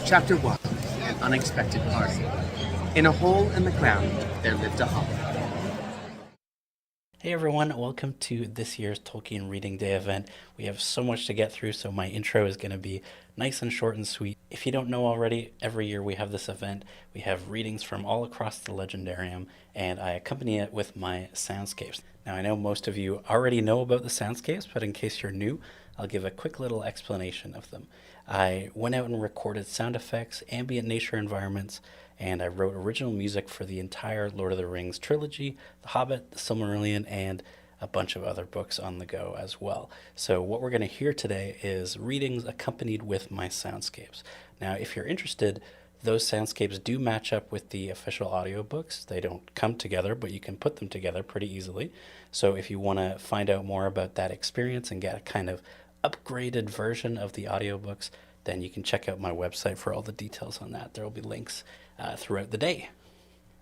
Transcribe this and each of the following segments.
Chapter 1. An Unexpected Parcel. In a hole in the ground, there lived a hobbit. Hey everyone, welcome to this year's Tolkien Reading Day event. We have so much to get through, so my intro is going to be nice and short and sweet. If you don't know already, every year we have this event. We have readings from all across the Legendarium, and I accompany it with my soundscapes. Now, I know most of you already know about the soundscapes, but in case you're new, I'll give a quick little explanation of them. I went out and recorded sound effects, ambient nature environments, and I wrote original music for the entire Lord of the Rings trilogy, The Hobbit, The Silmarillion, and a bunch of other books on the go as well. So what we're going to hear today is readings accompanied with my soundscapes. Now, if you're interested, those soundscapes do match up with the official audiobooks. They don't come together, but you can put them together pretty easily. So if you want to find out more about that experience and get a kind of upgraded version of the audiobooks, then you can check out my website for all the details on that. There will be links throughout the day.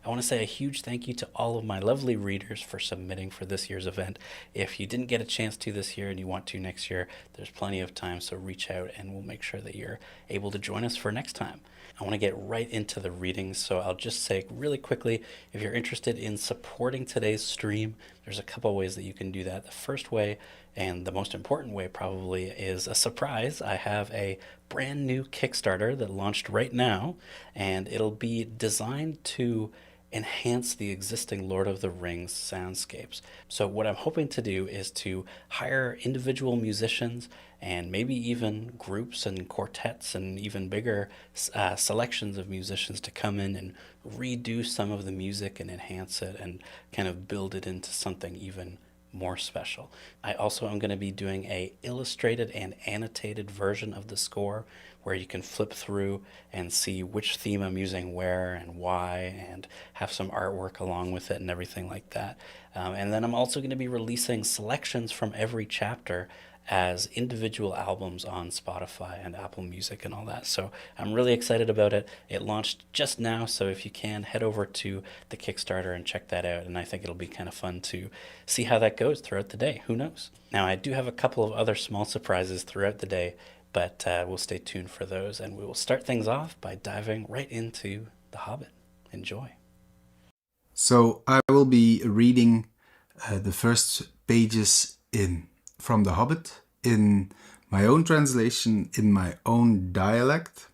I want to say a huge thank you to all of my lovely readers for submitting for this year's event. If you didn't get a chance to this year and you want to next year, there's plenty of time, so reach out and we'll make sure that you're able to join us for next time. I want to get right into the readings, so I'll just say really quickly, if you're interested in supporting today's stream, there's a couple ways that you can do that. The first way, and the most important way probably, is a surprise. I have a brand new Kickstarter that launched right now, and it'll be designed to enhance the existing Lord of the Rings soundscapes. So what I'm hoping to do is to hire individual musicians and maybe even groups and quartets and even bigger selections of musicians to come in and redo some of the music and enhance it and kind of build it into something even more special. I also am going to be doing a illustrated and annotated version of the score where you can flip through and see which theme I'm using where and why, and have some artwork along with it and everything like that. And then I'm also going to be releasing selections from every chapter as individual albums on Spotify and Apple Music and all that. So I'm really excited about it. It launched just now, so if you can, head over to the Kickstarter and check that out. And I think it'll be kind of fun to see how that goes throughout the day. Who knows? Now, I do have a couple of other small surprises throughout the day, but we'll stay tuned for those. And we will start things off by diving right into The Hobbit. Enjoy. So I will be reading the first pages from The Hobbit in my own translation, in my own dialect.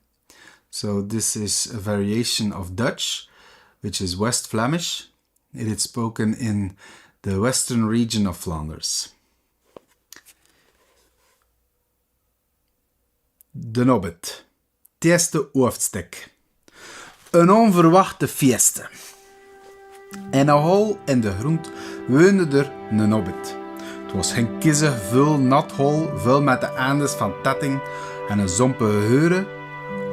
So this is a variation of Dutch, which is West Flemish. It is spoken in the western region of Flanders. De Hobbit. Het eerste hoofdstuk. Een onverwachte fieste. In een hol in de grond woonde er een hobbit. Het was geen kiezig, vul nat hol, vul met de eindes van tetting en een zompige heuren.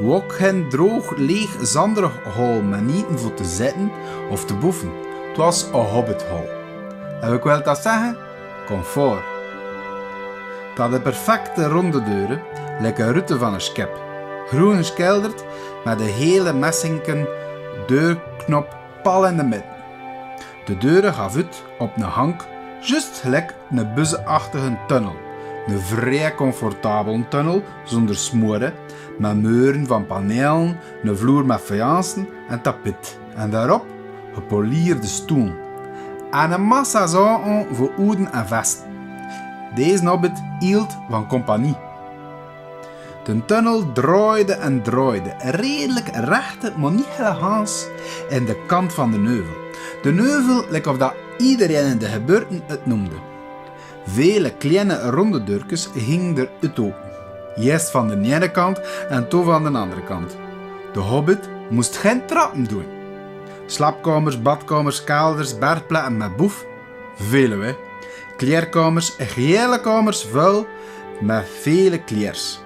Ook geen droog, leeg, zanderig hol met nieten voor te zitten of te boeven. Het was een hobbithol. En ik wil dat zeggen? Comfort. Het had een perfecte ronde deuren, lekker rutte van een schep. Groen geschilderd met een hele messinken deurknop pal in de midden. De deuren gaf uit op een hank, juist gelijk een buzzeachtige tunnel. Een vrij comfortabele tunnel, zonder smoren, met muren van panelen, een vloer met faïencen en tapijt. En daarop gepolierde stoel. En een massa zaken voor hoeden en vesten. Deze hobbit hield van compagnie. De tunnel draaide en draaide, redelijk recht, maar niet elegant, in de kant van de neuvel. De neuvel, lijkt of dat iedereen in de gebeurten het noemde. Vele kleine ronde deurtjes gingen er uit open. Eerst van de ene kant en toen van de andere kant. De hobbit moest geen trappen doen. Slaapkamers, badkamers, kelders, bergplekken met boef. Vele hè. Kleerkamers, gehele kamers vuil met vele kleers.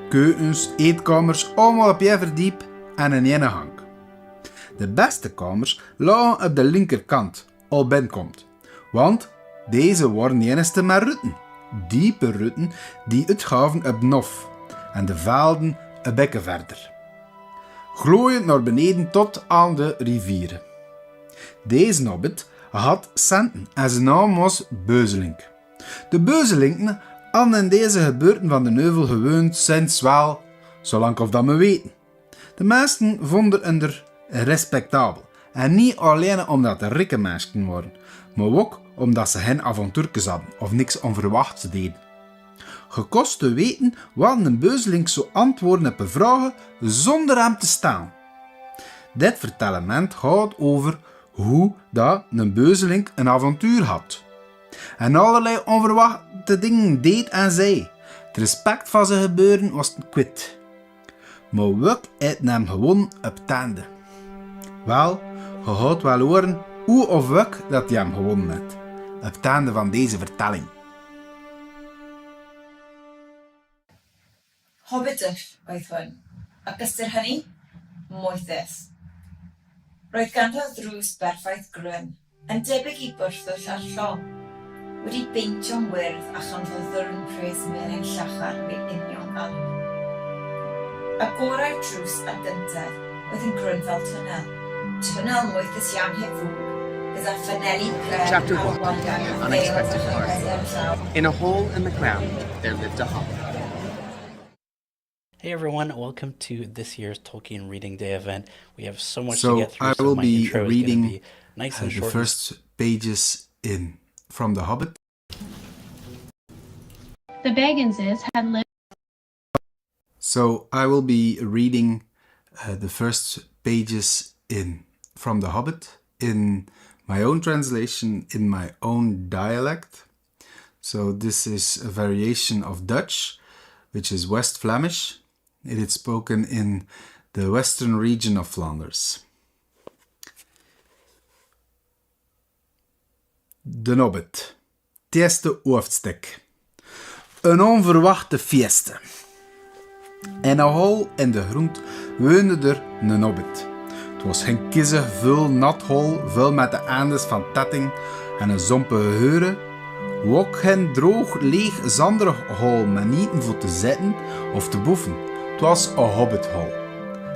Keukens, eetkamers, allemaal op je verdiep en in één hang. De beste kamers lagen op de linkerkant, al binnenkomt. Want deze waren de enigste met rutten. Diepe rutten die uitgaven op Nof en de velden een bekken verder. Glooiend naar beneden tot aan de rivieren. Deze hobbit had centen en zijn naam was Beuzelink. De Beuzelinken hadden in deze gebeurten van de neuvel gewoond sinds wel, zolang of dat we weten, De meesten vonden er respectabel. En niet alleen omdat er rijke mensen waren, maar ook omdat ze geen avontuurtjes hadden of niks onverwachts deden. Gekost te weten wat een beuzeling zou antwoorden op een vragen zonder hem te staan. Dit vertellement gaat over hoe dat een beuzeling een avontuur had. En allerlei onverwachte dingen deed en zei. Het respect van zijn gebeuren was kwijt. Maar wat heeft hem gewoon op tanden? Wel, je gaat wel horen hoe of wat dat hij hem gewonnen heeft. Op tanden van deze vertelling. Hobbityr oedd hwn, ac ystyr hynny, moethus. Roedd ganddo ddrws berffaith grwn, yn debyg i bwrthwll ar llong, wedi beintio'n wyrdd a chanddo ddwrn pres melyn llachar fe union galw. Y gorau'r drws ar gyntaf oedd yn grwn fel twnnel. Twnnel moethus iawn hefyd, gyda ffynelu clem Chapter 1, The Unexpected Part. In a hole in the ground, there lived a hobbit. Hey everyone, welcome to this year's Tolkien Reading Day event. We have so much to So get through, I so will my be intro is going to reading be nice and the short. first pages from The Hobbit. The Bagginses had lived. So I will be reading the first pages from The Hobbit in my own translation, in my own dialect. So this is a variation of Dutch, which is West Flemish. It is spoken in the western region of Flanders. De Hobbit. Het eerste hoofdstuk. Een onverwachte feest. In een hol in de grond woonde er een hobbit. Het was geen kiezig, vuil, nat hol, vol met de eindes van tetting en een zompige heuren. Ook geen droog, leeg, zanderig hol met nieten voor te zitten of te boeven. Het was een hobbithol.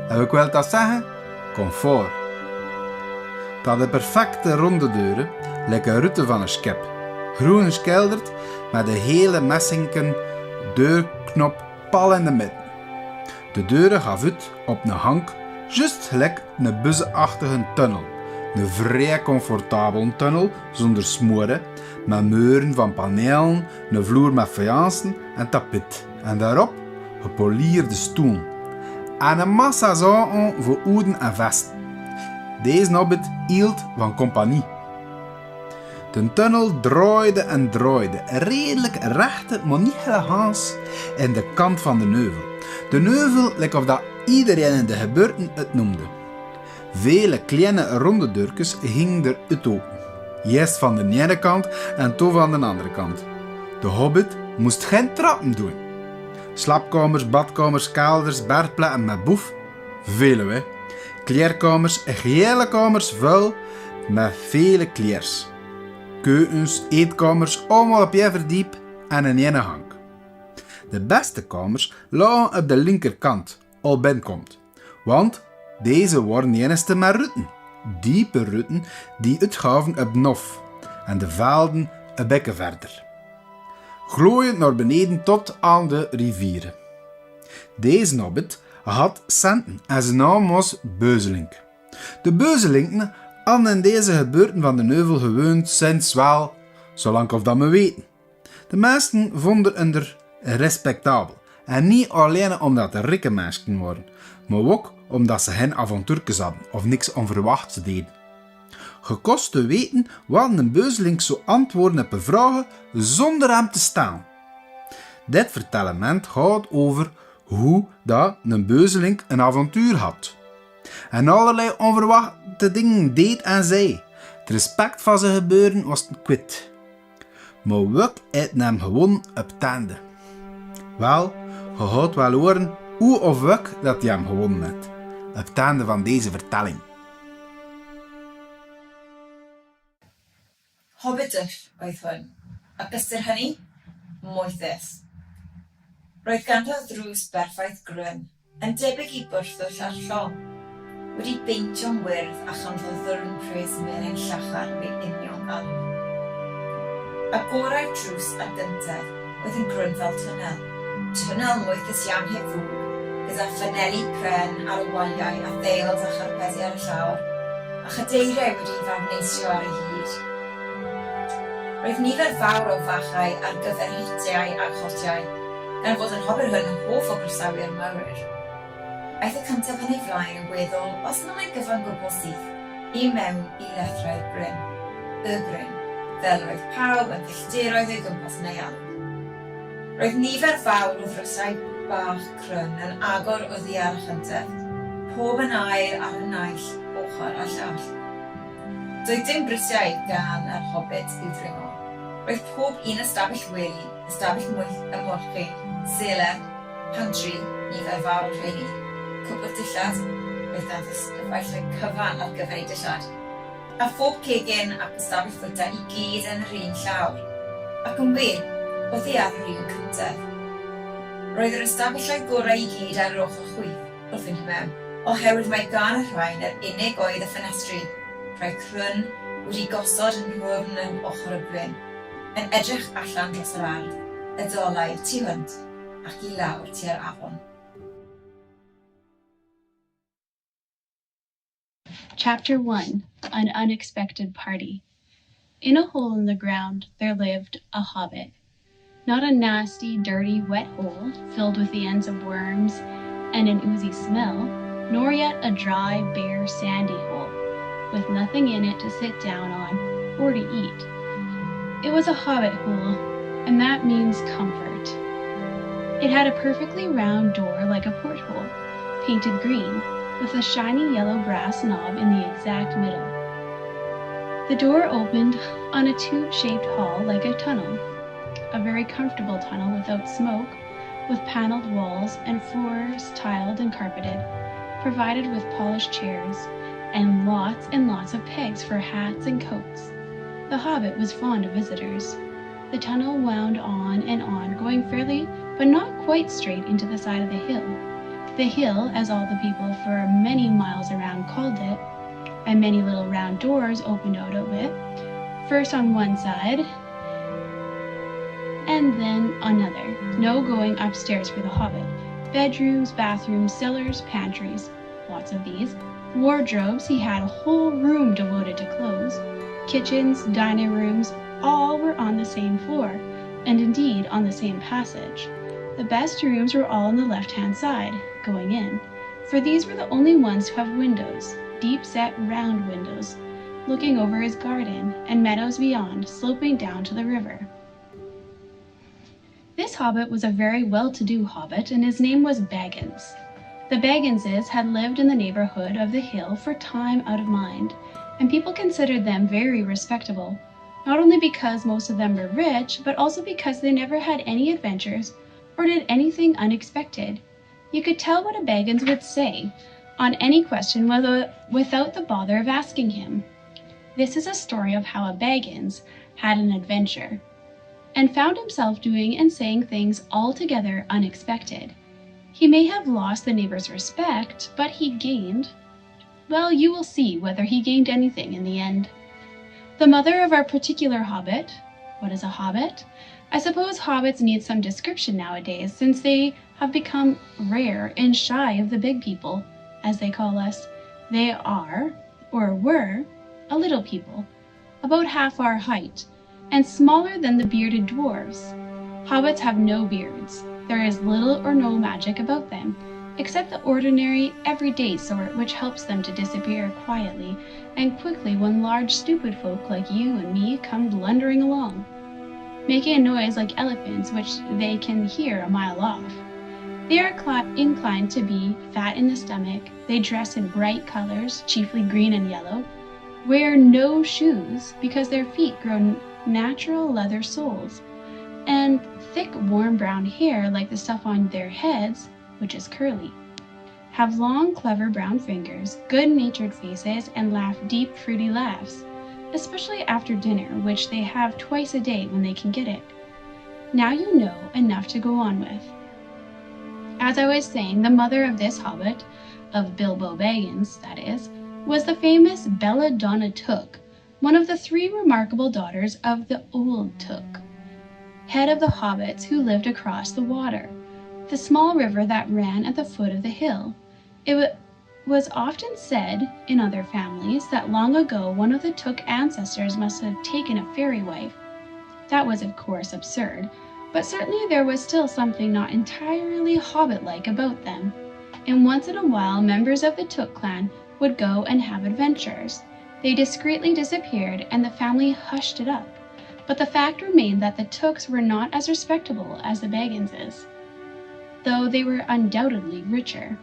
En ik wil dat zeggen? Comfort. Het had de perfecte ronde deuren, lekker rutte van een schep. Groen geschilderd met een hele messinken deurknop pal in de midden. De deuren gaf uit op een hank, juist gelijk een buzzeachtige tunnel. Een vrij comfortabele tunnel, zonder smoren, met muren van panelen, een vloer met faïencen en tapijt. En daarop gepolierde stoel. En een massa zaken voor hoeden en vesten. Deze hobbit hield van compagnie. De tunnel draaide en draaide, redelijk rechte, maar niet elegant, in de kant van de neuvel. De neuvel leek of dat iedereen in de gebeurten het noemde. Vele kleine ronde deurtjes gingen er uit open. Eerst van de ene kant en toen van de andere kant. De hobbit moest geen trappen doen. Slaapkamers, badkamers, kelders, bergplekken met boef. Vele hè. Kleerkamers en gehele kamers vuil met vele kleers. Keukens, eetkamers, allemaal op je verdiep en in één hang. De beste kamers lagen op de linkerkant, al binnenkomt. Want deze waren enigste met rutten. Diepe rutten die uitgaven op Nof en de velden een bekken verder. Glooiend naar beneden tot aan de rivieren. Deze hobbit had centen en zijn naam was Beuzelink. De Beuzelinken hadden in deze gebeurten van de neuvel gewoond sinds wel, zolang of dat we weten. De meesten vonden er respectabel. En niet alleen omdat er rijke mensen waren, maar ook omdat ze geen avontuurtjes hadden of niks onverwachts deden. Gekost te weten wat een beuzeling zou antwoorden op een vragen zonder hem te staan. Dit vertellement gaat over hoe dat een beuzeling een avontuur had. En allerlei onverwachte dingen deed en zei. Het respect van zijn gebeuren was kwijt. Maar wat heeft hem gewoon op tanden? Wel, je gaat wel horen hoe of wat dat hij hem gewonnen heeft. Op tanden van deze vertelling. Hobbityr oedd hwn, ac ystyr hynny, moethus. Roedd ganddo ddrws berffaith grwn, yn debyg i bwrthwll ar llong, wedi beintio'n wyrdd a chanddo ddwrn pres melyn llachar fe union galw. Y gorau'r drws ar gyntaf oedd yn grwn fel twnnel. Twnnel moethus iawn hefyd, gyda flaneli pren ar y waliau a ddeils a charpedi ar y llawr, a chadeiriau wedi'i farneisio ar ei hyd. Roedd nifer fawr o fachau ar gyfer hitiau a chotiau, gan fod yn hobr hwn yn hoff o groesawu'r mywyr. Aeth y cyntaf yn ei flaen yn weddol os yna mae gyfan gwbl syth i mewn i lethrau'r bryn, y bryn, fel roedd pawb yn dilltiroedd o'i gwmpas yn ei alw. Roedd nifer fawr o ddrysau bach cryn yn agor o ddiar y chyntaf, pob yn air ar y naill ochr a llall. Doedd dim brisiau gan yr hobbit i'w dringo. Roedd pob un ystafell wely, ystafell ymolchi, seler, pantri, nifer fawr o rheini, cwbl dillad, roedd gan ystafell cyfan ar gyfer ei dillad, a phob cegin ac ystafell fwyta i gyd yn yr un llawr, ac yn wir, oedd hi ar yr un cyntaf. Roedd yr ystafellau gorau i gyd ar yr ochr chwith wrth fynd i mewn, oherwydd mae gan y rhain yr unig oedd y ffenestri, rhai cryn wedi gosod yn rhwng yn ochr y bryn, yn edrych allan dros yr ardd, y dolau'r tu hwnt ac i lawr tua'r afon. Chapter 1: An Unexpected Party. In a hole in the ground there lived a hobbit. Not a nasty, dirty, wet hole filled with the ends of worms and an oozy smell, nor yet a dry, bare, sandy hole, with nothing in it to sit down on or to eat. It was a hobbit hole, and that means comfort. It had a perfectly round door like a porthole, painted green, with a shiny yellow brass knob in the exact middle. The door opened on a tube-shaped hall like a tunnel, a very comfortable tunnel without smoke, with paneled walls and floors tiled and carpeted, provided with polished chairs, and lots of pegs for hats and coats. The hobbit was fond of visitors. The tunnel wound on and on, going fairly but not quite straight into the side of the hill. The hill, as all the people for many miles around called it, and many little round doors opened out of it, first on one side and then another. No going upstairs for the hobbit. Bedrooms, bathrooms, cellars, pantries, lots of these. Wardrobes, he had a whole room devoted to clothes. Kitchens, dining rooms, all were on the same floor, and indeed on the same passage. The best rooms were all on the left-hand side, going in, for these were the only ones to have windows, deep-set round windows, looking over his garden, and meadows beyond, sloping down to the river. This hobbit was a very well-to-do hobbit, and his name was Baggins. The Bagginses had lived in the neighborhood of the hill for time out of mind, and people considered them very respectable, not only because most of them were rich, but also because they never had any adventures or did anything unexpected. You could tell what a Baggins would say on any question without the bother of asking him. This is a story of how a Baggins had an adventure and found himself doing and saying things altogether unexpected. He may have lost the neighbor's respect, but he gained, well, you will see whether he gained anything in the end. The mother of our particular hobbit, what is a hobbit? I suppose hobbits need some description nowadays, since they have become rare and shy of the big people, as they call us. They are, or were, a little people, about half our height, and smaller than the bearded dwarves. Hobbits have no beards. There is little or no magic about them, except the ordinary, everyday sort which helps them to disappear quietly and quickly when large stupid folk like you and me come blundering along, making a noise like elephants which they can hear a mile off. They are inclined to be fat in the stomach. They dress in bright colors, chiefly green and yellow, wear no shoes because their feet grow natural leather soles, and thick warm brown hair like the stuff on their heads, which is curly, have long clever brown fingers, good-natured faces, and laugh deep fruity laughs, especially after dinner, which they have twice a day when they can get it. Now you know enough to go on with. As I was saying, the mother of this hobbit, of Bilbo Baggins, that is, was the famous Belladonna Took, one of the 3 remarkable daughters of the Old Took, head of the hobbits who lived across the water. the small river that ran at the foot of the hill. It was often said in other families that long ago one of the Took ancestors must have taken a fairy wife. That was, of course, absurd, but certainly there was still something not entirely hobbit-like about them. And once in a while, members of the Took clan would go and have adventures. They discreetly disappeared, and the family hushed it up. But the fact remained that the Tooks were not as respectable as the Bagginses, though they were undoubtedly richer.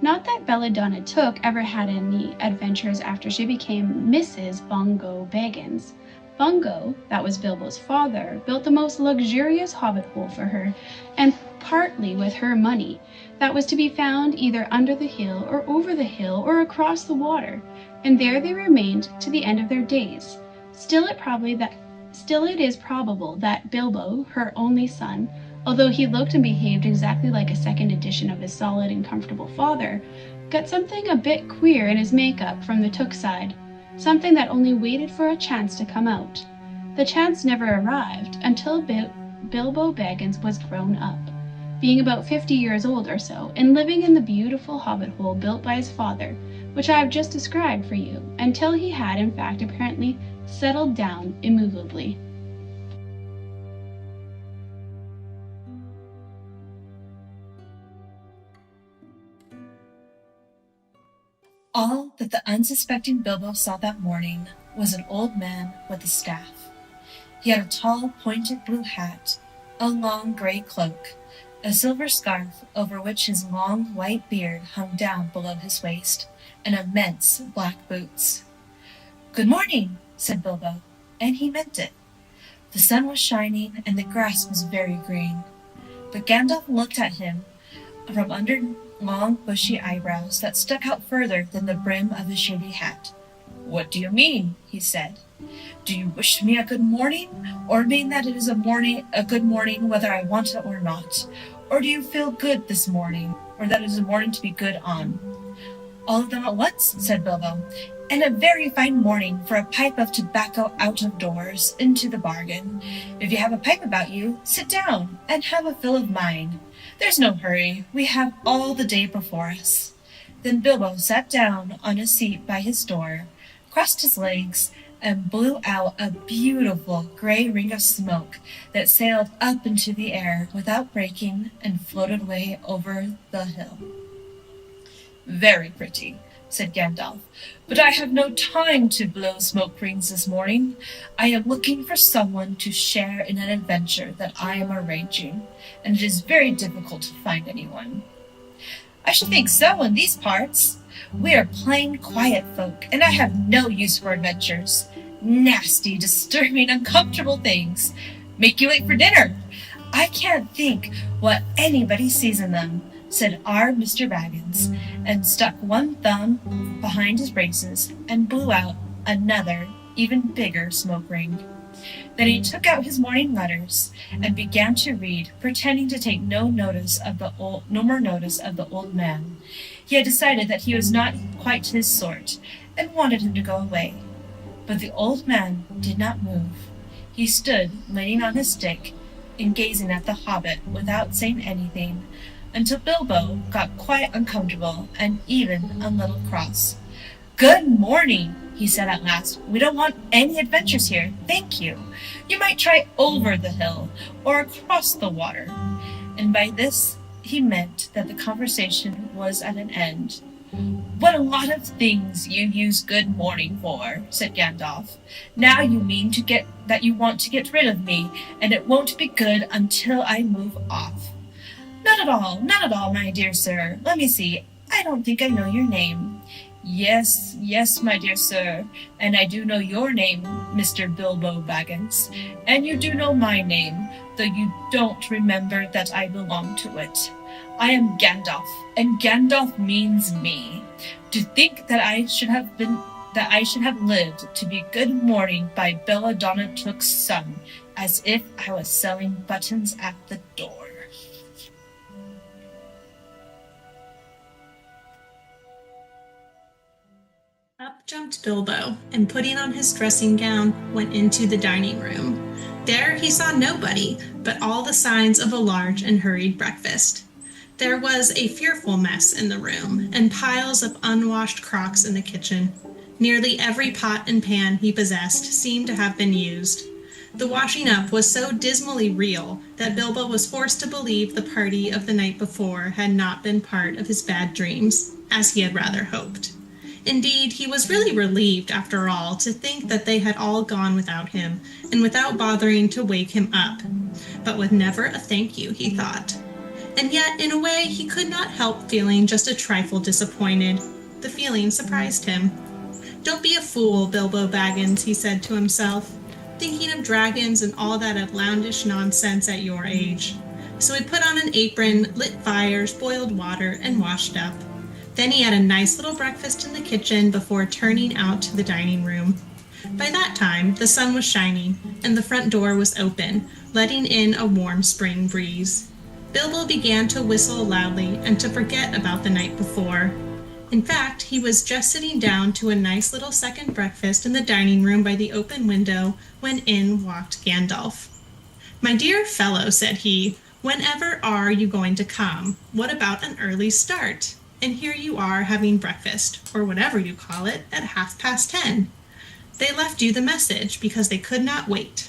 Not that Belladonna Took ever had any adventures after she became Mrs. Bungo Baggins. Bungo, that was Bilbo's father, built the most luxurious hobbit hole for her, and partly with her money, that was to be found either under the hill or over the hill or across the water, and there they remained to the end of their days. Still it is probable that Bilbo, her only son, although he looked and behaved exactly like a second edition of his solid and comfortable father, got something a bit queer in his makeup from the Took side, something that only waited for a chance to come out. The chance never arrived until Bilbo Baggins was grown up, being about 50 years old or so, and living in the beautiful hobbit hole built by his father, which I have just described for you, until he had in fact apparently settled down immovably. All that the unsuspecting Bilbo saw that morning was an old man with a staff. He had a tall, pointed blue hat, a long gray cloak, a silver scarf over which his long white beard hung down below his waist, and immense black boots. "Good morning," said Bilbo, and he meant it. The sun was shining, and the grass was very green. But Gandalf looked at him from under long bushy eyebrows that stuck out further than the brim of his shady hat. "What do you mean?" he said. "Do you wish me a good morning, or mean that it is a good morning whether I want it or not? Or do you feel good this morning, or that it is a morning to be good on?" "All of them at once," said Bilbo, "and a very fine morning for a pipe of tobacco out of doors, into the bargain. If you have a pipe about you, sit down and have a fill of mine. There's no hurry, we have all the day before us." Then Bilbo sat down on a seat by his door, crossed his legs, and blew out a beautiful gray ring of smoke that sailed up into the air without breaking and floated away over the hill. "Very pretty," said Gandalf, "but I have no time to blow smoke rings this morning. I am looking for someone to share in an adventure that I am arranging, and it is very difficult to find anyone." "I should think so in these parts. We are plain, quiet folk, and I have no use for adventures. Nasty, disturbing, uncomfortable things. Make you late for dinner. I can't think what anybody sees in them," said our Mr. Baggins, and stuck one thumb behind his braces and blew out another, even bigger smoke ring. Then he took out his morning letters and began to read, pretending to take no more notice of the old man. He had decided that he was not quite his sort, and wanted him to go away. But the old man did not move. He stood, leaning on his stick, and gazing at the hobbit without saying anything, until Bilbo got quite uncomfortable and even a little cross. "Good morning," he said at last. "We don't want any adventures here, thank you. You might try over the hill or across the water." And by this he meant that the conversation was at an end. "What a lot of things you use good morning for," said Gandalf. "Now you mean that you want to get rid of me, and it won't be good until I move off." Not at all, my dear sir. Let me see, I don't think I know your name." Yes, my dear sir, and I do know your name, Mr. Bilbo Baggins, and you do know my name, though you don't remember that I belong to it. I am Gandalf, and Gandalf means me. To think that I should have lived to be good morning by Belladonna Took's son, as if I was selling buttons at the door. Up jumped Bilbo, and putting on his dressing gown, went into the dining room. There he saw nobody, but all the signs of a large and hurried breakfast. There was a fearful mess in the room, and piles of unwashed crocks in the kitchen. Nearly every pot and pan he possessed seemed to have been used. The washing up was so dismally real that Bilbo was forced to believe the party of the night before had not been part of his bad dreams, as he had rather hoped. Indeed, he was really relieved, after all, to think that they had all gone without him, and without bothering to wake him up. But with never a thank you, he thought. And yet, in a way, he could not help feeling just a trifle disappointed. The feeling surprised him. "Don't be a fool, Bilbo Baggins," he said to himself, "thinking of dragons and all that outlandish nonsense at your age." So he put on an apron, lit fires, boiled water, and washed up. Then he had a nice little breakfast in the kitchen before turning out to the dining room. By that time, the sun was shining, and the front door was open, letting in a warm spring breeze. Bilbo began to whistle loudly and to forget about the night before. In fact, he was just sitting down to a nice little second breakfast in the dining room by the open window when in walked Gandalf. "My dear fellow," said he, "whenever are you going to come? What about an early start? And here you are having breakfast, or whatever you call it, at 10:30. They left you the message because they could not wait."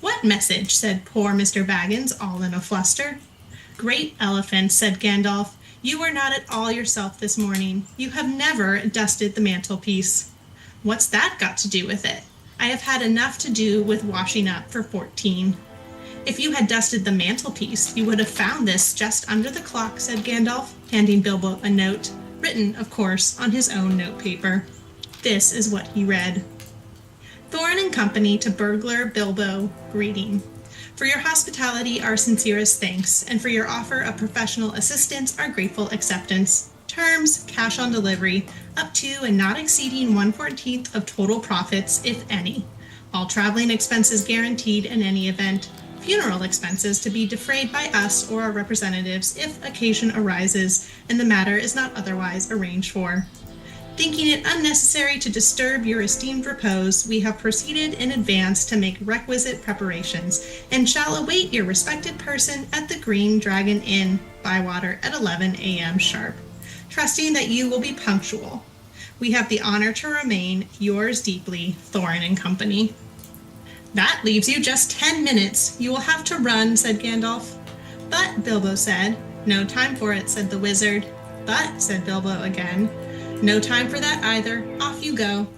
"What message?" said poor Mr. Baggins, all in a fluster. "Great elephant," said Gandalf, "you are not at all yourself this morning. You have never dusted the mantelpiece." "What's that got to do with it? I have had enough to do with washing up for 14. "If you had dusted the mantelpiece, you would have found this just under the clock," said Gandalf, handing Bilbo a note, written, of course, on his own notepaper. This is what he read. "Thorin and Company to Burglar Bilbo, greeting. For your hospitality, our sincerest thanks, and for your offer of professional assistance, our grateful acceptance. Terms, cash on delivery, up to and not exceeding 1/14 of total profits, if any. All traveling expenses guaranteed in any event. Funeral expenses to be defrayed by us or our representatives if occasion arises and the matter is not otherwise arranged for. Thinking it unnecessary to disturb your esteemed repose, we have proceeded in advance to make requisite preparations, and shall await your respected person at the Green Dragon Inn, Bywater, at 11 a.m. sharp, trusting that you will be punctual. We have the honor to remain, yours deeply, Thorin and Company." "That leaves you just 10 minutes. You will have to run," said Gandalf. "But," Bilbo said. "No time for it," said the wizard. "But," said Bilbo again. "No time for that either. Off you go."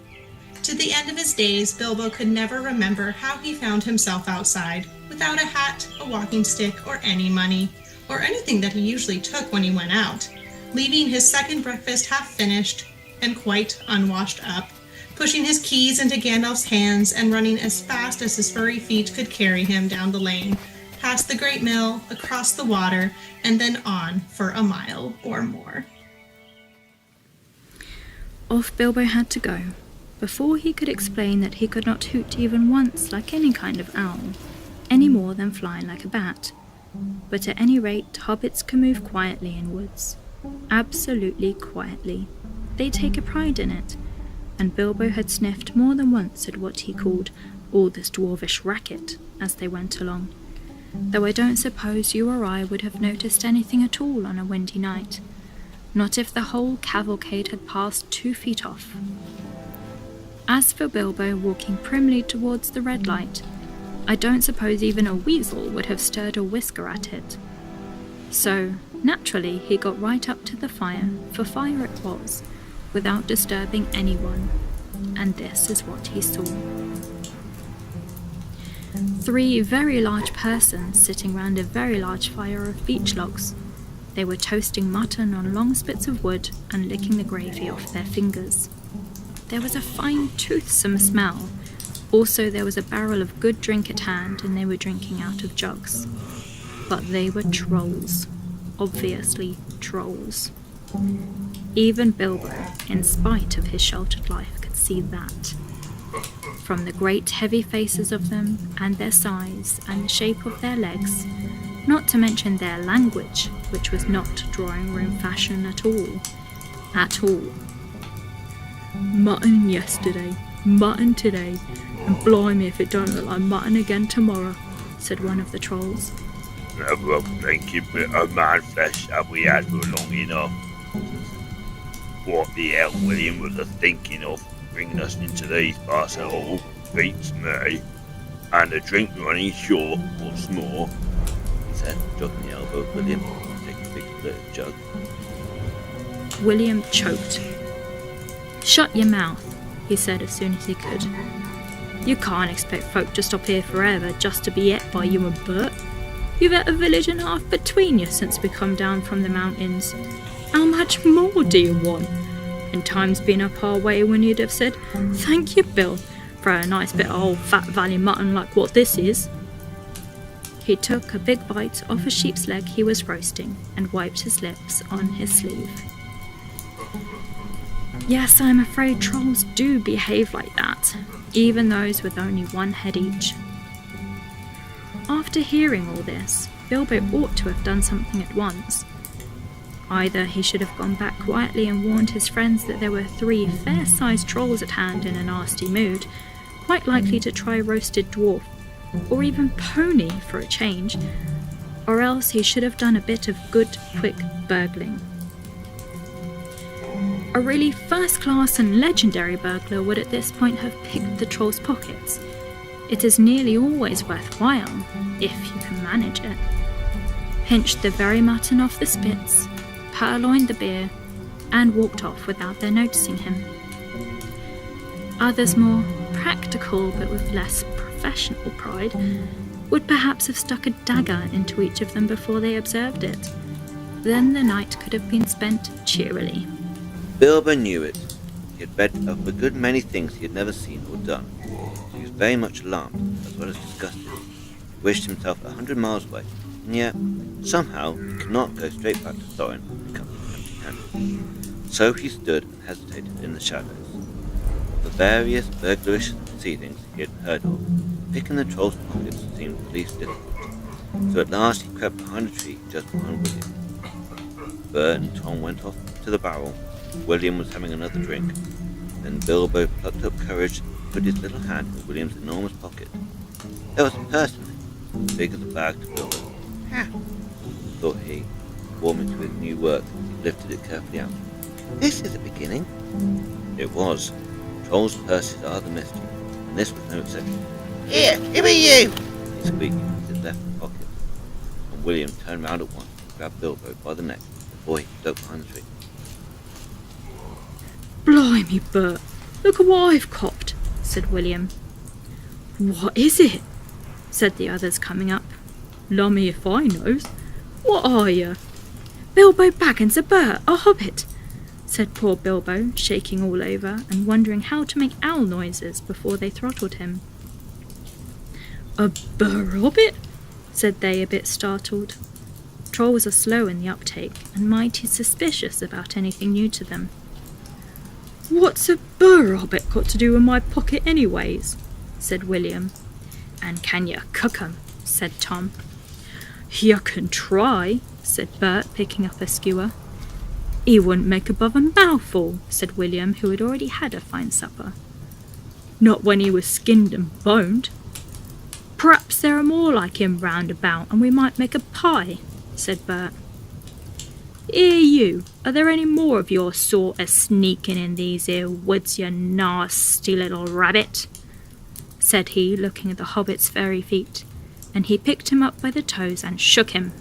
To the end of his days, Bilbo could never remember how he found himself outside, without a hat, a walking stick, or any money, or anything that he usually took when he went out, leaving his second breakfast half finished and quite unwashed up, pushing his keys into Gandalf's hands and running as fast as his furry feet could carry him down the lane, past the great mill, across the water, and then on for a mile or more. Off Bilbo had to go, before he could explain that he could not hoot even once like any kind of owl, any more than fly like a bat. But at any rate, hobbits can move quietly in woods. Absolutely quietly. They take a pride in it, and Bilbo had sniffed more than once at what he called all this dwarvish racket as they went along, though I don't suppose you or I would have noticed anything at all on a windy night, not if the whole cavalcade had passed 2 feet off. As for Bilbo walking primly towards the red light, I don't suppose even a weasel would have stirred a whisker at it. So, naturally, he got right up to the fire, for fire it was, without disturbing anyone, and this is what he saw. 3 very large persons sitting round a very large fire of beech logs. They were toasting mutton on long spits of wood and licking the gravy off their fingers. There was a fine toothsome smell. Also there was a barrel of good drink at hand, and they were drinking out of jugs. But they were trolls. Obviously trolls. Even Bilbo, in spite of his sheltered life, could see that. From the great heavy faces of them, and their size, and the shape of their legs, not to mention their language, which was not drawing-room fashion at all. At all. "Mutton yesterday, Mutton today, and blimey if it don't look like mutton again tomorrow, said one of the trolls. Never thinking bit of man flesh have we had for long enough. What the hell William was a thinking of bringing us into these parts at all, beats me. And the drink running short, what's more, he said, jogging the elbow of William, taking a big split of jug. William choked. Shut your mouth, he said as soon as he could. You can't expect folk to stop here forever just to be ate by you and Bert. You've ate a village and a half between you since we come down from the mountains. How much more do you want? And time's been up our way when you'd have said, thank you, Bill, for a nice bit of old fat valley mutton like what this is. He took a big bite off a sheep's leg he was roasting and wiped his lips on his sleeve. Yes, I'm afraid trolls do behave like that, even those with only one head each. After hearing all this, Bilbo ought to have done something at once. Either he should have gone back quietly and warned his friends that there were 3 fair-sized trolls at hand in a nasty mood, quite likely to try roasted dwarf, or even pony for a change, or else he should have done a bit of good, quick burgling. A really first-class and legendary burglar would at this point have picked the troll's pockets. It is nearly always worthwhile, if you can manage it. Pinched the very mutton off the spits, purloined the beer, and walked off without their noticing him. Others more practical but with less professional pride would perhaps have stuck a dagger into each of them before they observed it. Then the night could have been spent cheerily. Bilbo knew it. He had read of a good many things he had never seen or done. He was very much alarmed, as well as disgusted. He wished himself 100 miles away, and yet, somehow, he could not go straight back to Thorin and come with empty-handed. So he stood and hesitated in the shadows. Of the various burglarish proceedings he had heard of, picking the troll's pockets seemed the least difficult. So at last he crept behind a tree just behind William. Bert and Tom went off to the barrel. William was having another drink. Then Bilbo plucked up courage and put his little hand in William's enormous pocket. There was a purse in it, as big as a bag to Bilbo. "Ha!" thought he, warming to his new work as he lifted it carefully out. "This is a beginning." It was. Trolls' purses are the mischief, and this was no exception. "Here, give me you!" he squeaked with his left pocket, and William turned round at once and grabbed Bilbo by the neck before he could duck behind the tree. Blimey, Bert, look at what I've copped, said William. What is it? Said the others, coming up. Lummy if I knows. What are you? Bilbo Baggins, a Bert, a hobbit, said poor Bilbo, shaking all over and wondering how to make owl noises before they throttled him. A Bur-hobbit? Said they, a bit startled. Trolls are slow in the uptake and mighty suspicious about anything new to them. What's a Bur-hobbit got to do with my pocket anyways? Said William. And can you cook 'em? Said Tom. You can try, said Bert, picking up a skewer. He wouldn't make above a mouthful, said William, who had already had a fine supper. Not when he was skinned and boned. Perhaps there are more like him round about, and we might make a pie, said Bert. Here you, are there any more of your sort a sneaking in these here woods, you nasty little rabbit? Said he, looking at the hobbit's furry feet, and he picked him up by the toes and shook him.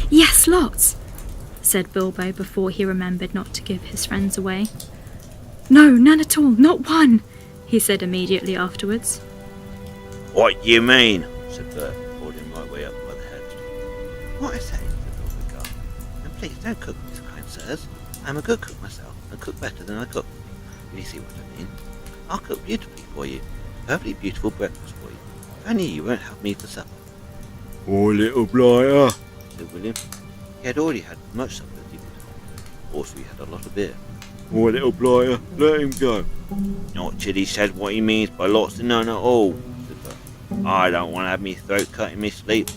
Yes, lots, said Bilbo before he remembered not to give his friends away. No, none at all, not one, he said immediately afterwards. What do you mean? Said Bert, holding my way up by the hedge. What I say, said Bilbo, and please don't cook me, kind sirs. I'm a good cook myself, and cook better than I cook. You see what I mean? I'll cook beautifully for you, perfectly beautiful breakfast for you. If only you won't have me for supper. Poor little blighter, said William. He had already had much supper as he could. Also he had a lot of beer. Poor little blighter, let him go. Not till he says what he means by lots and none at all, said Bert. I don't want to have me throat cut in me sleep.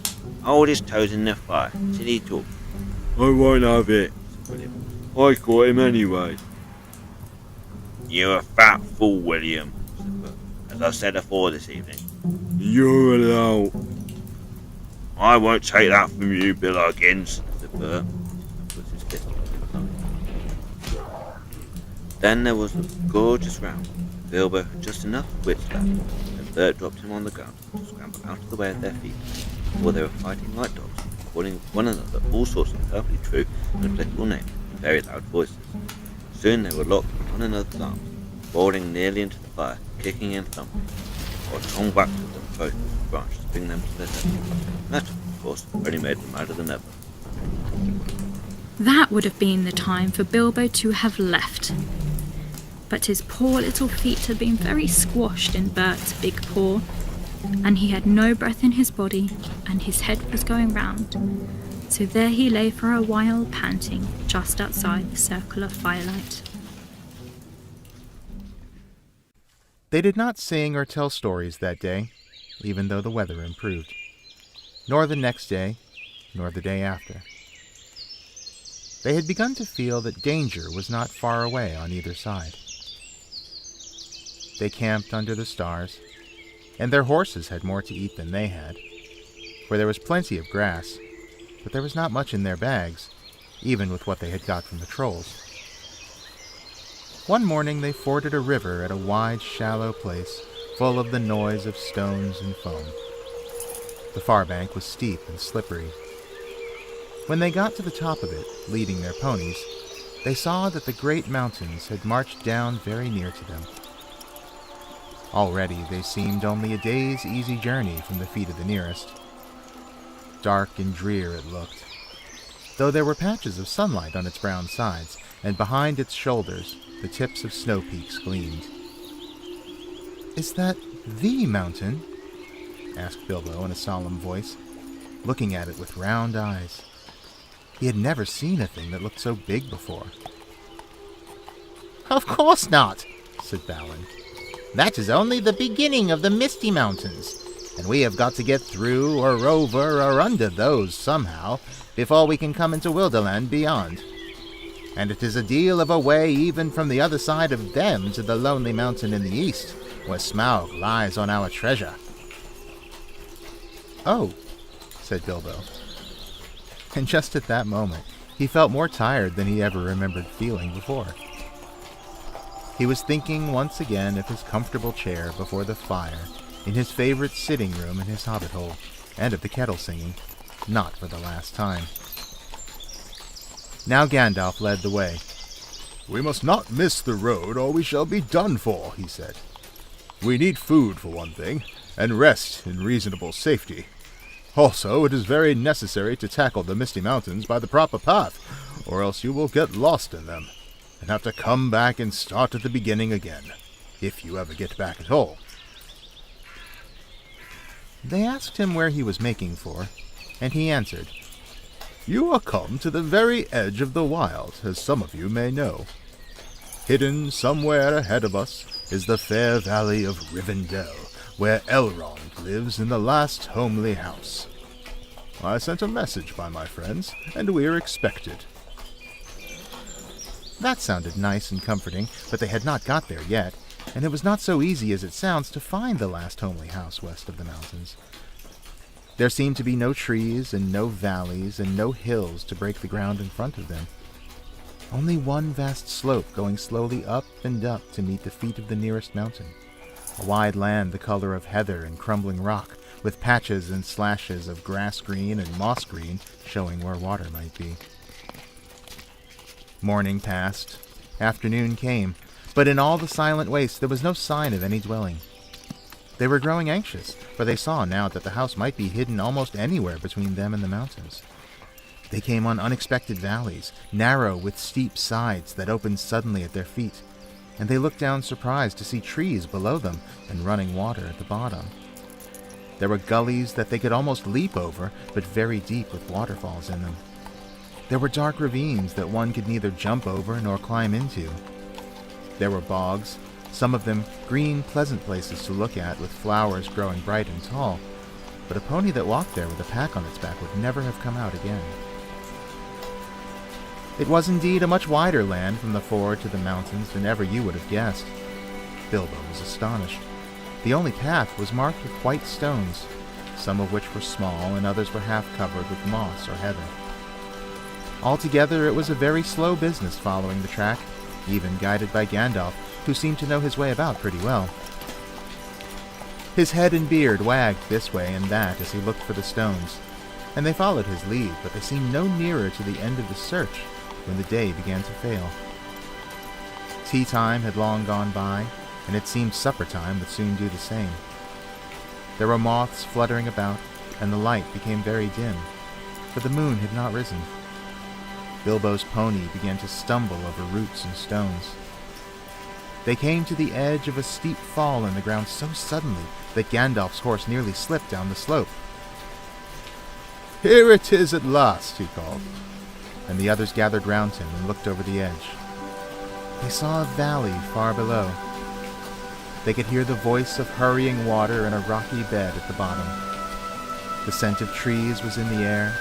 Hold his toes in the fire till he talks. I won't have it, said William. I caught him anyway. You're a fat fool, William, said Bert, as I said afore this evening. You're alone. I won't take that from you, Bill Huggins, said Bert, and put his fist on Bilbo's eye. Then there was a gorgeous round. Bilbo had just enough wits left, and Bert dropped him on the ground to scramble out of the way of their feet, before they were fighting like dogs, calling one another all sorts of perfectly true and applicable names in very loud voices. Soon they were locked in one another's arms, falling nearly into the fire, kicking and thumping, while Tom whacked at them both with a branch to bring them to their death. That, of course, only made them madder than ever. That would have been the time for Bilbo to have left. But his poor little feet had been very squashed in Bert's big paw, and he had no breath in his body, and his head was going round. So there he lay for a while, panting, just outside the circle of firelight. They did not sing or tell stories that day, even though the weather improved. Nor the next day, nor the day after. They had begun to feel that danger was not far away on either side. They camped under the stars, and their horses had more to eat than they had, for there was plenty of grass, but there was not much in their bags, even with what they had got from the trolls. One morning they forded a river at a wide, shallow place, full of the noise of stones and foam. The far bank was steep and slippery. When they got to the top of it, leading their ponies, they saw that the great mountains had marched down very near to them. Already they seemed only a day's easy journey from the feet of the nearest. Dark and drear it looked, though there were patches of sunlight on its brown sides, and behind its shoulders the tips of snow peaks gleamed. "Is that the mountain?" asked Bilbo in a solemn voice, looking at it with round eyes. He had never seen a thing that looked so big before. "Of course not," said Balin. "That is only the beginning of the Misty Mountains, and we have got to get through or over or under those somehow before we can come into Wilderland beyond. And it is a deal of a way even from the other side of them to the lonely mountain in the east, where Smaug lies on our treasure." "Oh," said Bilbo. And just at that moment, he felt more tired than he ever remembered feeling before. He was thinking once again of his comfortable chair before the fire, in his favorite sitting room in his hobbit hole, and of the kettle singing, not for the last time. Now Gandalf led the way. "We must not miss the road, or we shall be done for," he said. "We need food, for one thing, and rest in reasonable safety. Also, it is very necessary to tackle the Misty Mountains by the proper path, or else you will get lost in them, and have to come back and start at the beginning again, if you ever get back at all." They asked him where he was making for, and he answered, "You are come to the very edge of the wild, as some of you may know. Hidden somewhere ahead of us is the fair valley of Rivendell, where Elrond lives in the last homely house. I sent a message by my friends, and we are expected." That sounded nice and comforting, but they had not got there yet, and it was not so easy as it sounds to find the last homely house west of the mountains. There seemed to be no trees and no valleys and no hills to break the ground in front of them. Only one vast slope going slowly up and up to meet the feet of the nearest mountain. A wide land the color of heather and crumbling rock, with patches and slashes of grass green and moss green showing where water might be. Morning passed. Afternoon came, but in all the silent waste there was no sign of any dwelling. They were growing anxious, for they saw now that the house might be hidden almost anywhere between them and the mountains. They came on unexpected valleys, narrow with steep sides that opened suddenly at their feet, and they looked down surprised to see trees below them and running water at the bottom. There were gullies that they could almost leap over, but very deep with waterfalls in them. There were dark ravines that one could neither jump over nor climb into. There were bogs, some of them green, pleasant places to look at with flowers growing bright and tall, but a pony that walked there with a pack on its back would never have come out again. It was indeed a much wider land from the ford to the mountains than ever you would have guessed. Bilbo was astonished. The only path was marked with white stones, some of which were small and others were half covered with moss or heather. Altogether, it was a very slow business following the track, even guided by Gandalf, who seemed to know his way about pretty well. His head and beard wagged this way and that as he looked for the stones, and they followed his lead, but they seemed no nearer to the end of the search when the day began to fail. Tea time had long gone by, and it seemed supper time would soon do the same. There were moths fluttering about, and the light became very dim, for the moon had not risen. Bilbo's pony began to stumble over roots and stones. They came to the edge of a steep fall in the ground so suddenly that Gandalf's horse nearly slipped down the slope. "Here it is at last," he called, and the others gathered round him and looked over the edge. They saw a valley far below. They could hear the voice of hurrying water in a rocky bed at the bottom. The scent of trees was in the air,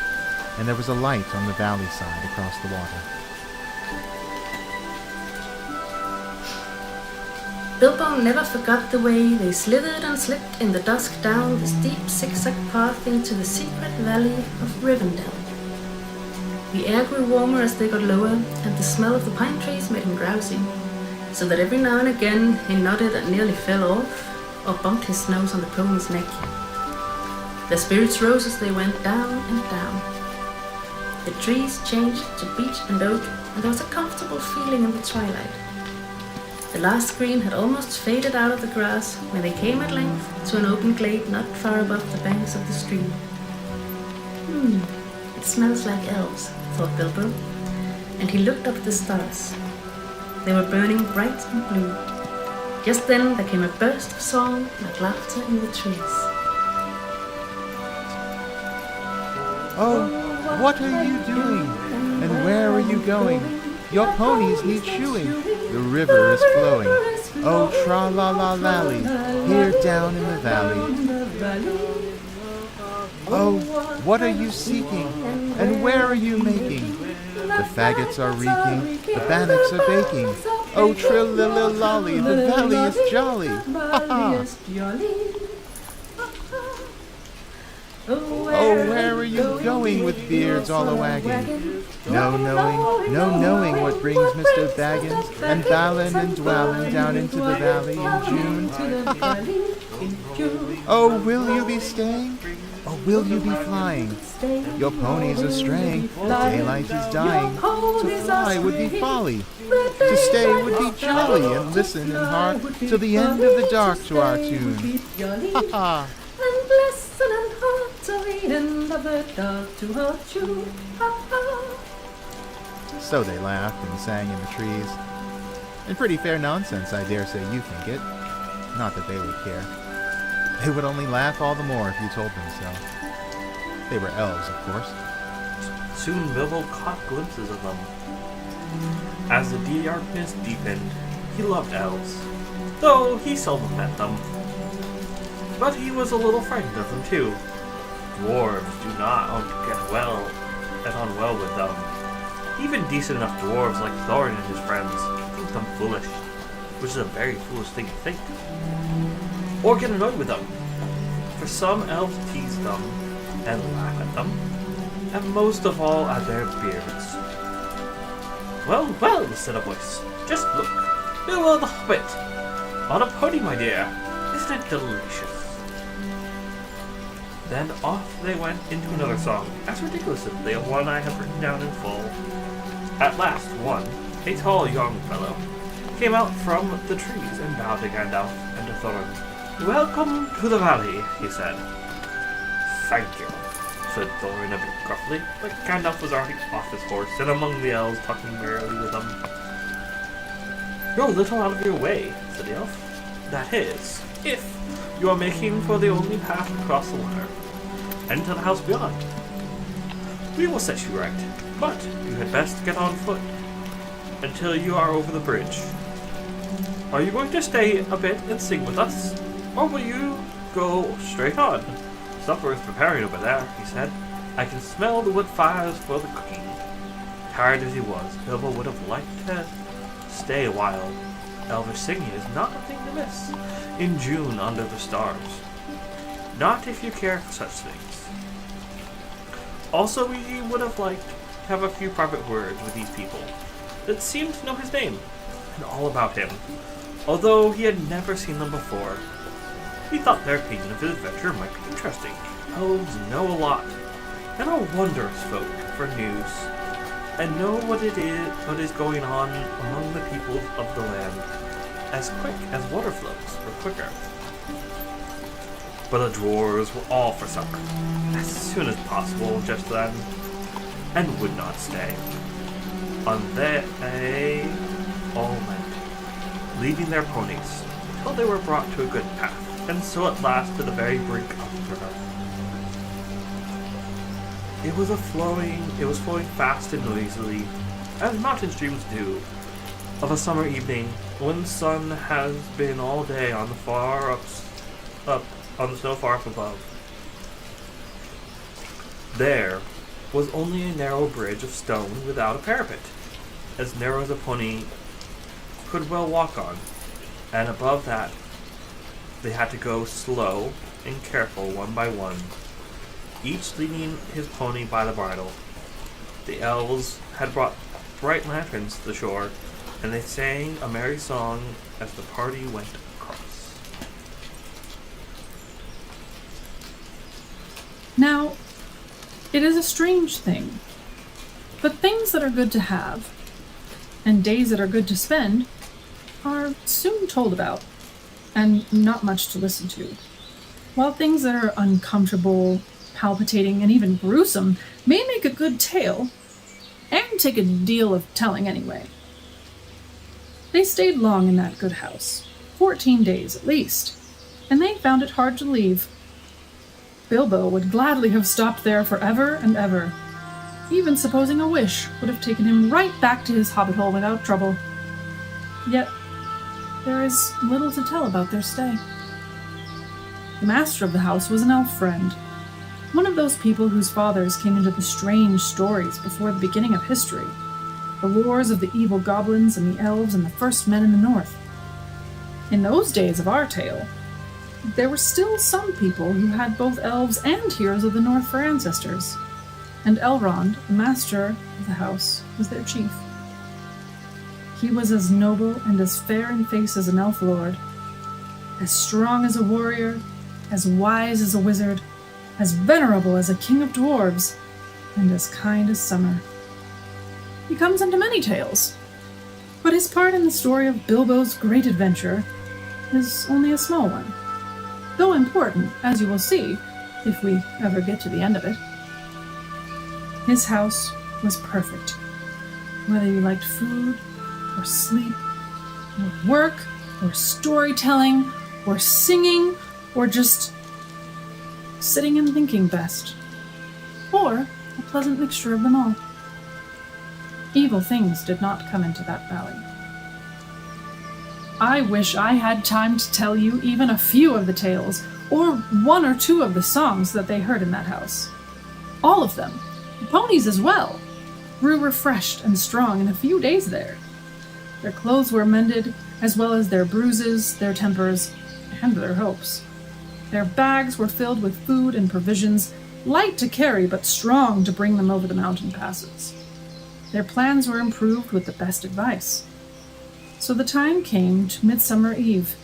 and there was a light on the valley side across the water. Bilbo never forgot the way they slithered and slipped in the dusk down the steep zigzag path into the secret valley of Rivendell. The air grew warmer as they got lower, and the smell of the pine trees made him drowsy, so that every now and again he nodded and nearly fell off, or bumped his nose on the pony's neck. Their spirits rose as they went down and down. The trees changed to beech and oak, and there was a comfortable feeling in the twilight. The last green had almost faded out of the grass when they came at length to an open glade not far above the banks of the stream. It smells like elves, thought Bilbo, and he looked up at the stars. They were burning bright and blue. Just then there came a burst of song like laughter in the trees. "Oh, what are you doing? And where are you going? Your ponies need shoeing. The river is flowing. Oh, tra-la-la-lally, here down in the valley. Oh, what are you seeking? And where are you making? The faggots are reeking, the bannocks are baking. Oh, trill-lil-lolly, the valley is jolly. Ha-ha! Oh, where are you going with beards all a-wagging? No knowing what brings Mr. Baggins and Balin and Dwalin down into the valley in June. Oh, will you be staying? Or will you be flying? Your ponies are straying, the daylight is dying. To fly would be folly, to stay would be jolly, and listen and hark till the end of the dark to our tune. Ha ha! And listen and hark till the end of the dark to our tune. Ha ha! So they laughed and sang in the trees. And pretty fair nonsense, I dare say you think it. Not that they would care. They would only laugh all the more if you told them so. They were elves, of course. Soon Bilbo caught glimpses of them. As the darkness deepened, he loved elves, though he seldom met them. But he was a little frightened of them too. Dwarves do not get on well with them. Even decent enough dwarves like Thorin and his friends think them foolish, which is a very foolish thing to think. Or get annoyed with them. For some elves tease them and laugh at them, and most of all at their beards. Well, well, said a voice. Just look. Bilbo the Hobbit! On a pony, my dear. Isn't it delicious? Then off they went into another song, as ridiculous as the one I have written down in full. At last, one, a tall young fellow, came out from the trees and bowed to Gandalf and to Thorin. "Welcome to the valley," he said. "Thank you," said Thorin a bit gruffly, but Gandalf was already off his horse and among the elves talking merrily with them. "You're a little out of your way," said the elf. "That is, if you are making for the only path across the water, and to the house beyond. We will set you right, but you had best get on foot until you are over the bridge. Are you going to stay a bit and sing with us, or will you go straight on? Supper is preparing over there," he said. "I can smell the wood fires for the cooking." Tired as he was, Bilbo would have liked to stay a while. Elvish singing is not a thing to miss in June under the stars. Not if you care for such things. Also, he would have liked to have a few private words with these people that seemed to know his name and all about him. Although he had never seen them before, he thought their opinion of his adventure might be interesting. Elves know a lot, and are wondrous folk for news, and know what is going on among the peoples of the land, as quick as water flows, or quicker. But the dwarves were all for supper, as soon as possible just then, and would not stay. And they all went, leading their ponies, till they were brought to a good path, and so at last to the very brink of the river. It was flowing fast and noisily, as mountain streams do, of a summer evening when the sun has been all day on the snow far up above. There was only a narrow bridge of stone without a parapet, as narrow as a pony could well walk on, and above that they had to go slow and careful one by one, each leading his pony by the bridle. The elves had brought bright lanterns to the shore, and they sang a merry song as the party went across. Now, it is a strange thing, but things that are good to have, and days that are good to spend, are soon told about, and not much to listen to, while things that are uncomfortable, palpitating, and even gruesome may make a good tale, and take a deal of telling anyway. They stayed long in that good house, 14 days at least, and they found it hard to leave. Bilbo would gladly have stopped there forever and ever, even supposing a wish would have taken him right back to his hobbit hole without trouble. Yet, there is little to tell about their stay. The master of the house was an elf friend, one of those people whose fathers came into the strange stories before the beginning of history, the wars of the evil goblins and the elves and the first men in the north. In those days of our tale, there were still some people who had both elves and heroes of the north for ancestors, and Elrond, the master of the house, was their chief. He was as noble and as fair in face as an elf lord, as strong as a warrior, as wise as a wizard, as venerable as a king of dwarves, and as kind as summer. He comes into many tales, but his part in the story of Bilbo's great adventure is only a small one, though important, as you will see, if we ever get to the end of it. His house was perfect, whether you liked food, or sleep, or work, or storytelling, or singing, or just sitting and thinking best, or a pleasant mixture of them all. Evil things did not come into that valley. I wish I had time to tell you even a few of the tales, or one or two of the songs that they heard in that house. All of them, the ponies as well, grew refreshed and strong in a few days there. Their clothes were mended, as well as their bruises, their tempers, and their hopes. Their bags were filled with food and provisions, light to carry but strong to bring them over the mountain passes. Their plans were improved with the best advice. So the time came to Midsummer Eve,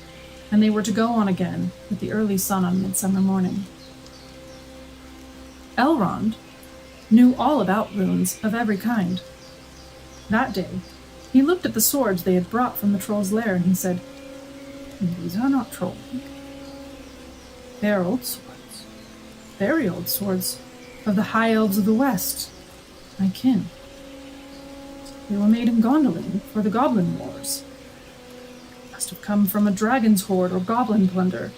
and they were to go on again with the early sun on midsummer morning. Elrond knew all about runes of every kind. That day, he looked at the swords they had brought from the troll's lair, and he said, "These are not trolls. They are old swords, very old swords, of the high elves of the west, my kin. They were made in Gondolin for the goblin wars. Must have come from a dragon's horde or goblin plunder,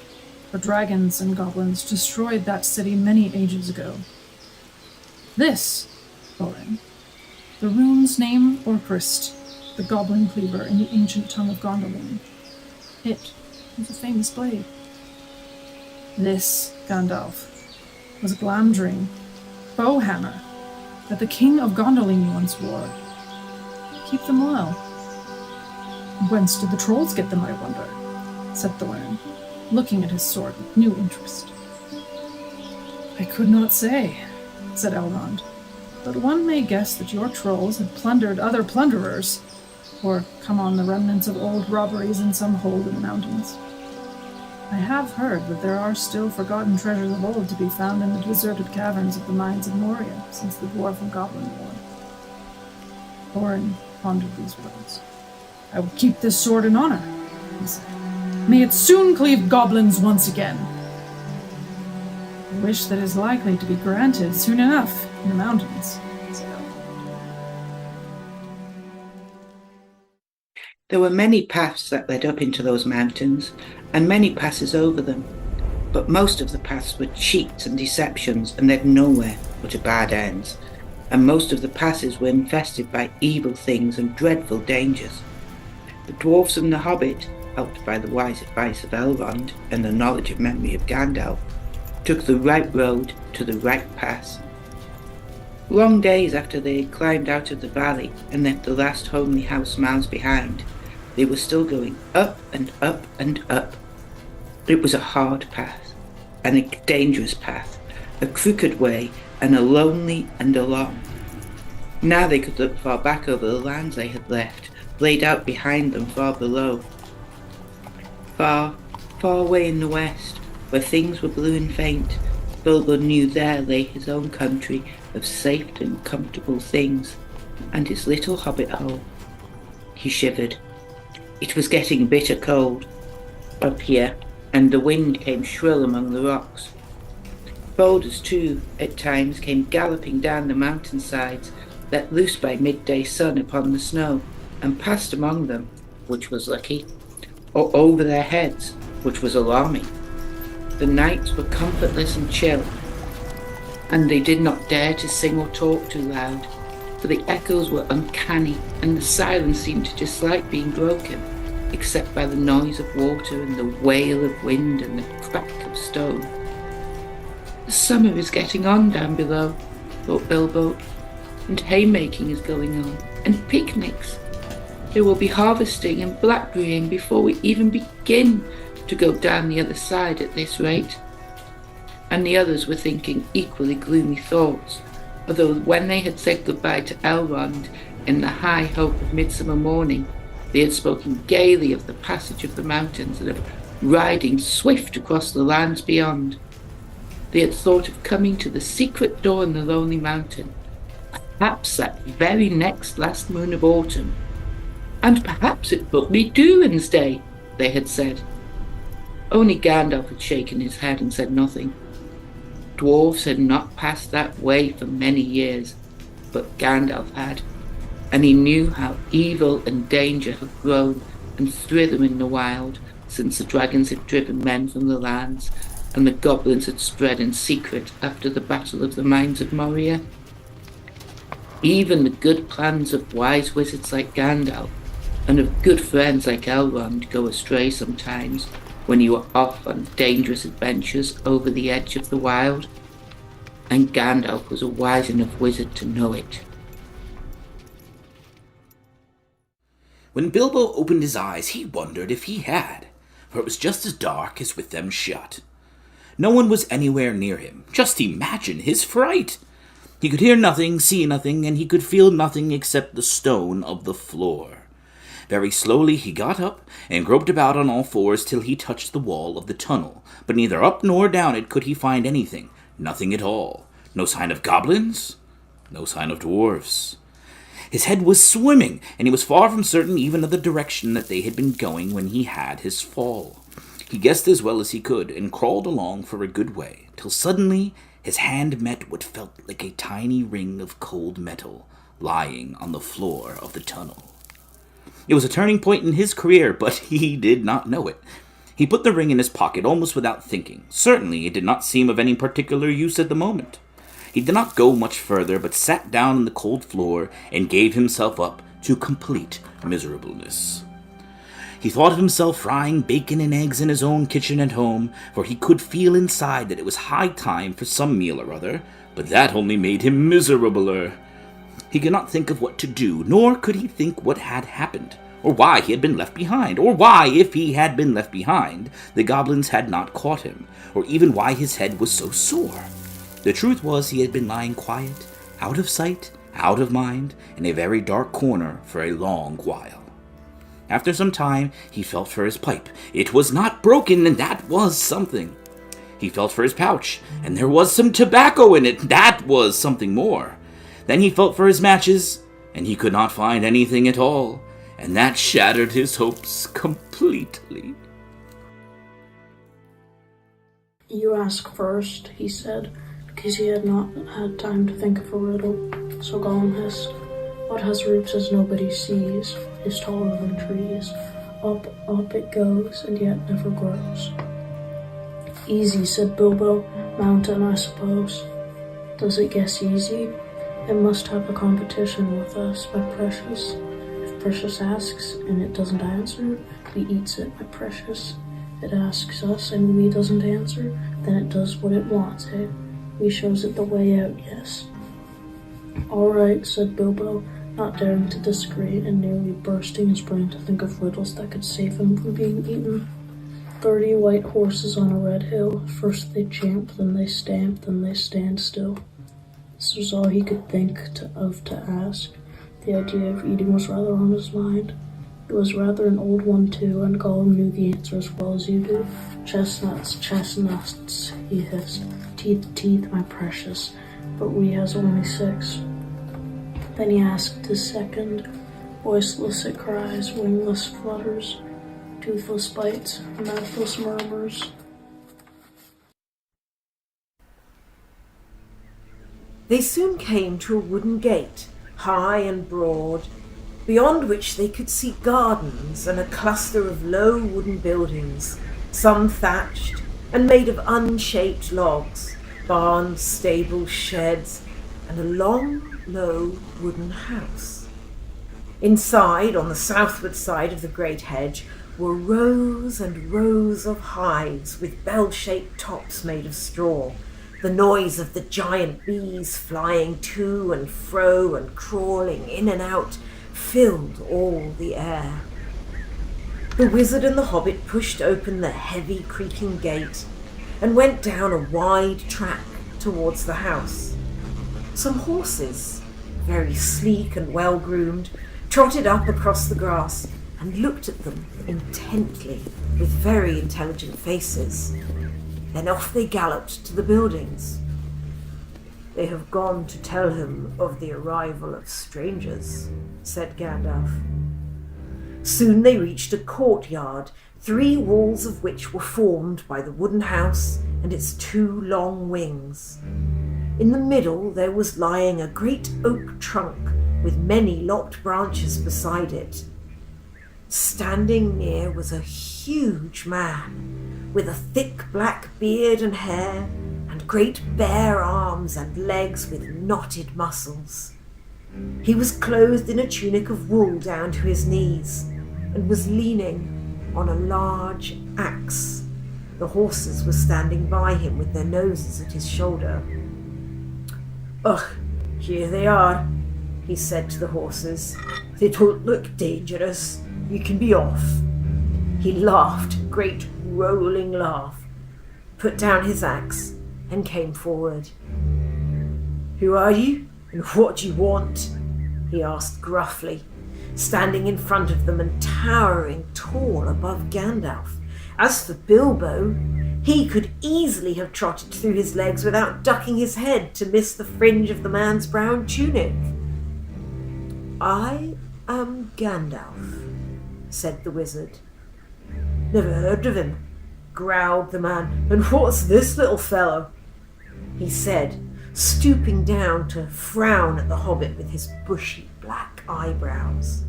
for dragons and goblins destroyed that city many ages ago. This, Thorin, the rune's name Orcrist, the goblin cleaver in the ancient tongue of Gondolin. It was a famous blade. This, Gandalf, was Glamdring, Bowhammer, that the king of Gondolin once wore. Keep them well. Whence did the trolls get them, I wonder? Said Thorin, looking at his sword with new interest. I could not say, said Elrond, but one may guess that your trolls had plundered other plunderers, or come on the remnants of old robberies in some hold in the mountains. I have heard that there are still forgotten treasures of old to be found in the deserted caverns of the mines of Moria since the Dwarf and Goblin War. Thorin pondered these words. I will keep this sword in honor, he said. May it soon cleave goblins once again. A wish that is likely to be granted soon enough in the mountains, said Elrond. There were many paths that led up into those mountains, and many passes over them, but most of the paths were cheats and deceptions and led nowhere but to bad ends, and most of the passes were infested by evil things and dreadful dangers. The dwarfs and the hobbit, helped by the wise advice of Elrond and the knowledge and memory of Gandalf, took the right road to the right pass. Long days after they had climbed out of the valley and left the last homely house miles behind, they were still going up and up and up. It was a hard path, and a dangerous path, a crooked way, and a lonely and a long. Now they could look far back over the lands they had left, laid out behind them far below. Far, far away in the west, where things were blue and faint, Bilbo knew there lay his own country of safe and comfortable things, and his little hobbit hole. He shivered. It was getting bitter cold up here, and the wind came shrill among the rocks. Boulders, too, at times came galloping down the mountainsides, let loose by midday sun upon the snow, and passed among them, which was lucky, or over their heads, which was alarming. The nights were comfortless and chill, and they did not dare to sing or talk too loud, for the echoes were uncanny, and the silence seemed to dislike being broken, except by the noise of water and the wail of wind and the crack of stone. The summer is getting on down below, thought Bilbo, and haymaking is going on, and picnics. There will be harvesting and blackberrying before we even begin to go down the other side at this rate. And the others were thinking equally gloomy thoughts, although when they had said goodbye to Elrond in the high hope of midsummer morning, they had spoken gaily of the passage of the mountains and of riding swift across the lands beyond. They had thought of coming to the secret door in the lonely mountain, perhaps that very next last moon of autumn. And perhaps it would be Durin's Day, they had said. Only Gandalf had shaken his head and said nothing. Dwarfs had not passed that way for many years, but Gandalf had, and he knew how evil and danger had grown and thrithered in the wild since the dragons had driven men from the lands and the goblins had spread in secret after the battle of the mines of Moria. Even the good plans of wise wizards like Gandalf and of good friends like Elrond go astray sometimes when you are off on dangerous adventures over the edge of the wild, and Gandalf was a wise enough wizard to know it. When Bilbo opened his eyes, he wondered if he had, for it was just as dark as with them shut. No one was anywhere near him. Just imagine his fright! He could hear nothing, see nothing, and he could feel nothing except the stone of the floor. Very slowly he got up and groped about on all fours till he touched the wall of the tunnel, but neither up nor down it could he find anything, nothing at all. No sign of goblins, no sign of dwarfs. His head was swimming, and he was far from certain even of the direction that they had been going when he had his fall. He guessed as well as he could, and crawled along for a good way, till suddenly his hand met what felt like a tiny ring of cold metal lying on the floor of the tunnel. It was a turning point in his career, but he did not know it. He put the ring in his pocket almost without thinking. Certainly it did not seem of any particular use at the moment. He did not go much further, but sat down on the cold floor and gave himself up to complete miserableness. He thought of himself frying bacon and eggs in his own kitchen at home, for he could feel inside that it was high time for some meal or other, but that only made him miserabler. He could not think of what to do, nor could he think what had happened, or why he had been left behind, or why, if he had been left behind, the goblins had not caught him, or even why his head was so sore. The truth was he had been lying quiet, out of sight, out of mind, in a very dark corner for a long while. After some time, he felt for his pipe. It was not broken, and that was something. He felt for his pouch, and there was some tobacco in it. That was something more. Then he felt for his matches, and he could not find anything at all, and that shattered his hopes completely. You ask first, he said, because he had not had time to think of a riddle. So Gollum hissed, what has roots as nobody sees, is taller than trees. Up, up it goes, and yet never grows. Easy, said Bilbo. Mountain, I suppose. Does it guess easy? It must have a competition with us, my precious. If Precious asks, and it doesn't answer, we eats it, my precious. It asks us, and we doesn't answer, then it does what it wants, eh? We shows it the way out, yes. All right, said Bilbo, not daring to disagree and nearly bursting his brain to think of riddles that could save him from being eaten. 30 white horses on a red hill. First they champ, then they stamp, then they stand still. This was all he could think of to ask. The idea of eating was rather on his mind. It was rather an old one too, and Gollum knew the answer as well as you do. Chestnuts, chestnuts, he hissed. Teeth, teeth, my precious. But we has only 6. Then he asked his second. Voiceless it cries, wingless flutters, toothless bites, mouthless murmurs. They soon came to a wooden gate, high and broad, beyond which they could see gardens and a cluster of low wooden buildings, some thatched and made of unshaped logs, barns, stables, sheds, and a long, low wooden house. Inside, on the southward side of the great hedge, were rows and rows of hives with bell-shaped tops made of straw. The noise of the giant bees flying to and fro and crawling in and out filled all the air. The wizard and the hobbit pushed open the heavy creaking gate and went down a wide track towards the house. Some horses, very sleek and well-groomed, trotted up across the grass and looked at them intently with very intelligent faces. Then off they galloped to the buildings. They have gone to tell him of the arrival of strangers, said Gandalf. Soon they reached a courtyard, 3 walls of which were formed by the wooden house and its 2 long wings. In the middle there was lying a great oak trunk with many lopped branches beside it. Standing near was a huge man, with a thick black beard and hair, and great bare arms and legs with knotted muscles. He was clothed in a tunic of wool down to his knees, and was leaning on a large axe. The horses were standing by him with their noses at his shoulder. "Ugh, here they are," he said to the horses. "They don't look dangerous. You can be off." He laughed a great rolling laugh, put down his axe, and came forward. "Who are you, and what do you want?" he asked gruffly, standing in front of them and towering tall above Gandalf. As for Bilbo, he could easily have trotted through his legs without ducking his head to miss the fringe of the man's brown tunic. "I am Gandalf," said the wizard. "Never heard of him," growled the man. "And what's this little fellow?" he said, stooping down to frown at the hobbit with his bushy black eyebrows.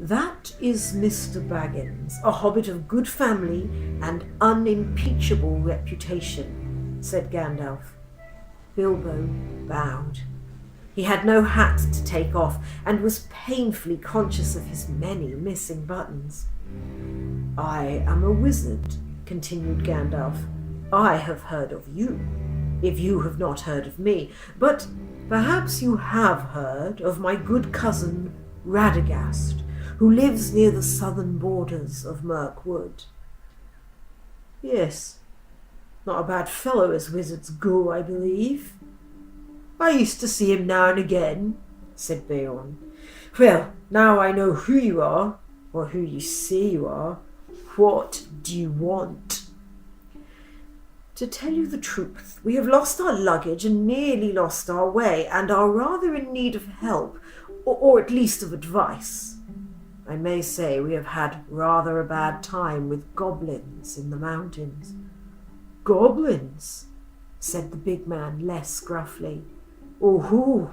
"That is Mr. Baggins, a hobbit of good family and unimpeachable reputation," said Gandalf. Bilbo bowed. He had no hat to take off and was painfully conscious of his many missing buttons. "I am a wizard," continued Gandalf. "I have heard of you. if you have not heard of me, but perhaps you have heard of my good cousin Radagast, who lives near the southern borders of Mirkwood. Yes, not a bad fellow as wizards go, I believe. I used to see him now and again, said Beorn. Well, now I know who you are, or who you say you are. What do you want? To tell you the truth, we have lost our luggage and nearly lost our way, and are rather in need of help, or at least of advice. I may say we have had rather a bad time with goblins in the mountains. Goblins? Said the big man less gruffly. Oh,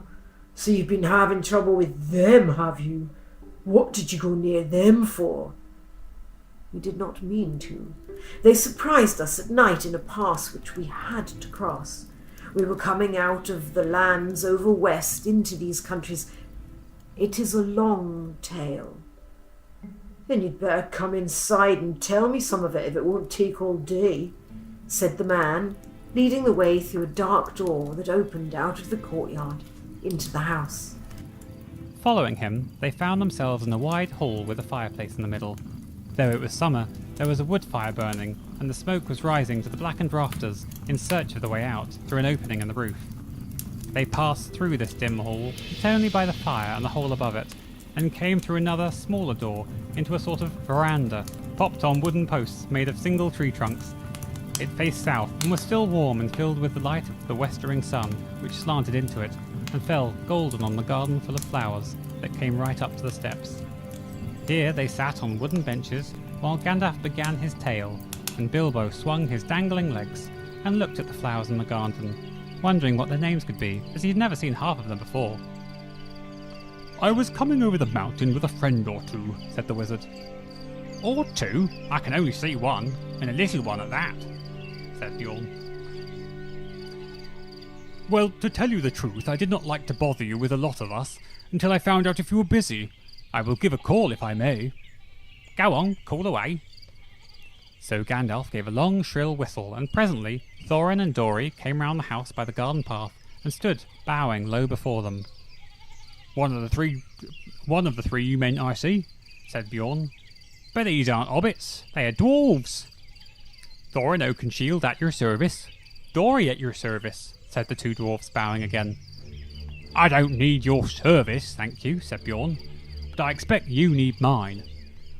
so you've been having trouble with them, have you? What did you go near them for? We did not mean to. They surprised us at night in a pass which we had to cross. We were coming out of the lands over west into these countries. It is a long tale. Then you'd better come inside and tell me some of it if it won't take all day, said the man, leading the way through a dark door that opened out of the courtyard into the house. Following him, they found themselves in a wide hall with a fireplace in the middle. Though it was summer, there was a wood fire burning, and the smoke was rising to the blackened rafters in search of the way out through an opening in the roof. They passed through this dim hall, lit only by the fire and the hole above it, and came through another, smaller door into a sort of veranda, propped on wooden posts made of single tree trunks. It faced south and was still warm and filled with the light of the westering sun, which slanted into it and fell golden on the garden full of flowers that came right up to the steps. Here they sat on wooden benches while Gandalf began his tale, and Bilbo swung his dangling legs and looked at the flowers in the garden, wondering what their names could be, as he had never seen half of them before. "I was coming over the mountain with a friend or two," said the wizard. "Or two? I can only see one, and a little one at that," said Bjorn. "Well, to tell you the truth, I did not like to bother you with a lot of us until I found out if you were busy. I will give a call if I may." "Go on, call away." So Gandalf gave a long, shrill whistle, and presently Thorin and Dori came round the house by the garden path and stood bowing low before them. One of the three you meant, I see," said Bjorn. "But these aren't hobbits, they are dwarves." "Thorin Oakenshield at your service." "Dori at your service," said the two dwarfs, bowing again. "I don't need your service, thank you," said Bjorn, "but I expect you need mine.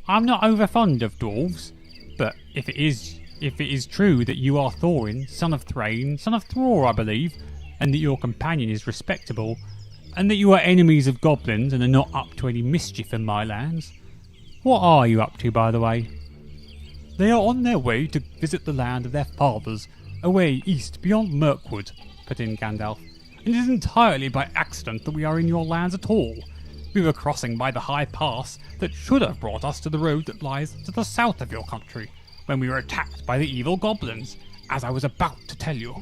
I'm not over fond of dwarves, but if it is true that you are Thorin, son of Thrain, son of Thror, I believe, and that your companion is respectable, and that you are enemies of goblins and are not up to any mischief in my lands. What are you up to, by the way?" "They are on their way to visit the land of their fathers, away east beyond Mirkwood," put in Gandalf. "It is entirely by accident that we are in your lands at all. We were crossing by the high pass that should have brought us to the road that lies to the south of your country, when we were attacked by the evil goblins, as I was about to tell you."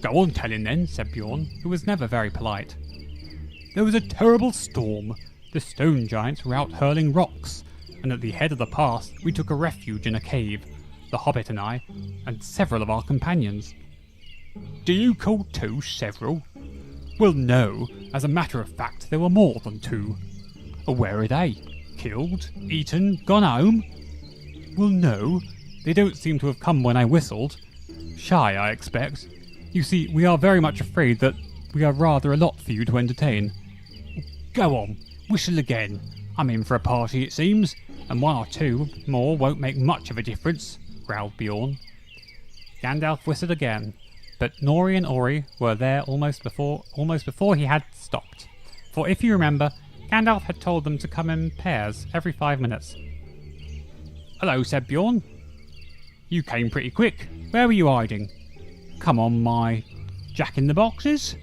"Go on telling then," said Bjorn, who was never very polite. "There was a terrible storm. The stone giants were out hurling rocks, and at the head of the pass we took a refuge in a cave, the hobbit and I, and several of our companions." "Do you call two several?" "Well, no. As a matter of fact, there were more than two." "Where are they? Killed? Eaten? Gone home?" "Well, no. They don't seem to have come when I whistled. Shy, I expect. You see, we are very much afraid that we are rather a lot for you to entertain." "Go on, whistle again. I'm in for a party, it seems, and one or two more won't make much of a difference," growled Bjorn. Gandalf whistled again, but Nori and Ori were there almost before he had stopped. For if you remember, Gandalf had told them to come in pairs every 5 minutes. "Hello," said Bjorn. "You came pretty quick. Where were you hiding? Come on, my jack-in-the-boxes."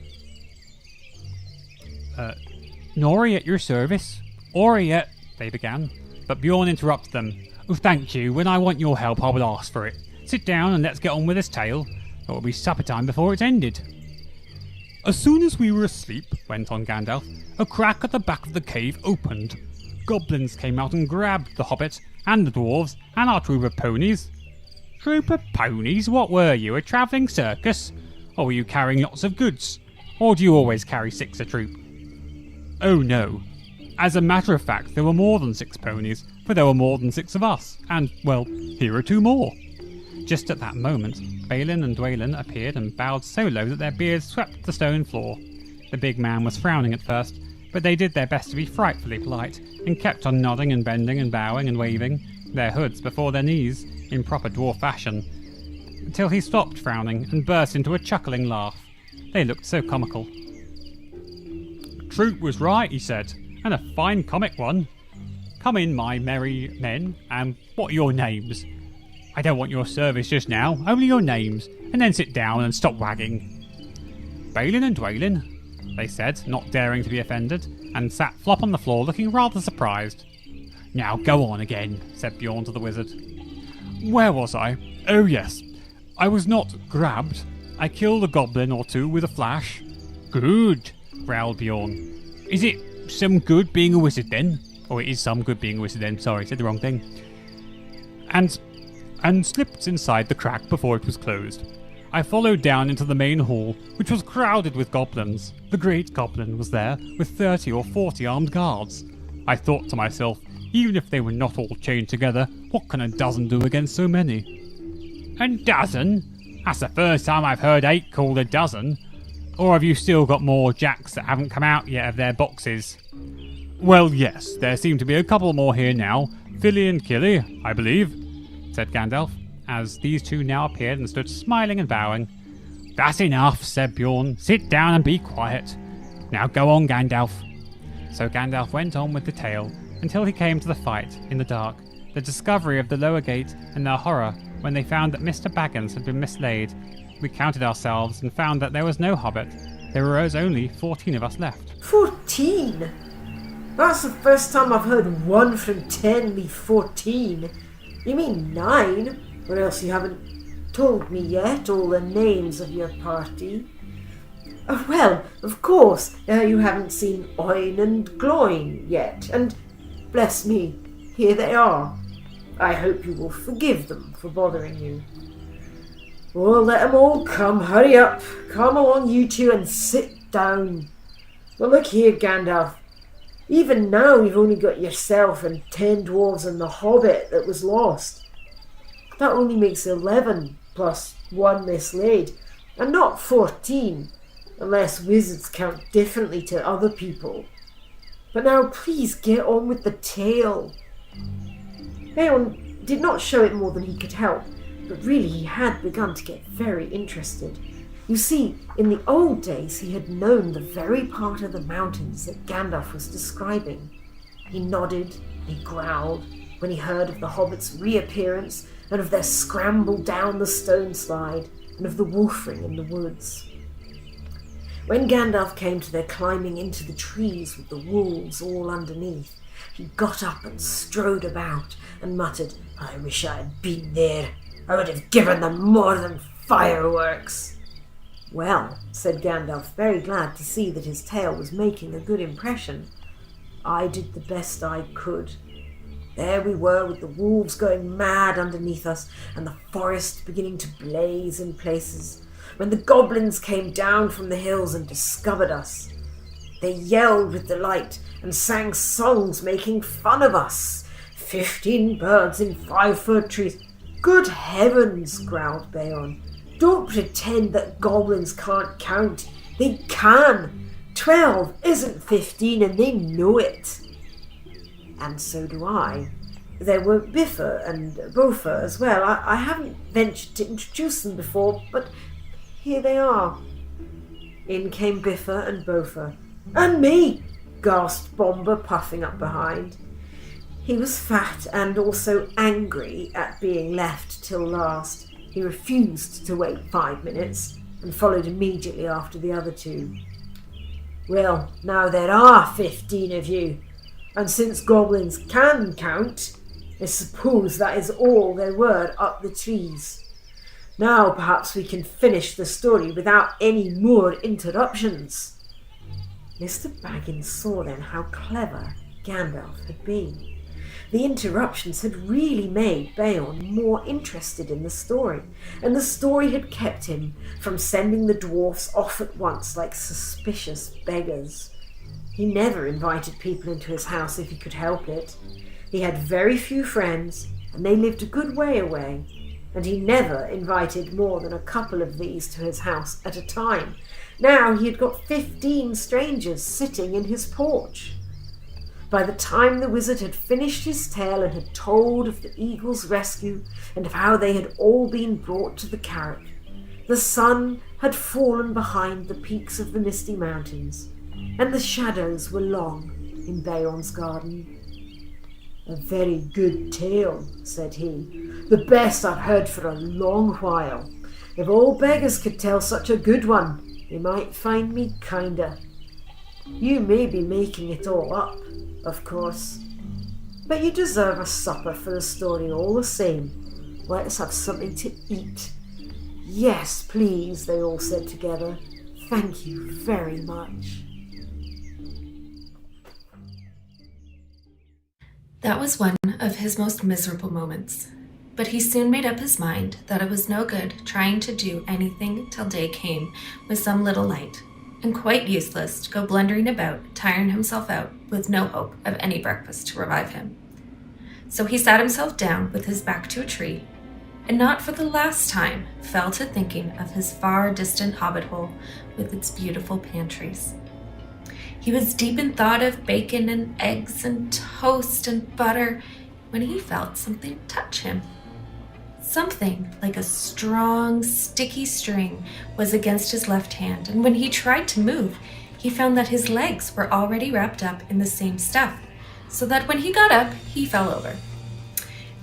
"Nori at your service." "Ori at..." they began, but Bjorn interrupted them. "Oh, thank you. When I want your help, I will ask for it. Sit down and let's get on with this tale. It will be supper time before it's ended." "As soon as we were asleep," went on Gandalf, "a crack at the back of the cave opened. Goblins came out and grabbed the hobbit and the dwarves and our troop of ponies." Troop of ponies? What were you, a travelling circus? Or were you carrying lots of goods? Or do you always carry 6 a troop? Oh no. As a matter of fact, there were more than 6 ponies, for there were more than 6 of us, and, well, here are 2 more. Just at that moment, Balin and Dwalin appeared and bowed so low that their beards swept the stone floor. The big man was frowning at first, but they did their best to be frightfully polite, and kept on nodding and bending and bowing and waving, their hoods before their knees, in proper dwarf fashion, until he stopped frowning and burst into a chuckling laugh. They looked so comical. Troop was right, he said, and a fine comic one. Come in, my merry men, and what are your names? I don't want your service just now, only your names, and then sit down and stop wagging. Balin and Dwalin, they said, not daring to be offended, and sat flop on the floor looking rather surprised. Now go on again, said Bjorn to the wizard. Where was I? Oh yes, I was not grabbed. I killed a goblin or 2 with a flash. Good, growled Bjorn. Is it some good being a wizard then? Or it is some good being a wizard then, sorry, said the wrong thing. And slipped inside the crack before it was closed. I followed down into the main hall, which was crowded with goblins. The great goblin was there, with 30 or 40 armed guards. I thought to myself, even if they were not all chained together, what can a dozen do against so many? A dozen? That's the first time I've heard 8 called a dozen. Or have you still got more jacks that haven't come out yet of their boxes? Well, yes, there seem to be a couple more here now. Philly and Killy, I believe, said Gandalf, as these 2 now appeared and stood smiling and bowing. That's enough, said Bjorn. Sit down and be quiet. Now go on, Gandalf. So Gandalf went on with the tale until he came to the fight in the dark, the discovery of the lower gate, and their horror when they found that Mr. Baggins had been mislaid. We counted ourselves and found that there was no hobbit. There were only 14 of us left. 14? That's the first time I've heard 1 from 10 be 14. You mean 9? Or else you haven't told me yet all the names of your party. Oh, well, of course, you haven't seen Oin and Gloin yet, and bless me, here they are. I hope you will forgive them for bothering you. Well, let them all come. Hurry up. Come along, you 2, and sit down. Well, look here, Gandalf. Even now you've only got yourself and 10 dwarves and the hobbit that was lost. That only makes 11, plus 1 mislaid, and not 14, unless wizards count differently to other people. But now please get on with the tale. Aeon did not show it more than he could help, but really he had begun to get very interested. You see, in the old days he had known the very part of the mountains that Gandalf was describing. He nodded, he growled, when he heard of the hobbits' reappearance, and of their scramble down the stone slide, and of the wolfring in the woods. When Gandalf came to their climbing into the trees with the wolves all underneath, he got up and strode about, and muttered, I wish I had been there. I would have given them more than fireworks. Well, said Gandalf, very glad to see that his tale was making a good impression, I did the best I could. There we were with the wolves going mad underneath us and the forest beginning to blaze in places, when the goblins came down from the hills and discovered us. They yelled with delight and sang songs making fun of us. 15 birds in 5-foot trees. Good heavens, growled Beorn. Don't pretend that goblins can't count. They can. 12 isn't 15 and they know it. And so do I. There were Bifur and Bofur as well. I haven't ventured to introduce them before, but here they are. In came Bifur and Bofur. And me, gasped Bomber, puffing up behind. He was fat and also angry at being left till last. He refused to wait 5 minutes and followed immediately after the other 2. Well, now there are 15 of you, and since goblins can count, I suppose that is all there were up the trees. Now perhaps we can finish the story without any more interruptions. Mr. Baggins saw then how clever Gandalf had been. The interruptions had really made Beorn more interested in the story, and the story had kept him from sending the dwarfs off at once like suspicious beggars. He never invited people into his house if he could help it. He had very few friends, and they lived a good way away, and he never invited more than a couple of these to his house at a time. Now he had got 15 strangers sitting in his porch. By the time the wizard had finished his tale and had told of the eagle's rescue and of how they had all been brought to the carrick, the sun had fallen behind the peaks of the misty mountains, and the shadows were long in Beorn's garden. "A very good tale," said he. "The best I've heard for a long while. If all beggars could tell such a good one, they might find me kinder. You may be making it all up, of course, but you deserve a supper for the story all the same. Let us have something to eat." "Yes, please," they all said together. "Thank you very much." That was one of his most miserable moments, but he soon made up his mind that it was no good trying to do anything till day came with some little light, and quite useless to go blundering about, tiring himself out with no hope of any breakfast to revive him. So he sat himself down with his back to a tree, and not for the last time fell to thinking of his far distant hobbit hole with its beautiful pantries. He was deep in thought of bacon and eggs and toast and butter when he felt something touch him. Something like a strong, sticky string was against his left hand, and when he tried to move, he found that his legs were already wrapped up in the same stuff, so that when he got up, he fell over.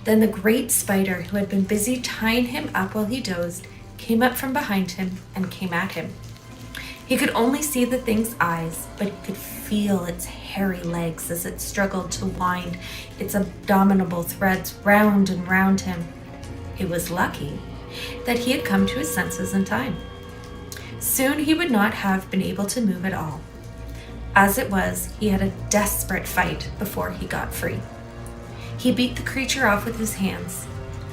Then the great spider, who had been busy tying him up while he dozed, came up from behind him and came at him. He could only see the thing's eyes, but he could feel its hairy legs as it struggled to wind its abominable threads round and round him. It was lucky that he had come to his senses in time. Soon he would not have been able to move at all. As it was, he had a desperate fight before he got free. He beat the creature off with his hands.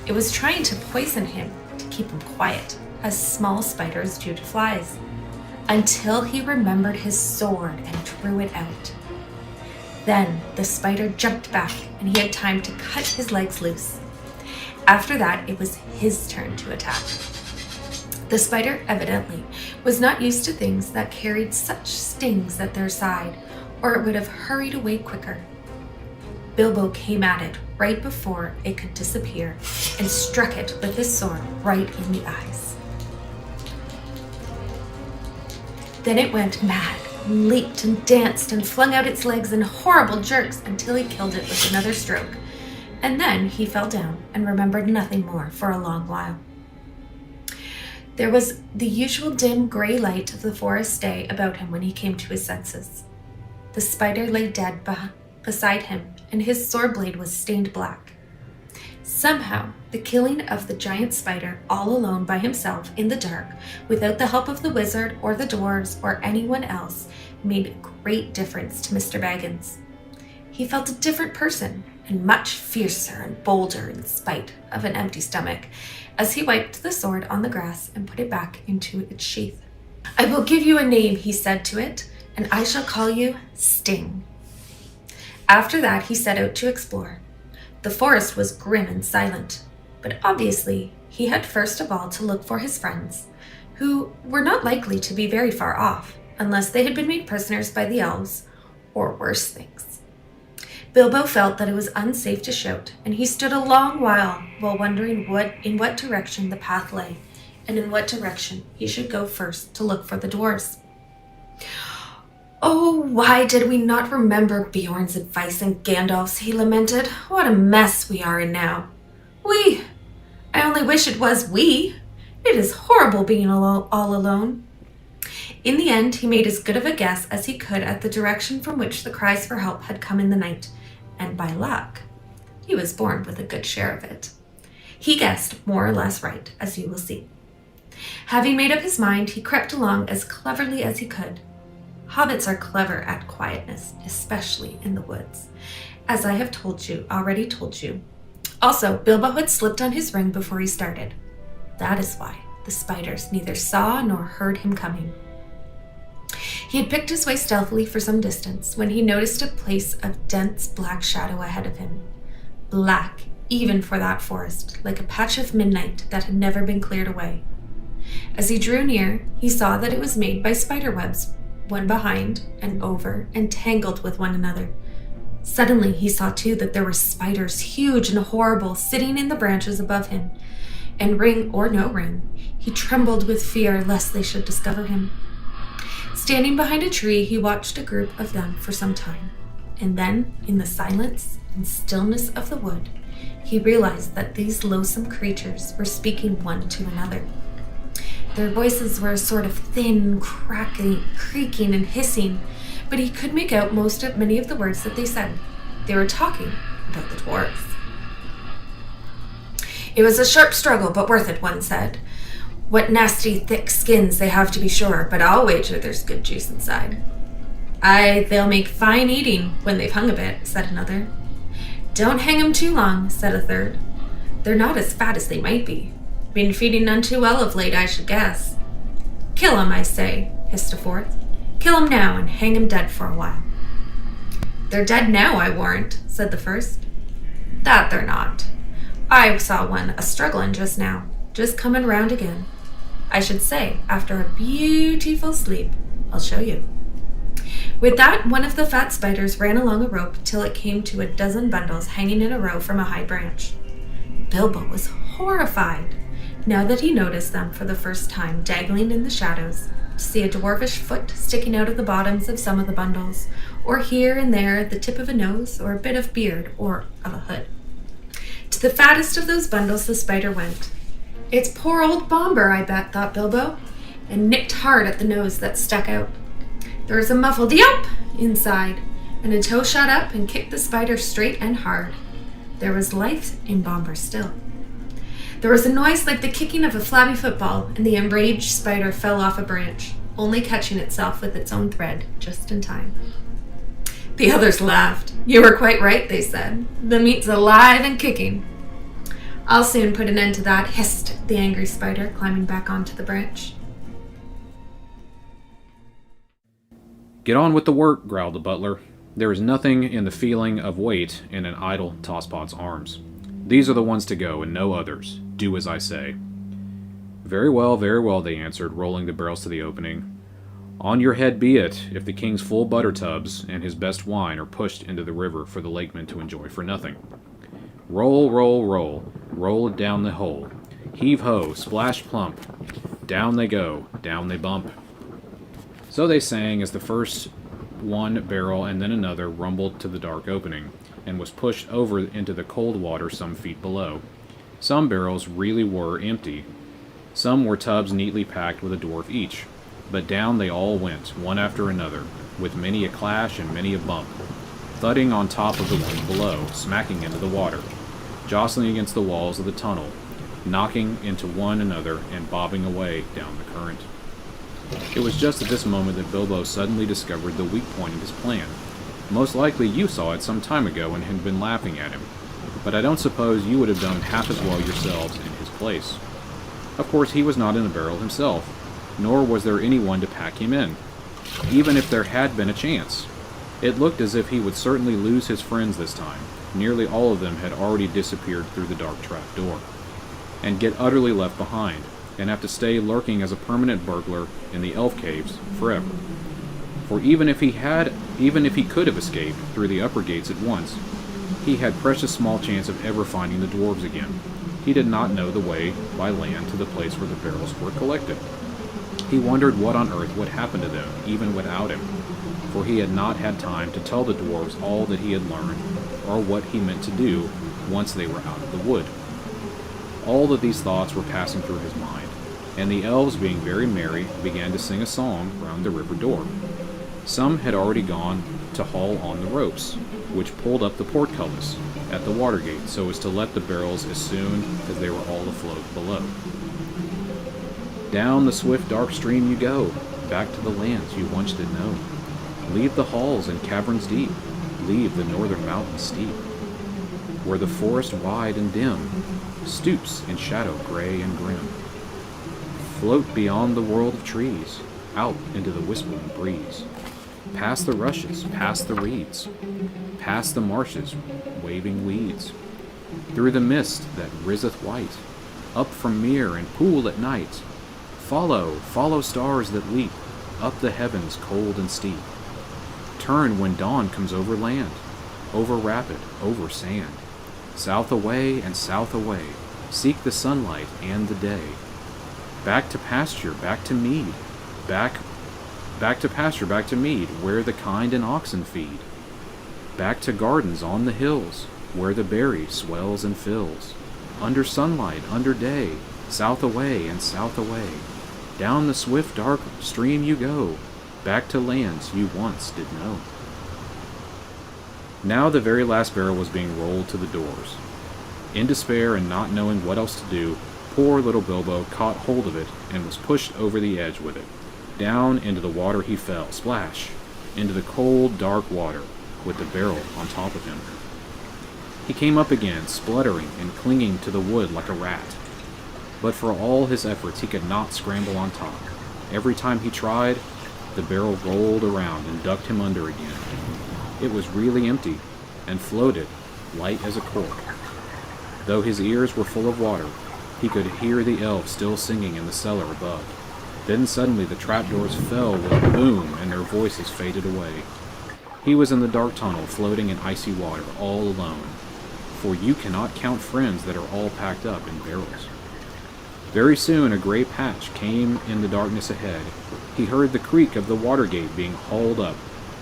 It was trying to poison him to keep him quiet, as small spiders do to flies, until he remembered his sword and drew it out. Then the spider jumped back and he had time to cut his legs loose. After that, it was his turn to attack. The spider evidently was not used to things that carried such stings at their side, or it would have hurried away quicker. Bilbo came at it right before it could disappear and struck it with his sword right in the eyes. Then it went mad, leaped and danced and flung out its legs in horrible jerks until he killed it with another stroke. And then he fell down and remembered nothing more for a long while. There was the usual dim gray light of the forest day about him when he came to his senses. The spider lay dead beside him, and his sword blade was stained black. Somehow, the killing of the giant spider all alone by himself in the dark, without the help of the wizard or the dwarves or anyone else, made a great difference to Mr. Baggins. He felt a different person, and much fiercer and bolder in spite of an empty stomach, as he wiped the sword on the grass and put it back into its sheath. "I will give you a name," he said to it, "and I shall call you Sting." After that, he set out to explore. The forest was grim and silent, but obviously he had first of all to look for his friends, who were not likely to be very far off, unless they had been made prisoners by the elves, or worse things. Bilbo felt that it was unsafe to shout, and he stood a long while wondering in what direction the path lay, and in what direction he should go first to look for the dwarves. "Oh, why did we not remember Beorn's advice and Gandalf's?" he lamented. "What a mess we are in now. We! I only wish it was we. It is horrible being all alone." In the end, he made as good of a guess as he could at the direction from which the cries for help had come in the night, and by luck, he was born with a good share of it. He guessed more or less right, as you will see. Having made up his mind, he crept along as cleverly as he could. Hobbits are clever at quietness, especially in the woods, as I have already told you. Also, Bilbo had slipped on his ring before he started. That is why the spiders neither saw nor heard him coming. He had picked his way stealthily for some distance when he noticed a place of dense black shadow ahead of him. Black, even for that forest, like a patch of midnight that had never been cleared away. As he drew near, he saw that it was made by spider webs, one behind and over and tangled with one another. Suddenly he saw too that there were spiders, huge and horrible, sitting in the branches above him. And ring or no ring, he trembled with fear lest they should discover him. Standing behind a tree, he watched a group of them for some time, and then, in the silence and stillness of the wood, he realized that these loathsome creatures were speaking one to another. Their voices were a sort of thin, crackling, creaking, and hissing, but he could make out many of the words that they said. They were talking about the dwarves. "It was a sharp struggle, but worth it," one said. "What nasty, thick skins they have, to be sure, but I'll wager there's good juice inside." "Aye, they'll make fine eating when they've hung a bit," said another. "Don't hang 'em too long," said a third. "They're not as fat as they might be. Been feeding none too well of late, I should guess." "Kill 'em, I say," hissed a fourth. "Kill 'em now and hang 'em dead for a while." "They're dead now, I warrant," said the first. "That they're not. I saw one a-struggling just now, just coming round again. I should say, after a beautiful sleep. I'll show you." With that, one of the fat spiders ran along a rope till it came to a dozen bundles hanging in a row from a high branch. Bilbo was horrified, now that he noticed them for the first time dangling in the shadows, to see a dwarvish foot sticking out of the bottoms of some of the bundles, or here and there the tip of a nose or a bit of beard or of a hood. To the fattest of those bundles the spider went. "It's poor old Bomber, I bet," thought Bilbo, and nipped hard at the nose that stuck out. There was a muffled yelp inside, and a toe shot up and kicked the spider straight and hard. There was life in Bomber still. There was a noise like the kicking of a flabby football, and the enraged spider fell off a branch, only catching itself with its own thread just in time. The others laughed. "You were quite right," they said. "The meat's alive and kicking." "I'll soon put an end to that," hissed the angry spider, climbing back onto the branch. "Get on with the work," growled the butler. "There is nothing in the feeling of weight in an idle tosspot's arms. These are the ones to go, and no others. Do as I say." Very well, they answered, rolling the barrels to the opening. "On your head be it, if the king's full butter tubs and his best wine are pushed into the river for the lakemen to enjoy for nothing. Roll, roll, roll, roll it down the hole. Heave ho, splash plump. Down they go, down they bump." So they sang as the first one barrel and then another rumbled to the dark opening, and was pushed over into the cold water some feet below. Some barrels really were empty. Some were tubs neatly packed with a dwarf each. But down they all went, one after another, with many a clash and many a bump, thudding on top of the ones below, smacking into the water, jostling against the walls of the tunnel, knocking into one another and bobbing away down the current. It was just at this moment that Bilbo suddenly discovered the weak point of his plan. Most likely you saw it some time ago and had been laughing at him, but I don't suppose you would have done half as well yourselves in his place. Of course, he was not in a barrel himself, nor was there anyone to pack him in, even if there had been a chance. It looked as if he would certainly lose his friends this time. Nearly all of them had already disappeared through the dark trap door, and get utterly left behind, and have to stay lurking as a permanent burglar in the elf caves forever. For even if he could have escaped through the upper gates at once, he had precious small chance of ever finding the dwarves again. He did not know the way by land to the place where the barrels were collected. He wondered what on earth would happen to them, even without him, for he had not had time to tell the dwarves all that he had learned, or what he meant to do once they were out of the wood. All of these thoughts were passing through his mind, and the elves, being very merry, began to sing a song round the river door. Some had already gone to haul on the ropes, which pulled up the portcullis at the water gate so as to let the barrels as soon as they were all afloat below. Down the swift dark stream you go, back to the lands you once did know. Leave the halls and caverns deep, leave the northern mountains steep, where the forest wide and dim stoops in shadow gray and grim. Float beyond the world of trees, out into the whispering breeze, past the rushes, past the reeds, past the marshes, waving weeds, through the mist that riseth white, up from mere and pool at night. Follow, follow stars that leap up the heavens cold and steep. Turn when dawn comes over land, over rapid, over sand. South away and south away, seek the sunlight and the day. Back to pasture, back to mead, back to pasture, back to mead, where the kine and oxen feed. Back to gardens on the hills, where the berry swells and fills. Under sunlight, under day, south away and south away. Down the swift dark stream you go, back to lands you once did know. Now the very last barrel was being rolled to the doors. In despair and not knowing what else to do, poor little Bilbo caught hold of it and was pushed over the edge with it. Down into the water he fell, splash, into the cold, dark water, with the barrel on top of him. He came up again, spluttering and clinging to the wood like a rat. But for all his efforts, he could not scramble on top. Every time he tried, the barrel rolled around and ducked him under again. It was really empty, and floated, light as a cork. Though his ears were full of water, he could hear the elves still singing in the cellar above. Then suddenly the trapdoors fell with a boom, and their voices faded away. He was in the dark tunnel, floating in icy water, all alone. For you cannot count friends that are all packed up in barrels. Very soon a gray patch came in the darkness ahead. He heard the creak of the water gate being hauled up,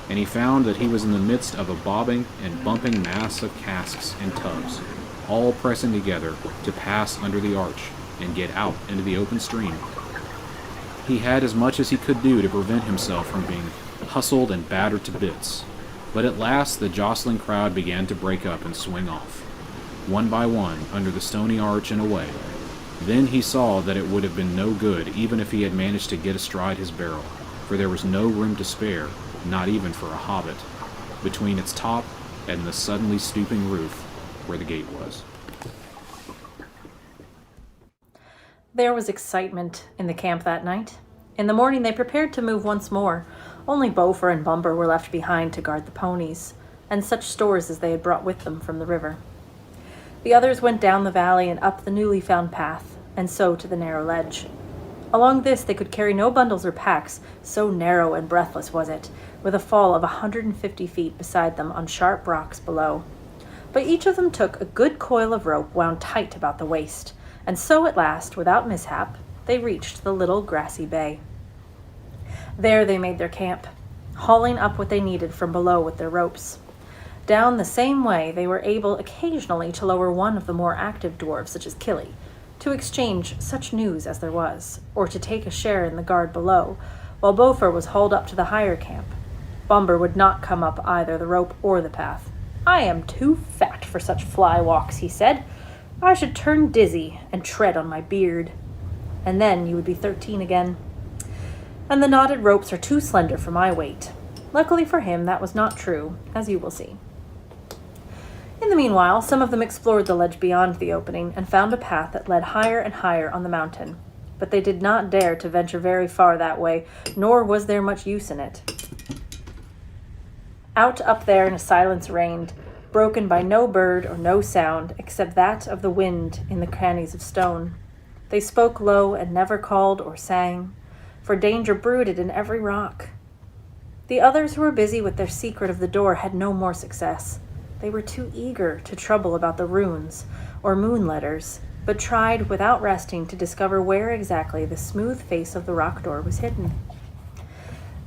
and he found that he was in the midst of a bobbing and bumping mass of casks and tubs, all pressing together to pass under the arch and get out into the open stream. He had as much as he could do to prevent himself from being hustled and battered to bits, but at last the jostling crowd began to break up and swing off, one by one, under the stony arch and away. Then he saw that it would have been no good even if he had managed to get astride his barrel, for there was no room to spare, not even for a hobbit, between its top and the suddenly stooping roof where the gate was. There was excitement in the camp that night. In the morning they prepared to move once more. Only Beaufort and Bumber were left behind to guard the ponies, and such stores as they had brought with them from the river. The others went down the valley and up the newly found path, and so to the narrow ledge. Along this they could carry no bundles or packs, so narrow and breathless was it, with a fall of 150 feet beside them on sharp rocks below. But each of them took a good coil of rope wound tight about the waist, and so at last, without mishap, they reached the little grassy bay. There they made their camp, hauling up what they needed from below with their ropes. Down the same way they were able occasionally to lower one of the more active dwarves, such as Killy, to exchange such news as there was, or to take a share in the guard below, while Beaufort was hauled up to the higher camp. Bumber would not come up either the rope or the path. "I am too fat for such fly walks," he said. "I should turn dizzy and tread on my beard. And then you would be 13 again. And the knotted ropes are too slender for my weight." Luckily for him, that was not true, as you will see. In the meanwhile, some of them explored the ledge beyond the opening and found a path that led higher and higher on the mountain. But they did not dare to venture very far that way, nor was there much use in it. Out up there a silence reigned, broken by no bird or no sound except that of the wind in the crannies of stone. They spoke low and never called or sang, for danger brooded in every rock. The others who were busy with their secret of the door had no more success. They were too eager to trouble about the runes or moon letters, but tried without resting to discover where exactly the smooth face of the rock door was hidden.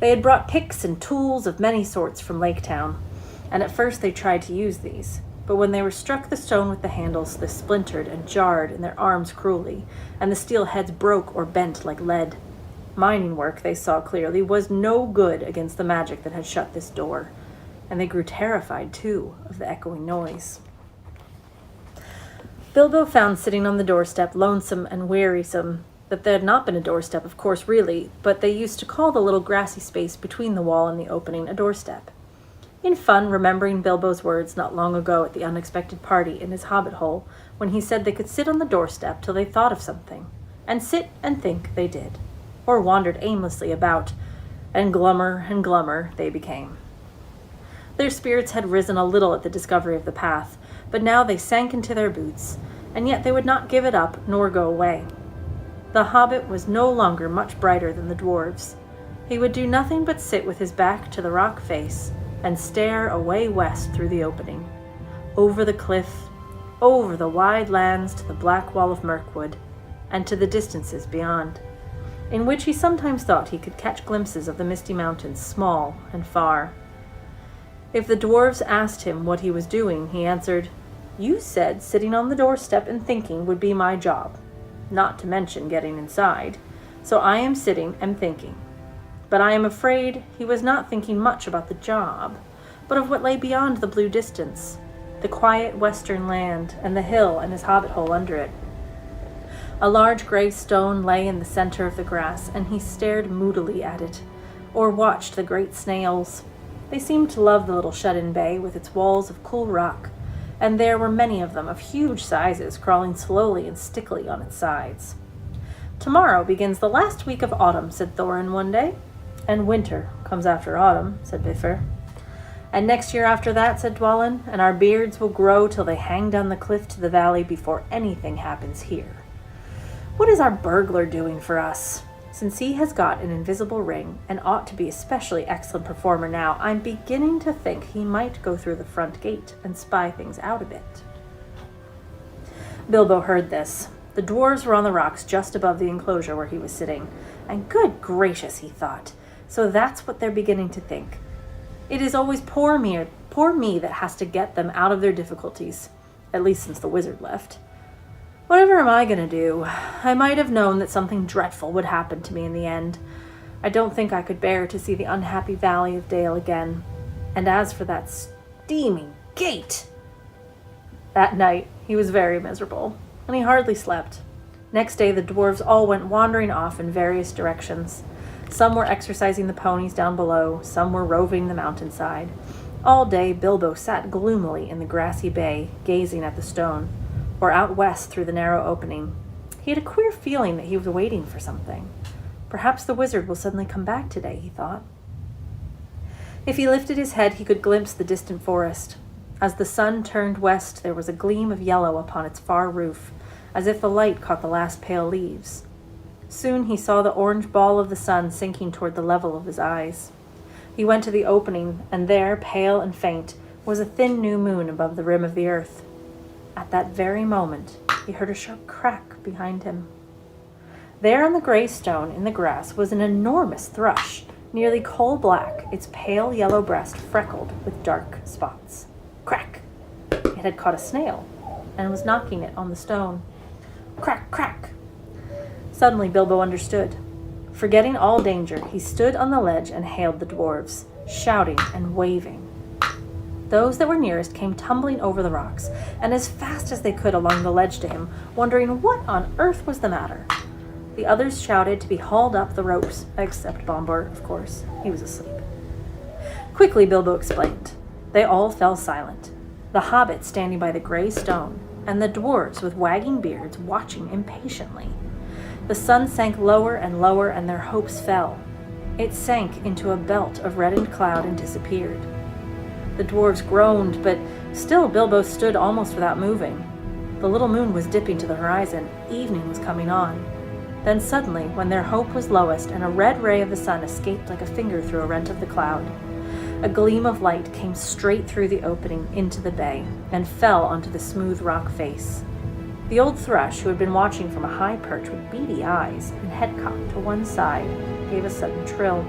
They had brought picks and tools of many sorts from Lake Town, and at first they tried to use these, but when they were struck the stone with the handles, they splintered and jarred in their arms cruelly, and the steel heads broke or bent like lead. Mining work, they saw clearly, was no good against the magic that had shut this door, and they grew terrified, too, of the echoing noise. Bilbo found sitting on the doorstep, lonesome and wearisome, That there had not been a doorstep, of course, really, but they used to call the little grassy space between the wall and the opening a doorstep. In fun, remembering Bilbo's words not long ago at the unexpected party in his hobbit hole, when he said they could sit on the doorstep till they thought of something, and sit and think they did, or wandered aimlessly about, and glummer they became. Their spirits had risen a little at the discovery of the path, but now they sank into their boots, and yet they would not give it up nor go away. The hobbit was no longer much brighter than the dwarves. He would do nothing but sit with his back to the rock face and stare away west through the opening, over the cliff, over the wide lands to the black wall of Mirkwood, and to the distances beyond, in which he sometimes thought he could catch glimpses of the misty mountains small and far. If the dwarves asked him what he was doing, he answered, "You said sitting on the doorstep and thinking would be my job, not to mention getting inside, so I am sitting and thinking." But I am afraid he was not thinking much about the job, but of what lay beyond the blue distance, the quiet western land, and the hill and his hobbit hole under it. A large grey stone lay in the center of the grass, and he stared moodily at it, or watched the great snails. They seemed to love the little shut-in bay with its walls of cool rock, and there were many of them of huge sizes crawling slowly and stickily on its sides. "Tomorrow begins the last week of autumn," said Thorin one day. "And winter comes after autumn," said Bifur. "And next year after that," said Dwalin, "and our beards will grow till they hang down the cliff to the valley before anything happens here. What is our burglar doing for us? Since he has got an invisible ring, and ought to be a especially excellent performer now, I'm beginning to think he might go through the front gate and spy things out a bit." Bilbo heard this. The dwarves were on the rocks just above the enclosure where he was sitting, and good gracious, he thought, so that's what they're beginning to think. It is always poor me that has to get them out of their difficulties, at least since the wizard left. Whatever am I going to do? I might have known that something dreadful would happen to me in the end. I don't think I could bear to see the unhappy Valley of Dale again. And as for that steaming gate... That night, he was very miserable, and he hardly slept. Next day, the dwarves all went wandering off in various directions. Some were exercising the ponies down below, some were roving the mountainside. All day, Bilbo sat gloomily in the grassy bay, gazing at the stone, or out west through the narrow opening. He had a queer feeling that he was waiting for something. Perhaps the wizard will suddenly come back today, he thought. If he lifted his head, he could glimpse the distant forest. As the sun turned west, there was a gleam of yellow upon its far roof, as if the light caught the last pale leaves. Soon he saw the orange ball of the sun sinking toward the level of his eyes. He went to the opening, and there, pale and faint, was a thin new moon above the rim of the earth. At that very moment, he heard a sharp crack behind him. There on the grey stone in the grass was an enormous thrush, nearly coal-black, its pale yellow breast freckled with dark spots. Crack! It had caught a snail, and was knocking it on the stone. Crack, crack! Suddenly Bilbo understood. Forgetting all danger, he stood on the ledge and hailed the dwarves, shouting and waving. Those that were nearest came tumbling over the rocks, and as fast as they could along the ledge to him, wondering what on earth was the matter. The others shouted to be hauled up the ropes, except Bombur, of course. He was asleep. Quickly, Bilbo explained. They all fell silent, the hobbit standing by the grey stone, and the dwarves with wagging beards watching impatiently. The sun sank lower and lower, and their hopes fell. It sank into a belt of reddened cloud and disappeared. The dwarves groaned, but still Bilbo stood almost without moving. The little moon was dipping to the horizon. Evening was coming on. Then suddenly, when their hope was lowest and a red ray of the sun escaped like a finger through a rent of the cloud, a gleam of light came straight through the opening into the bay and fell onto the smooth rock face. The old thrush, who had been watching from a high perch with beady eyes and head cocked to one side, gave a sudden trill.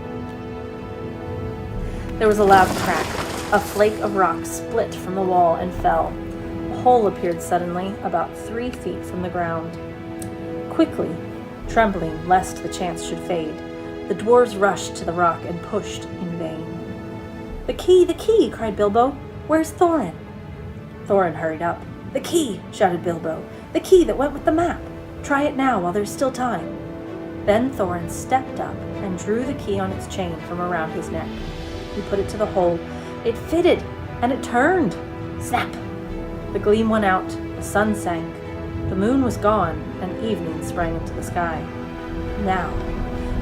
There was a loud crack. A flake of rock split from the wall and fell. A hole appeared suddenly, about 3 feet from the ground. Quickly, trembling lest the chance should fade, the dwarves rushed to the rock and pushed in vain. The key!" cried Bilbo. "Where's Thorin?" Thorin hurried up. "The key!" shouted Bilbo. "The key that went with the map! Try it now while there's still time." Then Thorin stepped up and drew the key on its chain from around his neck. He put it to the hole. It fitted, and it turned. Snap! The gleam went out, the sun sank, the moon was gone, and evening sprang into the sky. Now,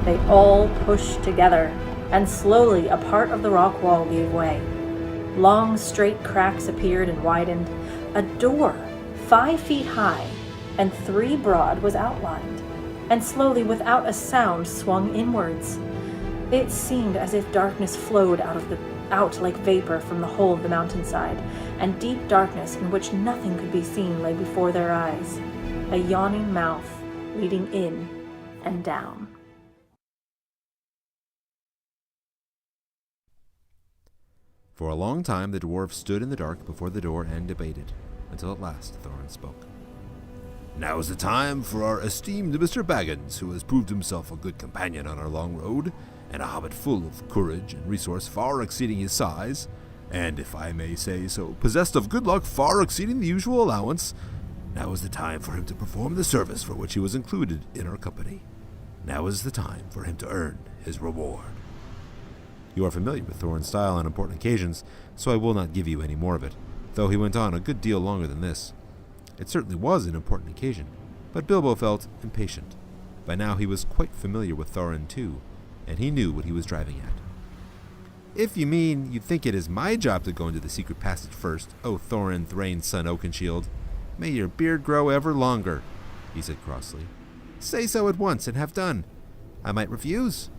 they all pushed together, and slowly a part of the rock wall gave way. Long, straight cracks appeared and widened. A door, 5 feet high and 3 broad, was outlined, and slowly, without a sound, swung inwards. It seemed as if darkness flowed out like vapor from the hole of the mountainside, and deep darkness in which nothing could be seen lay before their eyes, a yawning mouth leading in and down. For a long time the dwarf stood in the dark before the door and debated, until at last Thorin spoke. Now is the time for our esteemed Mr. Baggins, who has proved himself a good companion on our long road, and a hobbit full of courage and resource far exceeding his size, and, if I may say so, possessed of good luck far exceeding the usual allowance. Now is the time for him to perform the service for which he was included in our company. Now is the time for him to earn his reward. You are familiar with Thorin's style on important occasions, so I will not give you any more of it, though he went on a good deal longer than this. It certainly was an important occasion, but Bilbo felt impatient. By now he was quite familiar with Thorin too, and he knew what he was driving at. If you mean you think it is my job to go into the secret passage first, O Thorin, Thrain's son Oakenshield, may your beard grow ever longer, he said crossly. Say so at once and have done. I might refuse.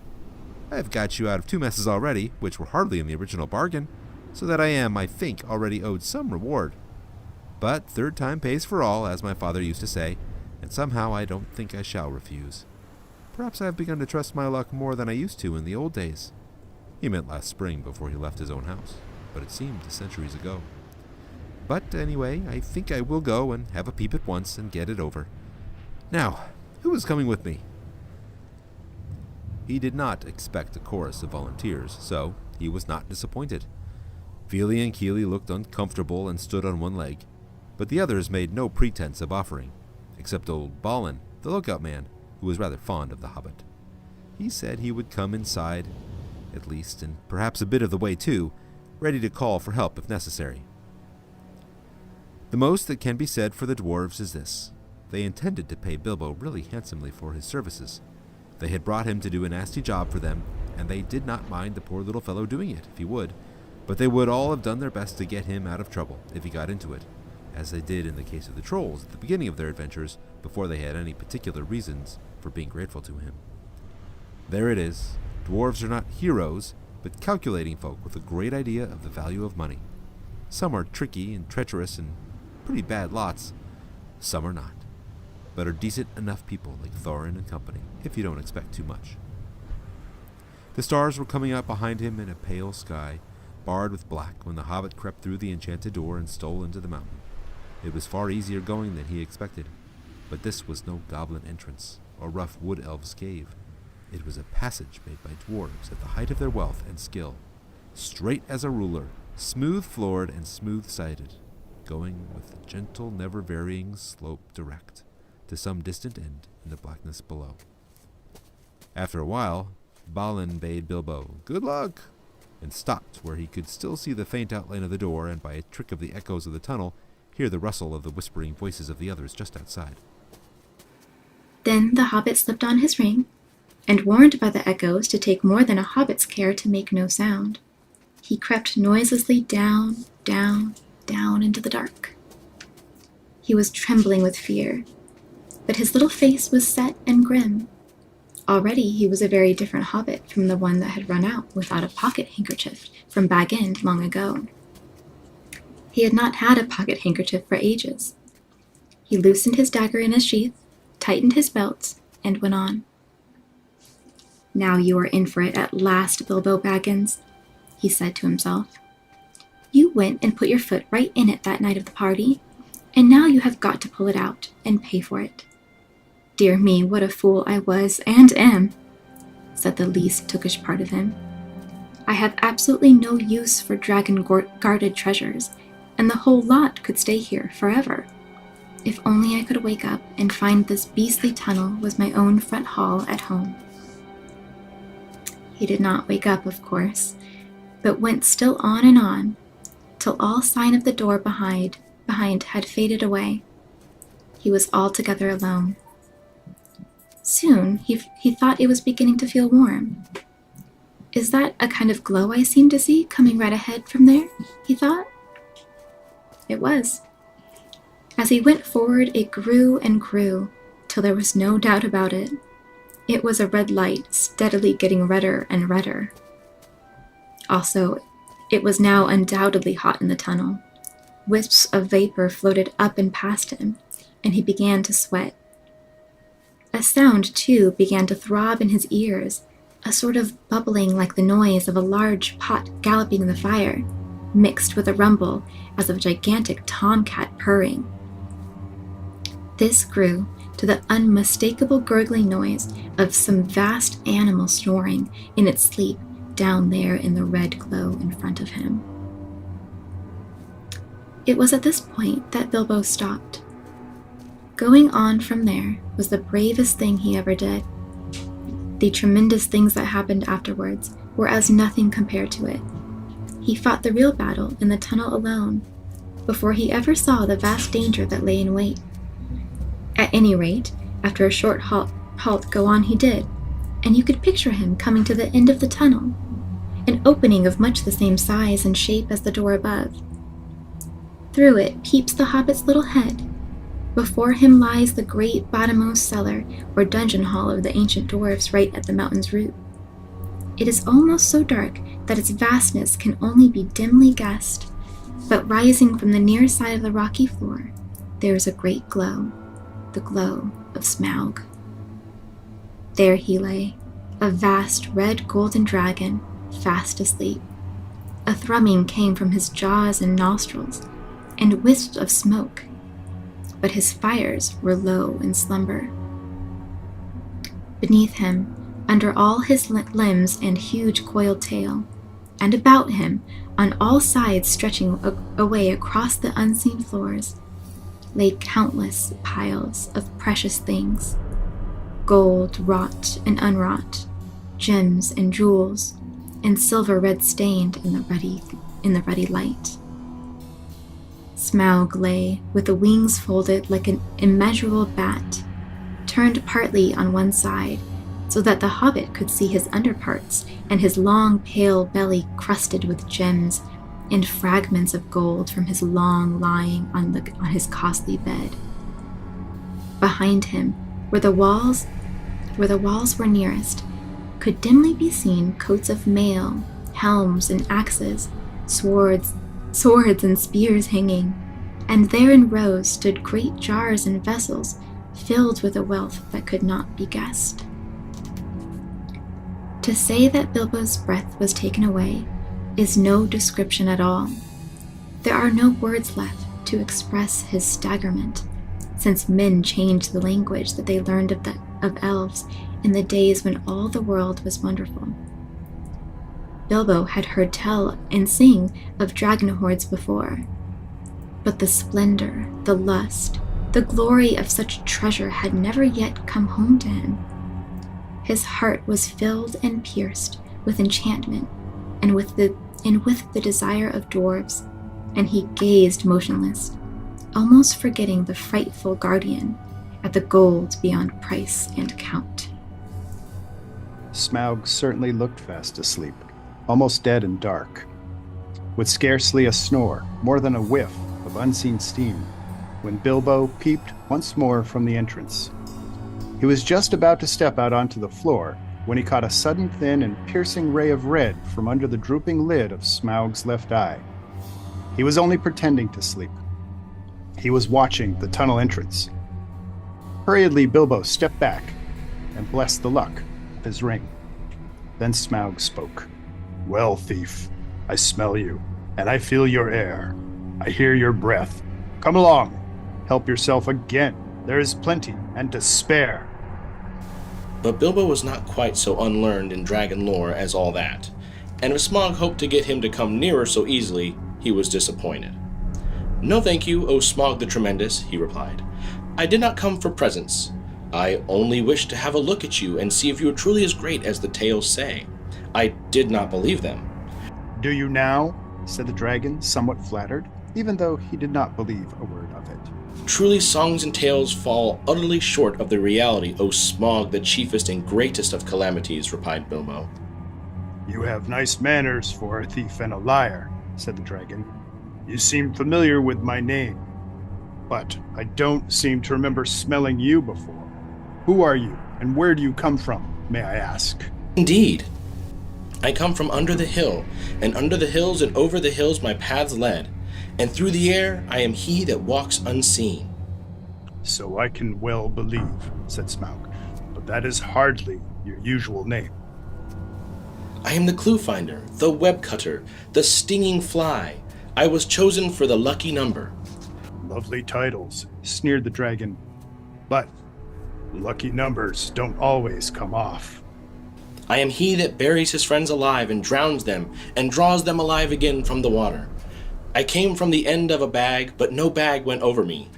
I have got you out of 2 messes already, which were hardly in the original bargain, so that I am, I think, already owed some reward. But 3rd time pays for all, as my father used to say, and somehow I don't think I shall refuse. Perhaps I have begun to trust my luck more than I used to in the old days. He meant last spring before he left his own house, but it seemed centuries ago. But anyway, I think I will go and have a peep at once and get it over. Now, who is coming with me? He did not expect a chorus of volunteers, so he was not disappointed. Fili and Kili looked uncomfortable and stood on one leg, but the others made no pretense of offering, except old Balin, the lookout man, who was rather fond of the hobbit. He said he would come inside, at least, and perhaps a bit of the way too, ready to call for help if necessary. The most that can be said for the dwarves is this. They intended to pay Bilbo really handsomely for his services. They had brought him to do a nasty job for them, and they did not mind the poor little fellow doing it, if he would, but they would all have done their best to get him out of trouble if he got into it, as they did in the case of the trolls at the beginning of their adventures, before they had any particular reasons for being grateful to him. There it is. Dwarves are not heroes, but calculating folk with a great idea of the value of money. Some are tricky and treacherous and pretty bad lots. Some are not, but are decent enough people like Thorin and company, if you don't expect too much. The stars were coming out behind him in a pale sky, barred with black, when the hobbit crept through the enchanted door and stole into the mountain. It was far easier going than he expected, but this was no goblin entrance or rough wood elf's cave. It was a passage made by dwarves at the height of their wealth and skill, straight as a ruler, smooth-floored and smooth-sided, going with a gentle, never-varying slope direct to some distant end in the blackness below. After a while, Balin bade Bilbo good luck, and stopped where he could still see the faint outline of the door and, by a trick of the echoes of the tunnel, hear the rustle of the whispering voices of the others just outside. Then the hobbit slipped on his ring, and warned by the echoes to take more than a hobbit's care to make no sound, he crept noiselessly down, down, down into the dark. He was trembling with fear, but his little face was set and grim. Already he was a very different hobbit from the one that had run out without a pocket handkerchief from Bag End long ago. He had not had a pocket handkerchief for ages. He loosened his dagger in his sheath, tightened his belt, and went on. Now you are in for it at last, Bilbo Baggins, he said to himself. You went and put your foot right in it that night of the party, and now you have got to pull it out and pay for it. Dear me, what a fool I was and am, said the least tookish part of him. I have absolutely no use for dragon-guarded treasures, and the whole lot could stay here forever. If only I could wake up and find this beastly tunnel was my own front hall at home. He did not wake up, of course, but went still on, till all sign of the door behind had faded away. He was altogether alone. Soon he thought it was beginning to feel warm. Is that a kind of glow I seem to see coming right ahead from there? He thought. It was. As he went forward, it grew and grew, till there was no doubt about it. It was a red light, steadily getting redder and redder. Also, it was now undoubtedly hot in the tunnel. Wisps of vapor floated up and past him, and he began to sweat. A sound, too, began to throb in his ears, a sort of bubbling like the noise of a large pot galloping in the fire, mixed with a rumble as of a gigantic tomcat purring. This grew to the unmistakable gurgling noise of some vast animal snoring in its sleep down there in the red glow in front of him. It was at this point that Bilbo stopped. Going on from there was the bravest thing he ever did. The tremendous things that happened afterwards were as nothing compared to it. He fought the real battle in the tunnel alone, before he ever saw the vast danger that lay in wait. At any rate, after a short halt go on he did, and you could picture him coming to the end of the tunnel, an opening of much the same size and shape as the door above. Through it peeps the hobbit's little head. Before him lies the great bottommost cellar or dungeon hall of the ancient dwarves right at the mountain's root. It is almost so dark that its vastness can only be dimly guessed, but rising from the near side of the rocky floor, there is a great glow, the glow of Smaug. There he lay, a vast red golden dragon, fast asleep. A thrumming came from his jaws and nostrils, and wisps of smoke, but his fires were low in slumber. Beneath him, under all his limbs and huge coiled tail, and about him, on all sides stretching away across the unseen floors, lay countless piles of precious things, gold wrought and unwrought, gems and jewels, and silver red stained in the ruddy light. Smaug lay with the wings folded like an immeasurable bat, turned partly on one side, so that the hobbit could see his underparts and his long pale belly crusted with gems and fragments of gold from his long lying on his costly bed. Behind him, where the walls were nearest, could dimly be seen coats of mail, helms and axes, swords and spears hanging, and there in rows stood great jars and vessels filled with a wealth that could not be guessed. To say that Bilbo's breath was taken away is no description at all. There are no words left to express his staggerment, since men changed the language that they learned of elves in the days when all the world was wonderful. Bilbo had heard tell and sing of dragon hordes before, but the splendor, the lust, the glory of such treasure had never yet come home to him. His heart was filled and pierced with enchantment and with the desire of dwarves, and he gazed motionless, almost forgetting the frightful guardian at the gold beyond price and count. Smaug certainly looked fast asleep, almost dead and dark, with scarcely a snore, more than a whiff of unseen steam, when Bilbo peeped once more from the entrance. He was just about to step out onto the floor when he caught a sudden thin and piercing ray of red from under the drooping lid of Smaug's left eye. He was only pretending to sleep. He was watching the tunnel entrance. Hurriedly, Bilbo stepped back and blessed the luck of his ring. Then Smaug spoke. "Well, thief, I smell you, and I feel your air. I hear your breath. Come along, help yourself again. There is plenty and to spare." But Bilbo was not quite so unlearned in dragon lore as all that, and if Smaug hoped to get him to come nearer so easily, he was disappointed. No thank you, O Smog the Tremendous, he replied. I did not come for presents. I only wished to have a look at you and see if you were truly as great as the tales say. I did not believe them. Do you now? Said the dragon, somewhat flattered, even though he did not believe a word of it. Truly songs and tales fall utterly short of the reality, O Smog, the chiefest and greatest of calamities, replied Bilbo. You have nice manners for a thief and a liar, said the dragon. You seem familiar with my name, but I don't seem to remember smelling you before. Who are you, and where do you come from, may I ask? Indeed. I come from under the hill, and under the hills and over the hills my paths led, and through the air I am he that walks unseen. So I can well believe, said Smaug, but that is hardly your usual name. I am the clue finder, the web cutter, the stinging fly. I was chosen for the lucky number. Lovely titles, sneered the dragon, but lucky numbers don't always come off. I am he that buries his friends alive and drowns them and draws them alive again from the water. I came from the end of a bag, but no bag went over me.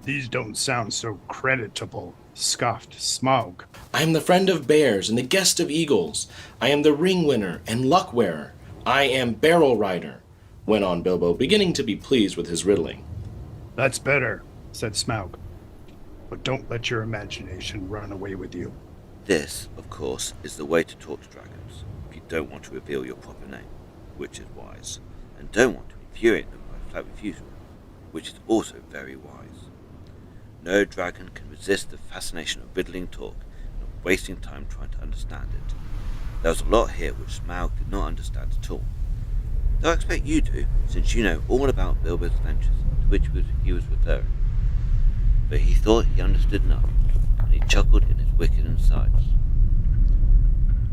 These don't sound so creditable, scoffed Smaug. I am the friend of bears and the guest of eagles. I am the ring winner and luck wearer. I am Barrel Rider, went on Bilbo, beginning to be pleased with his riddling. That's better, said Smaug, but don't let your imagination run away with you. This, of course, is the way to talk to dragons, if you don't want to reveal your proper name, which is wise, and don't want to infuriate them by flat refusal, which is also very wise. No dragon can resist the fascination of riddling talk and of wasting time trying to understand it. There was a lot here which Smaug did not understand at all. Though I expect you do, since you know all about Bilbo's adventures, to which he was referring. But he thought he understood enough, and he chuckled in his wicked insides.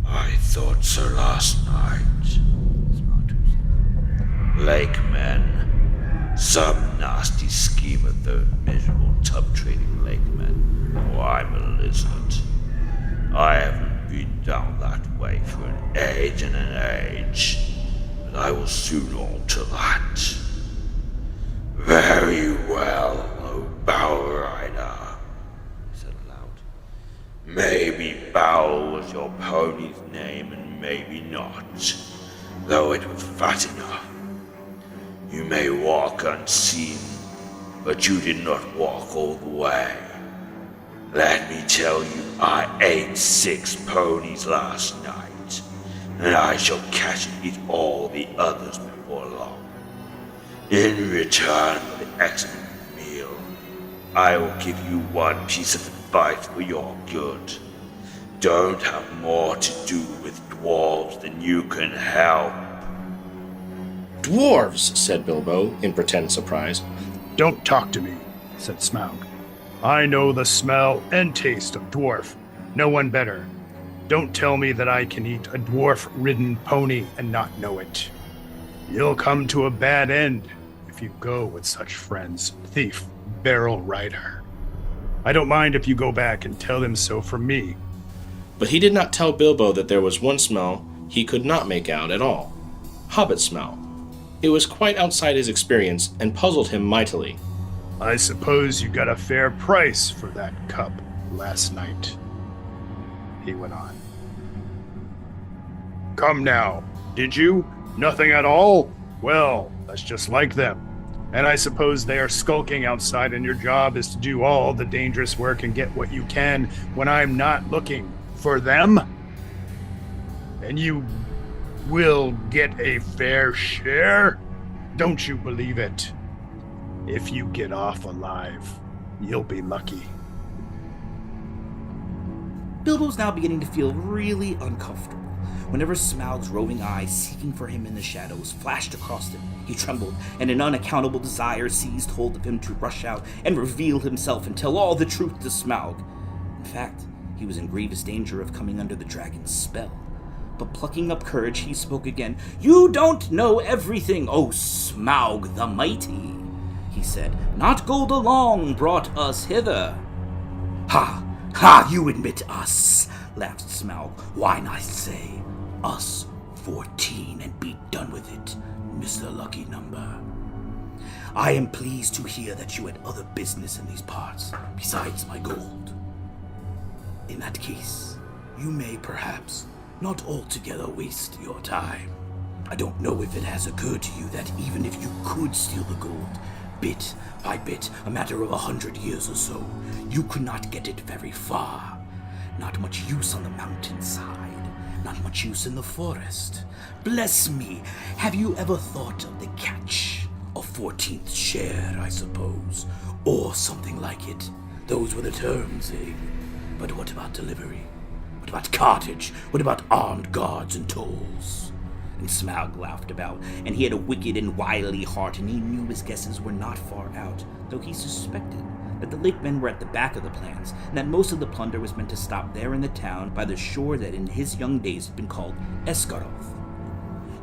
I thought so last night. Lake men, some nasty scheme of those miserable tub-trading lake men. Oh, I'm a lizard. I haven't been down that way for an age and an age, but I will soon alter that. Very well, O Bow Rider, he said aloud. Maybe Bow was your pony's name, and maybe not, though it was fat enough. You may walk unseen, but you did not walk all the way. Let me tell you, I ate 6 ponies last night, and I shall catch and eat all the others before long. In return for the excellent meal, I will give you one piece of advice for your good. Don't have more to do with dwarves than you can help. Dwarves, said Bilbo, in pretend surprise. Don't talk to me, said Smaug. I know the smell and taste of dwarf. No one better. Don't tell me that I can eat a dwarf-ridden pony and not know it. You'll come to a bad end if you go with such friends, thief, Barrel Rider. I don't mind if you go back and tell him so from me. But he did not tell Bilbo that there was one smell he could not make out at all. Hobbit smell. It was quite outside his experience and puzzled him mightily. I suppose you got a fair price for that cup last night, he went on. Come now, did you? Nothing at all? Well, that's just like them. And I suppose they are skulking outside and your job is to do all the dangerous work and get what you can when I'm not looking for them? And you will get a fair share? Don't you believe it? If you get off alive, you'll be lucky. Bilbo's now beginning to feel really uncomfortable. Whenever Smaug's roving eyes, seeking for him in the shadows, flashed across him, he trembled, and an unaccountable desire seized hold of him to rush out and reveal himself and tell all the truth to Smaug. In fact, he was in grievous danger of coming under the dragon's spell. But plucking up courage, he spoke again. "You don't know everything, O Smaug the Mighty," he said. "Not Gold along brought us hither." "Ha! Ha! You admit us," laughed Smaug. "Why not say us 14 and be done with it, Mr. Lucky Number?" I am pleased to hear that you had other business in these parts, besides my gold. In that case, you may perhaps not altogether waste your time. I don't know if it has occurred to you that even if you could steal the gold, bit by bit, a matter of 100 years or so, you could not get it very far. Not much use on the mountainside, not much use in the forest. Bless me, have you ever thought of the catch? A 14th share, I suppose, or something like it. Those were the terms, eh? But what about delivery? What about cartage? What about armed guards and tolls? And Smaug laughed about, and he had a wicked and wily heart, and he knew his guesses were not far out, though he suspected that the lake men were at the back of the plans, and that most of the plunder was meant to stop there in the town by the shore that in his young days had been called Esgaroth.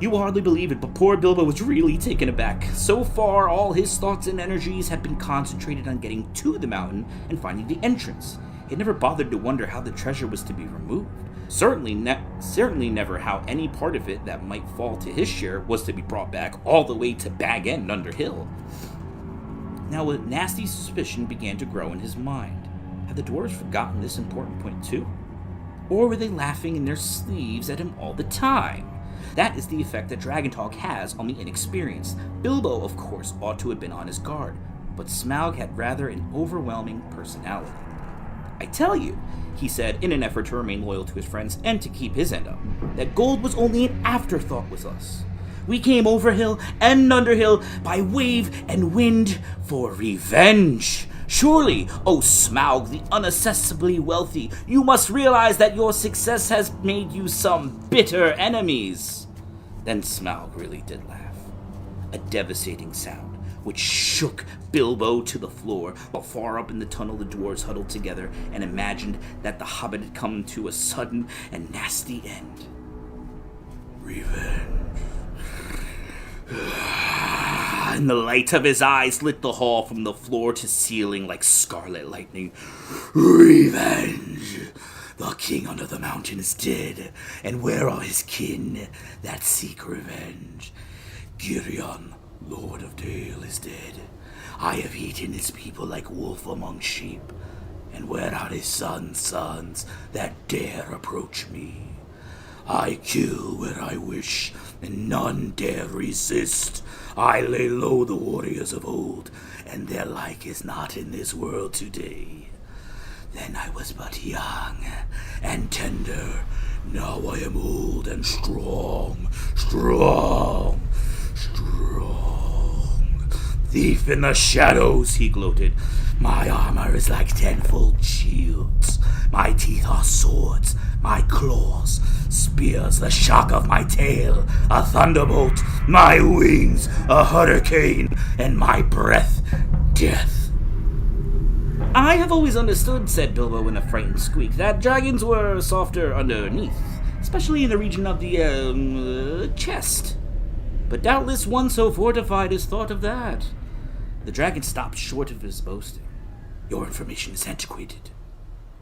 You will hardly believe it, but poor Bilbo was really taken aback. So far, all his thoughts and energies had been concentrated on getting to the mountain and finding the entrance. He had never bothered to wonder how the treasure was to be removed. Certainly never how any part of it that might fall to his share was to be brought back all the way to Bag End under Hill. Now a nasty suspicion began to grow in his mind. Had the dwarves forgotten this important point too? Or were they laughing in their sleeves at him all the time? That is the effect that dragon talk has on the inexperienced. Bilbo, of course, ought to have been on his guard, but Smaug had rather an overwhelming personality. I tell you, he said, in an effort to remain loyal to his friends and to keep his end up, that gold was only an afterthought with us. We came over hill and under hill by wave and wind for revenge. Surely, O Smaug, the unaccessibly wealthy, you must realize that your success has made you some bitter enemies. Then Smaug really did laugh. A devastating sound, which shook Bilbo to the floor, while far up in the tunnel the dwarves huddled together and imagined that the hobbit had come to a sudden and nasty end. Revenge. And the light of his eyes lit the hall from the floor to ceiling like scarlet lightning. Revenge! The king under the mountain is dead, and where are his kin that seek revenge? Girion, Lord of Dale, is dead. I have eaten his people like wolf among sheep. And where are his sons that dare approach me? I kill where I wish, and none dare resist. I lay low the warriors of old, and their like is not in this world today. Then I was but young and tender. Now I am old and strong. Thief in the shadows, he gloated. My armor is like tenfold shields. My teeth are swords, my claws, spears, the shock of my tail, a thunderbolt, my wings, a hurricane, and my breath, death. I have always understood, said Bilbo in a frightened squeak, that dragons were softer underneath, especially in the region of the, chest. But doubtless one so fortified has thought of that. The dragon stopped short of his boasting. Your information is antiquated,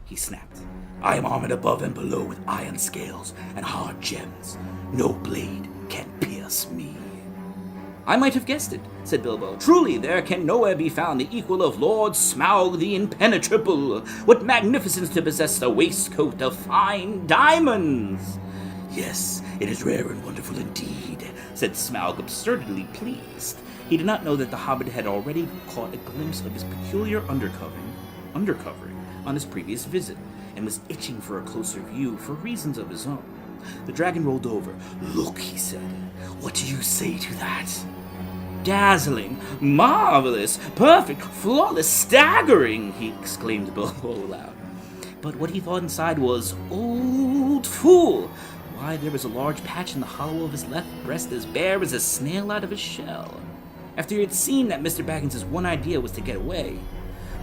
he snapped. I am armored above and below with iron scales and hard gems. No blade can pierce me. I might have guessed it, said Bilbo. Truly, there can nowhere be found the equal of Lord Smaug the Impenetrable. What magnificence to possess a waistcoat of fine diamonds! Yes, it is rare and wonderful indeed, said Smaug, absurdly pleased. He did not know that the hobbit had already caught a glimpse of his peculiar undercovering on his previous visit, and was itching for a closer view for reasons of his own. The dragon rolled over. Look, he said. What do you say to that? Dazzling, marvelous, perfect, flawless, staggering, he exclaimed Bilbo aloud. But what he thought inside was, old fool! Why, there was a large patch in the hollow of his left breast as bare as a snail out of his shell. After he had seen that Mr. Baggins's one idea was to get away.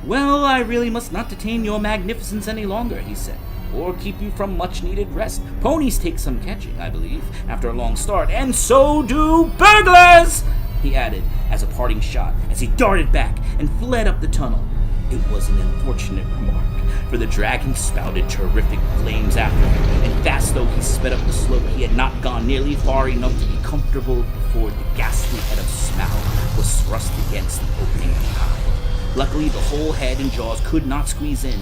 Well, I really must not detain your magnificence any longer, he said, or keep you from much-needed rest. Ponies take some catching, I believe, after a long start, and so do burglars, he added as a parting shot as he darted back and fled up the tunnel. It was an unfortunate remark, for the dragon spouted terrific flames after him, and fast though he sped up the slope, he had not gone nearly far enough to be comfortable before the ghastly ghostly head of Smaug was thrust against the opening behind. Luckily, the whole head and jaws could not squeeze in,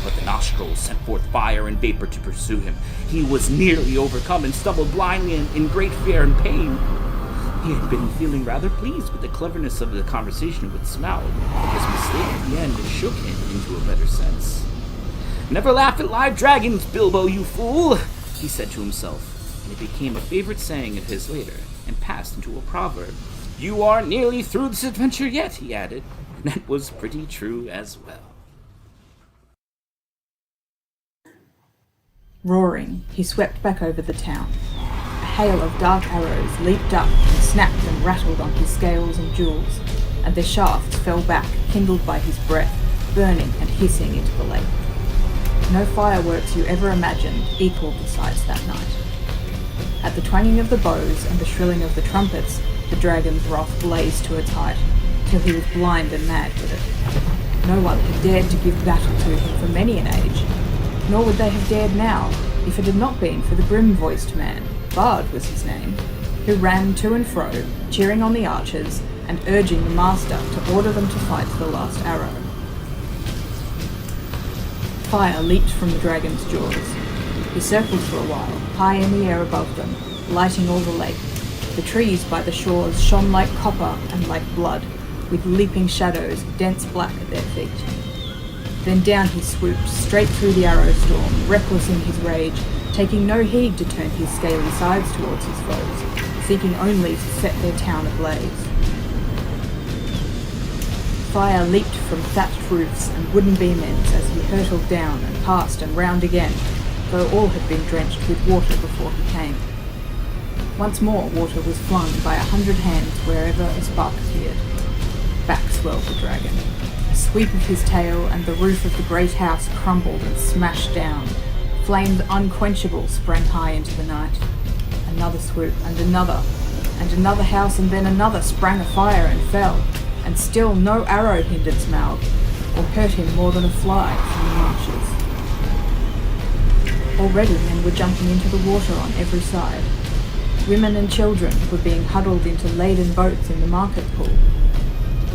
but the nostrils sent forth fire and vapor to pursue him. He was nearly overcome and stumbled blindly in great fear and pain. He had been feeling rather pleased with the cleverness of the conversation with Smaug, but his mistake at the end shook him into a better sense. "Never laugh at live dragons, Bilbo, you fool," he said to himself, and it became a favorite saying of his later, and passed into a proverb. "You aren't nearly through this adventure yet," he added, and that was pretty true as well. Roaring, he swept back over the town. A hail of dark arrows leaped up and snapped and rattled on his scales and jewels, and their shafts fell back, kindled by his breath, burning and hissing into the lake. No fireworks you ever imagined equaled the sights that night. At the twanging of the bows and the shrilling of the trumpets, the dragon's wrath blazed to its height, till he was blind and mad with it. No one had dared to give battle to him for many an age, nor would they have dared now, if it had not been for the grim-voiced man, Bard was his name, who ran to and fro, cheering on the archers and urging the master to order them to fight to the last arrow. Fire leaped from the dragon's jaws. He circled for a while, high in the air above them, lighting all the lake. The trees by the shores shone like copper and like blood, with leaping shadows dense black at their feet. Then down he swooped, straight through the arrow storm, reckless in his rage, taking no heed to turn his scaly sides towards his foes, seeking only to set their town ablaze. Fire leaped from thatched roofs and wooden beam ends as he hurtled down and past and round again, though all had been drenched with water before he came. Once more water was flung by 100 hands wherever a spark appeared. Back swelled the dragon. A sweep of his tail and the roof of the great house crumbled and smashed down. Flames unquenchable sprang high into the night. Another swoop and another house and then another sprang afire and fell, and still no arrow hindered Smaug, or hurt him more than a fly from the marshes. Already men were jumping into the water on every side. Women and children were being huddled into laden boats in the market pool.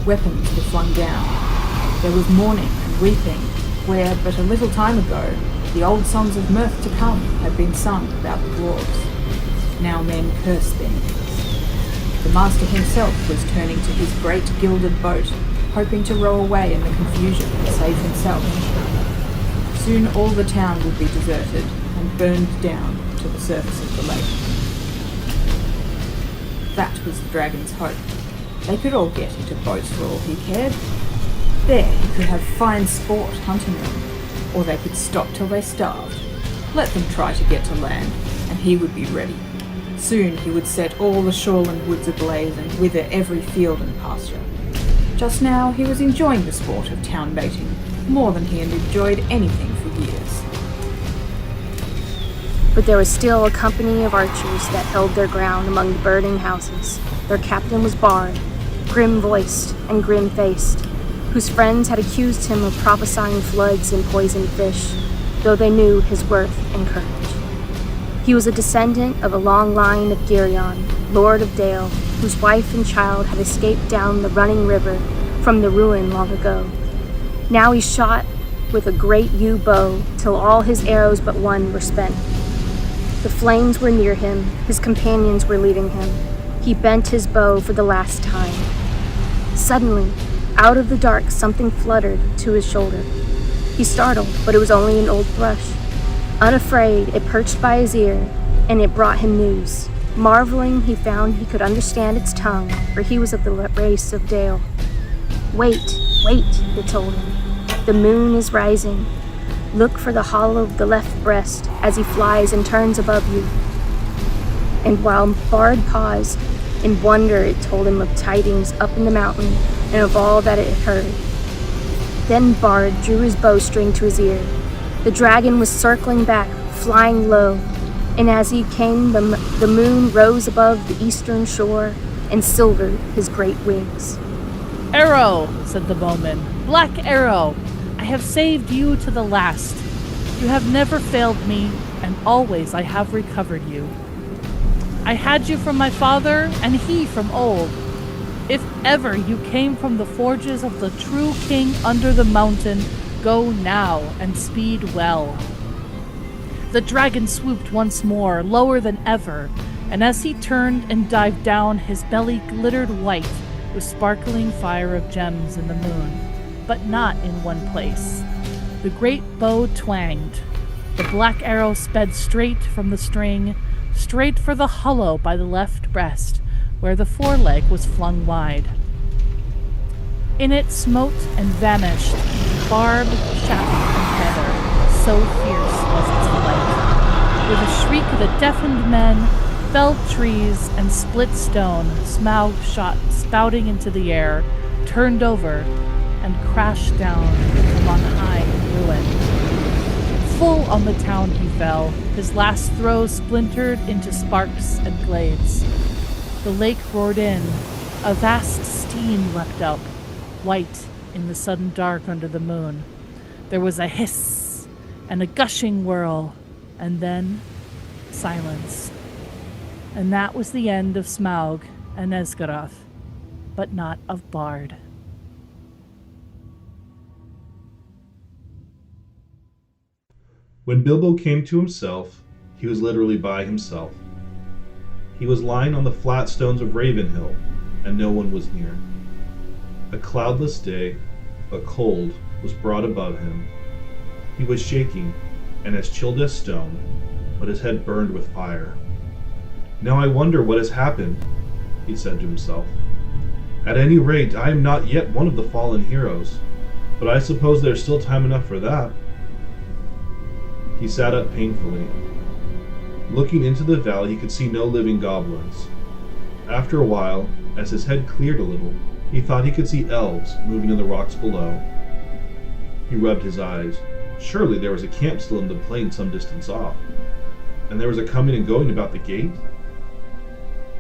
Weapons were flung down. There was mourning and weeping, where but a little time ago the old songs of mirth to come had been sung about the dwarves. Now men cursed their enemies. The master himself was turning to his great gilded boat, hoping to row away in the confusion and save himself. Soon all the town would be deserted and burned down to the surface of the lake. That was the dragon's hope. They could all get into boats for all he cared. There he could have fine sport hunting them, or they could stop till they starved. Let them try to get to land, and he would be ready. Soon he would set all the shoreland woods ablaze and wither every field and pasture. Just now he was enjoying the sport of town baiting more than he had enjoyed anything for years. But there was still a company of archers that held their ground among the burning houses. Their captain was Bard, grim-voiced and grim-faced, whose friends had accused him of prophesying floods and poisoned fish, though they knew his worth and courage. He was a descendant of a long line of Girion, Lord of Dale, whose wife and child had escaped down the running river from the ruin long ago. Now he shot with a great yew bow till all his arrows but one were spent. The flames were near him, his companions were leaving him. He bent his bow for the last time. Suddenly, out of the dark, something fluttered to his shoulder. He startled, but it was only an old thrush. Unafraid, it perched by his ear, and it brought him news. Marveling, he found he could understand its tongue, for he was of the race of Dale. Wait, it told him. The moon is rising. Look for the hollow of the left breast as he flies and turns above you. And while Bard paused, in wonder it told him of tidings up in the mountain and of all that it had heard. Then Bard drew his bowstring to his ear. The dragon was circling back, flying low, and as he came the moon rose above the eastern shore and silvered his great wings. "Arrow," said the bowman, "Black Arrow, I have saved you to the last. You have never failed me, and always I have recovered you." I had you from my father, and he from old. If ever you came from the forges of the true king under the mountain, go now, and speed well. The dragon swooped once more, lower than ever, and as he turned and dived down, his belly glittered white with sparkling fire of gems in the moon, but not in one place. The great bow twanged. The black arrow sped straight from the string, straight for the hollow by the left breast, where the foreleg was flung wide. In it smote and vanished, barb, shaft, and feather, so fierce was its flight. With a shriek that deafened men, felled trees, and split stone, Smaug shot spouting into the air, turned over, and crashed down from on high in ruin. Full on the town he fell, his last throw splintered into sparks and glades. The lake roared in, a vast steam leapt up, white in the sudden dark under the moon. There was a hiss and a gushing whirl, and then silence. And that was the end of Smaug and Esgaroth, but not of Bard. When Bilbo came to himself, he was literally by himself. He was lying on the flat stones of Ravenhill, and no one was near. A cloudless day, but cold, was broad above him. He was shaking, and as chilled as stone, but his head burned with fire. "Now I wonder what has happened," he said to himself. "At any rate, I am not yet one of the fallen heroes, but I suppose there's still time enough for that." He sat up painfully. Looking into the valley, he could see no living goblins. After a while, as his head cleared a little, he thought he could see elves moving in the rocks below. He rubbed his eyes. Surely there was a camp still in the plain some distance off. And there was a coming and going about the gate?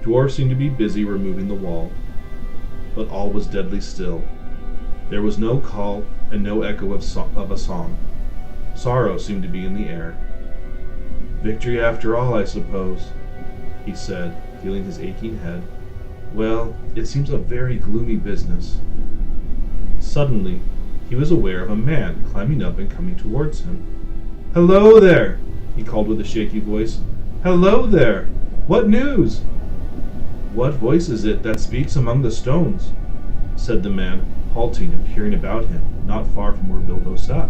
Dwarves seemed to be busy removing the wall. But all was deadly still. There was no call and no echo of a song. Sorrow seemed to be in the air. "Victory after all, I suppose," he said, feeling his aching head. "Well, it seems a very gloomy business." Suddenly, he was aware of a man climbing up and coming towards him. "Hello there!" he called with a shaky voice. "Hello there! What news?" "What voice is it that speaks among the stones?" said the man, halting and peering about him, not far from where Bilbo sat.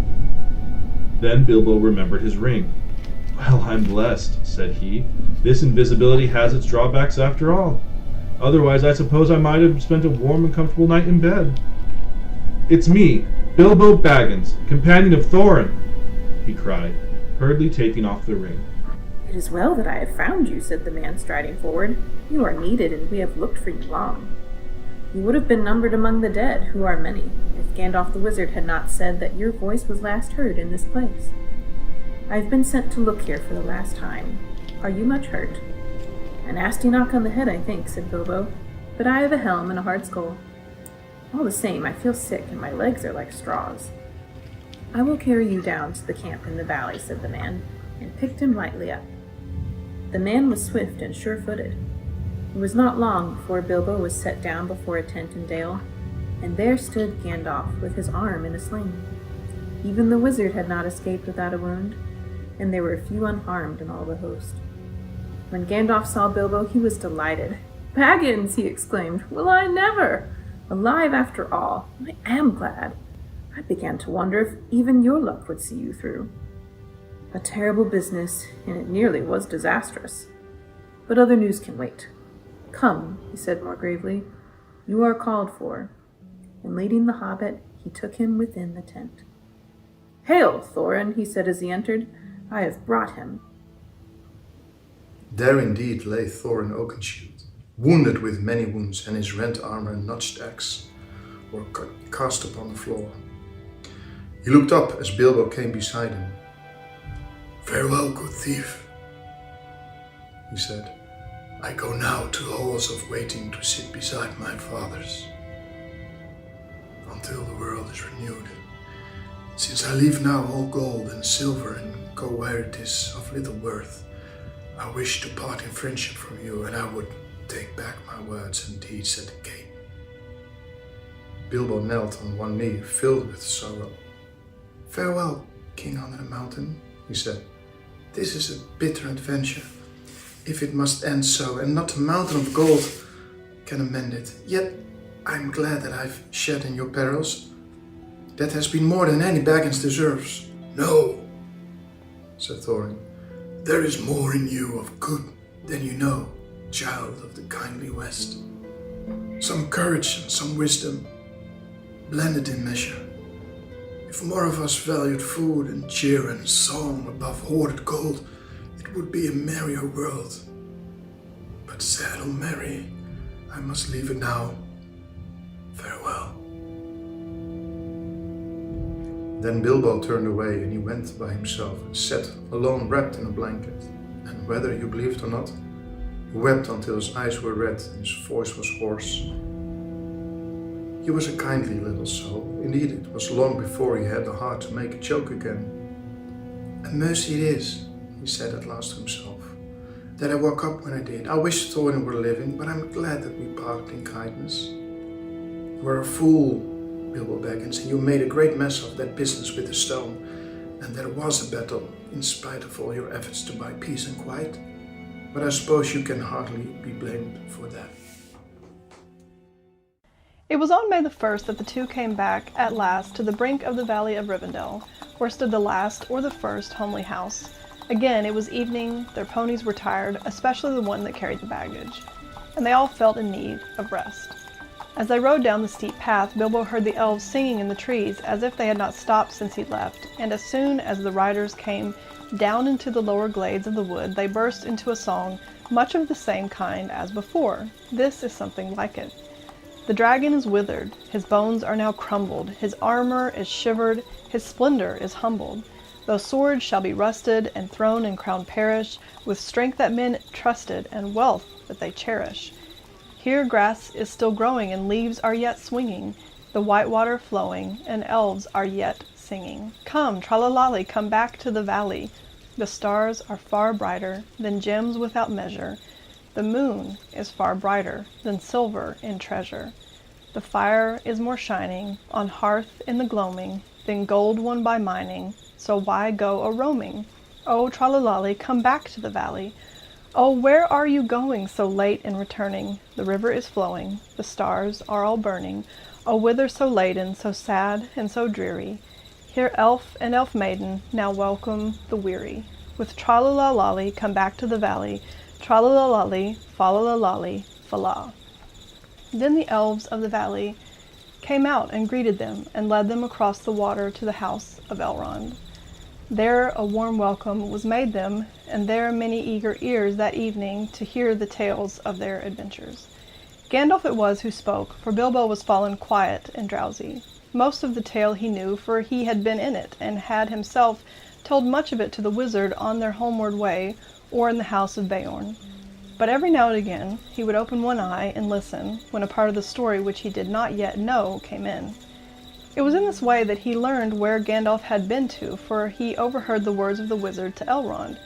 Then Bilbo remembered his ring. "Well, I'm blessed," said he. "This invisibility has its drawbacks after all. Otherwise, I suppose I might have spent a warm and comfortable night in bed." "It's me, Bilbo Baggins, companion of Thorin," he cried, hurriedly taking off the ring. "It is well that I have found you," said the man, striding forward. "You are needed, and we have looked for you long. You would have been numbered among the dead, who are many, if Gandalf the Wizard had not said that your voice was last heard in this place. I have been sent to look here for the last time. Are you much hurt?" "A nasty knock on the head, I think," said Bilbo, "but I have a helm and a hard skull. All the same, I feel sick, and my legs are like straws." "I will carry you down to the camp in the valley," said the man, and picked him lightly up. The man was swift and sure-footed. It was not long before Bilbo was set down before a tent in Dale, and there stood Gandalf with his arm in a sling. Even the wizard had not escaped without a wound, and there were few unharmed in all the host. When Gandalf saw Bilbo, he was delighted. "Baggins!" he exclaimed. "Will I never! Alive after all! I am glad. I began to wonder if even your luck would see you through. A terrible business, and it nearly was disastrous. But other news can wait. Come," he said more gravely, "you are called for." And leading the hobbit, he took him within the tent. "Hail, Thorin," he said as he entered. "I have brought him." There indeed lay Thorin Oakenshield, wounded with many wounds, and his rent armor and notched axe were cast upon the floor. He looked up as Bilbo came beside him. "Farewell, good thief," he said. "I go now to the halls of waiting to sit beside my fathers, until the world is renewed. Since I leave now all gold and silver and go where it is of little worth, I wish to part in friendship from you, and I would take back my words and deeds at the gate. Bilbo knelt on one knee, filled with sorrow. Farewell, King under the mountain, he said. This is a bitter adventure, if it must end so, and not a mountain of gold can amend it. Yet I'm glad that I've shared in your perils. That has been more than any Baggins deserves. No, said Thorin. There is more in you of good than you know, child of the kindly West. Some courage and some wisdom, blended in measure. If more of us valued food and cheer and song above hoarded gold, it would be a merrier world. But sad or merry, I must leave it now. Farewell. Then Bilbo turned away and he went by himself and sat alone wrapped in a blanket. And whether you believed or not, he wept until his eyes were red and his voice was hoarse. He was a kindly little soul. Indeed, it was long before he had the heart to make a joke again. A mercy it is, he said at last to himself, that I woke up when I did. I wish Thorin were living, but I'm glad that we parted in kindness. You were a fool, Bilbo Baggins, and you made a great mess of that business with the stone. And there was a battle, in spite of all your efforts to buy peace and quiet. But I suppose you can hardly be blamed for that. It was on May the 1st that the two came back, at last, to the brink of the Valley of Rivendell, where stood the last, or the first, homely house. Again, it was evening, their ponies were tired, especially the one that carried the baggage, and they all felt in need of rest. As they rode down the steep path, Bilbo heard the elves singing in the trees, as if they had not stopped since he left, and as soon as the riders came down into the lower glades of the wood, they burst into a song, much of the same kind as before. This is something like it. The dragon is withered, his bones are now crumbled, his armor is shivered, his splendor is humbled. Though swords shall be rusted, and throne and crown perish, with strength that men trusted, and wealth that they cherish. Here grass is still growing, and leaves are yet swinging, the white water flowing, and elves are yet singing. Come, trallalali, come back to the valley. The stars are far brighter than gems without measure. The moon is far brighter than silver in treasure. The fire is more shining on hearth in the gloaming than gold won by mining, so why go a-roaming? Oh, trallalali, come back to the valley. Oh, where are you going so late in returning? The river is flowing, the stars are all burning. Oh, whither so laden, so sad and so dreary? Here elf and elf maiden now welcome the weary. With trallalali, come back to the valley. Trallalali, falalali, fala. Then the elves of the valley came out and greeted them, and led them across the water to the house of Elrond. There a warm welcome was made them, and there many eager ears that evening to hear the tales of their adventures. Gandalf it was who spoke, for Bilbo was fallen quiet and drowsy. Most of the tale he knew, for he had been in it, and had himself told much of it to the wizard on their homeward way, or in the house of Beorn. But every now and again he would open one eye and listen when a part of the story which he did not yet know came in. It was in this way that he learned where Gandalf had been to, for he overheard the words of the wizard to Elrond.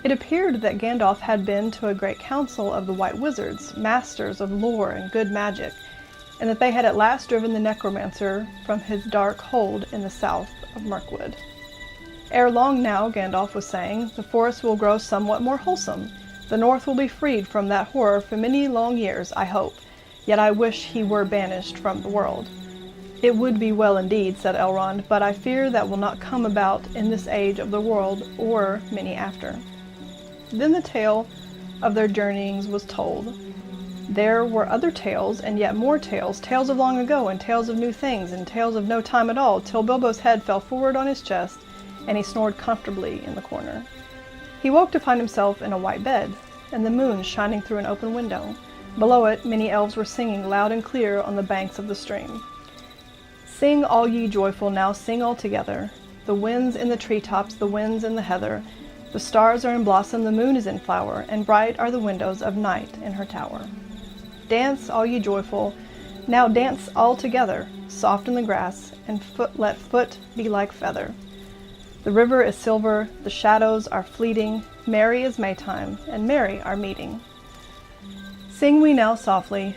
It appeared that Gandalf had been to a great council of the White Wizards, masters of lore and good magic, and that they had at last driven the necromancer from his dark hold in the south of Mirkwood. Ere long now, Gandalf was saying, the forest will grow somewhat more wholesome. The north will be freed from that horror for many long years, I hope, yet I wish he were banished from the world. It would be well indeed, said Elrond, but I fear that will not come about in this age of the world, or many after. Then the tale of their journeyings was told. There were other tales, and yet more tales, tales of long ago, and tales of new things, and tales of no time at all, till Bilbo's head fell forward on his chest, and he snored comfortably in the corner. He woke to find himself in a white bed, and the moon shining through an open window. Below it, many elves were singing loud and clear on the banks of the stream. Sing all ye joyful, now sing all together. The winds in the treetops, the winds in the heather. The stars are in blossom, the moon is in flower, and bright are the windows of night in her tower. Dance all ye joyful, now dance all together, soft in the grass, and let foot be like feather. The river is silver, the shadows are fleeting, merry is Maytime, and merry our meeting. Sing we now softly,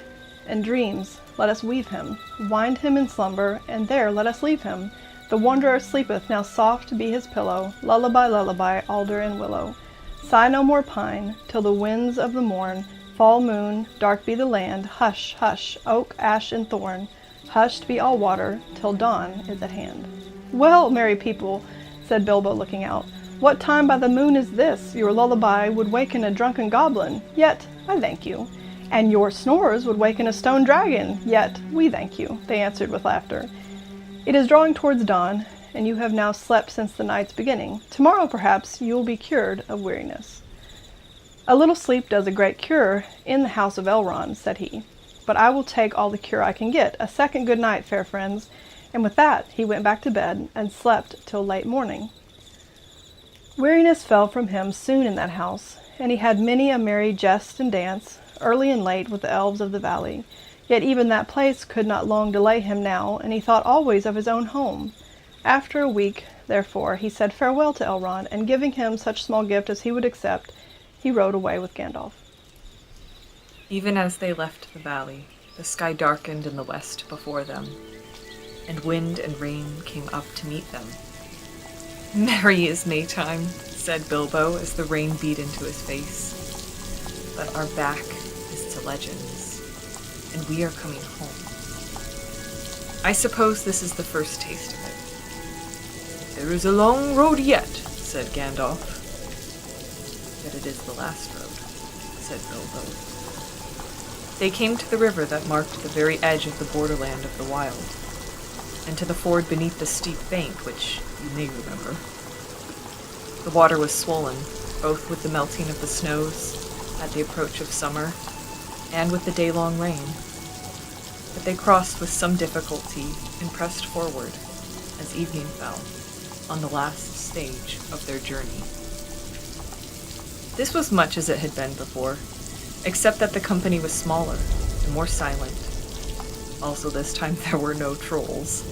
in dreams let us weave him, wind him in slumber, and there let us leave him. The wanderer sleepeth, now soft be his pillow, lullaby, lullaby, alder and willow. Sigh no more pine, till the winds of the morn, fall moon, dark be the land, hush, hush, oak, ash, and thorn, hushed be all water, till dawn is at hand. Well, merry people, said Bilbo, looking out, what time by the moon is this? Your lullaby would waken a drunken goblin, yet I thank you. And your snores would waken a stone dragon, yet we thank you, they answered with laughter. It is drawing towards dawn, and you have now slept since the night's beginning. Tomorrow, perhaps, you will be cured of weariness. A little sleep does a great cure in the house of Elrond, said he. But I will take all the cure I can get. A second good night, fair friends. And with that, he went back to bed and slept till late morning. Weariness fell from him soon in that house, and he had many a merry jest and dance, early and late, with the elves of the valley. Yet even that place could not long delay him now, and he thought always of his own home. After a week, therefore, he said farewell to Elrond, and giving him such small gift as he would accept, he rode away with Gandalf. Even as they left the valley, the sky darkened in the west before them, and wind and rain came up to meet them. Merry is Maytime, said Bilbo as the rain beat into his face. But our back is to legends, and we are coming home. I suppose this is the first taste of it. There is a long road yet, said Gandalf. Yet it is the last road, said Bilbo. They came to the river that marked the very edge of the borderland of the wild, and to the ford beneath the steep bank, which you may remember. The water was swollen, both with the melting of the snows at the approach of summer, and with the day-long rain. But they crossed with some difficulty and pressed forward as evening fell on the last stage of their journey. This was much as it had been before, except that the company was smaller and more silent. Also this time there were no trolls.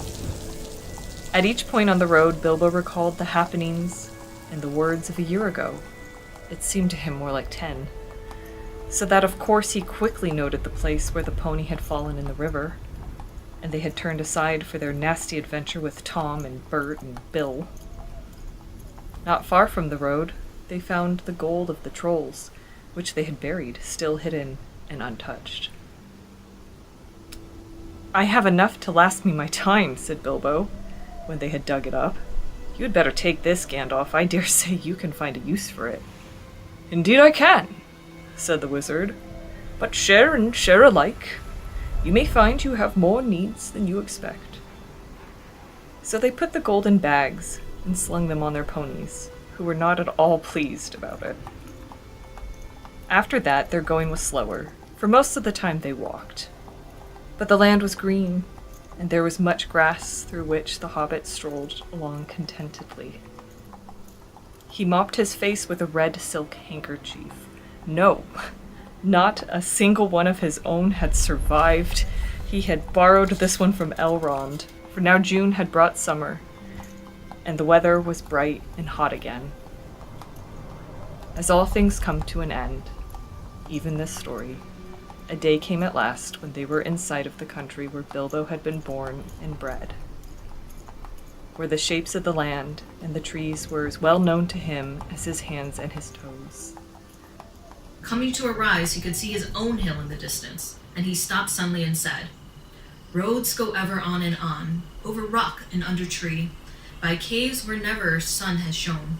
At each point on the road, Bilbo recalled the happenings and the words of a year ago. It seemed to him more like 10. So that of course he quickly noted the place where the pony had fallen in the river, and they had turned aside for their nasty adventure with Tom and Bert and Bill. Not far from the road, they found the gold of the trolls, which they had buried, still hidden and untouched. I have enough to last me my time, said Bilbo, when they had dug it up. You had better take this, Gandalf. I dare say you can find a use for it. Indeed I can, said the wizard, but share and share alike. You may find you have more needs than you expect. So they put the gold in bags and slung them on their ponies, who were not at all pleased about it. After that, their going was slower, for most of the time they walked. But the land was green, and there was much grass through which the hobbit strolled along contentedly. He mopped his face with a red silk handkerchief. No, not a single one of his own had survived. He had borrowed this one from Elrond, for now June had brought summer, and the weather was bright and hot again. As all things come to an end, even this story, a day came at last when they were in sight of the country where Bilbo had been born and bred, where the shapes of the land and the trees were as well known to him as his hands and his toes. Coming to a rise, he could see his own hill in the distance, and he stopped suddenly and said, Roads go ever on and on, over rock and under tree, by caves where never sun has shone,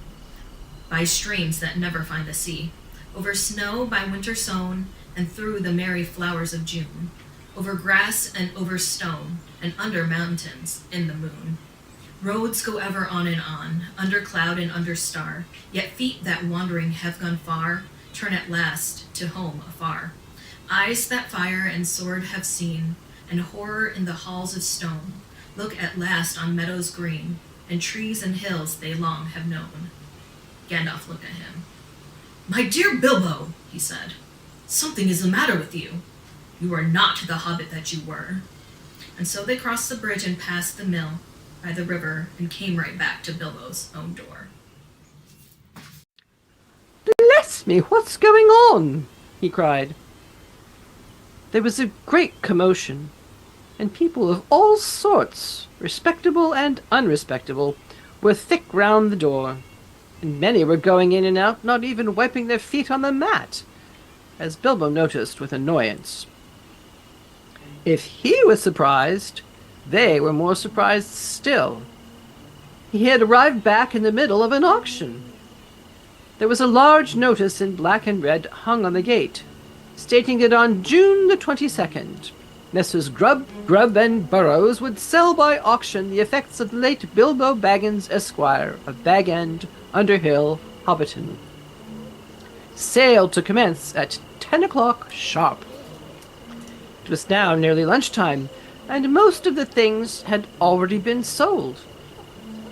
by streams that never find the sea, over snow by winter sown, and through the merry flowers of June, over grass and over stone, and under mountains in the moon. Roads go ever on and on, under cloud and under star, yet feet that wandering have gone far, turn at last to home afar. Eyes that fire and sword have seen, and horror in the halls of stone, look at last on meadows green, and trees and hills they long have known. Gandalf looked at him. My dear Bilbo, he said, something is the matter with you. You are not the hobbit that you were. And so they crossed the bridge and passed the mill, by the river and came right back to Bilbo's own door. "Bless me, what's going on?" he cried. There was a great commotion, and people of all sorts, respectable and unrespectable, were thick round the door, and many were going in and out, not even wiping their feet on the mat, as Bilbo noticed with annoyance. If he was surprised, they were more surprised still. He had arrived back in the middle of an auction. There was a large notice in black and red hung on the gate, stating that on June the 22nd, Messrs. Grubb, and Burrows would sell by auction the effects of the late Bilbo Baggins, Esquire, of Bag End, Underhill, Hobbiton. Sale to commence at 10 o'clock sharp. It was now nearly lunchtime, and most of the things had already been sold,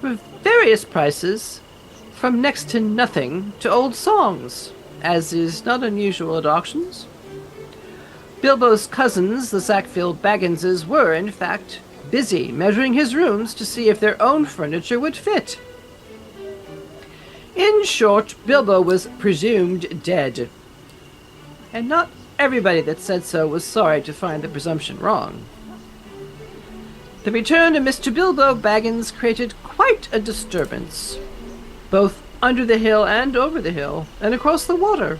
for various prices, from next to nothing to old songs, as is not unusual at auctions. Bilbo's cousins, the Sackville Bagginses, were, in fact, busy measuring his rooms to see if their own furniture would fit. In short, Bilbo was presumed dead, and not everybody that said so was sorry to find the presumption wrong. The return of Mr. Bilbo Baggins created quite a disturbance, both under the hill and over the hill, and across the water.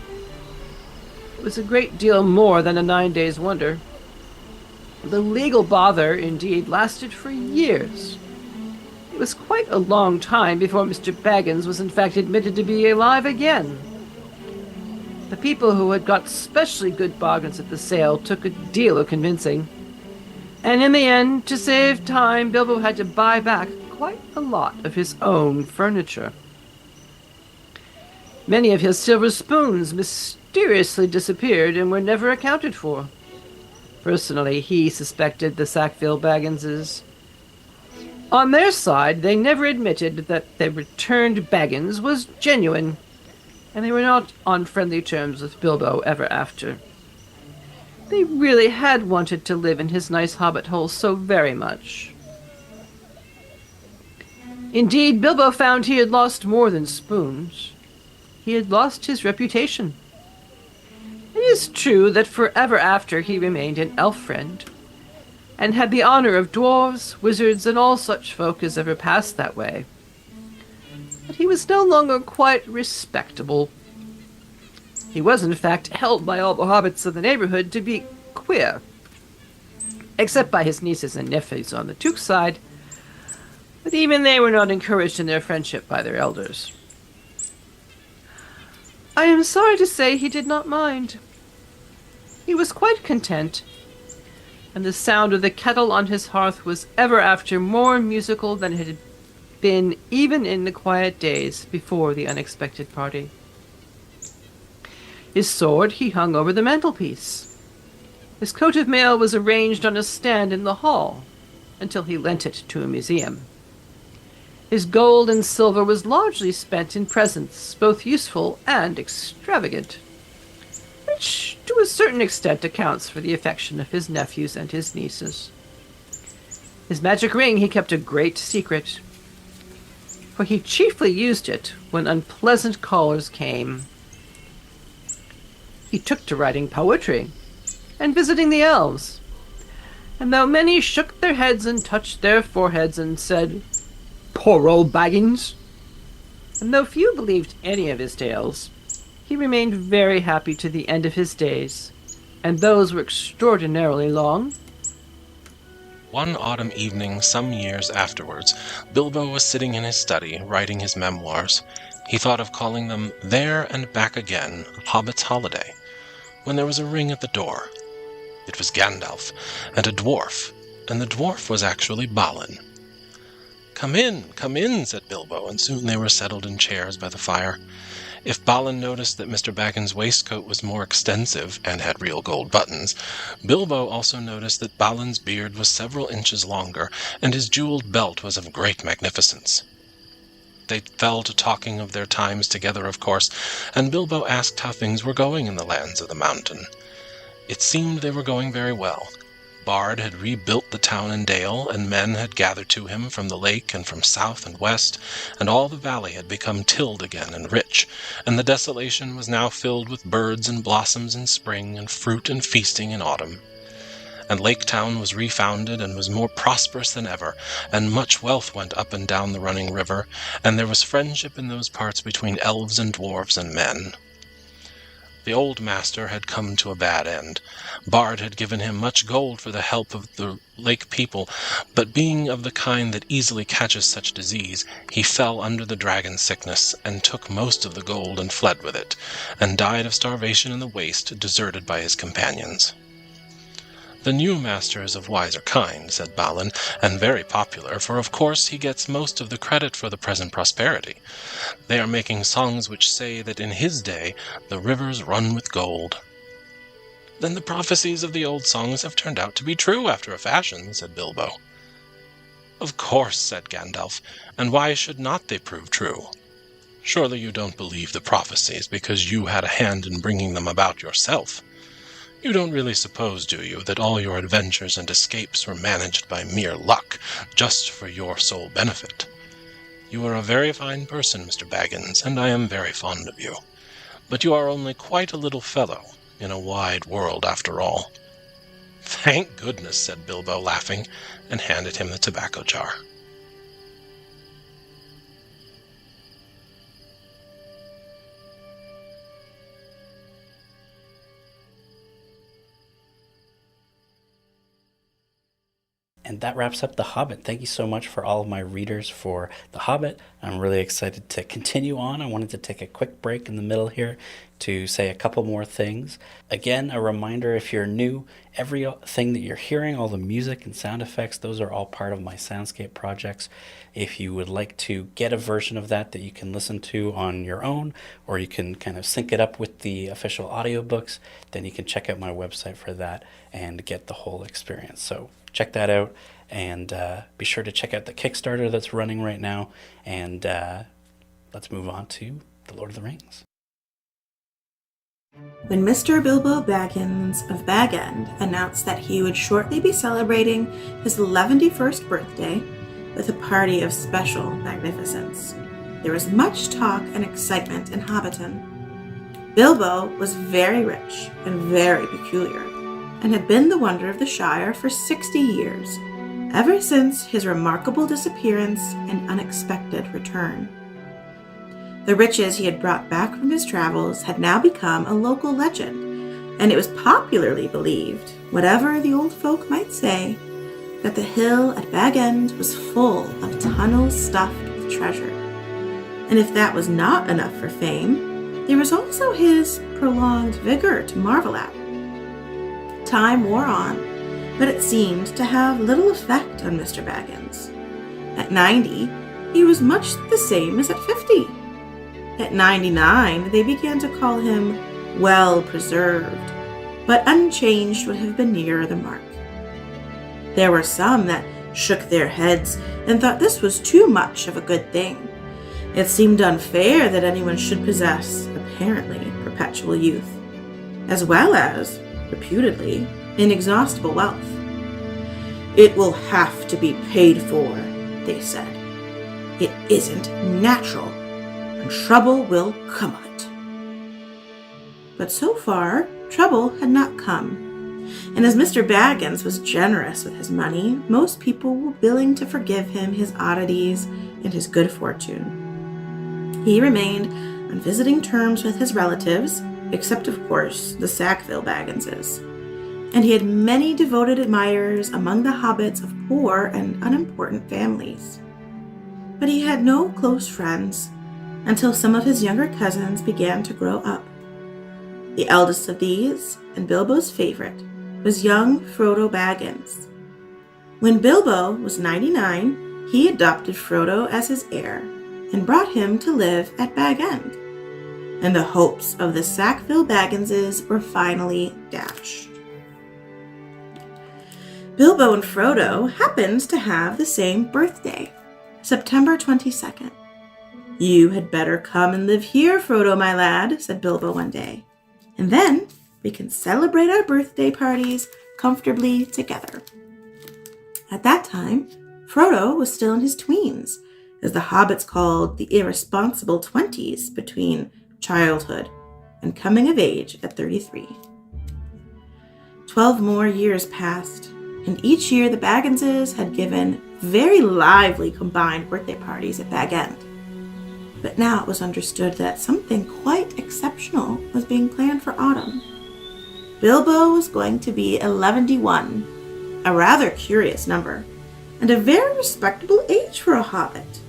It was a great deal more than a 9 days' wonder. The legal bother, indeed, lasted for years. It was quite a long time before Mr. Baggins was in fact admitted to be alive again. The people who had got specially good bargains at the sale took a deal of convincing, and in the end, to save time, Bilbo had to buy back quite a lot of his own furniture. Many of his silver spoons mysteriously disappeared and were never accounted for. Personally, he suspected the Sackville Bagginses. On their side, they never admitted that the returned Baggins was genuine, and they were not on friendly terms with Bilbo ever after. They really had wanted to live in his nice hobbit hole so very much. Indeed, Bilbo found he had lost more than spoons. He had lost his reputation. It is true that forever after he remained an elf friend, and had the honor of dwarves, wizards, and all such folk as ever passed that way. But he was no longer quite respectable. He was, in fact, held by all the hobbits of the neighborhood to be queer, except by his nieces and nephews on the Took side, but even they were not encouraged in their friendship by their elders. I am sorry to say he did not mind. He was quite content, and the sound of the kettle on his hearth was ever after more musical than it had been even in the quiet days before the unexpected party. His sword he hung over the mantelpiece. His coat of mail was arranged on a stand in the hall until he lent it to a museum. His gold and silver was largely spent in presents, both useful and extravagant, which to a certain extent accounts for the affection of his nephews and his nieces. His magic ring he kept a great secret, for he chiefly used it when unpleasant callers came. He took to writing poetry and visiting the elves, and though many shook their heads and touched their foreheads and said, "Poor old Baggins," and though few believed any of his tales, he remained very happy to the end of his days, and those were extraordinarily long. One autumn evening, some years afterwards, Bilbo was sitting in his study, writing his memoirs. He thought of calling them There and Back Again, A Hobbit's Holiday, when there was a ring at the door. It was Gandalf, and a dwarf, and the dwarf was actually Balin. Come in," said Bilbo, and soon they were settled in chairs by the fire. If Balin noticed that Mr. Baggin's waistcoat was more extensive and had real gold buttons, Bilbo also noticed that Balin's beard was several inches longer, and his jeweled belt was of great magnificence. They fell to talking of their times together, of course, and Bilbo asked how things were going in the lands of the mountain. It seemed they were going very well. Bard had rebuilt the town and dale, and men had gathered to him from the lake and from south and west, and all the valley had become tilled again and rich, and the desolation was now filled with birds and blossoms in spring, and fruit and feasting in autumn. And Lake Town was refounded and was more prosperous than ever, and much wealth went up and down the running river, and there was friendship in those parts between elves and dwarves and men. The old master had come to a bad end. Bard had given him much gold for the help of the lake people, but being of the kind that easily catches such disease, he fell under the dragon sickness, and took most of the gold and fled with it, and died of starvation in the waste, deserted by his companions. The new master is of wiser kind, said Balin, and very popular, for of course he gets most of the credit for the present prosperity. They are making songs which say that in his day the rivers run with gold. Then the prophecies of the old songs have turned out to be true after a fashion, said Bilbo. Of course, said Gandalf, and why should not they prove true? Surely you don't believe the prophecies because you had a hand in bringing them about yourself. You don't really suppose, do you, that all your adventures and escapes were managed by mere luck, just for your sole benefit? You are a very fine person, Mr. Baggins, and I am very fond of you. But you are only quite a little fellow, in a wide world after all. Thank goodness, said Bilbo, laughing, and handed him the tobacco jar. And that wraps up The Hobbit. Thank you so much for all of my readers for The Hobbit. I'm really excited to continue on. I wanted to take a quick break in the middle here to say a couple more things. Again, a reminder, if you're new, everything that you're hearing, all the music and sound effects, those are all part of my Soundscape projects. If you would like to get a version of that you can listen to on your own, or you can kind of sync it up with the official audiobooks, then you can check out my website for that and get the whole experience. So check that out, and be sure to check out the Kickstarter that's running right now, and let's move on to The Lord of the Rings. When Mr. Bilbo Baggins of Bag End announced that he would shortly be celebrating his 111st birthday with a party of special magnificence, there was much talk and excitement in Hobbiton. Bilbo was very rich and very peculiar, and had been the wonder of the Shire for 60 years, ever since his remarkable disappearance and unexpected return. The riches he had brought back from his travels had now become a local legend, and it was popularly believed, whatever the old folk might say, that the hill at Bag End was full of tunnels stuffed with treasure. And if that was not enough for fame, there was also his prolonged vigor to marvel at. Time wore on, but it seemed to have little effect on Mr. Baggins. At 90, he was much the same as at 50. At 99, they began to call him well-preserved, but unchanged would have been nearer the mark. There were some that shook their heads and thought this was too much of a good thing. It seemed unfair that anyone should possess, apparently, perpetual youth, as well as, reputedly, inexhaustible wealth. It will have to be paid for, they said. It isn't natural, and trouble will come of it. But so far, trouble had not come. And as Mr. Baggins was generous with his money, most people were willing to forgive him his oddities and his good fortune. He remained on visiting terms with his relatives, except of course the Sackville Bagginses, and he had many devoted admirers among the hobbits of poor and unimportant families. But he had no close friends until some of his younger cousins began to grow up. The eldest of these, and Bilbo's favorite, was young Frodo Baggins. When Bilbo was 99, he adopted Frodo as his heir and brought him to live at Bag End, and the hopes of the Sackville Bagginses were finally dashed. Bilbo and Frodo happened to have the same birthday, September 22nd. "You had better come and live here, Frodo, my lad," said Bilbo one day, "and then we can celebrate our birthday parties comfortably together. At that time, Frodo was still in his tweens, as the hobbits called the irresponsible 20s between childhood and coming of age at 33. 12 more years passed, and each year the Bagginses had given very lively combined birthday parties at Bag End. But now it was understood that something quite exceptional was being planned for autumn. Bilbo was going to be 11, a rather curious number, and a very respectable age for a hobbit.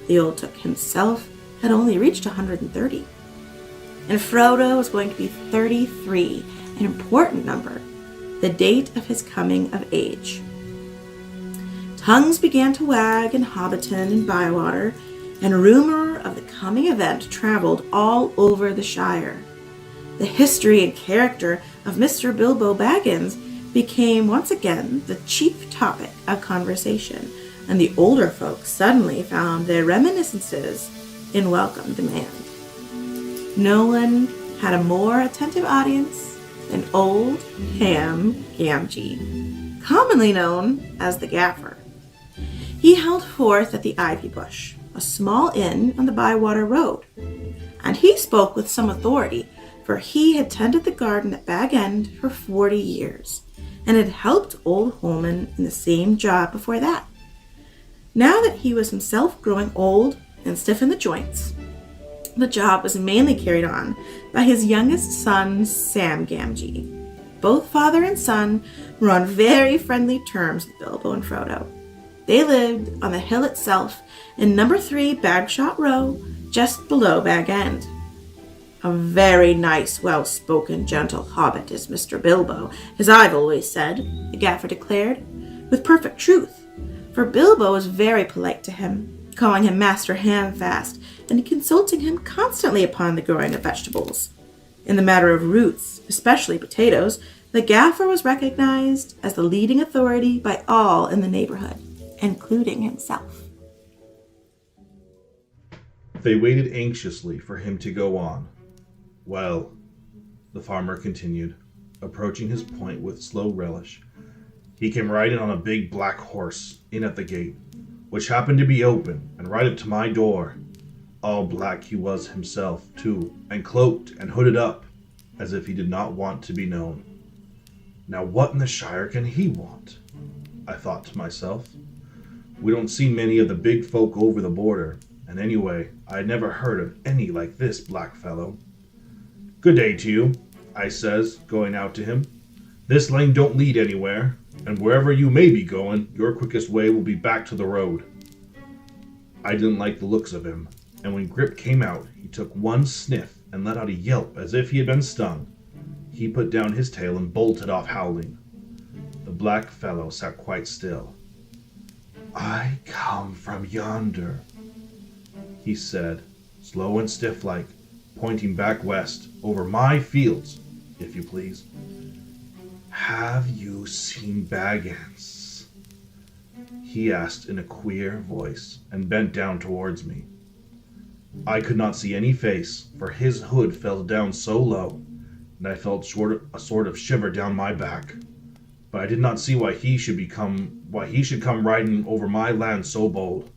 The old Took himself had only reached 130. And Frodo was going to be 33, an important number, the date of his coming of age. Tongues began to wag in Hobbiton and Bywater, and rumor of the coming event traveled all over the Shire. The history and character of Mr. Bilbo Baggins became once again the chief topic of conversation, and the older folks suddenly found their reminiscences in welcome demand. No one had a more attentive audience than old Ham Gamgee, commonly known as the Gaffer. He held forth at the Ivy Bush, a small inn on the Bywater Road, and he spoke with some authority, for he had tended the garden at Bag End for 40 years, and had helped old Holman in the same job before that. Now that he was himself growing old and stiff in the joints, the job was mainly carried on by his youngest son, Sam Gamgee. Both father and son were on very friendly terms with Bilbo and Frodo. They lived on the hill itself in number 3 Bagshot Row, just below Bag End. A very nice, well-spoken, gentle hobbit is Mr. Bilbo, as I've always said, the Gaffer declared, with perfect truth, for Bilbo was very polite to him, calling him Master Handfast, and consulting him constantly upon the growing of vegetables. In the matter of roots, especially potatoes, the Gaffer was recognized as the leading authority by all in the neighborhood, including himself. They waited anxiously for him to go on. Well, the farmer continued, approaching his point with slow relish, he came riding on a big black horse in at the gate, which happened to be open, and right up to my door. All black he was himself, too, and cloaked and hooded up, as if he did not want to be known. Now what in the Shire can he want? I thought to myself. We don't see many of the big folk over the border, and anyway, I had never heard of any like this black fellow. Good day to you, I says, going out to him. This lane don't lead anywhere, and wherever you may be going, your quickest way will be back to the road. I didn't like the looks of him, and when Grip came out, he took one sniff and let out a yelp as if he had been stung. He put down his tail and bolted off howling. The black fellow sat quite still. I come from yonder, he said, slow and stiff-like, pointing back west, over my fields, if you please. Have you seen Baggins? He asked in a queer voice, and bent down towards me. I could not see any face, for his hood fell down so low, and I felt a sort of shiver down my back. But I did not see why he should come riding over my land so bold.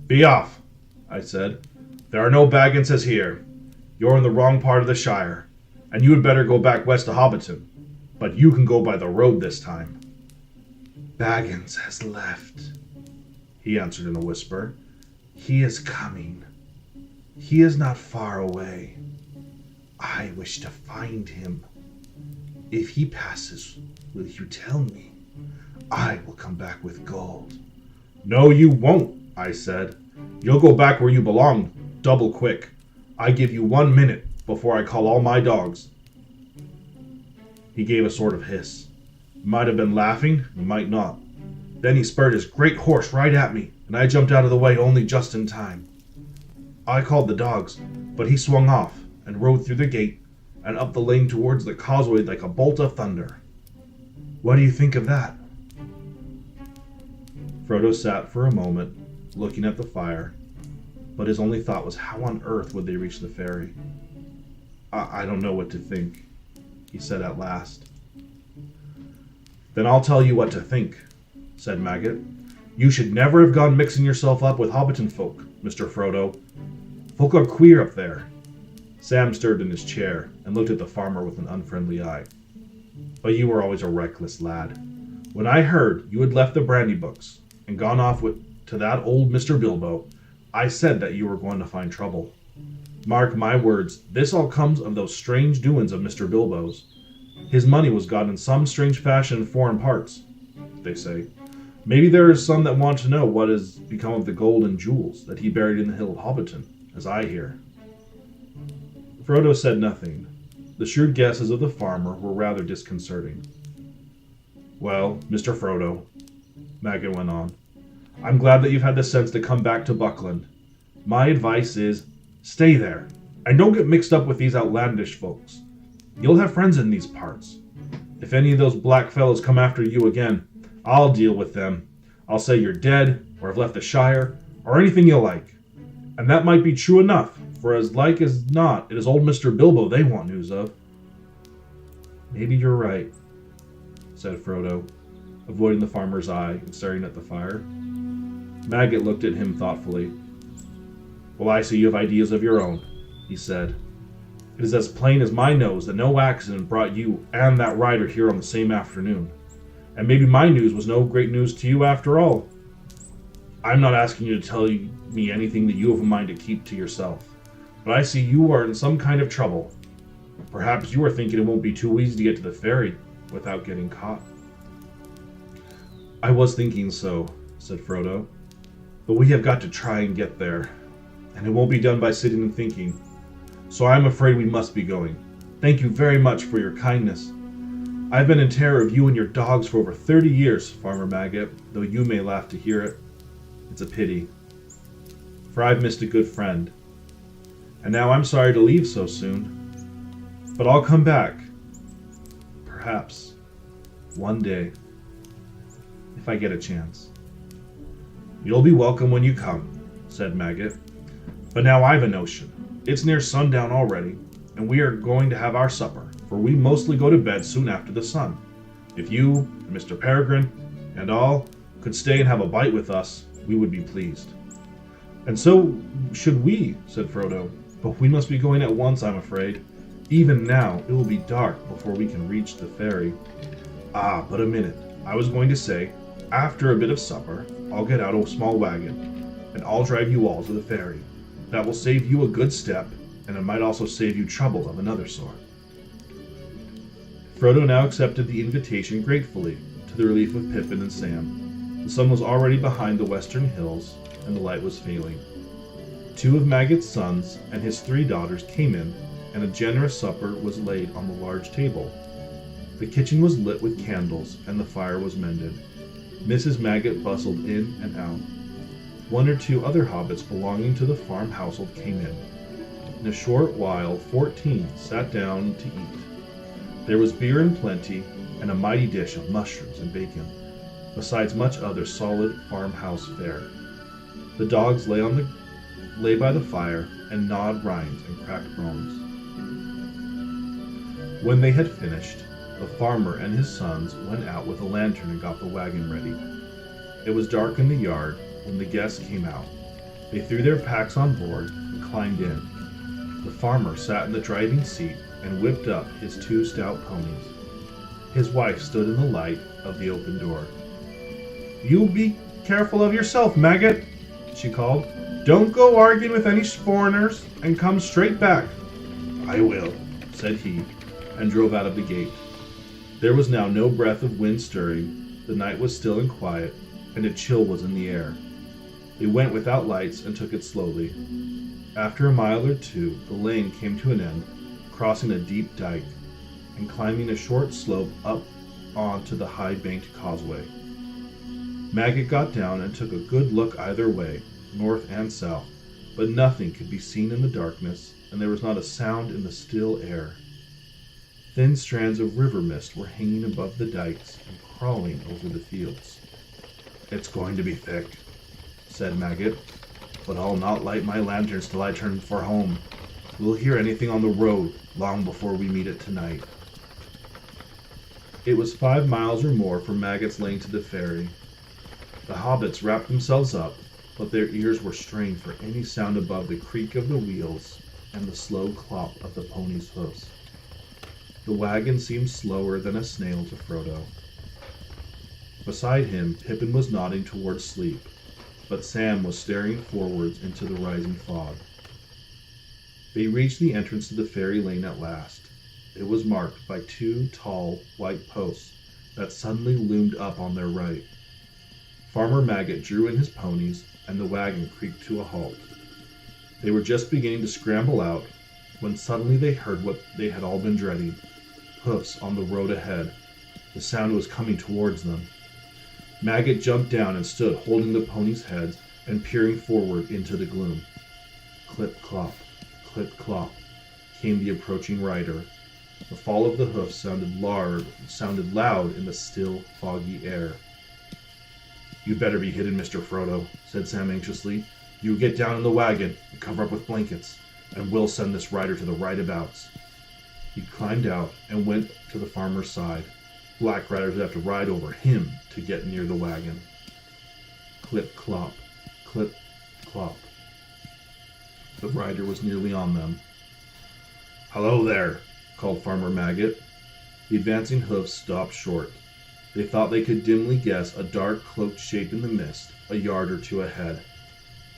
Be off, I said. There are no Bagginses here. You're in the wrong part of the Shire, and you had better go back west to Hobbiton. But you can go by the road this time. Baggins has left, he answered in a whisper. He is coming. He is not far away. I wish to find him. If he passes, will you tell me? I will come back with gold. No, you won't, I said. You'll go back where you belong, double quick. I give you 1 minute before I call all my dogs. He gave a sort of hiss. Might have been laughing, and might not. Then he spurred his great horse right at me, and I jumped out of the way only just in time. I called the dogs, but he swung off and rode through the gate and up the lane towards the causeway like a bolt of thunder. What do you think of that? Frodo sat for a moment, looking at the fire, but his only thought was how on earth would they reach the ferry? I don't know what to think, he said at last. Then I'll tell you what to think, said Maggot. You should never have gone mixing yourself up with Hobbiton folk, Mr. Frodo. Folk are queer up there. Sam stirred in his chair and looked at the farmer with an unfriendly eye. But you were always a reckless lad. When I heard you had left the brandy books and gone off to that old Mr. Bilbo, I said that you were going to find trouble. Mark my words, this all comes of those strange doings of Mr. Bilbo's. His money was got in some strange fashion in foreign parts, they say. Maybe there is some that want to know what has become of the gold and jewels that he buried in the hill of Hobbiton, as I hear. Frodo said nothing. The shrewd guesses of the farmer were rather disconcerting. Well, Mr. Frodo, Maggot went on, I'm glad that you've had the sense to come back to Buckland. My advice is, stay there, and don't get mixed up with these outlandish folks. You'll have friends in these parts. If any of those black fellows come after you again, I'll deal with them. I'll say you're dead, or have left the Shire, or anything you like. And that might be true enough, for as like as not, it is old Mr. Bilbo they want news of. Maybe you're right, said Frodo, avoiding the farmer's eye and staring at the fire. Maggot looked at him thoughtfully. Well, I see you have ideas of your own, he said. It is as plain as my nose that no accident brought you and that rider here on the same afternoon. And maybe my news was no great news to you after all. I'm not asking you to tell me anything that you have a mind to keep to yourself, but I see you are in some kind of trouble. Perhaps you are thinking it won't be too easy to get to the ferry without getting caught. I was thinking so, said Frodo, but we have got to try and get there, and it won't be done by sitting and thinking. So I'm afraid we must be going. Thank you very much for your kindness. I've been in terror of you and your dogs for over 30 years, Farmer Maggot, though you may laugh to hear it. It's a pity, for I've missed a good friend. And now I'm sorry to leave so soon. But I'll come back. Perhaps. One day. If I get a chance. You'll be welcome when you come, said Maggot. But now I've a notion. It's near sundown already, and we are going to have our supper, for we mostly go to bed soon after the sun. If you, and Mr. Peregrine, and all, could stay and have a bite with us, we would be pleased. And so should we, said Frodo, but we must be going at once, I'm afraid. Even now, it will be dark before we can reach the ferry. Ah, but a minute. I was going to say, after a bit of supper, I'll get out a small wagon, and I'll drive you all to the ferry. That will save you a good step, and it might also save you trouble of another sort. Frodo now accepted the invitation gratefully, to the relief of Pippin and Sam. The sun was already behind the western hills, and the light was failing. 2 of Maggot's sons and his 3 daughters came in, and a generous supper was laid on the large table. The kitchen was lit with candles, and the fire was mended. Mrs. Maggot bustled in and out. 1 or 2 other hobbits belonging to the farm household came in. In a short while 14 sat down to eat. There was beer in plenty, and a mighty dish of mushrooms and bacon, besides much other solid farmhouse fare. The dogs lay by the fire and gnawed rinds and cracked bones. When they had finished, the farmer and his sons went out with a lantern and got the wagon ready. It was dark in the yard when the guests came out. They threw their packs on board and climbed in. The farmer sat in the driving seat and whipped up his 2 stout ponies. His wife stood in the light of the open door. "You be careful of yourself, Maggot," she called. "Don't go arguing with any foreigners, and come straight back." "I will," said he, and drove out of the gate. There was now no breath of wind stirring, the night was still and quiet, and a chill was in the air. They went without lights and took it slowly. After a mile or 2, the lane came to an end, crossing a deep dike, and climbing a short slope up onto the high-banked causeway. Maggot got down and took a good look either way, north and south, but nothing could be seen in the darkness, and there was not a sound in the still air. Thin strands of river mist were hanging above the dikes and crawling over the fields. "It's going to be thick," said Maggot, "but I'll not light my lanterns till I turn for home. We'll hear anything on the road long before we meet it tonight." It was 5 miles or more from Maggot's Lane to the ferry. The hobbits wrapped themselves up, but their ears were strained for any sound above the creak of the wheels and the slow clop of the pony's hoofs. The wagon seemed slower than a snail to Frodo. Beside him, Pippin was nodding towards sleep, but Sam was staring forwards into the rising fog. They reached the entrance to the ferry lane at last. It was marked by 2 tall, white posts that suddenly loomed up on their right. Farmer Maggot drew in his ponies, and the wagon creaked to a halt. They were just beginning to scramble out, when suddenly they heard what they had all been dreading. Hoofs on the road ahead. The sound was coming towards them. Maggot jumped down and stood holding the ponies' heads and peering forward into the gloom. Clip-clop, clip-clop, came the approaching rider. The fall of the hoofs sounded loud in the still, foggy air. "You'd better be hidden, Mr. Frodo," said Sam anxiously. "You get down in the wagon and cover up with blankets, and we'll send this rider to the right-abouts." He climbed out and went to the farmer's side. Black riders would have to ride over him to get near the wagon. Clip-clop, clip-clop. The rider was nearly on them. "Hello there," called Farmer Maggot. The advancing hoofs stopped short. They thought they could dimly guess a dark cloaked shape in the mist, a yard or 2 ahead.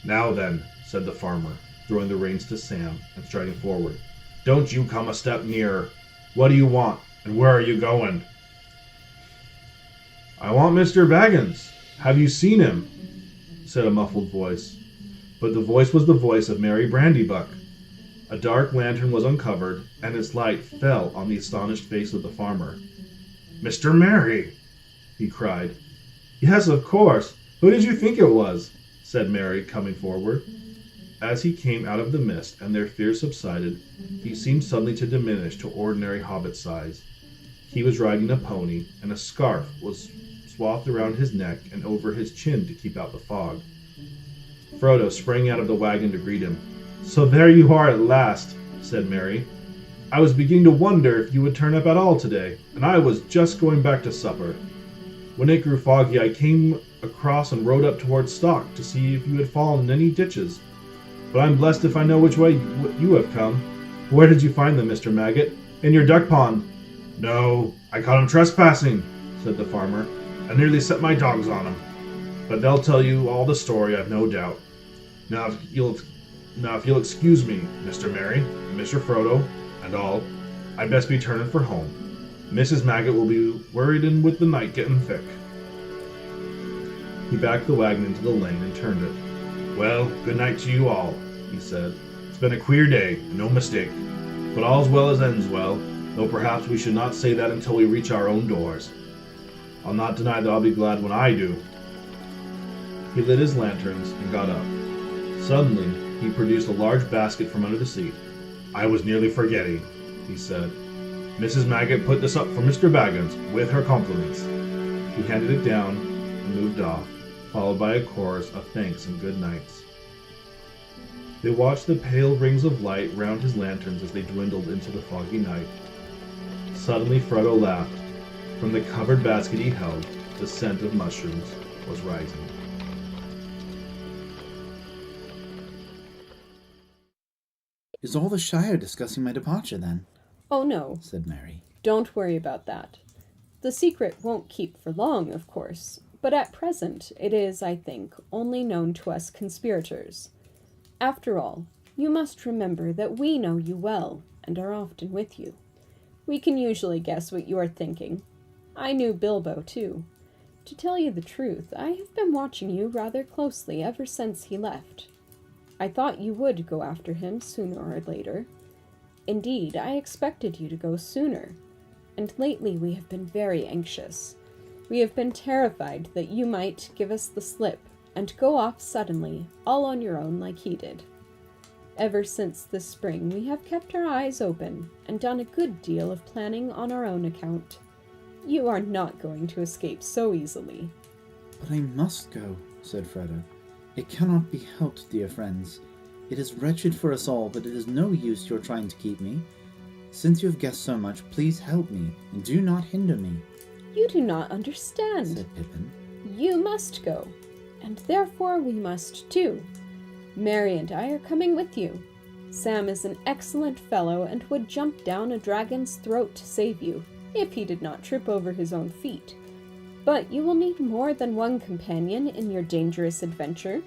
"Now then," said the farmer, throwing the reins to Sam and striding forward. "Don't you come a step nearer. What do you want, and where are you going?" "I want Mr. Baggins. Have you seen him?" said a muffled voice. But the voice was the voice of Mary Brandybuck. A dark lantern was uncovered, and its light fell on the astonished face of the farmer. "Mr. Mary!" he cried. "Yes, of course. Who did you think it was?" said Mary, coming forward. As he came out of the mist and their fears subsided, he seemed suddenly to diminish to ordinary hobbit size. He was riding a pony, and a scarf was swathed around his neck and over his chin to keep out the fog. Frodo sprang out of the wagon to greet him. "So there you are at last," said Mary. "I was beginning to wonder if you would turn up at all today, and I was just going back to supper. When it grew foggy, I came across and rode up towards Stock to see if you had fallen in any ditches. But I'm blessed if I know which way you have come. Where did you find them, Mr. Maggot? In your duck pond?" "No, I caught 'em trespassing," said the farmer. "I nearly set my dogs on 'em. But they'll tell you all the story, I've no doubt. Now if you'll excuse me, Mr. Mary, and Mr. Frodo, and all, I'd best be turning for home. Mrs. Maggot will be worried with the night getting thick." He backed the wagon into the lane and turned it. "Well, good night to you all," he said. "It's been a queer day, no mistake. But all's well as ends well, though perhaps we should not say that until we reach our own doors. I'll not deny that I'll be glad when I do." He lit his lanterns and got up. Suddenly, he produced a large basket from under the seat. "I was nearly forgetting," he said. "Mrs. Maggot put this up for Mr. Baggins, with her compliments." He handed it down and moved off, followed by a chorus of thanks and good nights. They watched the pale rings of light round his lanterns as they dwindled into the foggy night. Suddenly Frodo laughed. From the covered basket he held, the scent of mushrooms was rising. "Is all the Shire discussing my departure, then?" "Oh, no," said Mary. "Don't worry about that. The secret won't keep for long, of course, but at present it is, I think, only known to us conspirators. After all, you must remember that we know you well and are often with you. We can usually guess what you are thinking. I knew Bilbo, too. To tell you the truth, I have been watching you rather closely ever since he left. I thought you would go after him sooner or later. Indeed, I expected you to go sooner. And lately we have been very anxious. We have been terrified that you might give us the slip and go off suddenly, all on your own like he did. Ever since this spring we have kept our eyes open and done a good deal of planning on our own account. You are not going to escape so easily." "But I must go," said Frodo. "It cannot be helped, dear friends. It is wretched for us all, but it is no use your trying to keep me. Since you have guessed so much, please help me, and do not hinder me, You do not understand. said Pippin. You must go, and therefore we must too. Mary and I are coming with you. Sam is an excellent fellow and would jump down a dragon's throat to save you, if he did not trip over his own feet. But you will need more than one companion in your dangerous adventure.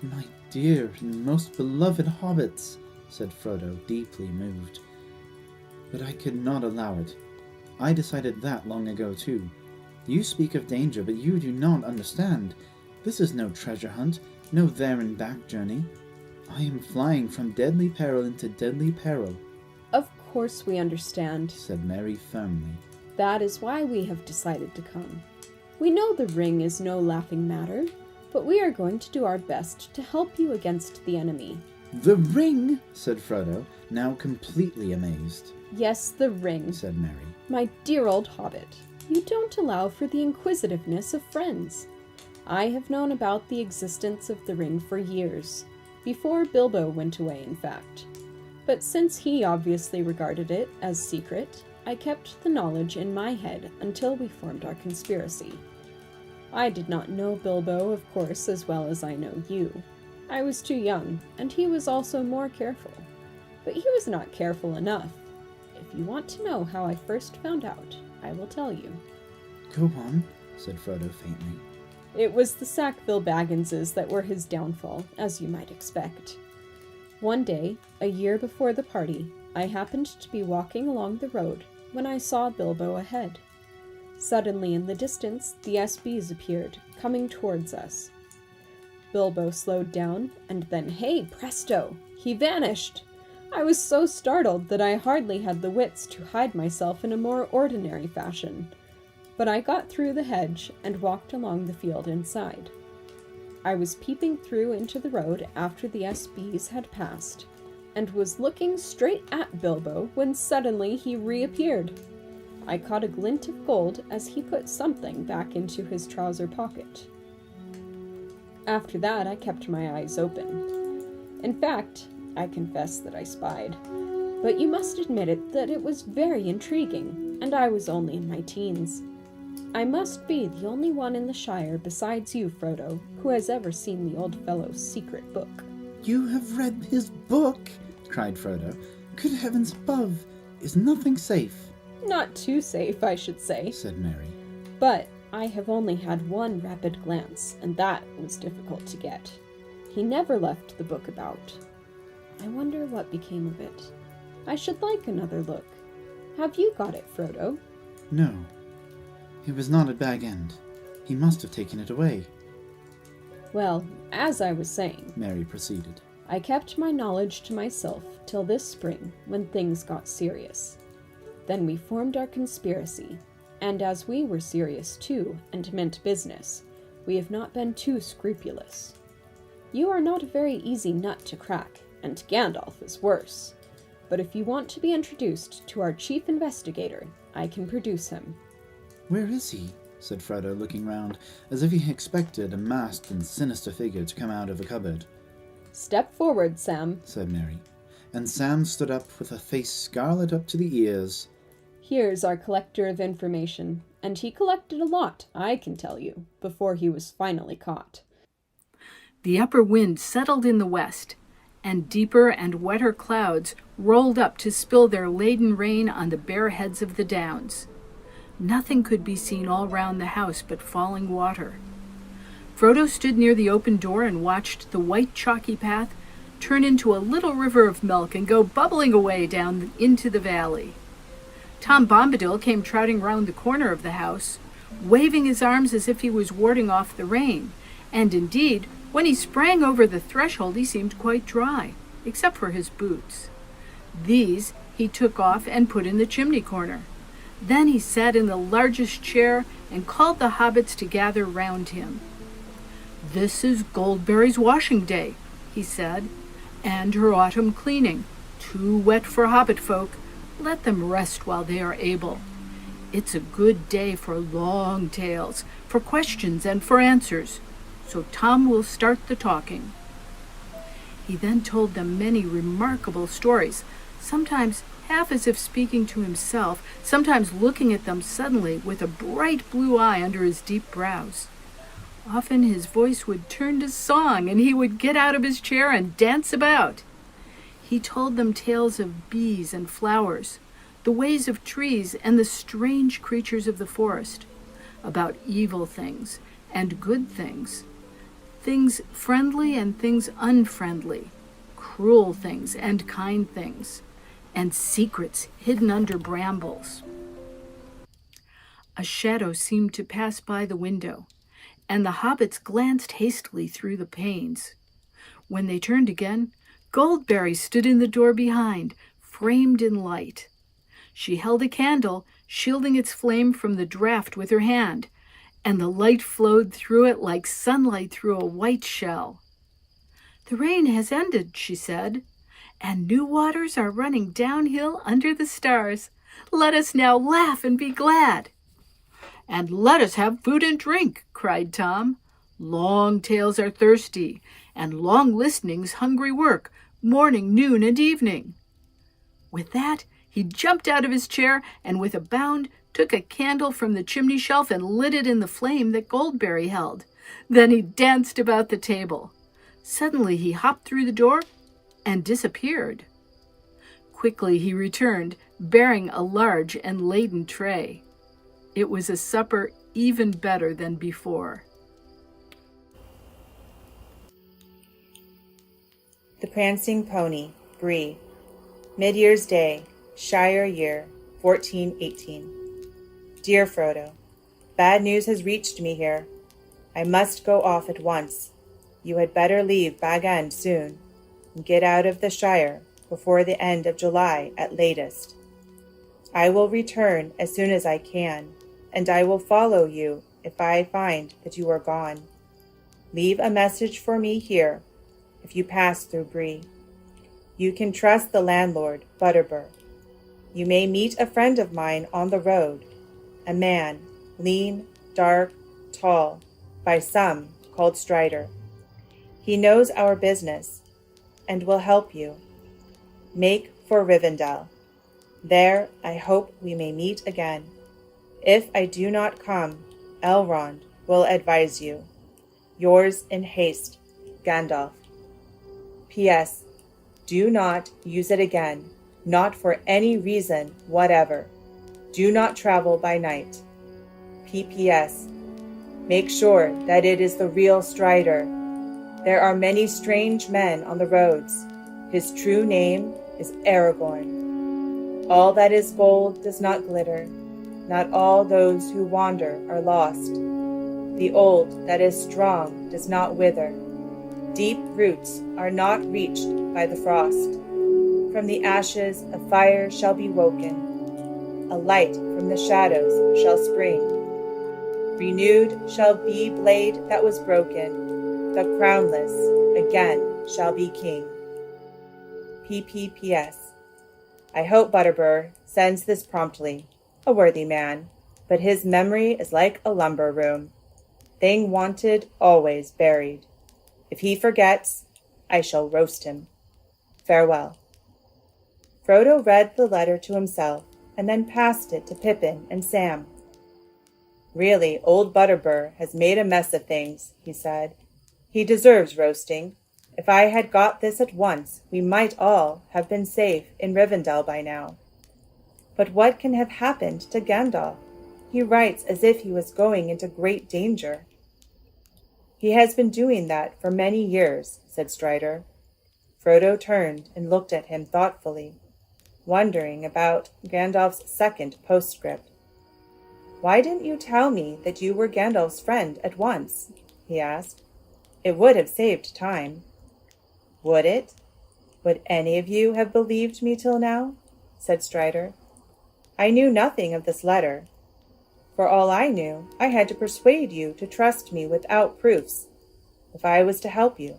My dear and most beloved hobbits, said Frodo, deeply moved. But I could not allow it. I decided that long ago too. You speak of danger, but you do not understand. This is no treasure hunt, no there and back journey. I am flying from deadly peril into deadly peril. Of course we understand, said Mary firmly. That is why we have decided to come. We know the ring is no laughing matter, but we are going to do our best to help you against the enemy. The ring, said Frodo, now completely amazed. Yes, the ring, said Mary. My dear old hobbit, you don't allow for the inquisitiveness of friends. I have known about the existence of the ring for years, before Bilbo went away, in fact. But since he obviously regarded it as secret, I kept the knowledge in my head until we formed our conspiracy. I did not know Bilbo, of course, as well as I know you. I was too young, and he was also more careful. But he was not careful enough. If you want to know how I first found out, I will tell you. Go on, said Frodo faintly. It was the Sackville Bagginses that were his downfall, as you might expect. One day, a year before the party, I happened to be walking along the road when I saw Bilbo ahead. Suddenly in the distance, the SBs appeared, coming towards us. Bilbo slowed down, and then, hey, presto! He vanished! I was so startled that I hardly had the wits to hide myself in a more ordinary fashion. But I got through the hedge and walked along the field inside. I was peeping through into the road after the SBs had passed, and was looking straight at Bilbo when suddenly he reappeared. I caught a glint of gold as he put something back into his trouser pocket. After that, I kept my eyes open. In fact, I confess that I spied. But you must admit that it was very intriguing, and I was only in my teens. I must be the only one in the Shire besides you, Frodo, who has ever seen the old fellow's secret book. You have read his book, cried Frodo. Good heavens above, is nothing safe? Not too safe, I should say, said Mary. But I have only had one rapid glance, and that was difficult to get. He never left the book about. I wonder what became of it. I should like another look. Have you got it, Frodo? No. It was not at Bag End. He must have taken it away. Well, as I was saying, Mary proceeded, I kept my knowledge to myself till this spring, when things got serious. Then we formed our conspiracy, and as we were serious too, and meant business, we have not been too scrupulous. You are not a very easy nut to crack, and Gandalf is worse. But if you want to be introduced to our chief investigator, I can produce him. Where is he? Said Frodo, looking round, as if he expected a masked and sinister figure to come out of a cupboard. Step forward, Sam, said Mary, and Sam stood up with a face scarlet up to the ears. Here's our collector of information, and he collected a lot, I can tell you, before he was finally caught. The upper wind settled in the west, and deeper and wetter clouds rolled up to spill their laden rain on the bare heads of the downs. Nothing could be seen all round the house but falling water. Frodo stood near the open door and watched the white chalky path turn into a little river of milk and go bubbling away down into the valley. Tom Bombadil came trotting round the corner of the house, waving his arms as if he was warding off the rain, and indeed, when he sprang over the threshold, he seemed quite dry, except for his boots. These he took off and put in the chimney corner. Then he sat in the largest chair and called the hobbits to gather round him. "This is Goldberry's washing day," he said, "and her autumn cleaning. Too wet for hobbit folk. Let them rest while they are able. It's a good day for long tales, for questions and for answers. So Tom will start the talking." He then told them many remarkable stories. Sometimes half as if speaking to himself, sometimes looking at them suddenly with a bright blue eye under his deep brows. Often his voice would turn to song, and he would get out of his chair and dance about. He told them tales of bees and flowers, the ways of trees and the strange creatures of the forest, about evil things and good things, things friendly and things unfriendly, cruel things and kind things, and secrets hidden under brambles. A shadow seemed to pass by the window, and the hobbits glanced hastily through the panes. When they turned again, Goldberry stood in the door behind, framed in light. She held a candle, shielding its flame from the draught with her hand, and the light flowed through it like sunlight through a white shell. "The rain has ended," she said, "and new waters are running downhill under the stars. Let us now laugh and be glad." "And let us have food and drink," cried Tom. "Long tales are thirsty, and long listening's hungry work, morning, noon, and evening." With that, he jumped out of his chair and with a bound took a candle from the chimney shelf and lit it in the flame that Goldberry held. Then he danced about the table. Suddenly he hopped through the door and disappeared. Quickly he returned, bearing a large and laden tray. It was a supper even better than before. The Prancing Pony, Bree. Mid-Year's Day, Shire Year, 1418. Dear Frodo, bad news has reached me here. I must go off at once. You had better leave Bag End soon, and get out of the Shire before the end of July at latest. I will return as soon as I can, and I will follow you if I find that you are gone. Leave a message for me here if you pass through Bree. You can trust the landlord, Butterbur. You may meet a friend of mine on the road, a man, lean, dark, tall, by some called Strider. He knows our business and will help you. Make for Rivendell. There I hope we may meet again. If I do not come, Elrond will advise you. Yours in haste, Gandalf. P.S. Do not use it again, not for any reason whatever. Do not travel by night. P.P.S. Make sure that it is the real Strider. There are many strange men on the roads. His true name is Aragorn. All that is gold does not glitter. Not all those who wander are lost. The old that is strong does not wither. Deep roots are not reached by the frost. From the ashes a fire shall be woken. A light from the shadows shall spring. Renewed shall be blade that was broken. The crownless again shall be king. P.P.P.S. I hope Butterbur sends this promptly. A worthy man, but his memory is like a lumber room. Thing wanted, always buried. If he forgets, I shall roast him. Farewell. Frodo read the letter to himself, and then passed it to Pippin and Sam. Really, old Butterbur has made a mess of things, he said. He deserves roasting. If I had got this at once, we might all have been safe in Rivendell by now. But what can have happened to Gandalf? He writes as if he was going into great danger. He has been doing that for many years, said Strider. Frodo turned and looked at him thoughtfully, wondering about Gandalf's second postscript. Why didn't you tell me that you were Gandalf's friend at once? He asked. It would have saved time. Would it? Would any of you have believed me till now? Said Strider. I knew nothing of this letter. For all I knew, I had to persuade you to trust me without proofs, if I was to help you.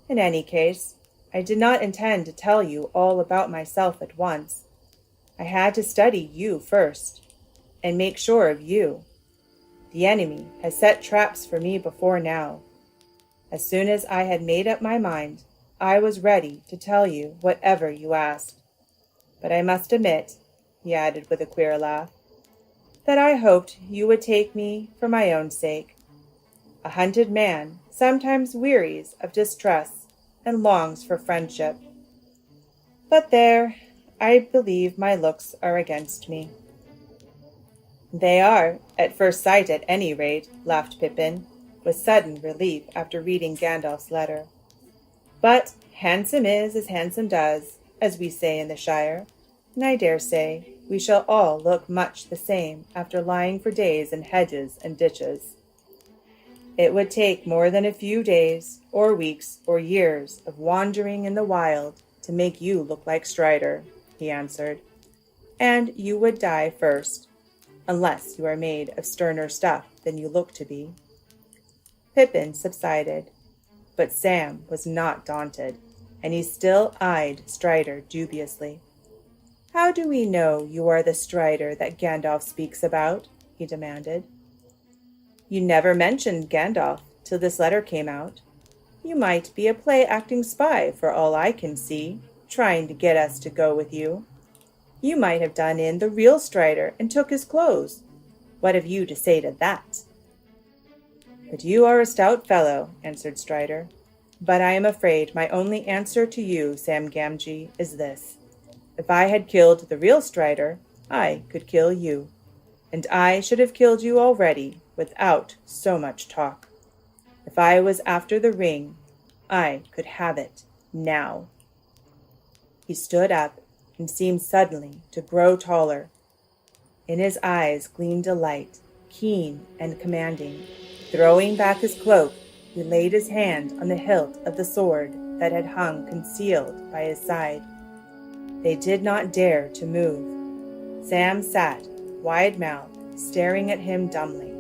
In any case, I did not intend to tell you all about myself at once. I had to study you first, and make sure of you. The enemy has set traps for me before now. As soon as I had made up my mind, I was ready to tell you whatever you asked. But I must admit," he added with a queer laugh, "that I hoped you would take me for my own sake. A hunted man sometimes wearies of distress and longs for friendship. But there, I believe my looks are against me." "They are, at first sight at any rate," laughed Pippin, with sudden relief after reading Gandalf's letter. "But handsome is as handsome does, as we say in the Shire, and I dare say we shall all look much the same after lying for days in hedges and ditches." "It would take more than a few days, or weeks, or years of wandering in the wild to make you look like Strider," he answered. "And you would die first, unless you are made of sterner stuff than you look to be." Pippin subsided, but Sam was not daunted, and he still eyed Strider dubiously. "How do we know you are the Strider that Gandalf speaks about?" he demanded. "You never mentioned Gandalf till this letter came out. You might be a play-acting spy for all I can see, trying to get us to go with you. You might have done in the real Strider and took his clothes. What have you to say to that?" "But you are a stout fellow," answered Strider. "But I am afraid my only answer to you, Sam Gamgee, is this. If I had killed the real Strider, I could kill you. And I should have killed you already, without so much talk. If I was after the ring, I could have it now." He stood up and seemed suddenly to grow taller. In his eyes gleamed a light, keen and commanding. Throwing back his cloak, he laid his hand on the hilt of the sword that had hung concealed by his side. They did not dare to move. Sam sat, wide-mouthed, staring at him dumbly.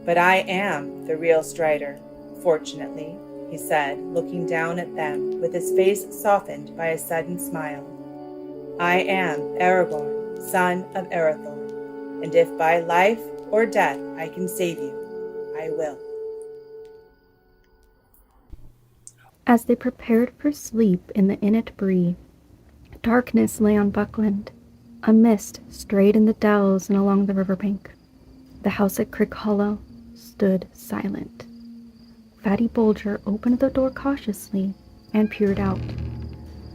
"But I am the real Strider, fortunately," he said, looking down at them with his face softened by a sudden smile. "I am Aragorn, son of Arathorn, and if by life or death I can save you, I will." As they prepared for sleep in the inn at Bree, darkness lay on Buckland. A mist strayed in the dells and along the riverbank. The house at Crick Hollow stood silent. Fatty Bulger opened the door cautiously and peered out.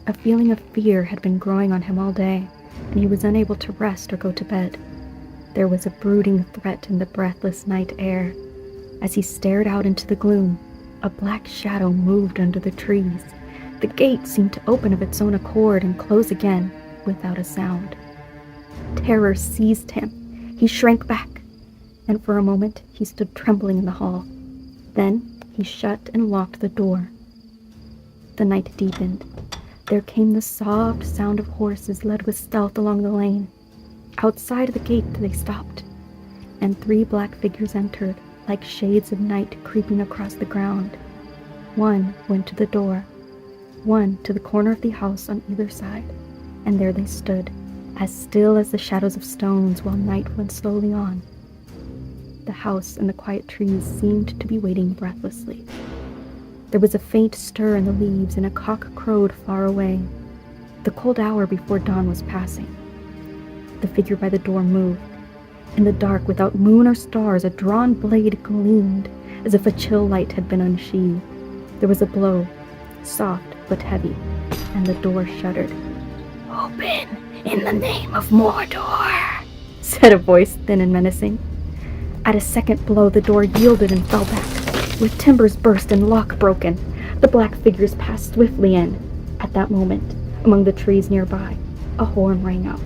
A feeling of fear had been growing on him all day, and he was unable to rest or go to bed. There was a brooding threat in the breathless night air. As he stared out into the gloom, a black shadow moved under the trees. The gate seemed to open of its own accord and close again without a sound. Terror seized him. He shrank back, and for a moment he stood trembling in the hall. Then he shut and locked the door. The night deepened. There came the soft sound of horses led with stealth along the lane. Outside the gate they stopped, and 3 black figures entered, like shades of night creeping across the ground. One went to the door, one to the corner of the house on either side, and there they stood, as still as the shadows of stones while night went slowly on. The house and the quiet trees seemed to be waiting breathlessly. There was a faint stir in the leaves, and a cock crowed far away. The cold hour before dawn was passing. The figure by the door moved. In the dark, without moon or stars, a drawn blade gleamed, as if a chill light had been unsheathed. There was a blow, soft but heavy, and the door shuddered. "Open in the name of Mordor," said a voice thin and menacing. At a second blow, the door yielded and fell back, with timbers burst and lock broken. The black figures passed swiftly in. At that moment, among the trees nearby, a horn rang out.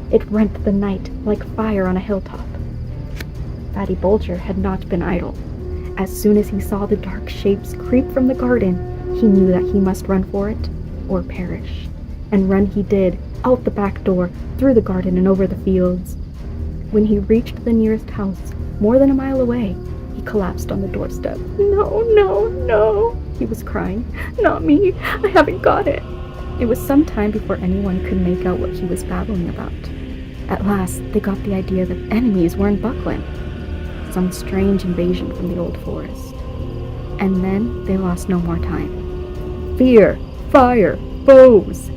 It rent the night like fire on a hilltop. Fatty Bulger had not been idle. As soon as he saw the dark shapes creep from the garden, he knew that he must run for it or perish. And run he did, out the back door, through the garden and over the fields. When he reached the nearest house, more than a mile away, he collapsed on the doorstep. "No, no, no," he was crying. "Not me. I haven't got it." It was some time before anyone could make out what he was babbling about. At last, they got the idea that enemies were in Buckland, some strange invasion from the old forest. And then they lost no more time. Fear, fire, foes!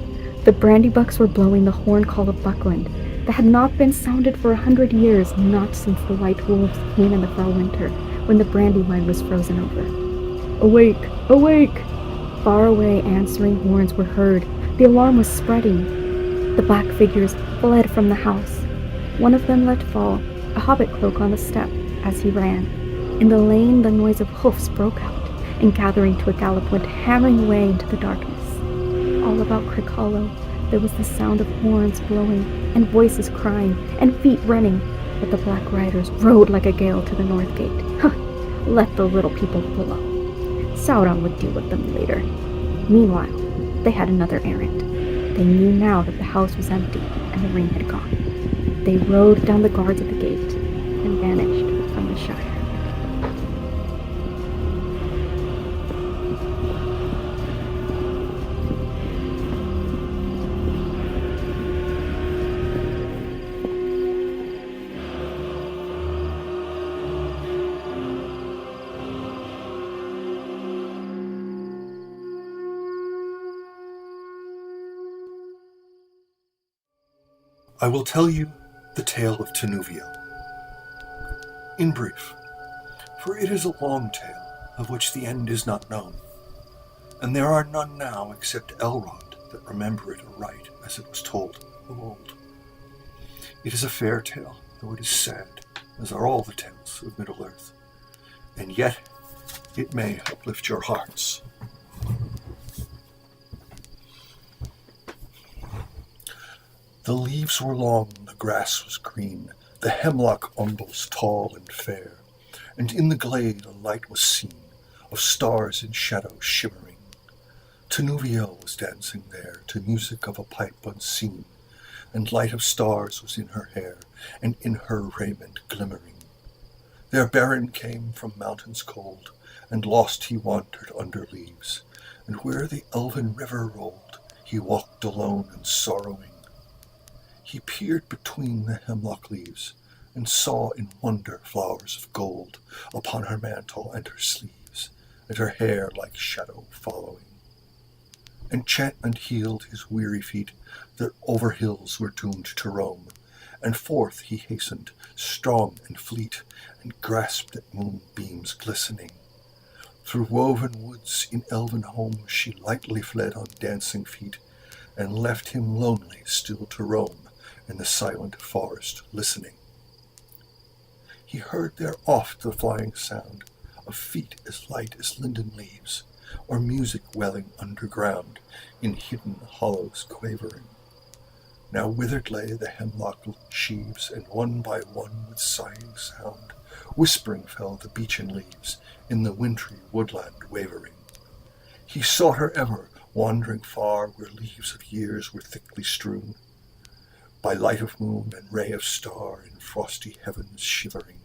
The brandybucks were blowing the horn call of Buckland that had not been sounded for 100 years, not since the white wolves came in the fell winter, when the Brandywine was frozen over. Awake! Awake! Far away answering horns were heard. The alarm was spreading. The black figures fled from the house. One of them let fall a hobbit cloak on the step as he ran. In the lane the noise of hoofs broke out, and gathering to a gallop went hammering away into the darkness. All about Crick Hollow there was the sound of horns blowing, and voices crying, and feet running, but the black riders rode like a gale to the north gate. Let the little people below. Sauron would deal with them later. Meanwhile, they had another errand. They knew now that the house was empty and the ring had gone. They rode down the guards at the gate and vanished from the Shire. I will tell you the tale of Tenuviel. In brief, for it is a long tale of which the end is not known, and there are none now except Elrond that remember it aright as it was told of old. It is a fair tale, though it is sad, as are all the tales of Middle-earth, and yet it may uplift your hearts. The leaves were long, the grass was green, the hemlock umbels tall and fair, and in the glade a light was seen, of stars in shadow shimmering. Tenuviel was dancing there, to music of a pipe unseen, and light of stars was in her hair, and in her raiment glimmering. There Beren came from mountains cold, and lost he wandered under leaves, and where the elven river rolled, he walked alone and sorrowing. He peered between the hemlock leaves, and saw in wonder flowers of gold upon her mantle and her sleeves, and her hair like shadow following. Enchantment healed his weary feet that over hills were doomed to roam, and forth he hastened, strong and fleet, and grasped at moonbeams glistening. Through woven woods in elven homes she lightly fled on dancing feet, and left him lonely still to roam in the silent forest listening. He heard there oft the flying sound of feet as light as linden leaves, or music welling underground in hidden hollows quavering. Now withered lay the hemlock sheaves, and one by one with sighing sound, whispering fell the beechen leaves in the wintry woodland wavering. He sought her ever, wandering far where leaves of years were thickly strewn, by light of moon and ray of star in frosty heavens shivering.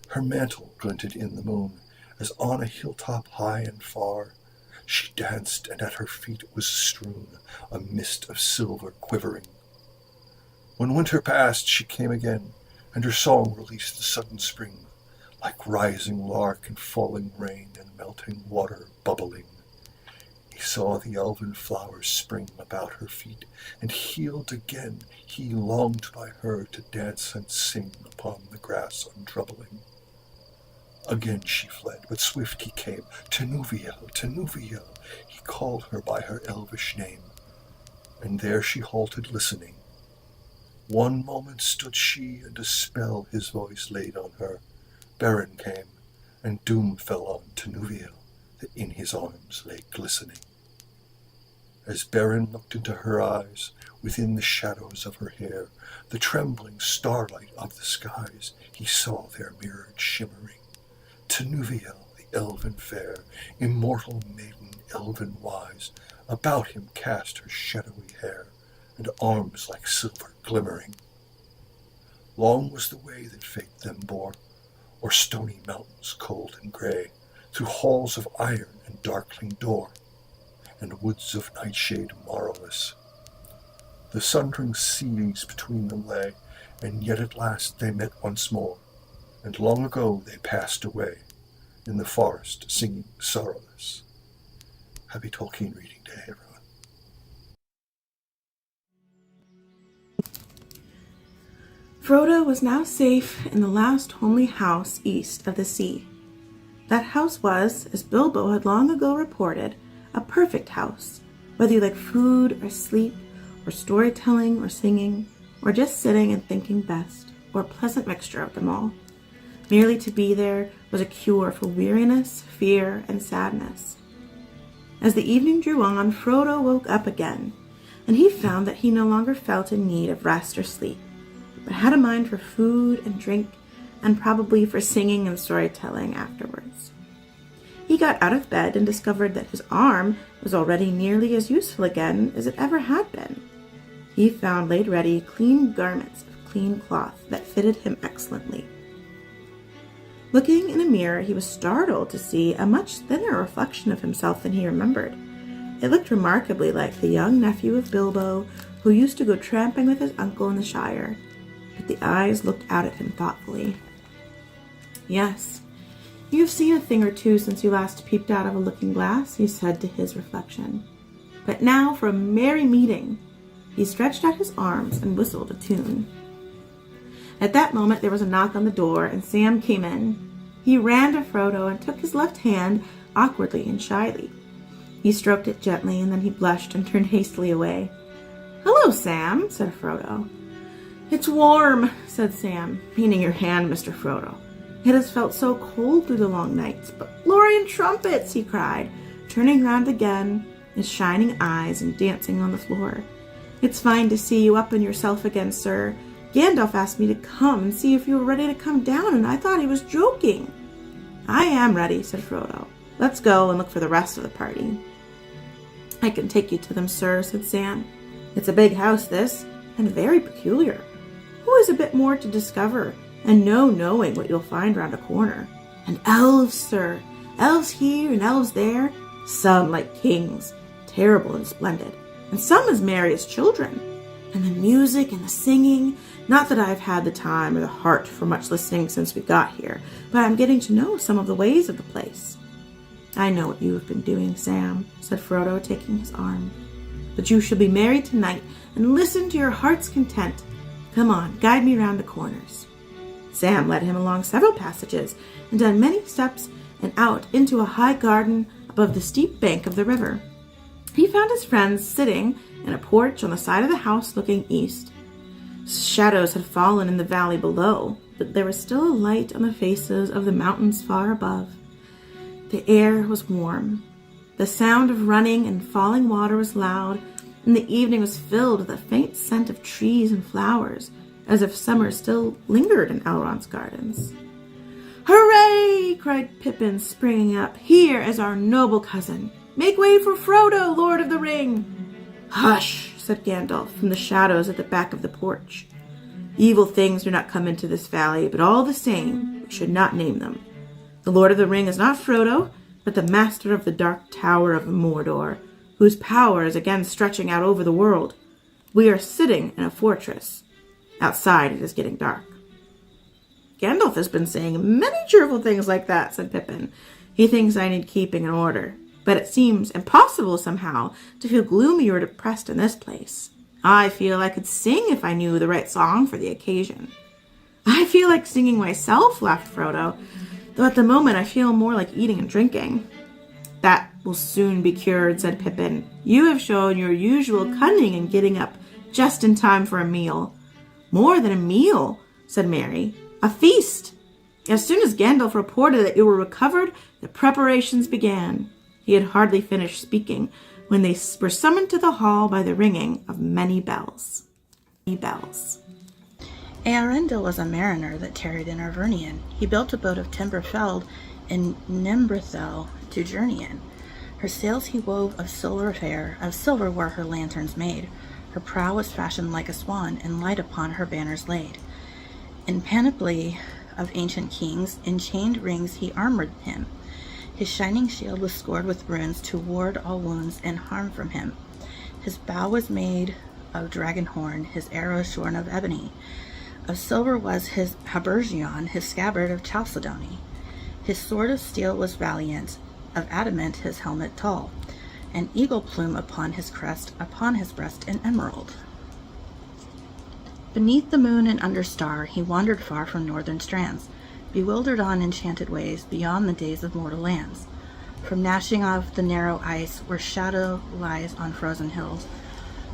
Her mantle glinted in the moon, as on a hilltop high and far she danced, and at her feet was strewn a mist of silver quivering. When winter passed, she came again, and her song released the sudden spring, like rising lark and falling rain and melting water bubbling. He saw the elven flowers spring about her feet, and healed again he longed by her to dance and sing upon the grass untroubling. Again she fled, but swift he came. Tenuviel, Tenuviel, he called her by her elvish name, and there she halted listening. One moment stood she, and a spell his voice laid on her. Beren came, and doom fell on Tenuviel, that in his arms lay glistening. As Beren looked into her eyes, within the shadows of her hair, the trembling starlight of the skies he saw there mirrored shimmering. Tenuviel, the elven fair, immortal maiden elven wise, about him cast her shadowy hair, and arms like silver glimmering. Long was the way that fate them bore, o'er stony mountains cold and grey, through halls of iron and darkling door, and woods of nightshade morrowless. The sundering seas between them lay, and yet at last they met once more, and long ago they passed away, in the forest singing sorrowless. Happy Tolkien Reading Day, everyone. Frodo was now safe in the last homely house east of the sea. That house was, as Bilbo had long ago reported, a perfect house, whether you like food or sleep, or storytelling or singing, or just sitting and thinking best, or a pleasant mixture of them all. Merely to be there was a cure for weariness, fear, and sadness. As the evening drew on, Frodo woke up again, and he found that he no longer felt in need of rest or sleep, but had a mind for food and drink, and probably for singing and storytelling afterwards. He got out of bed and discovered that his arm was already nearly as useful again as it ever had been. He found laid ready clean garments of clean cloth that fitted him excellently. Looking in a mirror, he was startled to see a much thinner reflection of himself than he remembered. It looked remarkably like the young nephew of Bilbo, who used to go tramping with his uncle in the Shire, but the eyes looked out at him thoughtfully. "Yes, you have seen a thing or two since you last peeped out of a looking-glass," he said to his reflection. "But now for a merry meeting." He stretched out his arms and whistled a tune. At that moment there was a knock on the door, and Sam came in. He ran to Frodo and took his left hand awkwardly and shyly. He stroked it gently, and then he blushed and turned hastily away. "Hello, Sam," said Frodo. "It's warm," said Sam, meaning your hand, Mr. Frodo. "It has felt so cold through the long nights. But Lorien trumpets!" he cried, turning round again, his shining eyes and dancing on the floor. "It's fine to see you up and yourself again, sir. Gandalf asked me to come and see if you were ready to come down, and I thought he was joking." "I am ready," said Frodo. "Let's go and look for the rest of the party." "I can take you to them, sir," said Sam. "It's a big house, this, and very peculiar. Who has a bit more to discover, and no knowing what you'll find round a corner? And elves, sir, elves here and elves there, some like kings, terrible and splendid, and some as merry as children. And the music and the singing, not that I've had the time or the heart for much listening since we got here, but I'm getting to know some of the ways of the place." "I know what you have been doing, Sam," said Frodo, taking his arm. "But you shall be merry tonight, and listen to your heart's content. Come on, guide me round the corners." Sam led him along several passages, and down many steps, and out into a high garden above the steep bank of the river. He found his friends sitting in a porch on the side of the house looking east. Shadows had fallen in the valley below, but there was still a light on the faces of the mountains far above. The air was warm. The sound of running and falling water was loud, and the evening was filled with a faint scent of trees and flowers, as if summer still lingered in Elrond's gardens. "Hooray!" cried Pippin, springing up. "Here is our noble cousin. Make way for Frodo, Lord of the Ring!" "Hush!" said Gandalf from the shadows at the back of the porch. "Evil things do not come into this valley, but all the same, we should not name them. The Lord of the Ring is not Frodo, but the master of the Dark Tower of Mordor, whose power is again stretching out over the world. We are sitting in a fortress. Outside it is getting dark." "Gandalf has been saying many cheerful things like that," said Pippin. "He thinks I need keeping in order. But it seems impossible somehow to feel gloomy or depressed in this place. I feel I could sing if I knew the right song for the occasion." "I feel like singing myself," laughed Frodo, "though at the moment I feel more like eating and drinking." "That will soon be cured," said Pippin. "You have shown your usual cunning in getting up just in time for a meal." "More than a meal," said Merry. "A feast. As soon as Gandalf reported that you were recovered, the preparations began." He had hardly finished speaking when they were summoned to the hall by the ringing of many bells. Earendil was a mariner that tarried in Arvernian. He built a boat of timber felled in Nimbrithel to journey in. Her sails he wove of silver fair, of silver were her lanterns made. Her prow was fashioned like a swan, and light upon her banners laid. In panoply of ancient kings, in chained rings he armored him. His shining shield was scored with runes to ward all wounds and harm from him. His bow was made of dragon horn, his arrows shorn of ebony. Of silver was his habergeon, his scabbard of chalcedony. His sword of steel was valiant, of adamant his helmet tall, an eagle plume upon his crest, upon his breast an emerald. Beneath the moon and under star, he wandered far from northern strands, bewildered on enchanted ways beyond the days of mortal lands. From gnashing of the narrow ice where shadow lies on frozen hills,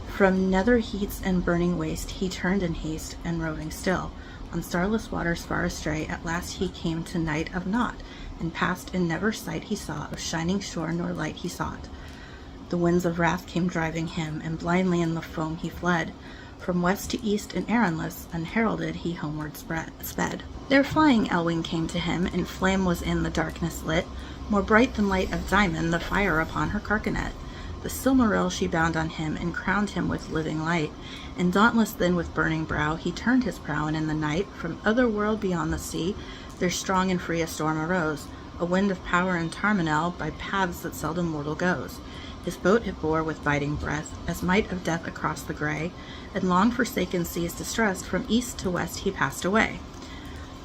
from nether heats and burning waste, he turned in haste, and roving still, on starless waters far astray, at last he came to night of naught, and passed in never sight he saw of shining shore nor light he sought. The winds of wrath came driving him, and blindly in the foam he fled. From west to east and errandless, unheralded he homeward sped. There flying Elwing came to him, and flame was in the darkness lit, more bright than light of diamond the fire upon her carcanet. The Silmaril she bound on him, and crowned him with living light, and dauntless then with burning brow he turned his prow, and in the night, from other world beyond the sea, there strong and free a storm arose, a wind of power and Tarmanel, by paths that seldom mortal goes. His boat it bore with biting breath, as might of death across the grey, and long forsaken seas distressed, from east to west he passed away.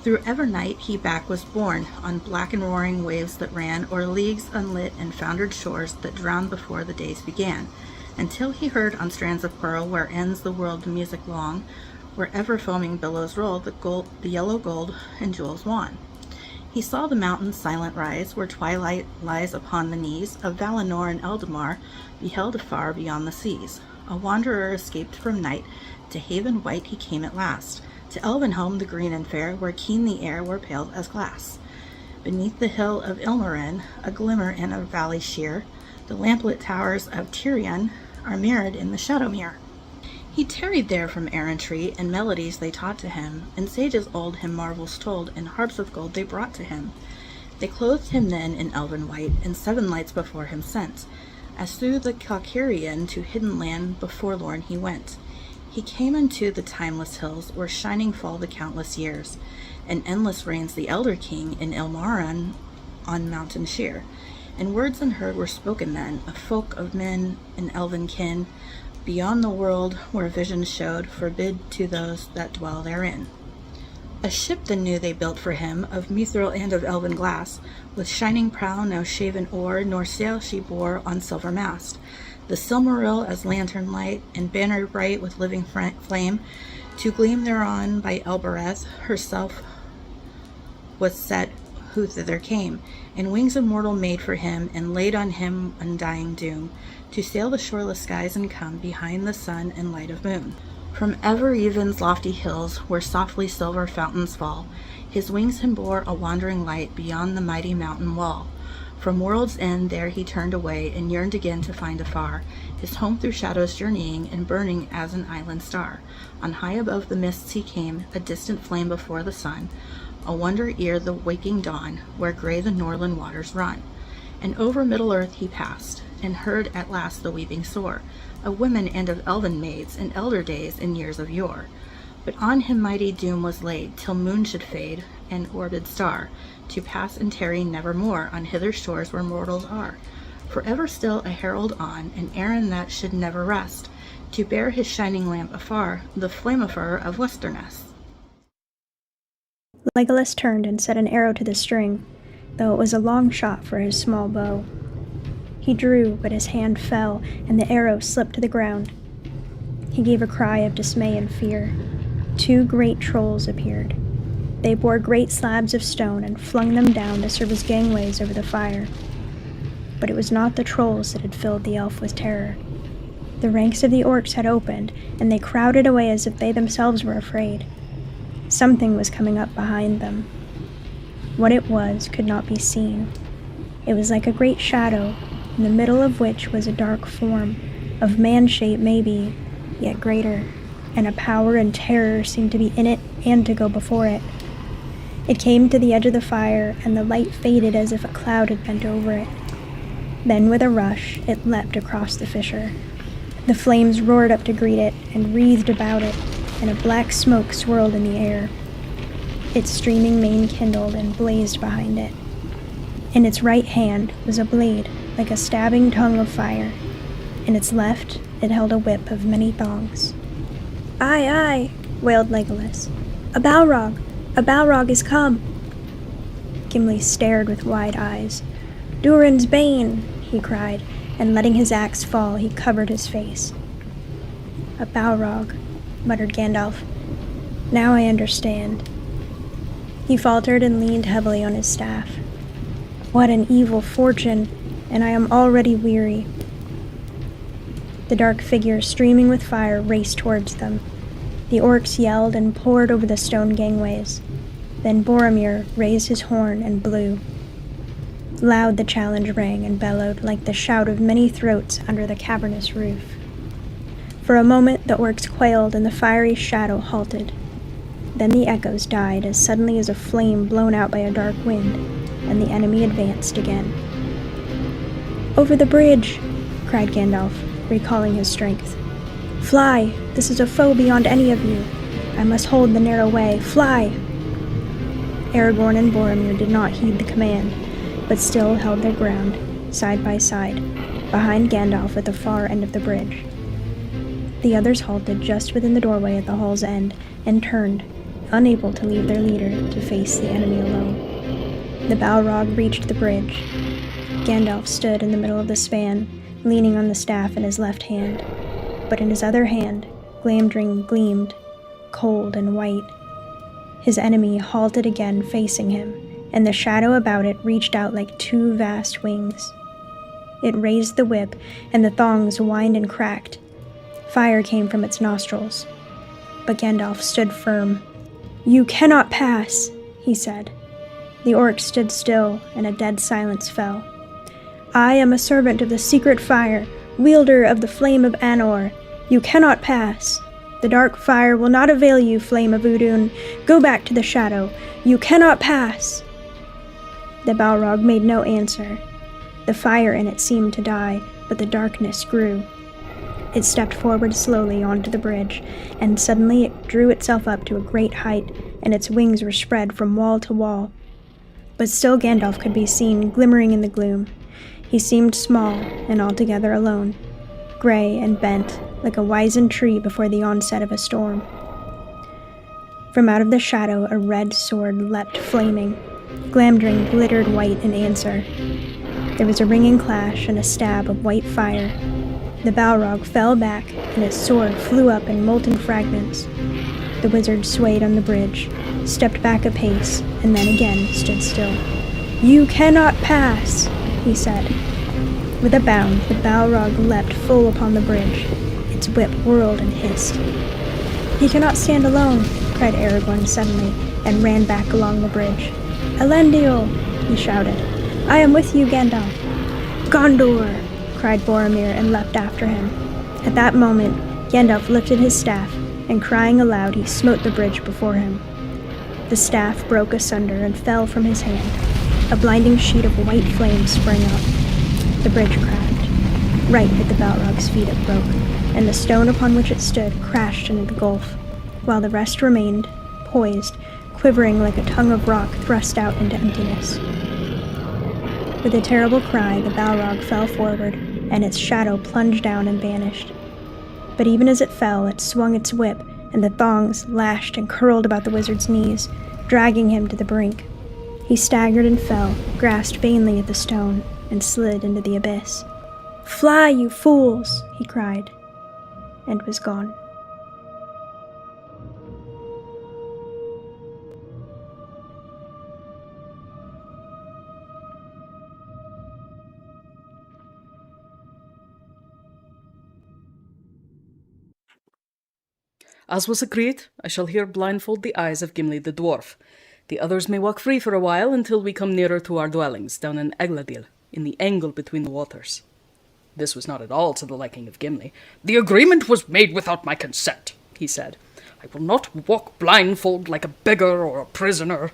Through ever night he back was borne, on black and roaring waves that ran, o'er leagues unlit and foundered shores that drowned before the days began, until he heard on strands of pearl, where ends the world music long, where ever foaming billows roll, the yellow gold and jewels wan. He saw the mountains silent rise, where twilight lies upon the knees of Valinor and Eldamar, beheld afar beyond the seas. A wanderer escaped from night, to haven white he came at last, to Elvenhome the green and fair, where keen the air were pale as glass. Beneath the hill of Ilmarinen, a glimmer in a valley sheer, the lamplit towers of Tirion are mirrored in the Shadowmere. He tarried there from errantry, and melodies they taught to him, and sages old him marvels told, and harps of gold they brought to him. They clothed him then in elven white, and 7 lights before him sent, as through the Calcarian to hidden land forlorn he went. He came unto the timeless hills, where shining fall the countless years, and endless reigns the elder king in Ilmarin on mountain sheer. And words unheard were spoken then, of folk of men and elven kin, beyond the world where visions showed, forbid to those that dwell therein. A ship then new they built for him, of mithril and of elven glass, with shining prow now shaven o'er, nor sail she bore on silver mast. The Silmaril as lantern light, and banner bright with living flame, to gleam thereon by Elbereth herself was set who thither came, and wings immortal made for him, and laid on him undying doom, to sail the shoreless skies and come behind the sun and light of moon. From ever even's lofty hills, where softly silver fountains fall, his wings him bore a wandering light beyond the mighty mountain wall. From world's end there he turned away, and yearned again to find afar his home through shadows journeying, and burning as an island star. On high above the mists he came, a distant flame before the sun, a wonder ere the waking dawn, where gray the Norland waters run. And over Middle-earth he passed, and heard at last the weeping sore, of women and of elven maids, in elder days and years of yore. But on him mighty doom was laid, till moon should fade, and orbed star, to pass and tarry nevermore on hither shores where mortals are. Forever still a herald on, an errand that should never rest, to bear his shining lamp afar, the flammifer of Westerness. Legolas turned and set an arrow to the string, though it was a long shot for his small bow. He drew, but his hand fell, and the arrow slipped to the ground. He gave a cry of dismay and fear. 2 great trolls appeared. They bore great slabs of stone and flung them down to serve as gangways over the fire. But it was not the trolls that had filled the elf with terror. The ranks of the orcs had opened, and they crowded away as if they themselves were afraid. Something was coming up behind them. What it was could not be seen. It was like a great shadow, in the middle of which was a dark form, of man shape maybe, yet greater, and a power and terror seemed to be in it and to go before it. It came to the edge of the fire, and the light faded as if a cloud had bent over it. Then with a rush, it leapt across the fissure. The flames roared up to greet it, and wreathed about it, and a black smoke swirled in the air. Its streaming mane kindled and blazed behind it. In its right hand was a blade, like a stabbing tongue of fire. In its left, it held a whip of many thongs. "Aye, aye," wailed Legolas. "A Balrog! A Balrog is come!" Gimli stared with wide eyes. "Durin's bane!" he cried, and letting his axe fall, he covered his face. "A Balrog," muttered Gandalf. Now I understand. He faltered and leaned heavily on his staff. What an evil fortune, and I am already weary. The dark figure, streaming with fire, raced towards them. The orcs yelled and poured over the stone gangways. Then Boromir raised his horn and blew. Loud the challenge rang and bellowed like the shout of many throats under the cavernous roof. For a moment the orcs quailed and the fiery shadow halted. Then the echoes died as suddenly as a flame blown out by a dark wind, and the enemy advanced again. "Over the bridge!" cried Gandalf, recalling his strength. "Fly! This is a foe beyond any of you. I must hold the narrow way. Fly!" Aragorn and Boromir did not heed the command, but still held their ground, side by side, behind Gandalf at the far end of the bridge. The others halted just within the doorway at the hall's end, and turned, unable to leave their leader to face the enemy alone. The Balrog reached the bridge. Gandalf stood in the middle of the span, leaning on the staff in his left hand, but in his other hand, Glamdring gleamed, cold and white. His enemy halted again facing him, and the shadow about it reached out like two vast wings. It raised the whip, and the thongs whined and cracked. Fire came from its nostrils. But Gandalf stood firm. "You cannot pass," he said. The orcs stood still, and a dead silence fell. "I am a servant of the secret fire, wielder of the flame of Anor. You cannot pass. The dark fire will not avail you, flame of Udun. Go back to the shadow. You cannot pass." The Balrog made no answer. The fire in it seemed to die, but the darkness grew. It stepped forward slowly onto the bridge, and suddenly it drew itself up to a great height, and its wings were spread from wall to wall. But still Gandalf could be seen glimmering in the gloom. He seemed small and altogether alone, gray and bent, like a wizened tree before the onset of a storm. From out of the shadow a red sword leapt flaming. Glamdring glittered white in answer. There was a ringing clash and a stab of white fire. The Balrog fell back, and its sword flew up in molten fragments. The wizard swayed on the bridge, stepped back a pace, and then again stood still. "You cannot pass," he said. With a bound, the Balrog leapt full upon the bridge. Its whip whirled and hissed. "He cannot stand alone," cried Aragorn suddenly, and ran back along the bridge. "Elendil!" he shouted. "I am with you, Gandalf." "Gondor!" cried Boromir and leapt after him. At that moment, Gandalf lifted his staff, and crying aloud, he smote the bridge before him. The staff broke asunder and fell from his hand. A blinding sheet of white flame sprang up. The bridge cracked. Right at the Balrog's feet it broke, and the stone upon which it stood crashed into the gulf, while the rest remained, poised, quivering like a tongue of rock thrust out into emptiness. With a terrible cry, the Balrog fell forward, and its shadow plunged down and vanished. But even as it fell, it swung its whip, and the thongs lashed and curled about the wizard's knees, dragging him to the brink. He staggered and fell, grasped vainly at the stone, and slid into the abyss. "Fly, you fools!" he cried, and was gone. As was agreed, I shall here blindfold the eyes of Gimli the dwarf. The others may walk free for a while until we come nearer to our dwellings down in Egladil, in the angle between the waters. This was not at all to the liking of Gimli. "The agreement was made without my consent," he said. "I will not walk blindfold like a beggar or a prisoner.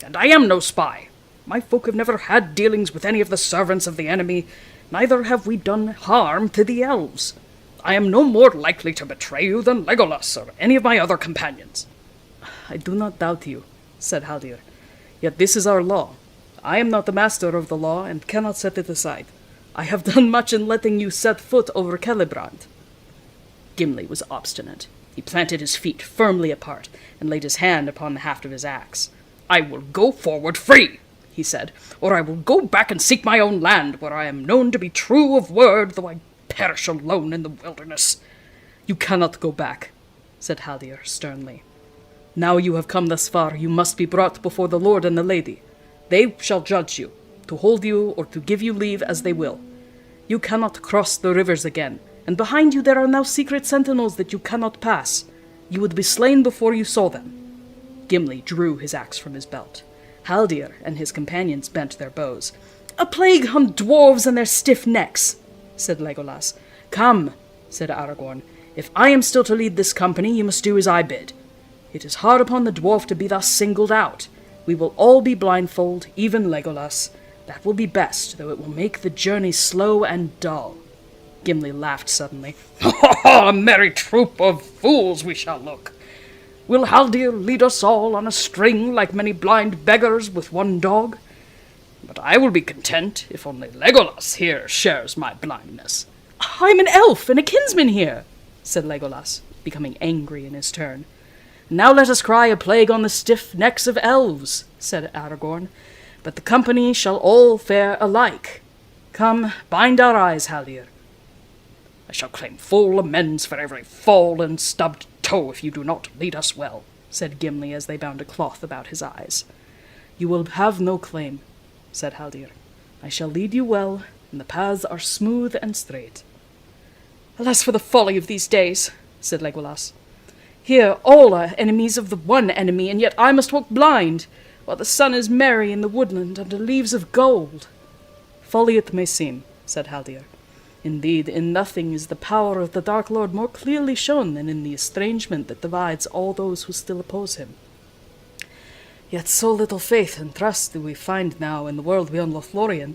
And I am no spy. My folk have never had dealings with any of the servants of the enemy, neither have we done harm to the elves. I am no more likely to betray you than Legolas or any of my other companions." "I do not doubt you," said Haldir. "Yet this is our law. I am not the master of the law and cannot set it aside. I have done much in letting you set foot over Celebrant." Gimli was obstinate. He planted his feet firmly apart and laid his hand upon the haft of his axe. "I will go forward free," he said, "or I will go back and seek my own land, where I am known to be true of word, though I perish alone in the wilderness." "You cannot go back," said Haldir sternly. Now you have come thus far, you must be brought before the Lord and the Lady. They shall judge you, to hold you or to give you leave as they will. You cannot cross the rivers again, and behind you there are now secret sentinels that you cannot pass. You would be slain before you saw them. Gimli drew his axe from his belt. Haldir and his companions bent their bows. A plague on dwarves and their stiff necks, said Legolas. Come, said Aragorn. If I am still to lead this company, you must do as I bid. It is hard upon the dwarf to be thus singled out. We will all be blindfold, even Legolas. That will be best, though it will make the journey slow and dull. Gimli laughed suddenly. A merry troop of fools we shall look. Will Haldir lead us all on a string like many blind beggars with one dog? But I will be content if only Legolas here shares my blindness. I'm an elf and a kinsman here, said Legolas, becoming angry in his turn. Now let us cry a plague on the stiff necks of elves, said Aragorn, but the company shall all fare alike. Come, bind our eyes, Haldir. I shall claim full amends for every fall and stubbed toe if you do not lead us well, said Gimli as they bound a cloth about his eyes. You will have no claim, said Haldir. I shall lead you well, and the paths are smooth and straight. Alas for the folly of these days, said Legolas. Here all are enemies of the one enemy, and yet I must walk blind, while the sun is merry in the woodland under leaves of gold. Folly it may seem, said Haldir. Indeed, in nothing is the power of the Dark Lord more clearly shown than in the estrangement that divides all those who still oppose him. Yet so little faith and trust do we find now in the world beyond Lothlorien,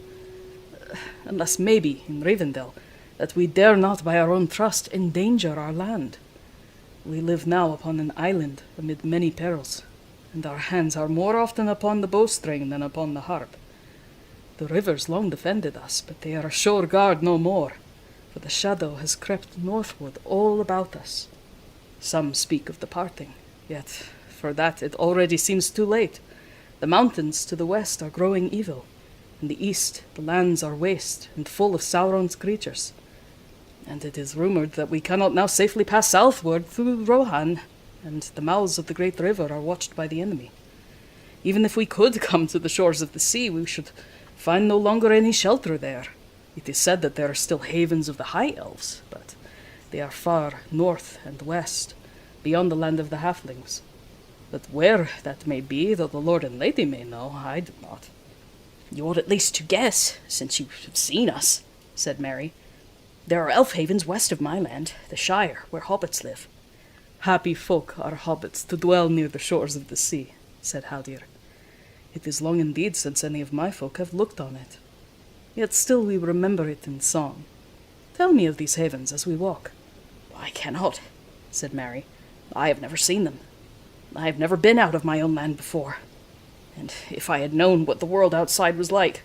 unless maybe in Rivendell, that we dare not by our own trust endanger our land. We live now upon an island amid many perils, and our hands are more often upon the bowstring than upon the harp. The rivers long defended us, but they are a sure guard no more, for the shadow has crept northward all about us. Some speak of departing, yet for that it already seems too late. The mountains to the west are growing evil. In the east the lands are waste and full of Sauron's creatures. And it is rumored that we cannot now safely pass southward through Rohan, and the mouths of the great river are watched by the enemy. Even if we could come to the shores of the sea, we should find no longer any shelter there. It is said that there are still havens of the High Elves, but they are far north and west, beyond the land of the halflings. But where that may be, though the Lord and Lady may know, I do not. You ought at least to guess, since you have seen us, said Merry. There are elf havens west of my land, the Shire, where hobbits live. Happy folk are hobbits to dwell near the shores of the sea, said Haldir. It is long indeed since any of my folk have looked on it. Yet still we remember it in song. Tell me of these havens as we walk. I cannot, said Merry. I have never seen them. I have never been out of my own land before. And if I had known what the world outside was like,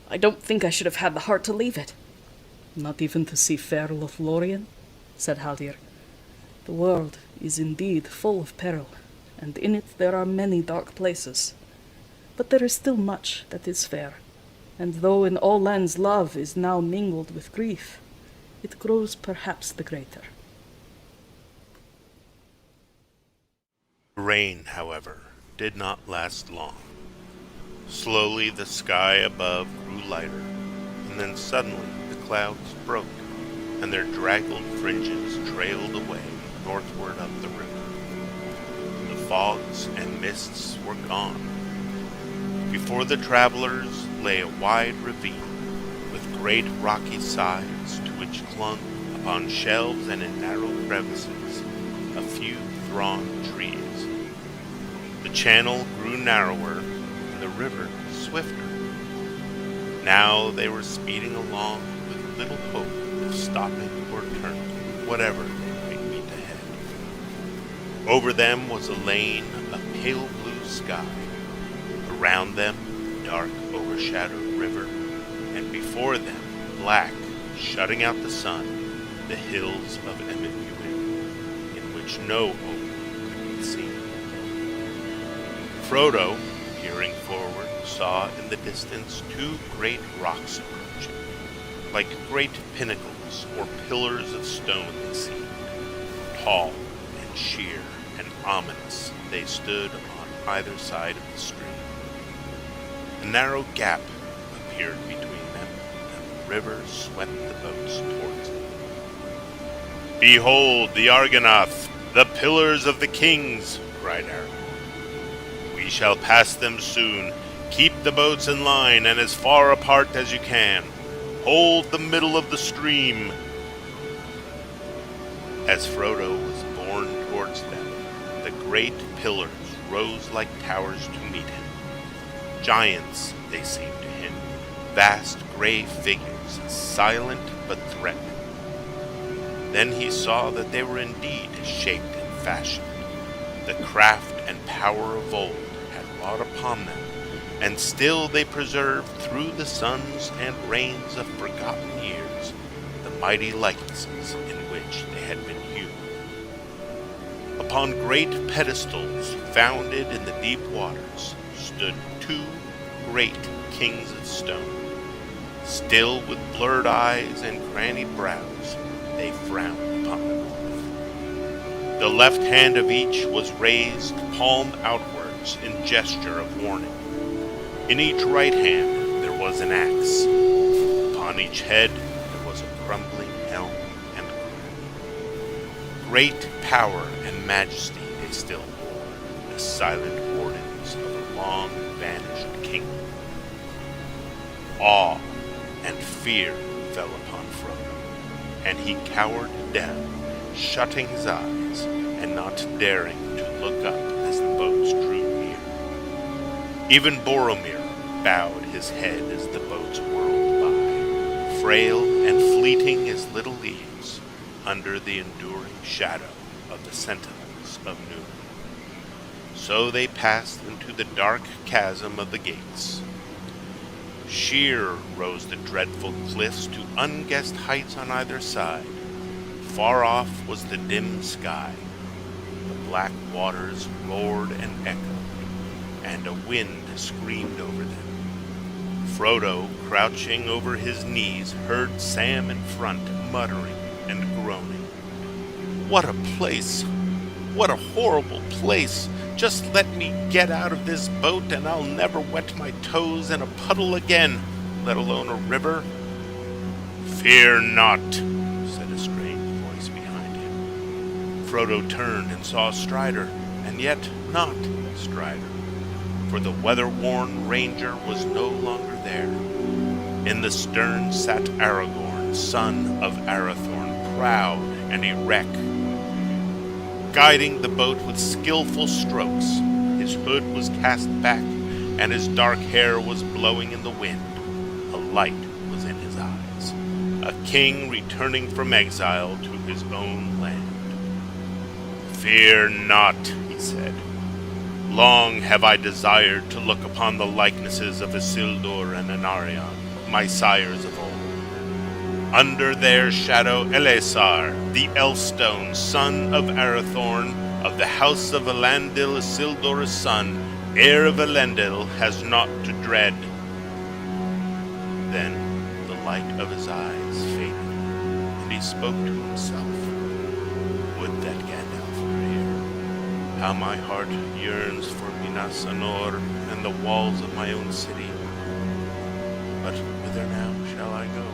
I don't think I should have had the heart to leave it. Not even to see fair Lothlorien, said Haldir. The world is indeed full of peril, and in it there are many dark places. But there is still much that is fair, and though in all lands love is now mingled with grief, it grows perhaps the greater. Rain, however, did not last long. Slowly the sky above grew lighter, and then suddenly the clouds broke, and their draggled fringes trailed away northward up the river. The fogs and mists were gone. Before the travelers lay a wide ravine, with great rocky sides to which clung, upon shelves and in narrow crevices, a few thorn trees. The channel grew narrower, and the river swifter. Now they were speeding along with little hope of stopping or turning, whatever they might meet ahead. Over them was a lane of pale blue sky. Around them, dark, overshadowed river, and before them, black, shutting out the sun, the hills of Emmett in which no hope could be seen. Frodo, peering forward, saw in the distance two great rocks approaching. Like great pinnacles or pillars of stone they seemed, tall and sheer, and ominous they stood on either side of the stream. A narrow gap appeared between them, and the river swept the boats towards it. "Behold the Argonath, the pillars of the kings!" cried Aragorn. "We shall pass them soon. Keep the boats in line and as far apart as you can. Hold the middle of the stream." As Frodo was borne towards them, the great pillars rose like towers to meet him. Giants, they seemed to him, vast gray figures, silent but threatening. Then he saw that they were indeed shaped and fashioned. The craft and power of old had wrought upon them, and still they preserved through the suns and rains of forgotten years the mighty likenesses in which they had been hewn. Upon great pedestals founded in the deep waters stood two great kings of stone. Still with blurred eyes and crannied brows, they frowned upon the north. The left hand of each was raised palm outwards in gesture of warning. In each right hand there was an axe. Upon each head there was a crumbling helm and crown. Great power and majesty they still bore, the silent wardens of a long-vanished kingdom. Awe and fear fell upon Frodo, and he cowered down, shutting his eyes and not daring to look up as the boats drew near. Even Boromir bowed his head as the boats whirled by, frail and fleeting as little leaves, under the enduring shadow of the sentinels of noon. So they passed into the dark chasm of the gates. Sheer rose the dreadful cliffs to unguessed heights on either side. Far off was the dim sky. The black waters roared and echoed, and a wind screamed over them. Frodo, crouching over his knees, heard Sam in front muttering and groaning. "What a place! What a horrible place! Just let me get out of this boat and I'll never wet my toes in a puddle again, let alone a river." "Fear not," said a strange voice behind him. Frodo turned and saw Strider, and yet not Strider, for the weather-worn ranger was no longer there. In the stern sat Aragorn, son of Arathorn, proud and erect, guiding the boat with skillful strokes. His hood was cast back, and his dark hair was blowing in the wind. A light was in his eyes, a king returning from exile to his own land. "Fear not," he said. "Long have I desired to look upon the likenesses of Isildur and Anarion, my sires of old. Under their shadow Elessar, the Elfstone, son of Arathorn, of the house of Elendil, Isildur's son, heir of Elendil, has naught to dread." Then the light of his eyes faded, and he spoke to himself. "Would that Gandalf were here. How my heart yearns for Minas Anor and the walls of my own city. But whither now shall I go?"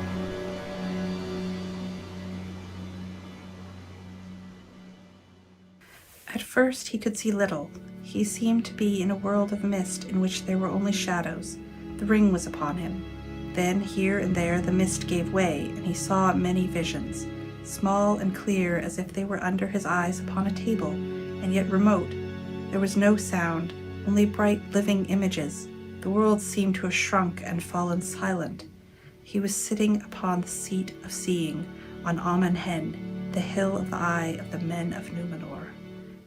At first he could see little. He seemed to be in a world of mist in which there were only shadows. The ring was upon him. Then here and there the mist gave way, and he saw many visions, small and clear as if they were under his eyes upon a table, and yet remote. There was no sound, only bright living images. The world seemed to have shrunk and fallen silent. He was sitting upon the seat of seeing, on Amon Hen, the hill of the eye of the men of Númenor.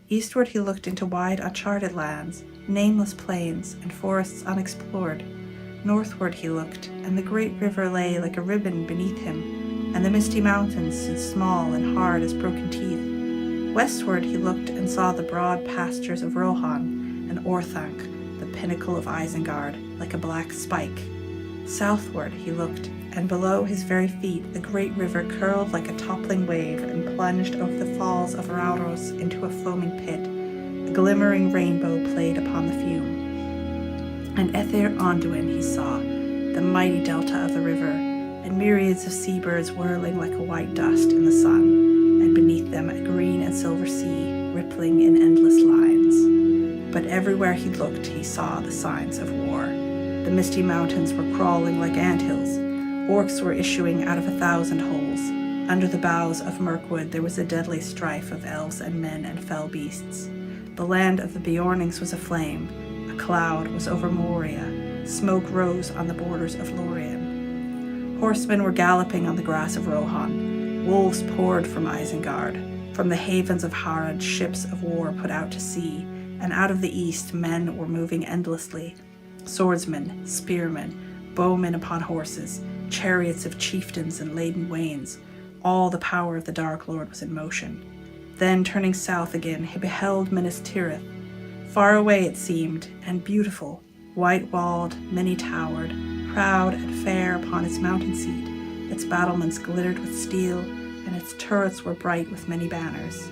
Eastward he looked into wide uncharted lands, nameless plains, and forests unexplored. Northward he looked, and the great river lay like a ribbon beneath him, and the misty mountains stood small and hard as broken teeth. Westward he looked and saw the broad pastures of Rohan, and Orthanc, the pinnacle of Isengard, like a black spike. Southward he looked, and below his very feet the great river curled like a toppling wave and plunged over the falls of Rauros into a foaming pit, A glimmering rainbow played upon the fume. And Ether Anduin he saw, the mighty delta of the river, and myriads of seabirds whirling like a white dust in the sun, and beneath them a green and silver sea rippling in endless lines. But everywhere he looked he saw the signs of war. The misty mountains were crawling like anthills. Orcs were issuing out of 1,000 holes. Under the boughs of Mirkwood there was a deadly strife of elves and men and fell beasts. The land of the Beornings was aflame. A cloud was over Moria. Smoke rose on the borders of Lorien. Horsemen were galloping on the grass of Rohan. Wolves poured from Isengard. From the havens of Harad, ships of war put out to sea, and out of the east men were moving endlessly. Swordsmen, spearmen, bowmen upon horses, chariots of chieftains and laden wains. All the power of the Dark Lord was in motion. Then, turning south again, he beheld Minas Tirith. Far away it seemed, and beautiful, white-walled, many-towered, proud and fair upon its mountain seat. Its battlements glittered with steel, and its turrets were bright with many banners.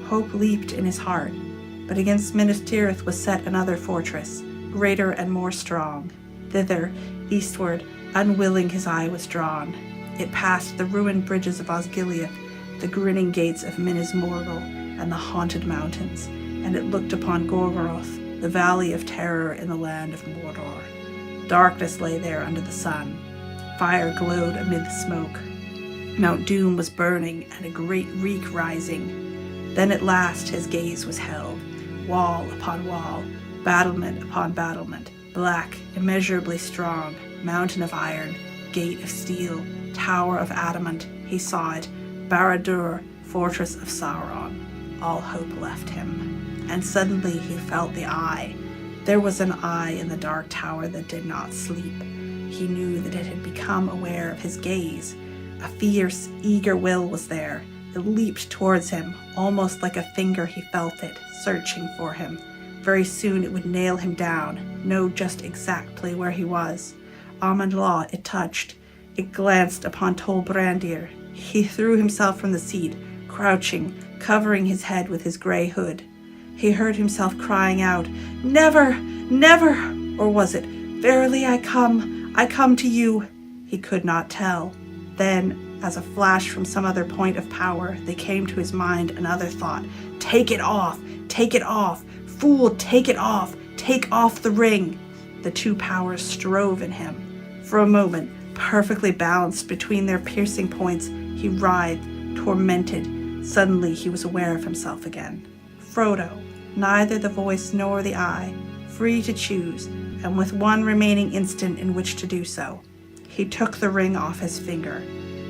Hope leaped in his heart, but against Minas Tirith was set another fortress, greater and more strong. Thither, eastward, unwilling his eye was drawn. It passed the ruined bridges of Osgiliath, the grinning gates of Minas Morgul, and the haunted mountains, and it looked upon Gorgoroth, the valley of terror in the land of Mordor. Darkness lay there under the sun. Fire glowed amid the smoke. Mount Doom was burning, and a great reek rising. Then at last his gaze was held, wall upon wall, battlement upon battlement, black, immeasurably strong, mountain of iron, gate of steel, tower of adamant. He saw it, Barad-dûr, fortress of Sauron. All hope left him. And suddenly he felt the eye. There was an eye in the dark tower that did not sleep. He knew that it had become aware of his gaze. A fierce, eager will was there. It leaped towards him, almost like a finger he felt it, searching for him. Very soon it would nail him down, know just exactly where he was. Amon Law it touched. It glanced upon Tol Brandir. He threw himself from the seat, crouching, covering his head with his grey hood. He heard himself crying out, "Never, never!" Or was it, "Verily I come to you"? He could not tell. Then, as a flash from some other point of power, there came to his mind another thought. Take it off! Take it off! Fool, take it off! Take off the ring! The two powers strove in him. For a moment, perfectly balanced between their piercing points, he writhed, tormented. Suddenly he was aware of himself again. Frodo, neither the voice nor the eye, free to choose, and with one remaining instant in which to do so. He took the ring off his finger.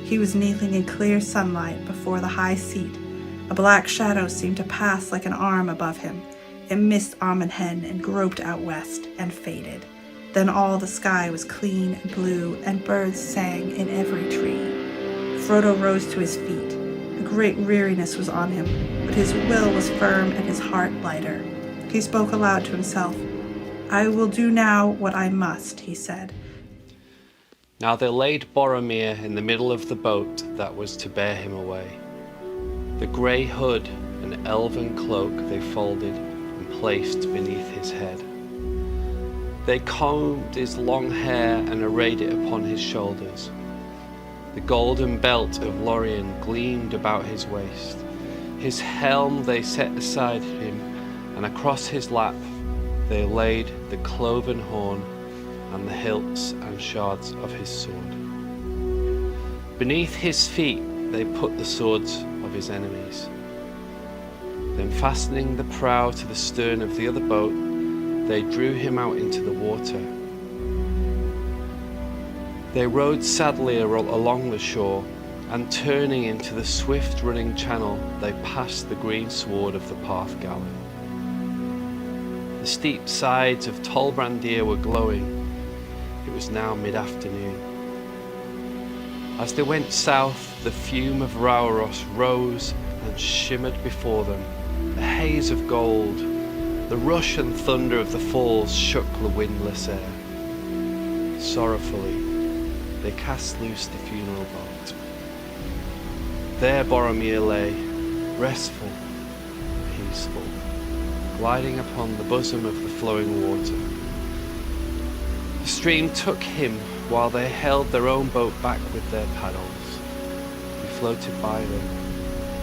He was kneeling in clear sunlight before the high seat. A black shadow seemed to pass like an arm above him. It missed Amon Hen and groped out west and faded. Then all the sky was clean and blue, and birds sang in every tree. Frodo rose to his feet. A great weariness was on him, but his will was firm and his heart lighter. He spoke aloud to himself. "I will do now what I must," he said. Now they laid Boromir in the middle of the boat that was to bear him away. The grey hood and elven cloak they folded and placed beneath his head. They combed his long hair and arrayed it upon his shoulders. The golden belt of Lorien gleamed about his waist. His helm they set aside him, and across his lap they laid the cloven horn and the hilts and shards of his sword. Beneath his feet they put the swords of his enemies. Then fastening the prow to the stern of the other boat, they drew him out into the water. They rowed sadly along the shore, and turning into the swift-running channel, they passed the green sward of the Parth Galley. The steep sides of Tol Brandir were glowing. It was now mid-afternoon. As they went south, the fume of Rauros rose and shimmered before them, a haze of gold. The rush and thunder of the falls shook the windless air. Sorrowfully, they cast loose the funeral boat. There Boromir lay, restful, peaceful. gliding upon the bosom of the flowing water. The stream took him while they held their own boat back with their paddles. He floated by them,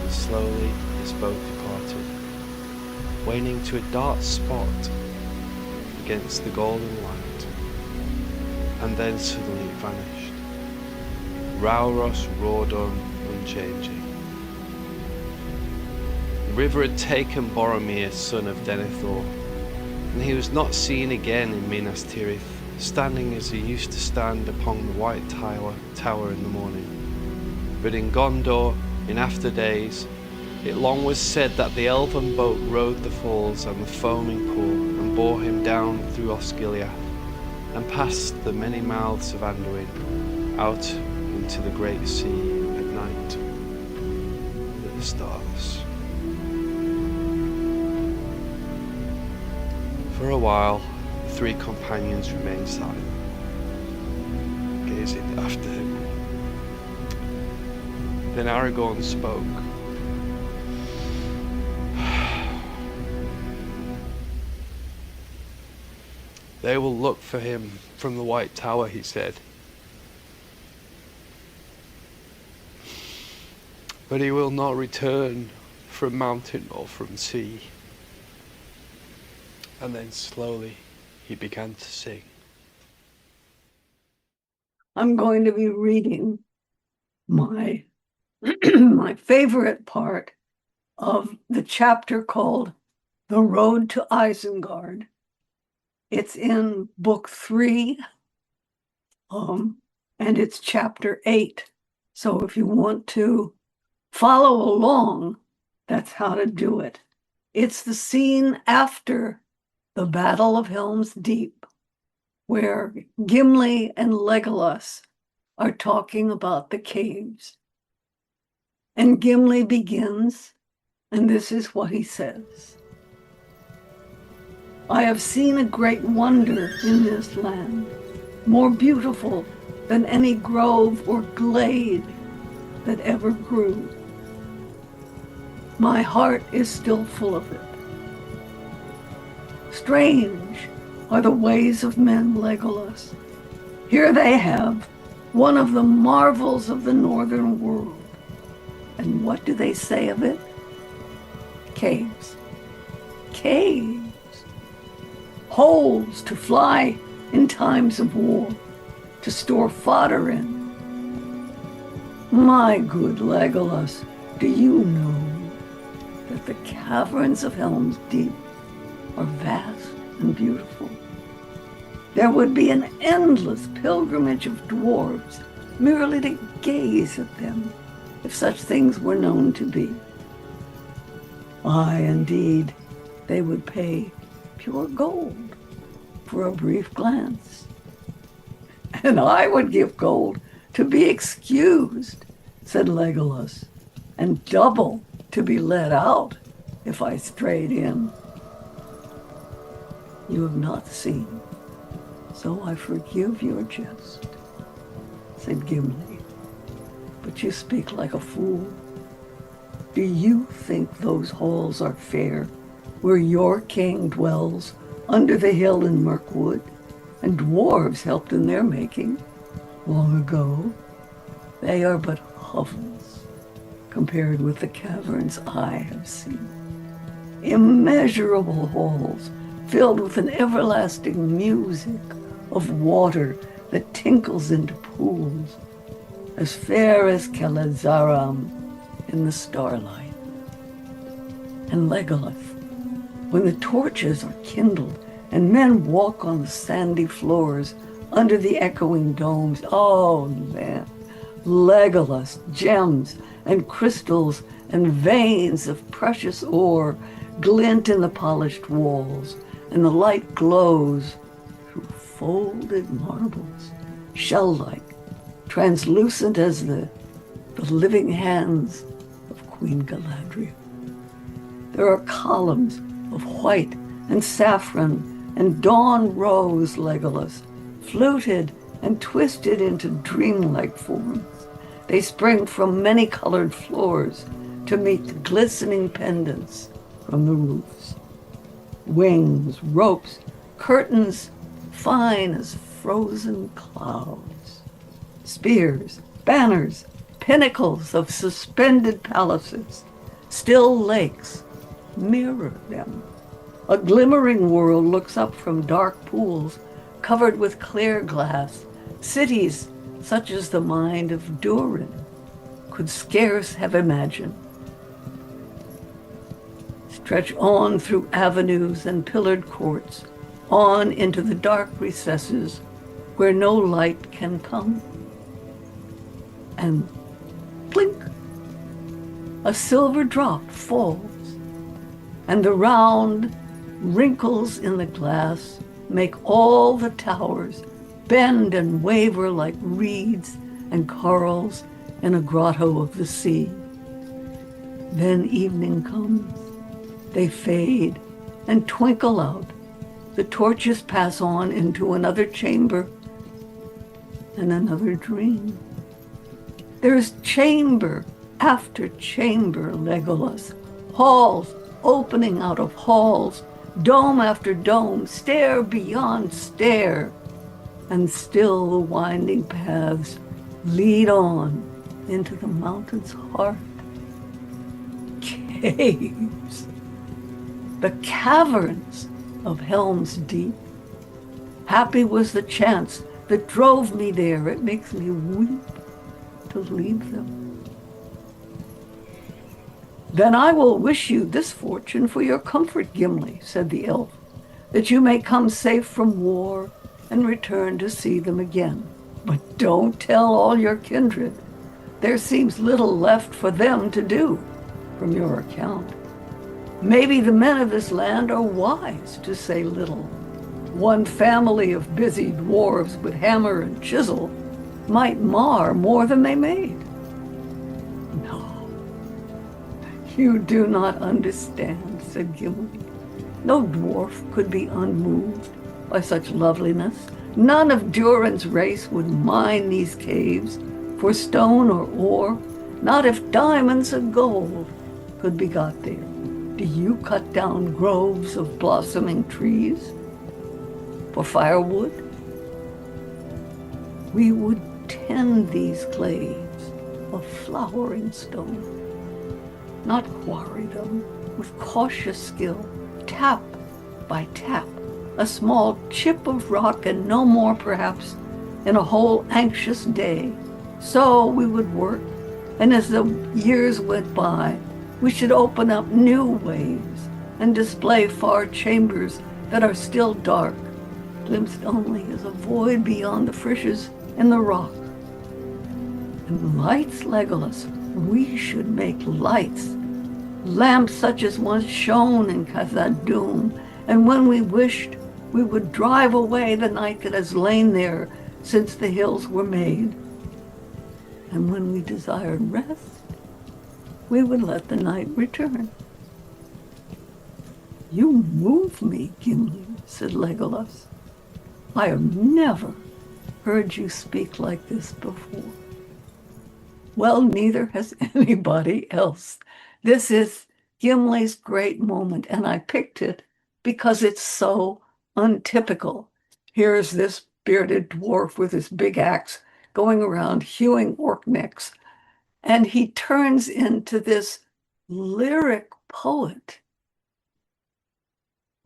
and slowly his boat departed, waning to a dark spot against the golden light, and then suddenly it vanished. Rauros roared on, unchanging. The river had taken Boromir, son of Denethor, and he was not seen again in Minas Tirith, standing as he used to stand upon the white tower in the morning. But in Gondor, in after days, it long was said that the elven boat rode the falls and the foaming pool, and bore him down through Osgiliath, and past the many mouths of Anduin, out into the great sea at night, with the stars. For a while, the three companions remained silent, gazing after him. Then Aragorn spoke. They will look for him from the White Tower, he said. But he will not return from mountain or from sea. And then slowly he began to sing. I'm going to be reading my my favorite part of the chapter called The Road to Isengard. It's in book 3, and it's chapter 8. So if you want to follow along, that's how to do it. It's the scene after the Battle of Helm's Deep, where Gimli and Legolas are talking about the caves. And Gimli begins, and this is what he says. I have seen a great wonder in this land, more beautiful than any grove or glade that ever grew. My heart is still full of it. Strange are the ways of men, Legolas. Here they have one of the marvels of the northern world. And what do they say of it? Caves. Caves. Holes to fly in times of war, to store fodder in. My good Legolas, do you know that the caverns of Helm's Deep are vast and beautiful? There would be an endless pilgrimage of dwarves merely to gaze at them, if such things were known to be. Aye, indeed, they would pay pure gold for a brief glance. And I would give gold to be excused, said Legolas, and double to be let out if I strayed in. You have not seen, so I forgive your jest, said Gimli. But you speak like a fool. Do you think those halls are fair, where your king dwells under the hill in Mirkwood, and dwarves helped in their making long ago? They are but hovels compared with the caverns I have seen. Immeasurable halls filled with an everlasting music of water that tinkles into pools, as fair as Kelazaram in the starlight. And Legolas, when the torches are kindled and men walk on the sandy floors under the echoing domes, oh man, Legolas, gems and crystals and veins of precious ore glint in the polished walls, and the light glows through folded marbles, shell-like, translucent as the living hands of Queen Galadriel. There are columns of white and saffron and dawn rose, Legolas, fluted and twisted into dreamlike forms. They spring from many colored floors to meet the glistening pendants from the roofs. wings, ropes, curtains fine as frozen clouds, spears, banners, pinnacles of suspended palaces, still lakes mirror them. A glimmering world looks up from dark pools covered with clear glass, cities such as the mind of Durin could scarce have imagined. Stretch on through avenues and pillared courts, on into the dark recesses where no light can come. And blink, a silver drop falls, and the round wrinkles in the glass make all the towers bend and waver like reeds and corals in a grotto of the sea. Then evening comes. They fade and twinkle out. The torches pass on into another chamber and another dream. There's chamber after chamber, Legolas. Halls opening out of halls, dome after dome, stair beyond stair. And still the winding paths lead on into the mountain's heart. Caves. The caverns of Helm's Deep. Happy was the chance that drove me there. It makes me weep to leave them. Then I will wish you this fortune for your comfort, Gimli, said the elf, that you may come safe from war and return to see them again. But don't tell all your kindred. There seems little left for them to do, from your account. Maybe the men of this land are wise to say little. One family of busy dwarves with hammer and chisel might mar more than they made. No, you do not understand, said Gimli. No dwarf could be unmoved by such loveliness. None of Durin's race would mine these caves for stone or ore, not if diamonds and gold could be got there. Do you cut down groves of blossoming trees for firewood? We would tend these glades of flowering stone, not quarry them with cautious skill, tap by tap, a small chip of rock and no more perhaps in a whole anxious day. So we would work, and as the years went by, we should open up new ways and display far chambers that are still dark, glimpsed only as a void beyond the fissures in the rock. And lights, Legolas, we should make lights, lamps such as once shone in Khazad-dûm, and when we wished, we would drive away the night that has lain there since the hills were made. And when we desired rest, we would let the night return. You move me, Gimli, said Legolas. I have never heard you speak like this before. Well, neither has anybody else. This is Gimli's great moment, and I picked it because it's so untypical. Here's this bearded dwarf with his big axe going around hewing orc necks, and he turns into this lyric poet,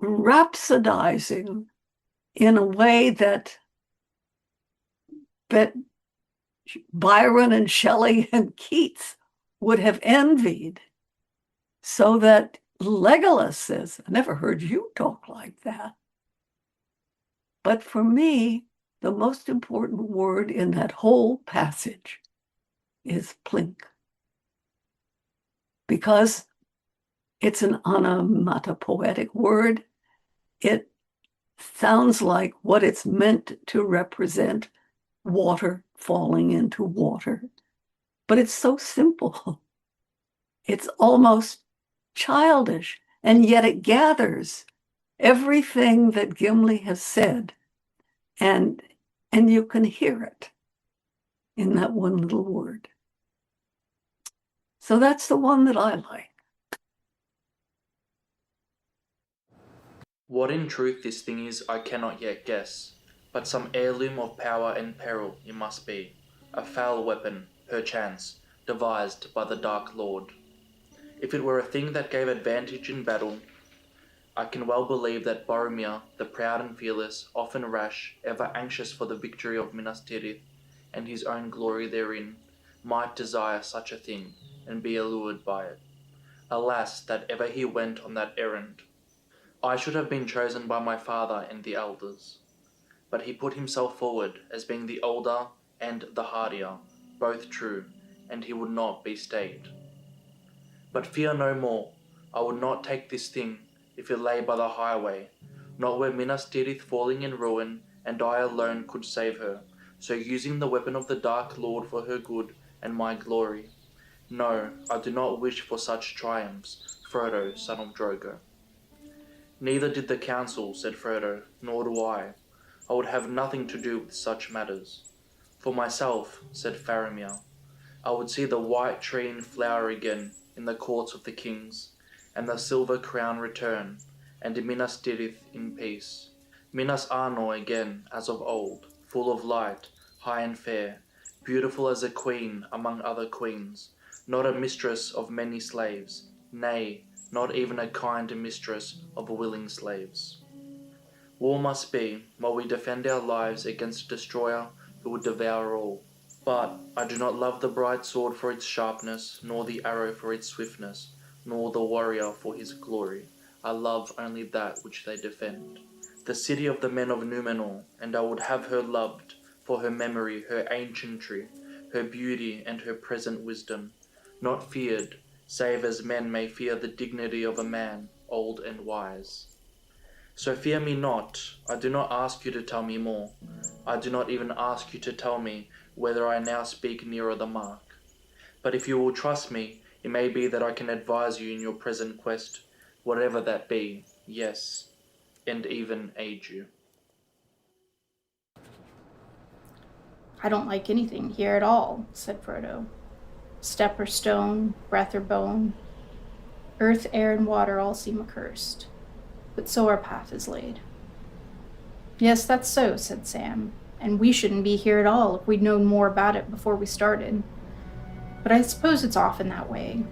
rhapsodizing in a way that Byron and Shelley and Keats would have envied. So that Legolas says, I never heard you talk like that. But for me, the most important word in that whole passage is plink. Because it's an onomatopoetic word. It sounds like what it's meant to represent, water falling into water. But it's so simple. It's almost childish, and yet it gathers everything that Gimli has said, and you can hear it in that one little word. So that's the one that I like. What in truth this thing is I cannot yet guess, but some heirloom of power and peril it must be, a foul weapon, perchance, devised by the Dark Lord. If it were a thing that gave advantage in battle, I can well believe that Boromir, the proud and fearless, often rash, ever anxious for the victory of Minas Tirith, and his own glory therein, might desire such a thing, and be allured by it. Alas, that ever he went on that errand! I should have been chosen by my father and the elders, but he put himself forward as being the older and the hardier, both true, and he would not be stayed. But fear no more, I would not take this thing if it lay by the highway, not where Minas Tirith falling in ruin, and I alone could save her, so using the weapon of the Dark Lord for her good and my glory. No, I do not wish for such triumphs, Frodo, son of Drogo. Neither did the council, said Frodo, nor do I. I would have nothing to do with such matters. For myself, said Faramir, I would see the white tree in flower again in the courts of the kings, and the silver crown return, and Minas Tirith in peace. Minas Arnor again, as of old, full of light, high and fair, beautiful as a queen among other queens, not a mistress of many slaves, nay, not even a kind mistress of willing slaves. War must be, while we defend our lives against a destroyer who would devour all. But I do not love the bright sword for its sharpness, nor the arrow for its swiftness, nor the warrior for his glory. I love only that which they defend. The city of the men of Númenor, and I would have her loved, for her memory, her ancientry, her beauty, and her present wisdom, not feared, save as men may fear the dignity of a man, old and wise. So fear me not, I do not ask you to tell me more. I do not even ask you to tell me whether I now speak nearer the mark. But if you will trust me, it may be that I can advise you in your present quest, whatever that be, yes, and even aid you. I don't like anything here at all, said Frodo. Step or stone, breath or bone. Earth, air, and water all seem accursed, but so our path is laid. Yes, that's so, said Sam, and we shouldn't be here at all if we'd known more about it before we started. But I suppose it's often that way.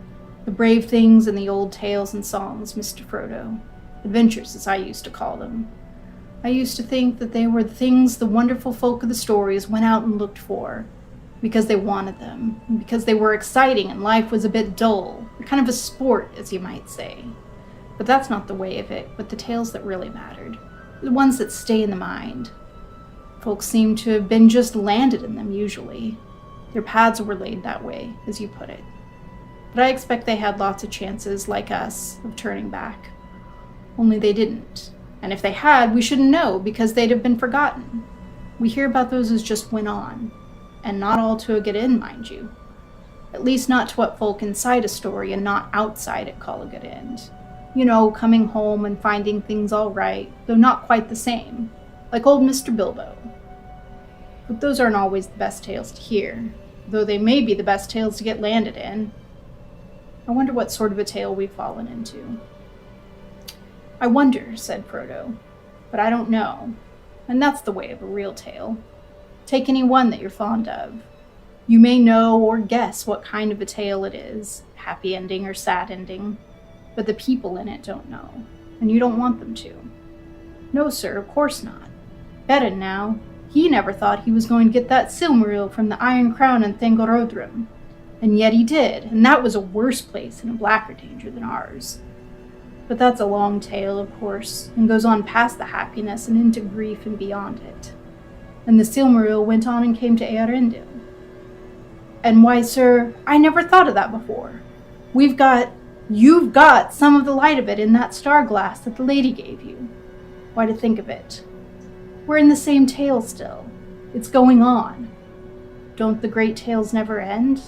The brave things in the old tales and songs, Mr. Frodo. Adventures, as I used to call them. I used to think that they were the things the wonderful folk of the stories went out and looked for, because they wanted them, and because they were exciting and life was a bit dull, kind of a sport, as you might say. But that's not the way of it with the tales that really mattered, the ones that stay in the mind. Folks seem to have been just landed in them, usually. Their paths were laid that way, as you put it. But I expect they had lots of chances, like us, of turning back. Only they didn't. And if they had, we shouldn't know, because they'd have been forgotten. We hear about those as just went on. And not all to a good end, mind you. At least not to what folk inside a story and not outside it call a good end. You know, coming home and finding things all right, though not quite the same. Like old Mr. Bilbo. But those aren't always the best tales to hear, though they may be the best tales to get landed in. I wonder what sort of a tale we've fallen into. I wonder, said Frodo, but I don't know, and that's the way of a real tale. Take any one that you're fond of. You may know or guess what kind of a tale it is, happy ending or sad ending, but the people in it don't know, and you don't want them to. No, sir, of course not. Beren now, he never thought he was going to get that Silmaril from the Iron Crown in Thangorodrim, and yet he did, and that was a worse place and a blacker danger than ours. But that's a long tale, of course, and goes on past the happiness and into grief and beyond it. And the Silmaril went on and came to Eärendil. And why, sir, I never thought of that before. You've got some of the light of it in that star glass that the lady gave you. Why, to think of it. We're in the same tale still. It's going on. Don't the great tales never end?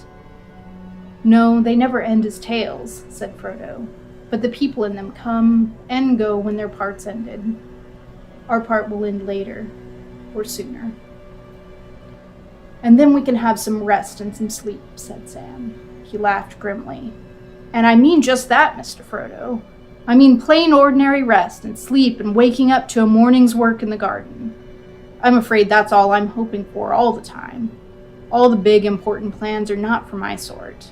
No, they never end as tales, said Frodo. But the people in them come and go when their part's ended. Our part will end later. Or sooner. And then we can have some rest and some sleep, said Sam. He laughed grimly. And I mean just that, Mr. Frodo. I mean plain ordinary rest and sleep and waking up to a morning's work in the garden. I'm afraid that's all I'm hoping for all the time. All the big important plans are not for my sort.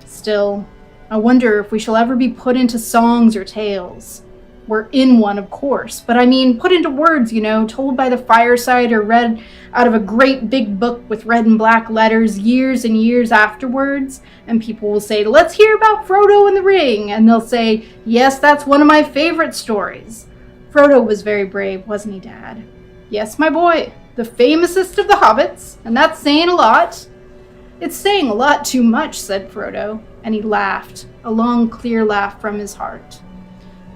Still, I wonder if we shall ever be put into songs or tales. We're in one, of course, but I mean put into words, told by the fireside or read out of a great big book with red and black letters years and years afterwards, and people will say, let's hear about Frodo and the Ring, and they'll say, yes, that's one of my favorite stories. Frodo was very brave, wasn't he, Dad? Yes, my boy, the famousest of the hobbits, and that's saying a lot. It's saying a lot too much, said Frodo, and he laughed, a long, clear laugh from his heart.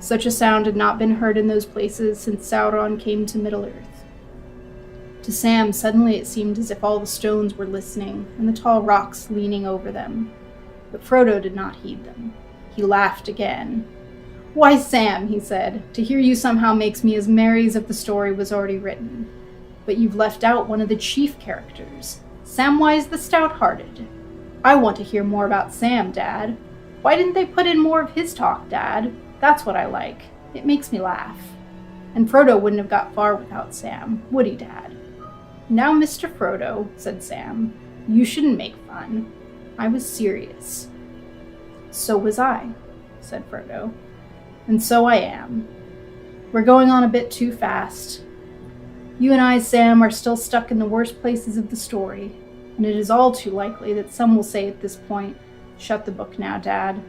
Such a sound had not been heard in those places since Sauron came to Middle-earth. To Sam, suddenly it seemed as if all the stones were listening, and the tall rocks leaning over them. But Frodo did not heed them. He laughed again. Why, Sam, he said, to hear you somehow makes me as merry as if the story was already written. But you've left out one of the chief characters, Samwise the Stout-Hearted. I want to hear more about Sam, Dad. Why didn't they put in more of his talk, Dad? That's what I like. It makes me laugh. And Frodo wouldn't have got far without Sam, would he, Dad? Now, Mr. Frodo, said Sam, you shouldn't make fun. I was serious. So was I, said Frodo. And so I am. We're going on a bit too fast. You and I, Sam, are still stuck in the worst places of the story, and it is all too likely that some will say at this point, shut the book now, Dad.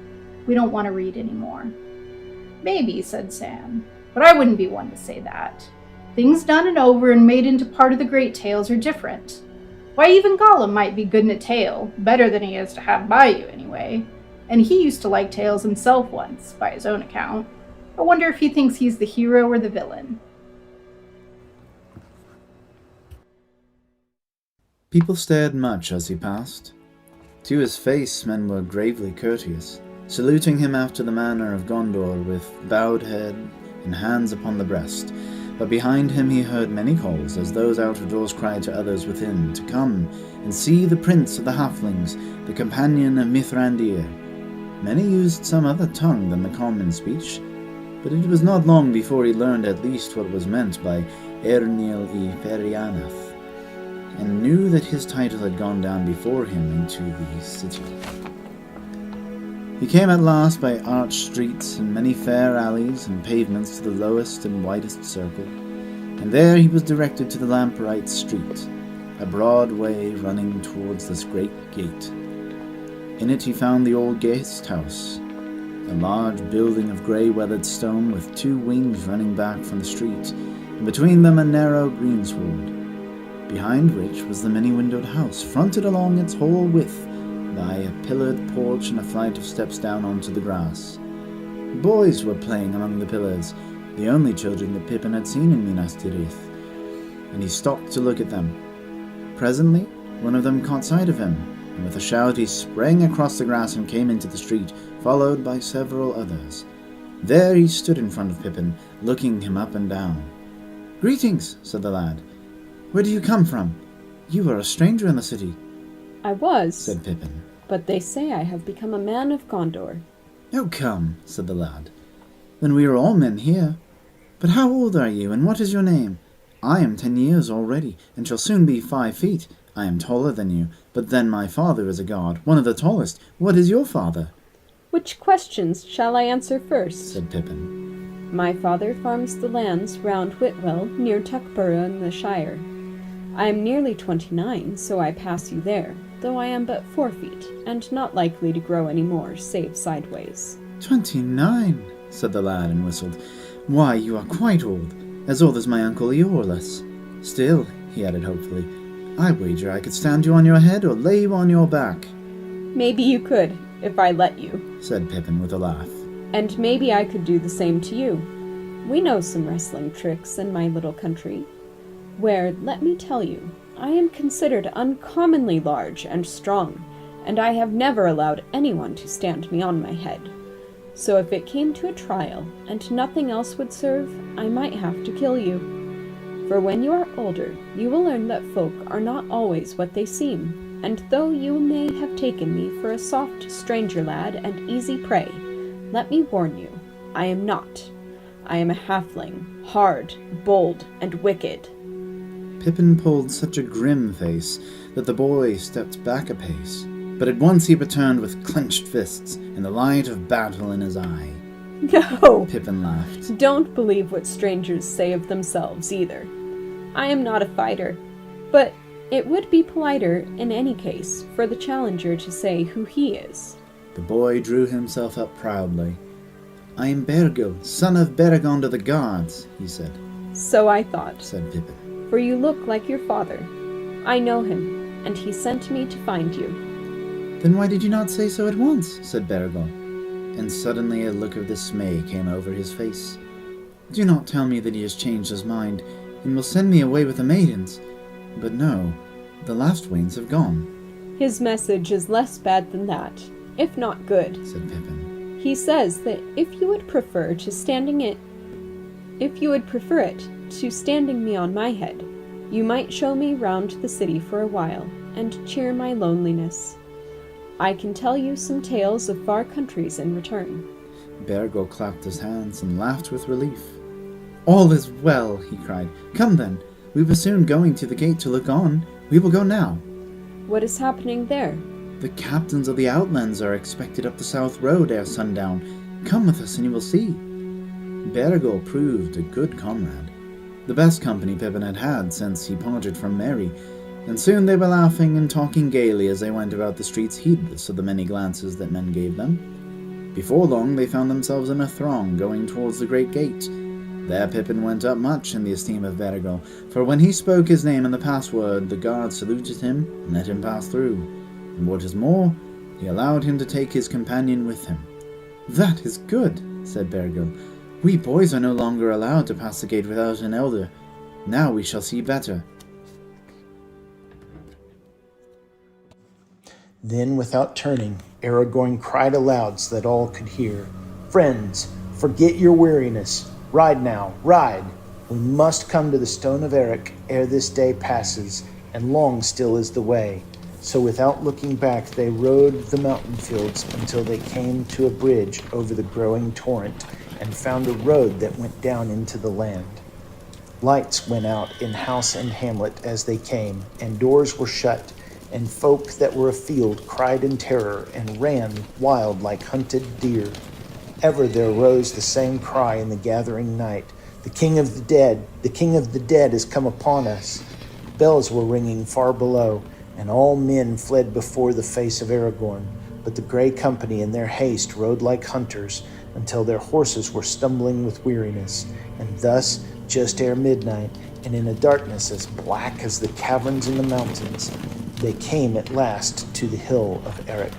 We don't want to read anymore. Maybe, said Sam, but I wouldn't be one to say that. Things done and over and made into part of the great tales are different. Why, even Gollum might be good in a tale, better than he is to have by you anyway. And he used to like tales himself once, by his own account. I wonder if he thinks he's the hero or the villain. People stared much as he passed. To his face men were gravely courteous, saluting him after the manner of Gondor with bowed head and hands upon the breast. But behind him he heard many calls, as those out of doors cried to others within, to come and see the prince of the halflings, the companion of Mithrandir. Many used some other tongue than the common speech, but it was not long before he learned at least what was meant by Ernil I Ferianath, and knew that his title had gone down before him into the city. He came at last by arched streets and many fair alleys and pavements to the lowest and widest circle, and there he was directed to the Lampright Street, a broad way running towards this great gate. In it he found the old guest house, a large building of grey-weathered stone with two wings running back from the street, and between them a narrow greensward, behind which was the many-windowed house, fronted along its whole width by a pillared porch and a flight of steps down onto the grass. Boys were playing among the pillars, the only children that Pippin had seen in Minas Tirith, and he stopped to look at them. Presently, one of them caught sight of him, and with a shout he sprang across the grass and came into the street, followed by several others. There he stood in front of Pippin, looking him up and down. "Greetings," said the lad. "Where do you come from? You are a stranger in the city." "I was," said Pippin. "but they say I have become a man of Gondor." "Oh, come," said the lad. "Then we are all men here. But how old are you, and what is your name? I am 10 years already, and shall soon be 5 feet. I am taller than you, but then my father is a god, one of the tallest. What is your father?" "Which questions shall I answer first?" said Pippin. "My father farms the lands round Whitwell, near Tuckborough in the Shire. I am nearly 29, so I pass you there, though I am but 4 feet, and not likely to grow any more, save sideways." 29, said the lad, and whistled. "Why, you are quite old as my uncle Eorlus. Still," he added hopefully, "I wager I could stand you on your head or lay you on your back." "Maybe you could, if I let you," said Pippin with a laugh. "and maybe I could do the same to you. We know some wrestling tricks in my little country, where, let me tell you, I am considered uncommonly large and strong, and I have never allowed anyone to stand me on my head. So if it came to a trial, and nothing else would serve, I might have to kill you. For when you are older, you will learn that folk are not always what they seem, and though you may have taken me for a soft stranger lad and easy prey, let me warn you, I am not. I am a halfling, hard, bold, and wicked. Pippin pulled such a grim face that the boy stepped back a pace, but at once he returned with clenched fists and the light of battle in his eye. No! Pippin laughed. Don't believe what strangers say of themselves, either. I am not a fighter, but it would be politer, in any case, for the challenger to say who he is. The boy drew himself up proudly. I am Bergo, son of Beregond of the Gods, he said. So I thought, said Pippin. For you look like your father. I know him, and he sent me to find you. Then why did you not say so at once? Said Beregond. And suddenly a look of dismay came over his face. Do not tell me that he has changed his mind, and will send me away with the maidens. But no, the last wains have gone. His message is less bad than that, if not good, said Pippin. He says that if you would prefer it to standing me on my head, you might show me round the city for a while, and cheer my loneliness. I can tell you some tales of far countries in return. Bergo clapped his hands and laughed with relief. All is well, he cried. Come then, we were soon going to the gate to look on. We will go now. What is happening there? The captains of the Outlands are expected up the South Road ere sundown. Come with us and you will see. Bergo proved a good comrade, the best company Pippin had had since he parted from Mary, and soon they were laughing and talking gaily as they went about the streets heedless of the many glances that men gave them. Before long they found themselves in a throng going towards the great gate. There Pippin went up much in the esteem of Bergo, for when he spoke his name and the password, the guard saluted him and let him pass through. And what is more, he allowed him to take his companion with him. That is good, said Bergo. We boys are no longer allowed to pass the gate without an elder. Now we shall see better. Then, without turning, Aragorn cried aloud so that all could hear, Friends, forget your weariness. Ride now, ride! We must come to the Stone of Eric ere this day passes, and long still is the way. So without looking back they rode the mountain fields until they came to a bridge over the growing torrent and found a road that went down into the land. Lights went out in house and hamlet as they came, and doors were shut, and folk that were afield cried in terror and ran wild like hunted deer. Ever there rose the same cry in the gathering night, The King of the Dead, the King of the Dead has come upon us. Bells were ringing far below, and all men fled before the face of Aragorn, but the grey company in their haste rode like hunters until their horses were stumbling with weariness, and thus, just ere midnight, and in a darkness as black as the caverns in the mountains, they came at last to the hill of Eric.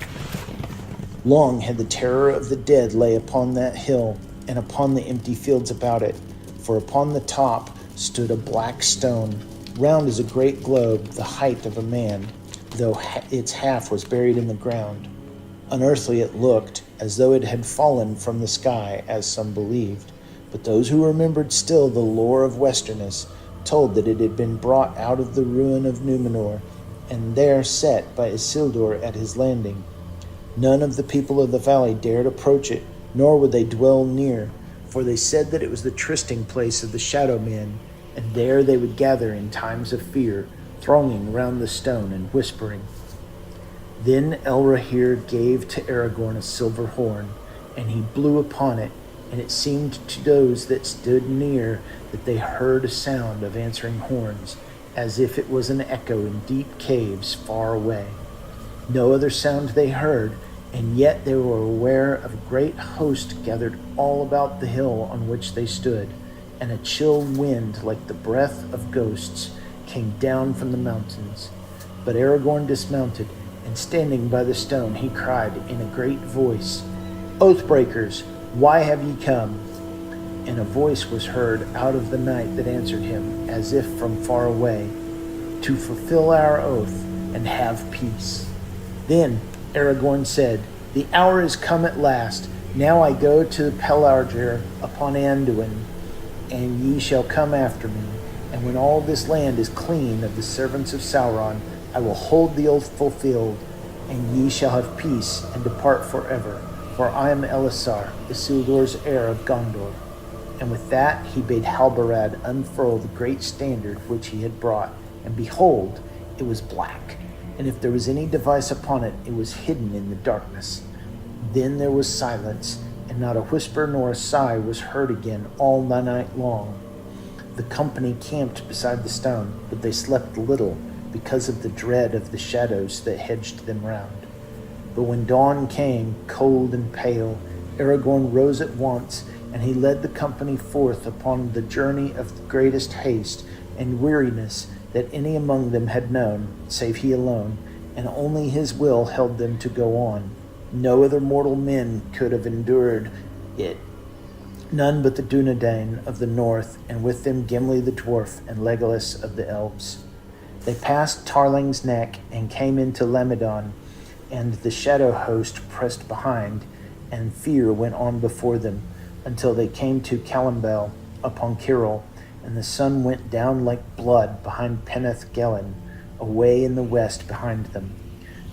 Long had the terror of the dead lay upon that hill, and upon the empty fields about it, for upon the top stood a black stone, round as a great globe, the height of a man, though its half was buried in the ground. Unearthly it looked, as though it had fallen from the sky, as some believed, but those who remembered still the lore of Westerness told that it had been brought out of the ruin of Númenor, and there set by Isildur at his landing. None of the people of the valley dared approach it, nor would they dwell near, for they said that it was the trysting place of the Shadow Men, and there they would gather in times of fear, thronging round the stone and whispering. Then Elrohir gave to Aragorn a silver horn, and he blew upon it, and it seemed to those that stood near that they heard a sound of answering horns, as if it was an echo in deep caves far away. No other sound they heard, and yet they were aware of a great host gathered all about the hill on which they stood, and a chill wind like the breath of ghosts came down from the mountains. But Aragorn dismounted, and standing by the stone he cried in a great voice, Oathbreakers, why have ye come? And a voice was heard out of the night that answered him, as if from far away, To fulfill our oath and have peace. Then Aragorn said, The hour is come at last. Now I go to Pelargir upon Anduin, and ye shall come after me. And when all this land is clean of the servants of Sauron, I will hold the oath fulfilled, and ye shall have peace and depart forever. for I am Elisar, Isildur's heir of Gondor." And with that he bade Halbarad unfurl the great standard which he had brought, and behold, it was black, and if there was any device upon it, it was hidden in the darkness. Then there was silence, and not a whisper nor a sigh was heard again all the night long. The company camped beside the stone, but they slept little, because of the dread of the shadows that hedged them round. But when dawn came, cold and pale, Aragorn rose at once, and he led the company forth upon the journey of the greatest haste and weariness that any among them had known, save he alone, and only his will held them to go on. No other mortal men could have endured it, none but the Dunedain of the north, and with them Gimli the dwarf and Legolas of the elves. They passed Tarling's Neck and came into Lamedon, and the shadow host pressed behind, and fear went on before them, until they came to Calimbel upon Kirrell, and the sun went down like blood behind Peneth Gelen, away in the west behind them.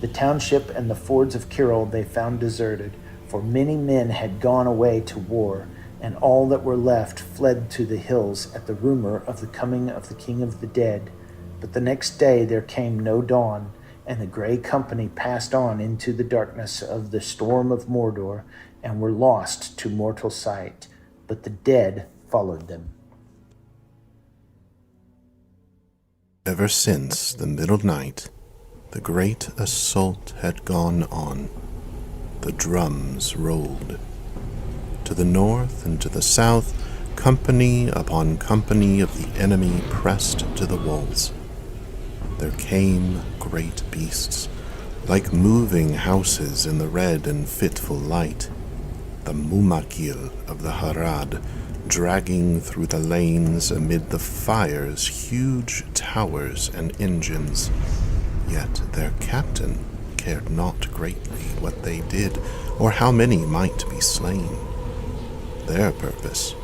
The township and the fords of Kirrell they found deserted, for many men had gone away to war, and all that were left fled to the hills at the rumor of the coming of the King of the Dead. But the next day there came no dawn, and the grey company passed on into the darkness of the storm of Mordor, and were lost to mortal sight, but the dead followed them. Ever since the middle night, the great assault had gone on. The drums rolled. To the north and to the south, company upon company of the enemy pressed to the walls. There came great beasts, like moving houses in the red and fitful light, the Mumakil of the Harad, dragging through the lanes amid the fire's huge towers and engines. Yet their captain cared not greatly what they did, or how many might be slain. Their purpose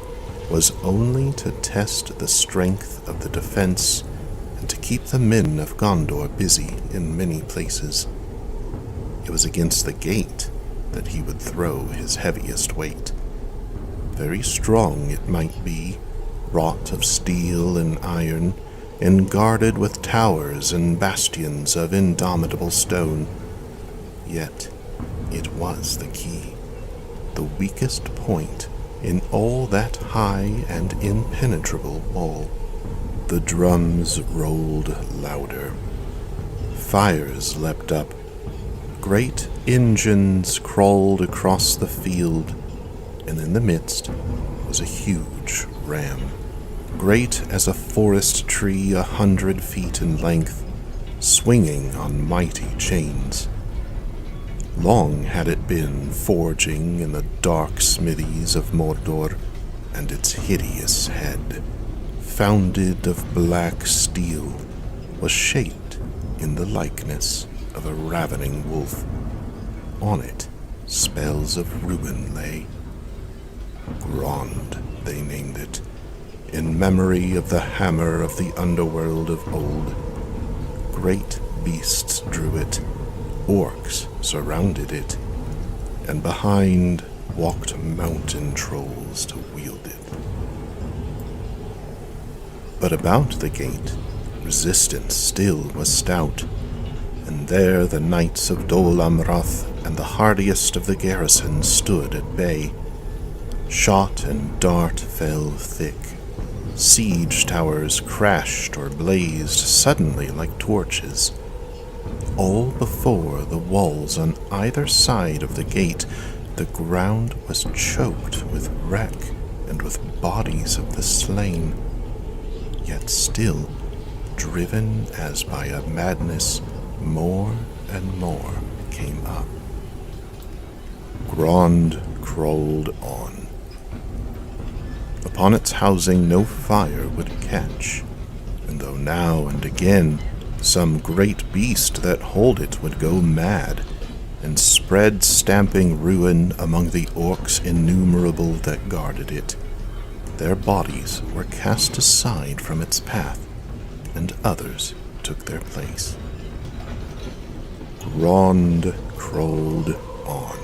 was only to test the strength of the defense and to keep the men of Gondor busy in many places. It was against the gate that he would throw his heaviest weight. Very strong it might be, wrought of steel and iron, and guarded with towers and bastions of indomitable stone. Yet it was the key, the weakest point in all that high and impenetrable wall. The drums rolled louder. Fires leapt up. Great engines crawled across the field, and in the midst was a huge ram, great as a forest tree 100 feet in length, swinging on mighty chains. Long had it been forging in the dark smithies of Mordor, and its hideous head, founded of black steel, was shaped in the likeness of a ravening wolf. On it spells of ruin lay. Grond, they named it, in memory of the hammer of the underworld of old. Great beasts drew it, orcs surrounded it, and behind walked mountain trolls to wield it. But about the gate, resistance still was stout, and there the knights of Dol Amroth and the hardiest of the garrison stood at bay. Shot and dart fell thick. Siege towers crashed or blazed suddenly like torches. All before the walls on either side of the gate, the ground was choked with wreck and with bodies of the slain. Yet still, driven as by a madness, more and more came up. Grond crawled on. Upon its housing no fire would catch, and though now and again some great beast that hold it would go mad, and spread stamping ruin among the orcs innumerable that guarded it, their bodies were cast aside from its path, and others took their place. Grond crawled on.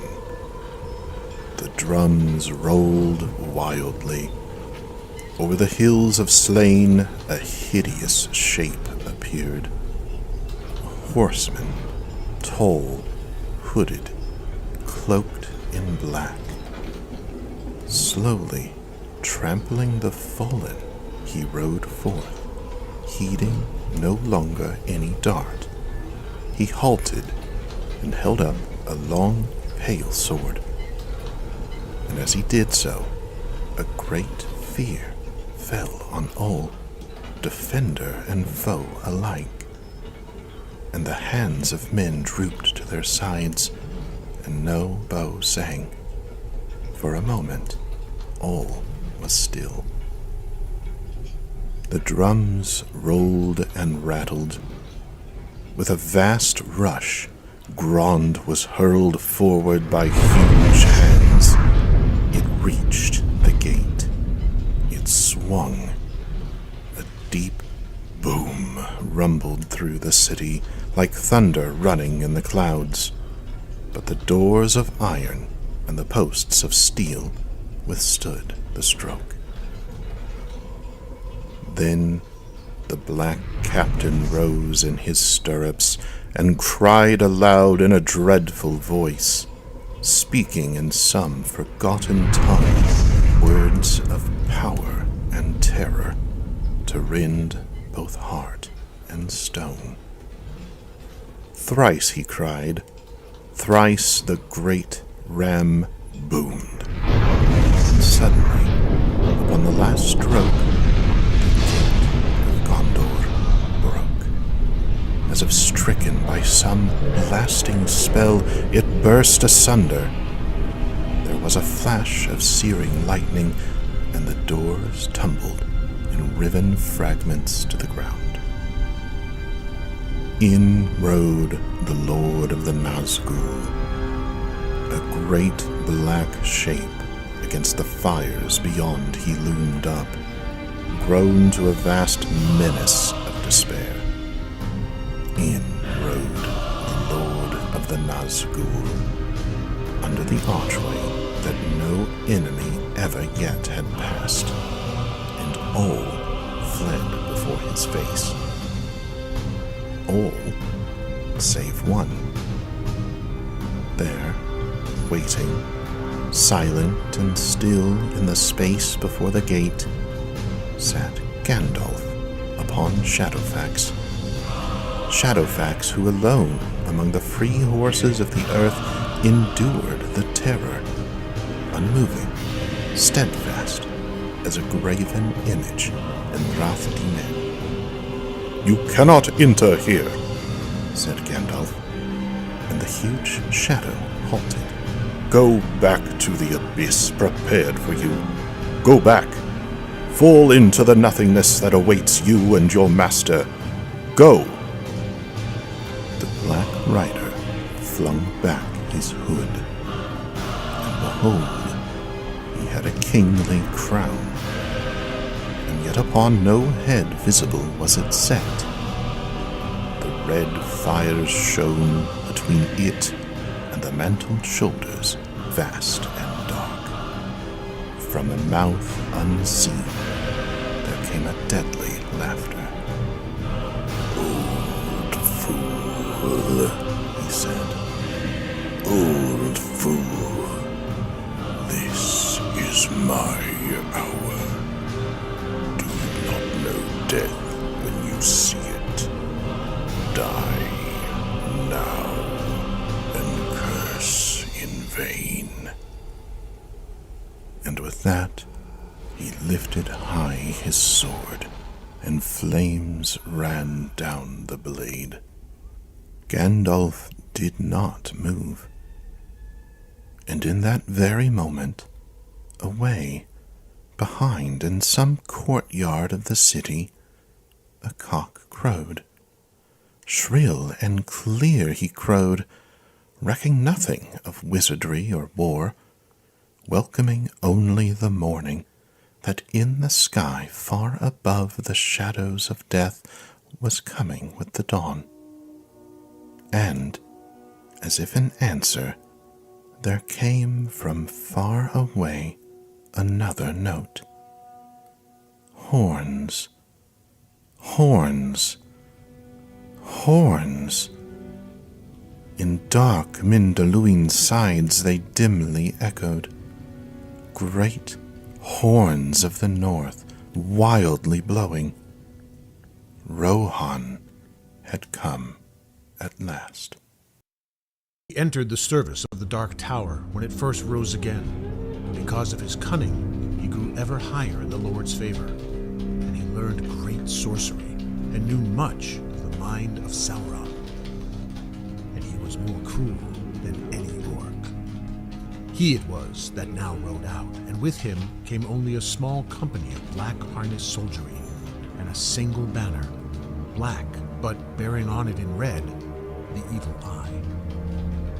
The drums rolled wildly. Over the hills of slain, a hideous shape appeared. A horseman, tall, hooded, cloaked in black. Slowly, trampling the fallen, he rode forth, heeding no longer any dart. He halted and held up a long, pale sword. And as he did so, a great fear fell on all, defender and foe alike. And the hands of men drooped to their sides, and no bow sang. For a moment, all was still. The drums rolled and rattled. With a vast rush, Grond was hurled forward by huge hands. It reached the gate. It swung. A deep boom rumbled through the city, like thunder running in the clouds. But the doors of iron and the posts of steel withstood the stroke. Then the black captain rose in his stirrups and cried aloud in a dreadful voice, speaking in some forgotten tongue words of power and terror to rend both heart and stone. Thrice he cried, thrice the great ram boomed, and suddenly, upon the last stroke, as if stricken by some lasting spell, it burst asunder. There was a flash of searing lightning, and the doors tumbled in riven fragments to the ground. In rode the Lord of the Nazgul, a great black shape. Against the fires beyond he loomed up, grown to a vast menace of despair. In rode the Lord of the Nazgul, under the archway that no enemy ever yet had passed, and all fled before his face. All save one. There, waiting, silent and still in the space before the gate, sat Gandalf upon Shadowfax. Shadowfax, who alone among the free horses of the earth endured the terror, unmoving, steadfast as a graven image in Rath-Dinen. "You cannot enter here," said Gandalf, and the huge shadow halted. "Go back to the abyss prepared for you. Go back. Fall into the nothingness that awaits you and your master. Go!" The Black Rider flung back his hood, and behold, he had a kingly crown, and yet upon no head visible was it set. The red fires shone between it and the mantled shoulders, vast and dark. From a mouth unseen there came a deadly laughter. "Old fool," he said. "Old fool, this is my hour. Do you not know death when you see it? Die now and curse in vain." And with that, he lifted high his sword, and flames ran down the blade. Gandalf did not move. And in that very moment, away, behind, in some courtyard of the city, a cock crowed. Shrill and clear he crowed, recking nothing of wizardry or war, welcoming only the morning that in the sky far above the shadows of death was coming with the dawn. And, as if in answer, there came from far away another note. Horns, horns, horns. In dark Mindalluin sides they dimly echoed. Great horns of the north, wildly blowing. Rohan had come at last. He entered the service of the Dark Tower when it first rose again. Because of his cunning, he grew ever higher in the Lord's favor, and he learned great sorcery and knew much of the mind of Sauron. And he was more cruel than any orc. He it was that now rode out, and with him came only a small company of black harnessed soldiery, and a single banner, black, but bearing on it in red, the evil eye.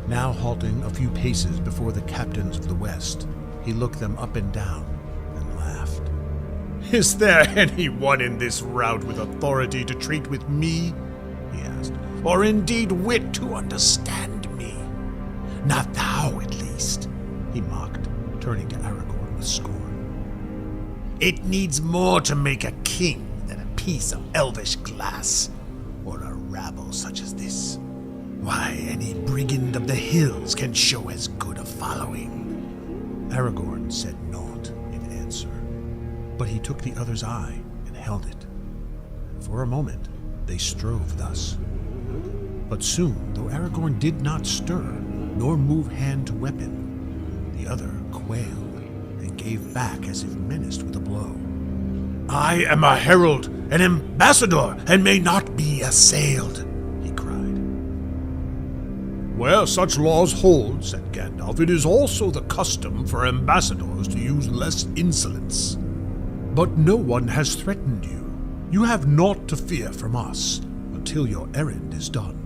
Now halting a few paces before the captains of the West, he looked them up and down and laughed. "Is there anyone in this rout with authority to treat with me?" he asked. "Or indeed wit to understand me? Not thou, at least," he mocked, turning to Aragorn with scorn. "It needs more to make a king than a piece of elvish glass, or a rabble such as this. Why, any brigand of the hills can show as good a following." Aragorn said naught in answer, but he took the other's eye and held it. For a moment they strove thus. But soon, though Aragorn did not stir, nor move hand to weapon, the other quailed and gave back as if menaced with a blow. "I am a herald, an ambassador, and may not be assailed," he cried. "Where such laws hold," said Gandalf, "it is also the custom for ambassadors to use less insolence. But no one has threatened you. You have naught to fear from us until your errand is done.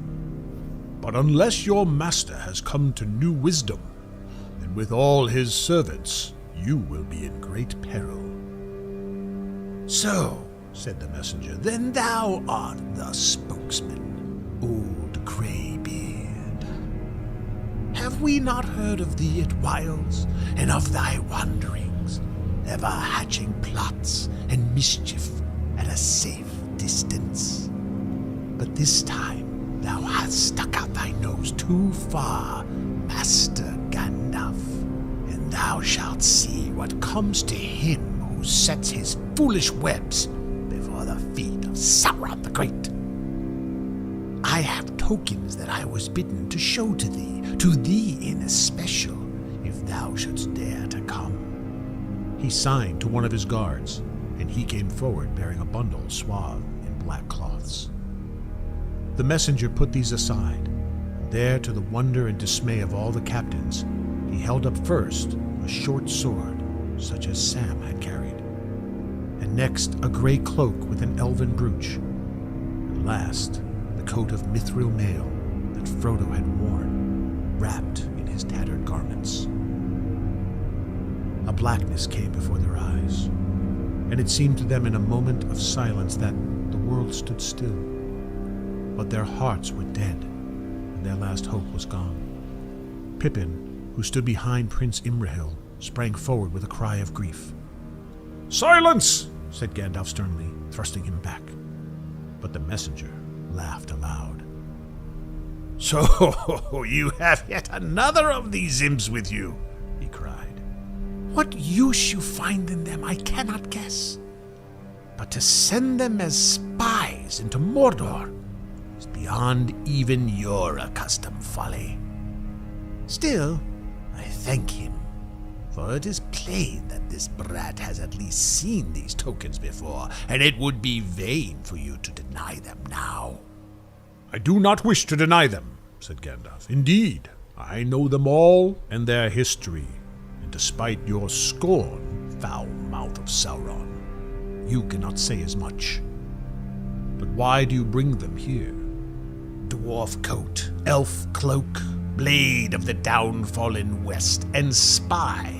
But unless your master has come to new wisdom, then with all his servants you will be in great peril." "So," said the messenger, "then thou art the spokesman, old Greybeard. Have we not heard of thee at whiles, and of thy wanderings, ever hatching plots and mischief at a safe distance? But this time thou hast stuck out thy nose too far, Master Gandalf, and thou shalt see what comes to him who sets his foolish webs before the feet of Sauron the Great. I have tokens that I was bidden to show to thee in especial, if thou shouldst dare to come." He signed to one of his guards, and he came forward bearing a bundle swathed in black cloths. The messenger put these aside. There, to the wonder and dismay of all the captains, he held up first a short sword, such as Sam had carried, and next a grey cloak with an elven brooch, and last the coat of mithril mail that Frodo had worn, wrapped in his tattered garments. A blackness came before their eyes, and it seemed to them in a moment of silence that the world stood still. But their hearts were dead, and their last hope was gone. Pippin, who stood behind Prince Imrahil, sprang forward with a cry of grief. "Silence!" said Gandalf sternly, thrusting him back. But the messenger laughed aloud. "So you have yet another of these imps with you," he cried. "What use you find in them I cannot guess. But to send them as spies into Mordor is beyond even your accustomed folly. Still, I thank him, for it is plain that this brat has at least seen these tokens before, and it would be vain for you to deny them now." "I do not wish to deny them," said Gandalf. "Indeed, I know them all and their history, and despite your scorn, foul mouth of Sauron, you cannot say as much. But why do you bring them here? Dwarf coat, elf cloak, blade of the downfallen west, and spy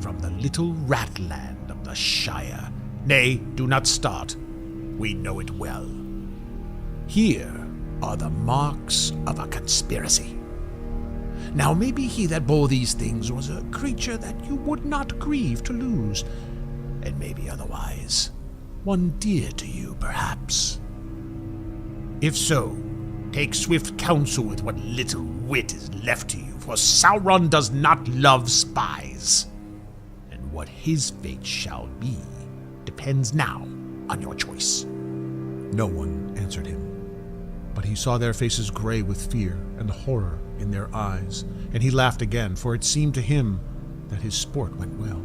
from the little ratland of the Shire. Nay, do not start. We know it well. Here are the marks of a conspiracy. Now maybe he that bore these things was a creature that you would not grieve to lose, and maybe otherwise one dear to you, perhaps. If so, take swift counsel with what little wit is left to you, for Sauron does not love spies, and what his fate shall be depends now on your choice. No one answered him, but he saw their faces gray with fear and horror in their eyes, and he laughed again, for it seemed to him that his sport went well.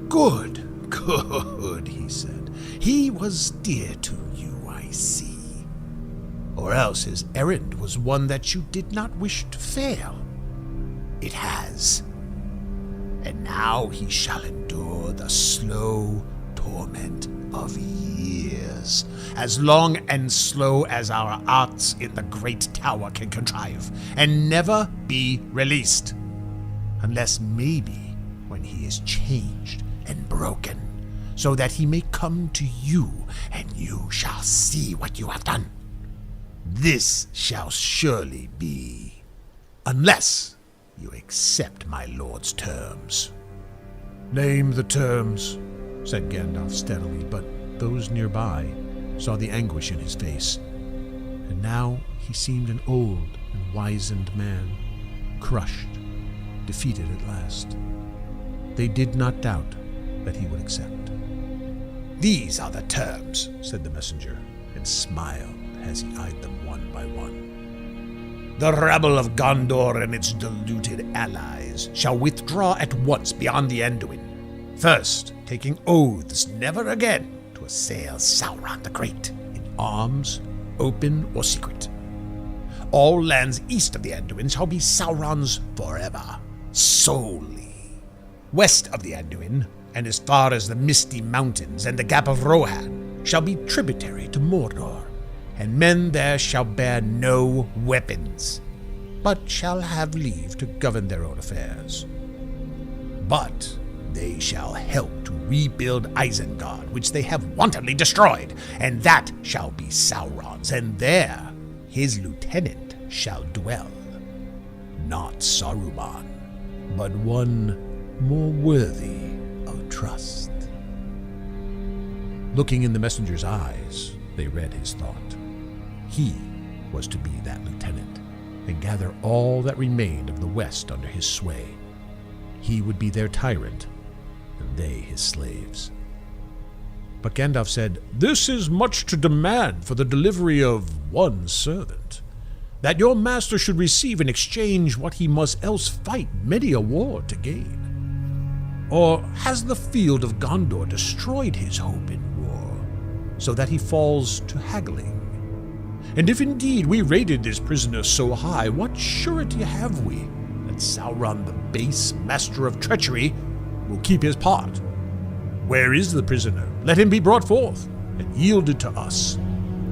Good, good, he said. He was dear to you, I see. Or else his errand was one that you did not wish to fail. It has. And now he shall endure the slow torment of years, as long and slow as our arts in the great tower can contrive, and never be released, unless maybe when he is changed and broken, so that he may come to you, and you shall see what you have done. This shall surely be, unless you accept my lord's terms. Name the terms, said Gandalf steadily, but those nearby saw the anguish in his face, and now he seemed an old and wizened man, crushed, defeated at last. They did not doubt that he would accept. These are the terms, said the messenger, and smiled as he eyed them one by one. The rabble of Gondor and its deluded allies shall withdraw at once beyond the Anduin, first taking oaths never again to assail Sauron the Great in arms, open or secret. All lands east of the Anduin shall be Sauron's forever, solely. West of the Anduin, and as far as the Misty Mountains and the Gap of Rohan, shall be tributary to Mordor, and men there shall bear no weapons, but shall have leave to govern their own affairs. But they shall help to rebuild Isengard, which they have wantonly destroyed, and that shall be Sauron's, and there his lieutenant shall dwell. Not Saruman, but one more worthy of trust. Looking in the messenger's eyes, they read his thought. He was to be that lieutenant, and gather all that remained of the West under his sway. He would be their tyrant, and they his slaves. But Gandalf said, "This is much to demand for the delivery of one servant, that your master should receive in exchange what he must else fight many a war to gain. Or has the field of Gondor destroyed his hope in war, so that he falls to haggling? And if indeed we rated this prisoner so high, what surety have we that Sauron, the base master of treachery, will keep his part? Where is the prisoner? Let him be brought forth and yielded to us.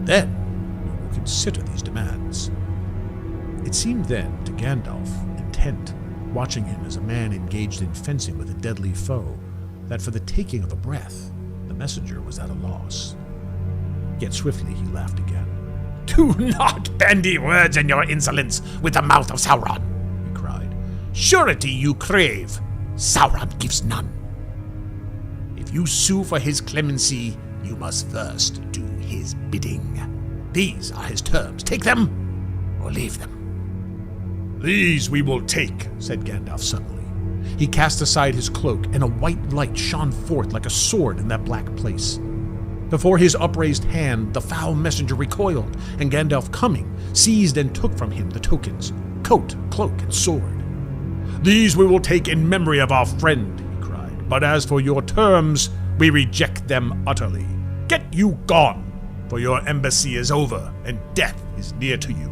Then we will consider these demands." It seemed then to Gandalf, intent, watching him as a man engaged in fencing with a deadly foe, that for the taking of a breath, the messenger was at a loss. Yet swiftly he laughed again. "Do not bandy words in your insolence with the mouth of Sauron," he cried. "Surety you crave. Sauron gives none. If you sue for his clemency, you must first do his bidding. These are his terms. Take them, or leave them." "These we will take," said Gandalf suddenly. He cast aside his cloak, and a white light shone forth like a sword in that black place. Before his upraised hand, the foul messenger recoiled, and Gandalf, coming, seized and took from him the tokens, coat, cloak, and sword. "These we will take in memory of our friend," he cried. "But as for your terms, we reject them utterly. Get you gone, for your embassy is over, and death is near to you.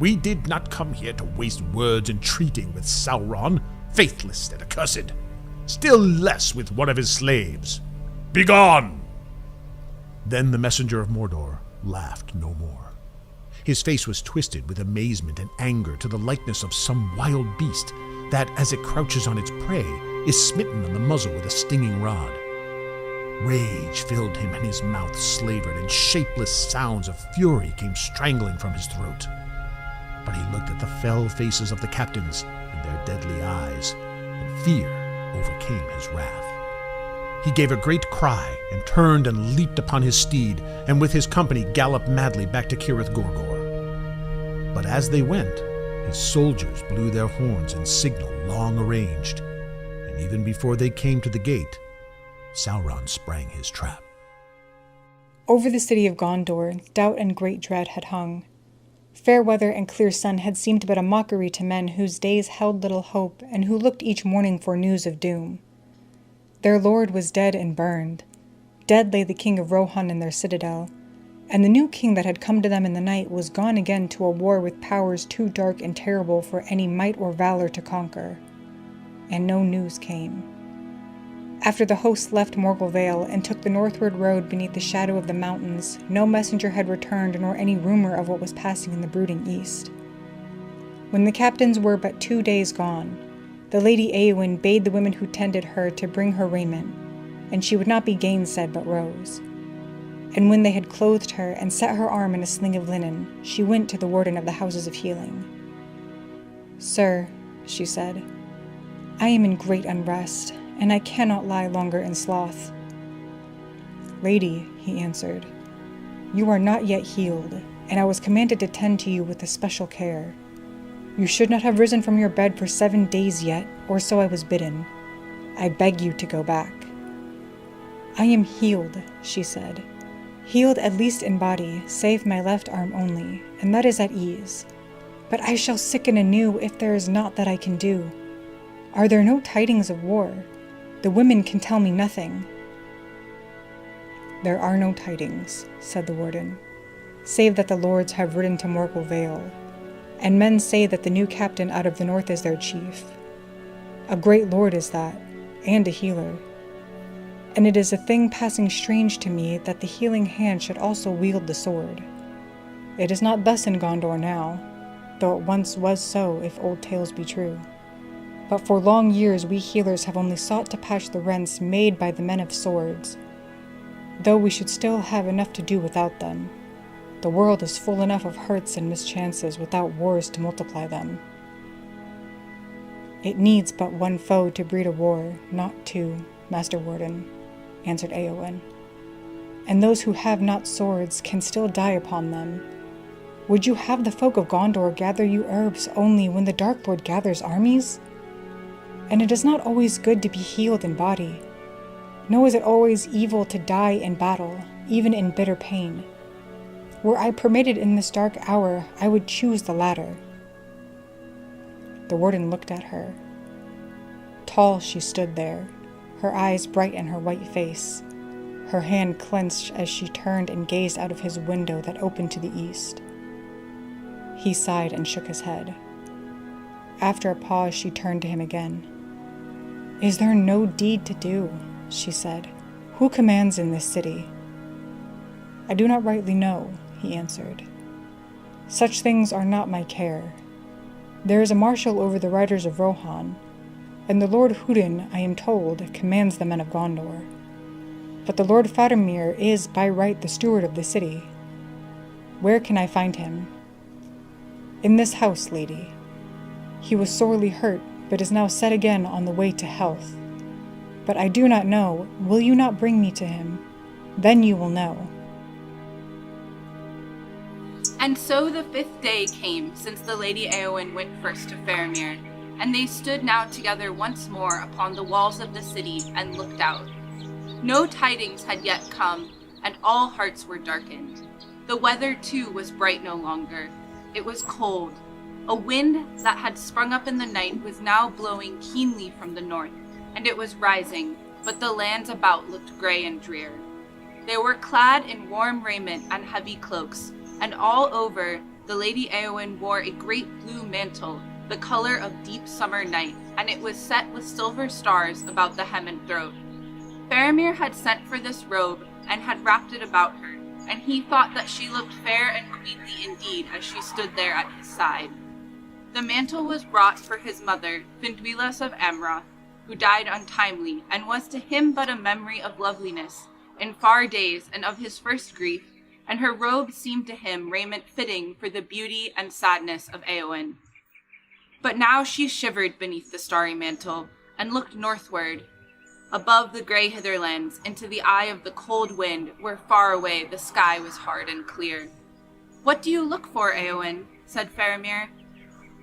We did not come here to waste words entreating with Sauron, faithless and accursed, still less with one of his slaves. Begone!" Then the messenger of Mordor laughed no more. His face was twisted with amazement and anger to the likeness of some wild beast that, as it crouches on its prey, is smitten on the muzzle with a stinging rod. Rage filled him, and his mouth slavered, and shapeless sounds of fury came strangling from his throat. but he looked at the fell faces of the captains and their deadly eyes, and fear overcame his wrath. He gave a great cry and turned and leaped upon his steed, and with his company galloped madly back to Cirith Gorgor. But as they went, his soldiers blew their horns in signal long arranged, and even before they came to the gate, Sauron sprang his trap. Over the city of Gondor, doubt and great dread had hung. Fair weather and clear sun had seemed but a mockery to men whose days held little hope, and who looked each morning for news of doom. Their lord was dead and burned. Dead lay the king of Rohan in their citadel, and the new king that had come to them in the night was gone again to a war with powers too dark and terrible for any might or valor to conquer. And no news came. After the hosts left Morgul Vale and took the northward road beneath the shadow of the mountains, no messenger had returned nor any rumor of what was passing in the brooding east. When the captains were but 2 days gone, the Lady Eowyn bade the women who tended her to bring her raiment, and she would not be gainsaid but rose. And when they had clothed her and set her arm in a sling of linen, she went to the warden of the houses of healing. "Sir," she said, "I am in great unrest, and I cannot lie longer in sloth." "Lady," he answered, "you are not yet healed, and I was commanded to tend to you with especial care. You should not have risen from your bed for 7 days yet, or so I was bidden. I beg you to go back." "I am healed," she said, "healed at least in body, save my left arm only, and that is at ease. But I shall sicken anew if there is naught that I can do. Are there no tidings of war? The women can tell me nothing." "There are no tidings," said the warden, "save that the lords have ridden to Morgul Vale, and men say that the new captain out of the north is their chief. A great lord is that, and a healer. And it is a thing passing strange to me that the healing hand should also wield the sword. It is not thus in Gondor now, though it once was so if old tales be true. But for long years we healers have only sought to patch the rents made by the men of swords, though we should still have enough to do without them. The world is full enough of hurts and mischances without wars to multiply them." "It needs but one foe to breed a war, not two, Master Warden," answered Eowyn. "And those who have not swords can still die upon them. Would you have the folk of Gondor gather you herbs only when the Dark Lord gathers armies? And it is not always good to be healed in body, nor is it always evil to die in battle, even in bitter pain. Were I permitted in this dark hour, I would choose the latter." The warden looked at her. Tall she stood there, her eyes bright in her white face, her hand clenched as she turned and gazed out of his window that opened to the east. He sighed and shook his head. After a pause, she turned to him again. "Is there no deed to do?" she said. "Who commands in this city?" "I do not rightly know," he answered. "Such things are not my care. There is a marshal over the riders of Rohan, and the Lord Húrin, I am told, commands the men of Gondor. But the Lord Faramir is by right the steward of the city. Where can I find him?" "In this house, lady. He was sorely hurt, but is now set again on the way to health. But I do not know. Will you not bring me to him? Then you will know." And so the 5th day came since the Lady Eowyn went first to Faramir, and they stood now together once more upon the walls of the city and looked out. No tidings had yet come, and all hearts were darkened. The weather, too, was bright no longer. It was cold. A wind that had sprung up in the night was now blowing keenly from the north, and it was rising, but the lands about looked grey and drear. They were clad in warm raiment and heavy cloaks, and all over, the Lady Eowyn wore a great blue mantle, the color of deep summer night, and it was set with silver stars about the hem and throat. Faramir had sent for this robe, and had wrapped it about her, and he thought that she looked fair and queenly indeed as she stood there at his side. The mantle was brought for his mother, Finduilas of Amroth, who died untimely, and was to him but a memory of loveliness in far days and of his first grief, and her robe seemed to him raiment fitting for the beauty and sadness of Éowyn. But now she shivered beneath the starry mantle, and looked northward, above the grey hitherlands, into the eye of the cold wind, where far away the sky was hard and clear. "What do you look for, Éowyn?" said Faramir.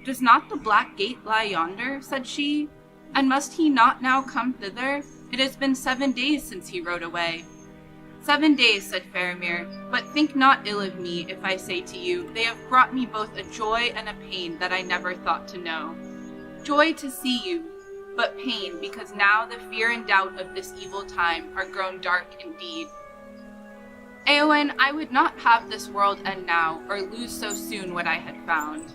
"Does not the black gate lie yonder?" said she. "And must he not now come thither? It has been 7 days since he rode away." "7 days," said Faramir, "but think not ill of me if I say to you, they have brought me both a joy and a pain that I never thought to know. Joy to see you, but pain because now the fear and doubt of this evil time are grown dark indeed. Éowyn, I would not have this world end now, or lose so soon what I had found."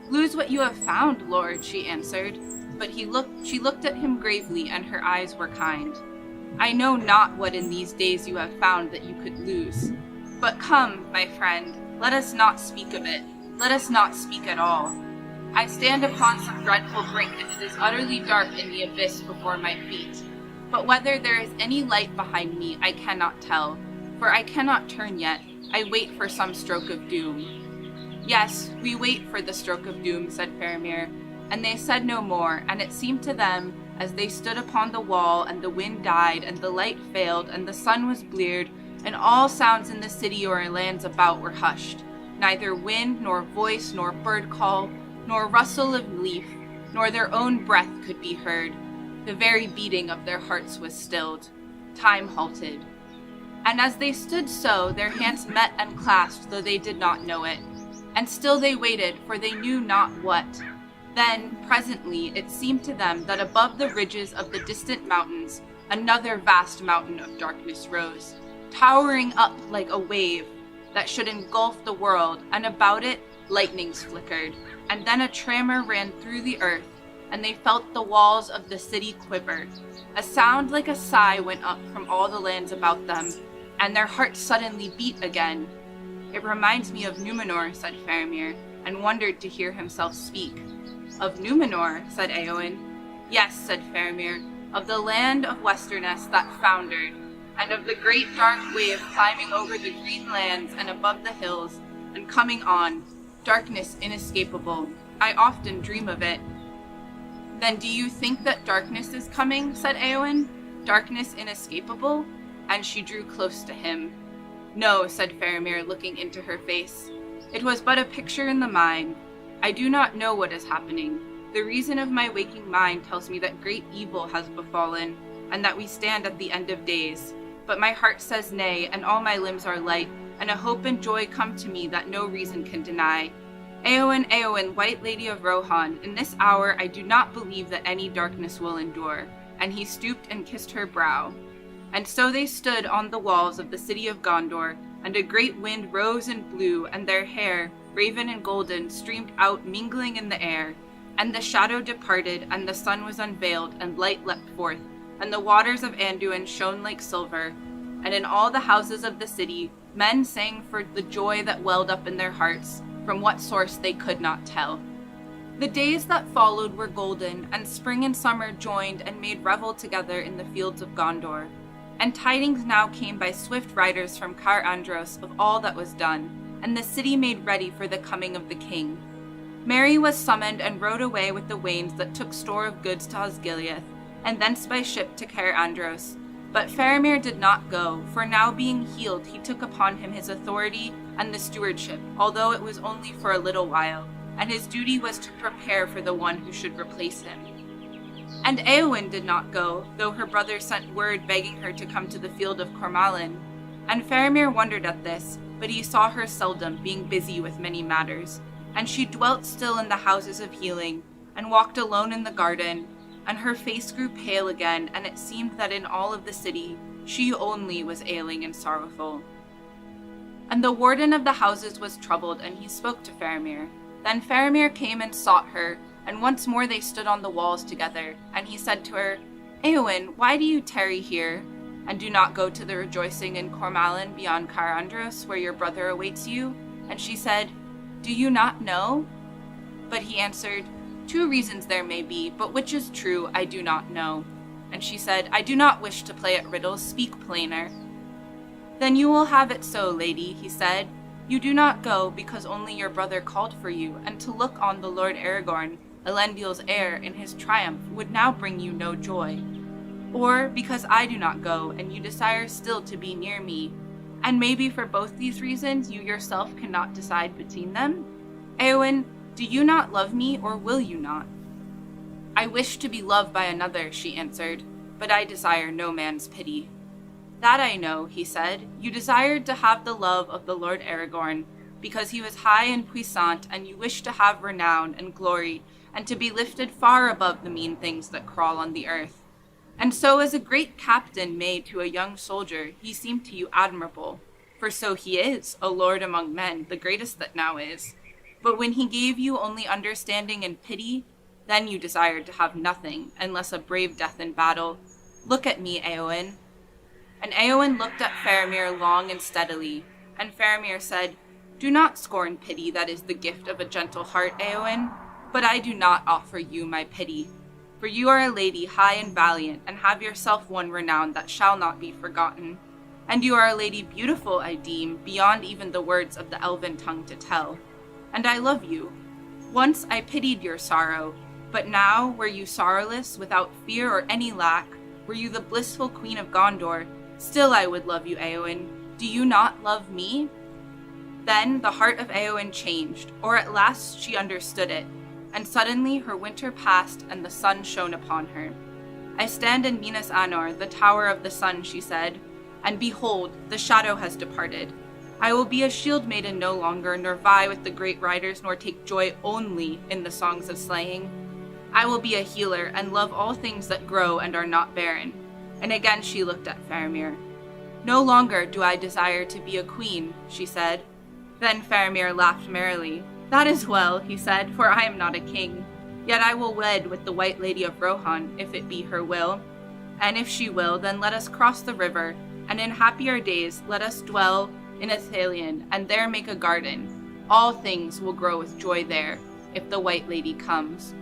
"Lose what you have found, Lord," she answered, but she looked at him gravely, and her eyes were kind. "I know not what in these days you have found that you could lose. But come, my friend, let us not speak of it. Let us not speak at all. I stand upon some dreadful brink, and it is utterly dark in the abyss before my feet. But whether there is any light behind me, I cannot tell, for I cannot turn yet. I wait for some stroke of doom." "Yes, we wait for the stroke of doom," said Faramir, and they said no more, and it seemed to them, as they stood upon the wall, and the wind died, and the light failed, and the sun was bleared, and all sounds in the city or lands about were hushed, neither wind, nor voice, nor bird call, nor rustle of leaf, nor their own breath could be heard. The very beating of their hearts was stilled. Time halted. And as they stood so, their hands met and clasped, though they did not know it. And still they waited, for they knew not what. Then, presently, it seemed to them that above the ridges of the distant mountains, another vast mountain of darkness rose, towering up like a wave that should engulf the world, and about it lightnings flickered, and then a tremor ran through the earth, and they felt the walls of the city quiver. A sound like a sigh went up from all the lands about them, and their hearts suddenly beat again. "It reminds me of Numenor," said Faramir, and wondered to hear himself speak. "Of Numenor," said Éowyn. "Yes," said Faramir, "of the land of Westerness that foundered, and of the great dark wave climbing over the green lands and above the hills, and coming on, darkness inescapable. I often dream of it." "Then do you think that darkness is coming?" said Éowyn. "Darkness inescapable?" And she drew close to him. "No," said Faramir, looking into her face. "It was but a picture in the mind. I do not know what is happening. The reason of my waking mind tells me that great evil has befallen, and that we stand at the end of days. But my heart says nay, and all my limbs are light, and a hope and joy come to me that no reason can deny. Éowyn, Éowyn, White Lady of Rohan, in this hour I do not believe that any darkness will endure." And he stooped and kissed her brow. And so they stood on the walls of the city of Gondor, and a great wind rose and blew, and their hair, raven and golden, streamed out mingling in the air. And the shadow departed, and the sun was unveiled, and light leapt forth, and the waters of Anduin shone like silver. And in all the houses of the city, men sang for the joy that welled up in their hearts, from what source they could not tell. The days that followed were golden, and spring and summer joined and made revel together in the fields of Gondor. And tidings now came by swift riders from Caer Andros of all that was done, and the city made ready for the coming of the king. Mary was summoned and rode away with the wains that took store of goods to Osgiliath, and thence by ship to Caer Andros. But Faramir did not go, for now being healed he took upon him his authority and the stewardship, although it was only for a little while, and his duty was to prepare for the one who should replace him. And Éowyn did not go, though her brother sent word begging her to come to the field of Cormallen. And Faramir wondered at this, but he saw her seldom, being busy with many matters. And she dwelt still in the houses of healing, and walked alone in the garden, and her face grew pale again, and it seemed that in all of the city she only was ailing and sorrowful. And the warden of the houses was troubled, and he spoke to Faramir. Then Faramir came and sought her, and once more they stood on the walls together, and he said to her, "Éowyn, why do you tarry here, and do not go to the rejoicing in Cormallen beyond Caer Andros, where your brother awaits you?" And she said, "Do you not know?" But he answered, "2 reasons there may be, but which is true I do not know." And she said, "I do not wish to play at riddles, speak plainer." Then you will have it so, lady, he said. You do not go because only your brother called for you, and to look on the Lord Aragorn, Elendil's heir, in his triumph would now bring you no joy. Or because I do not go, and you desire still to be near me, and maybe for both these reasons you yourself cannot decide between them? Eowyn, do you not love me, or will you not? I wish to be loved by another, she answered, but I desire no man's pity. That I know, he said. You desired to have the love of the Lord Aragorn, because he was high and puissant, and you wished to have renown and glory, and to be lifted far above the mean things that crawl on the earth. And so as a great captain may to a young soldier, he seemed to you admirable, for so he is, a lord among men, the greatest that now is. But when he gave you only understanding and pity, then you desired to have nothing, unless a brave death in battle. Look at me, Eowyn. And Eowyn looked at Faramir long and steadily, and Faramir said, Do not scorn pity that is the gift of a gentle heart, Eowyn, but I do not offer you my pity. For you are a lady high and valiant, and have yourself won renown that shall not be forgotten. And you are a lady beautiful, I deem, beyond even the words of the elven tongue to tell. And I love you. Once I pitied your sorrow, but now, were you sorrowless, without fear or any lack, were you the blissful queen of Gondor, still I would love you, Eowyn. Do you not love me? Then the heart of Eowyn changed, or at last she understood it, and suddenly her winter passed and the sun shone upon her. I stand in Minas Anor, the tower of the sun, she said, and behold, the shadow has departed. I will be a shield maiden no longer, nor vie with the great riders, nor take joy only in the songs of slaying. I will be a healer, and love all things that grow and are not barren. And again she looked at Faramir. No longer do I desire to be a queen, she said. Then Faramir laughed merrily. That is well, he said, for I am not a king. Yet I will wed with the White Lady of Rohan, if it be her will. And if she will, then let us cross the river, and in happier days let us dwell in Ithilien, and there make a garden. All things will grow with joy there, if the White Lady comes.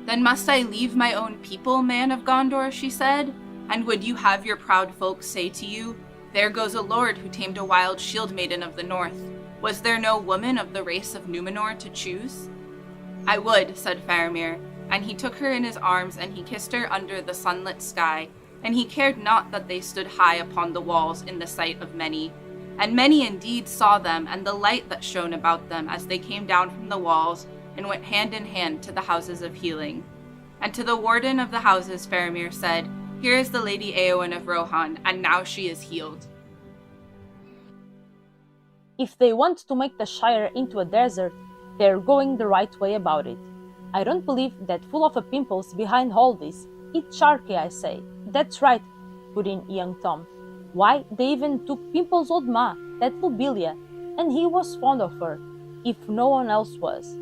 Then must I leave my own people, man of Gondor, she said, and would you have your proud folk say to you, There goes a lord who tamed a wild shield maiden of the north. Was there no woman of the race of Númenor to choose? I would, said Faramir, and he took her in his arms, and he kissed her under the sunlit sky, and he cared not that they stood high upon the walls in the sight of many. And many indeed saw them, and the light that shone about them as they came down from the walls, and went hand in hand to the houses of healing. And to the warden of the houses Faramir said, Here is the Lady Eowyn of Rohan, and now she is healed. If they want to make the Shire into a desert, they're going the right way about it. I don't believe that full of pimples behind all this. It's Sharky, I say. That's right, put in young Tom. Why, they even took Pimple's old ma, that Lobelia, and he was fond of her, if no one else was.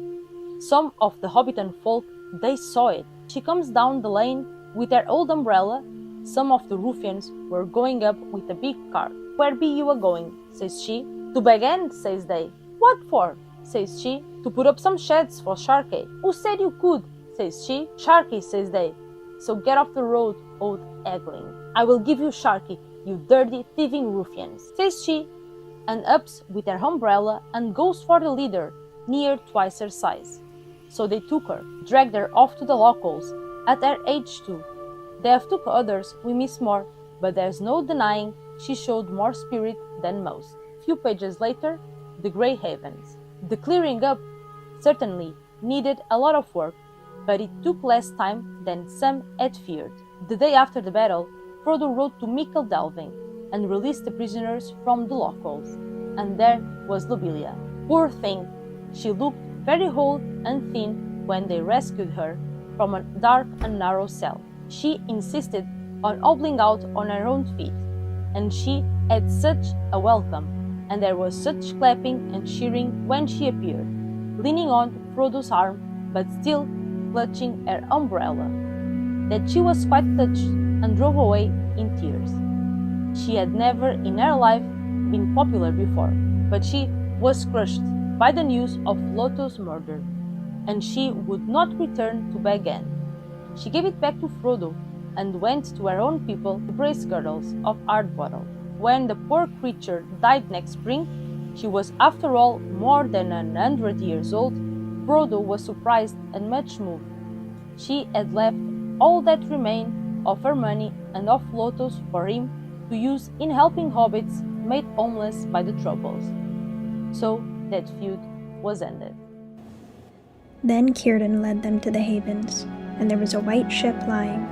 Some of the Hobbiton folk, they saw it. She comes down the lane with her old umbrella. Some of the ruffians were going up with a big cart. Where be you a-going? Says she. To Bag End, says they. What for? Says she. To put up some sheds for Sharky. Who said you could? Says she. Sharky, says they. So get off the road, old Eggling. I will give you Sharky, you dirty, thieving ruffians, says she, and ups with her umbrella and goes for the leader, near twice her size. So they took her, dragged her off to the locals, at her age too. They have took others, we miss more, but there's no denying she showed more spirit than most. Few pages later, the Grey Havens. The clearing up certainly needed a lot of work, but it took less time than some had feared. The day after the battle, Frodo rode to Mikel Delving and released the prisoners from the locals. And there was Lobelia. Poor thing, she looked very old and thin when they rescued her from a dark and narrow cell. She insisted on hobbling out on her own feet, and she had such a welcome, and there was such clapping and cheering when she appeared, leaning on Frodo's arm, but still clutching her umbrella, that she was quite touched and drove away in tears. She had never in her life been popular before, but she was crushed by the news of Loto's murder, and she would not return to Bag End. She gave it back to Frodo and went to her own people, the Brace Girdles of Ardbottle. when the poor creature died next spring, she was after all more than 100 years old, Frodo was surprised and much moved. She had left all that remained of her money and of Lotos for him to use in helping hobbits made homeless by the Troubles. So that feud was ended. Then Círdan led them to the havens, and there was a white ship lying,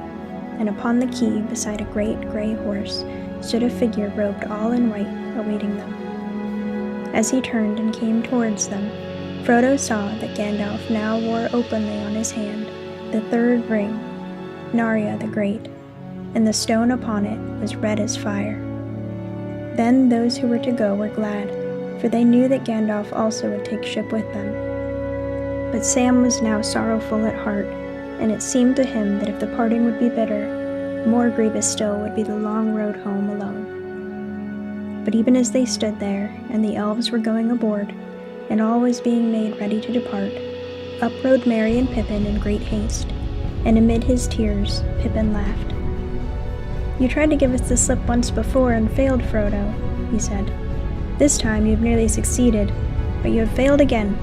and upon the quay, beside a great grey horse, stood a figure robed all in white, awaiting them. As he turned and came towards them, Frodo saw that Gandalf now wore openly on his hand the third ring, Narya the Great, and the stone upon it was red as fire. Then those who were to go were glad, for they knew that Gandalf also would take ship with them. But Sam was now sorrowful at heart, and it seemed to him that if the parting would be bitter, more grievous still would be the long road home alone. But even as they stood there, and the elves were going aboard, and all was being made ready to depart, up rode Merry and Pippin in great haste, and amid his tears Pippin laughed. "You tried to give us the slip once before and failed, Frodo," he said. "This time you have nearly succeeded, but you have failed again.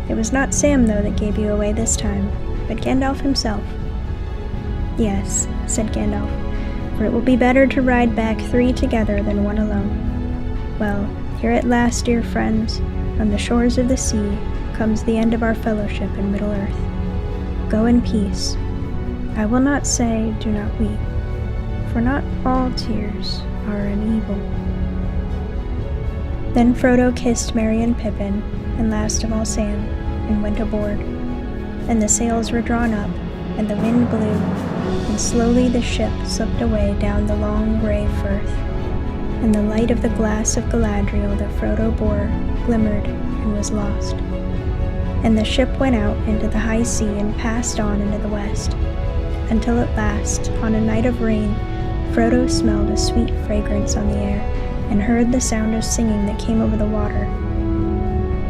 It was not Sam, though, that gave you away this time, but Gandalf himself." "Yes," said Gandalf, "for it will be better to ride back 3 together than 1 alone. Well, here at last, dear friends, on the shores of the sea, comes the end of our fellowship in Middle-earth. Go in peace. I will not say, do not weep, for not all tears are an evil." Then Frodo kissed Merry and Pippin, and last of all Sam, and went aboard. And the sails were drawn up, and the wind blew, and slowly the ship slipped away down the long grey firth. And the light of the glass of Galadriel that Frodo bore glimmered and was lost. And the ship went out into the high sea and passed on into the west, until at last, on a night of rain, Frodo smelled a sweet fragrance on the air, and heard the sound of singing that came over the water.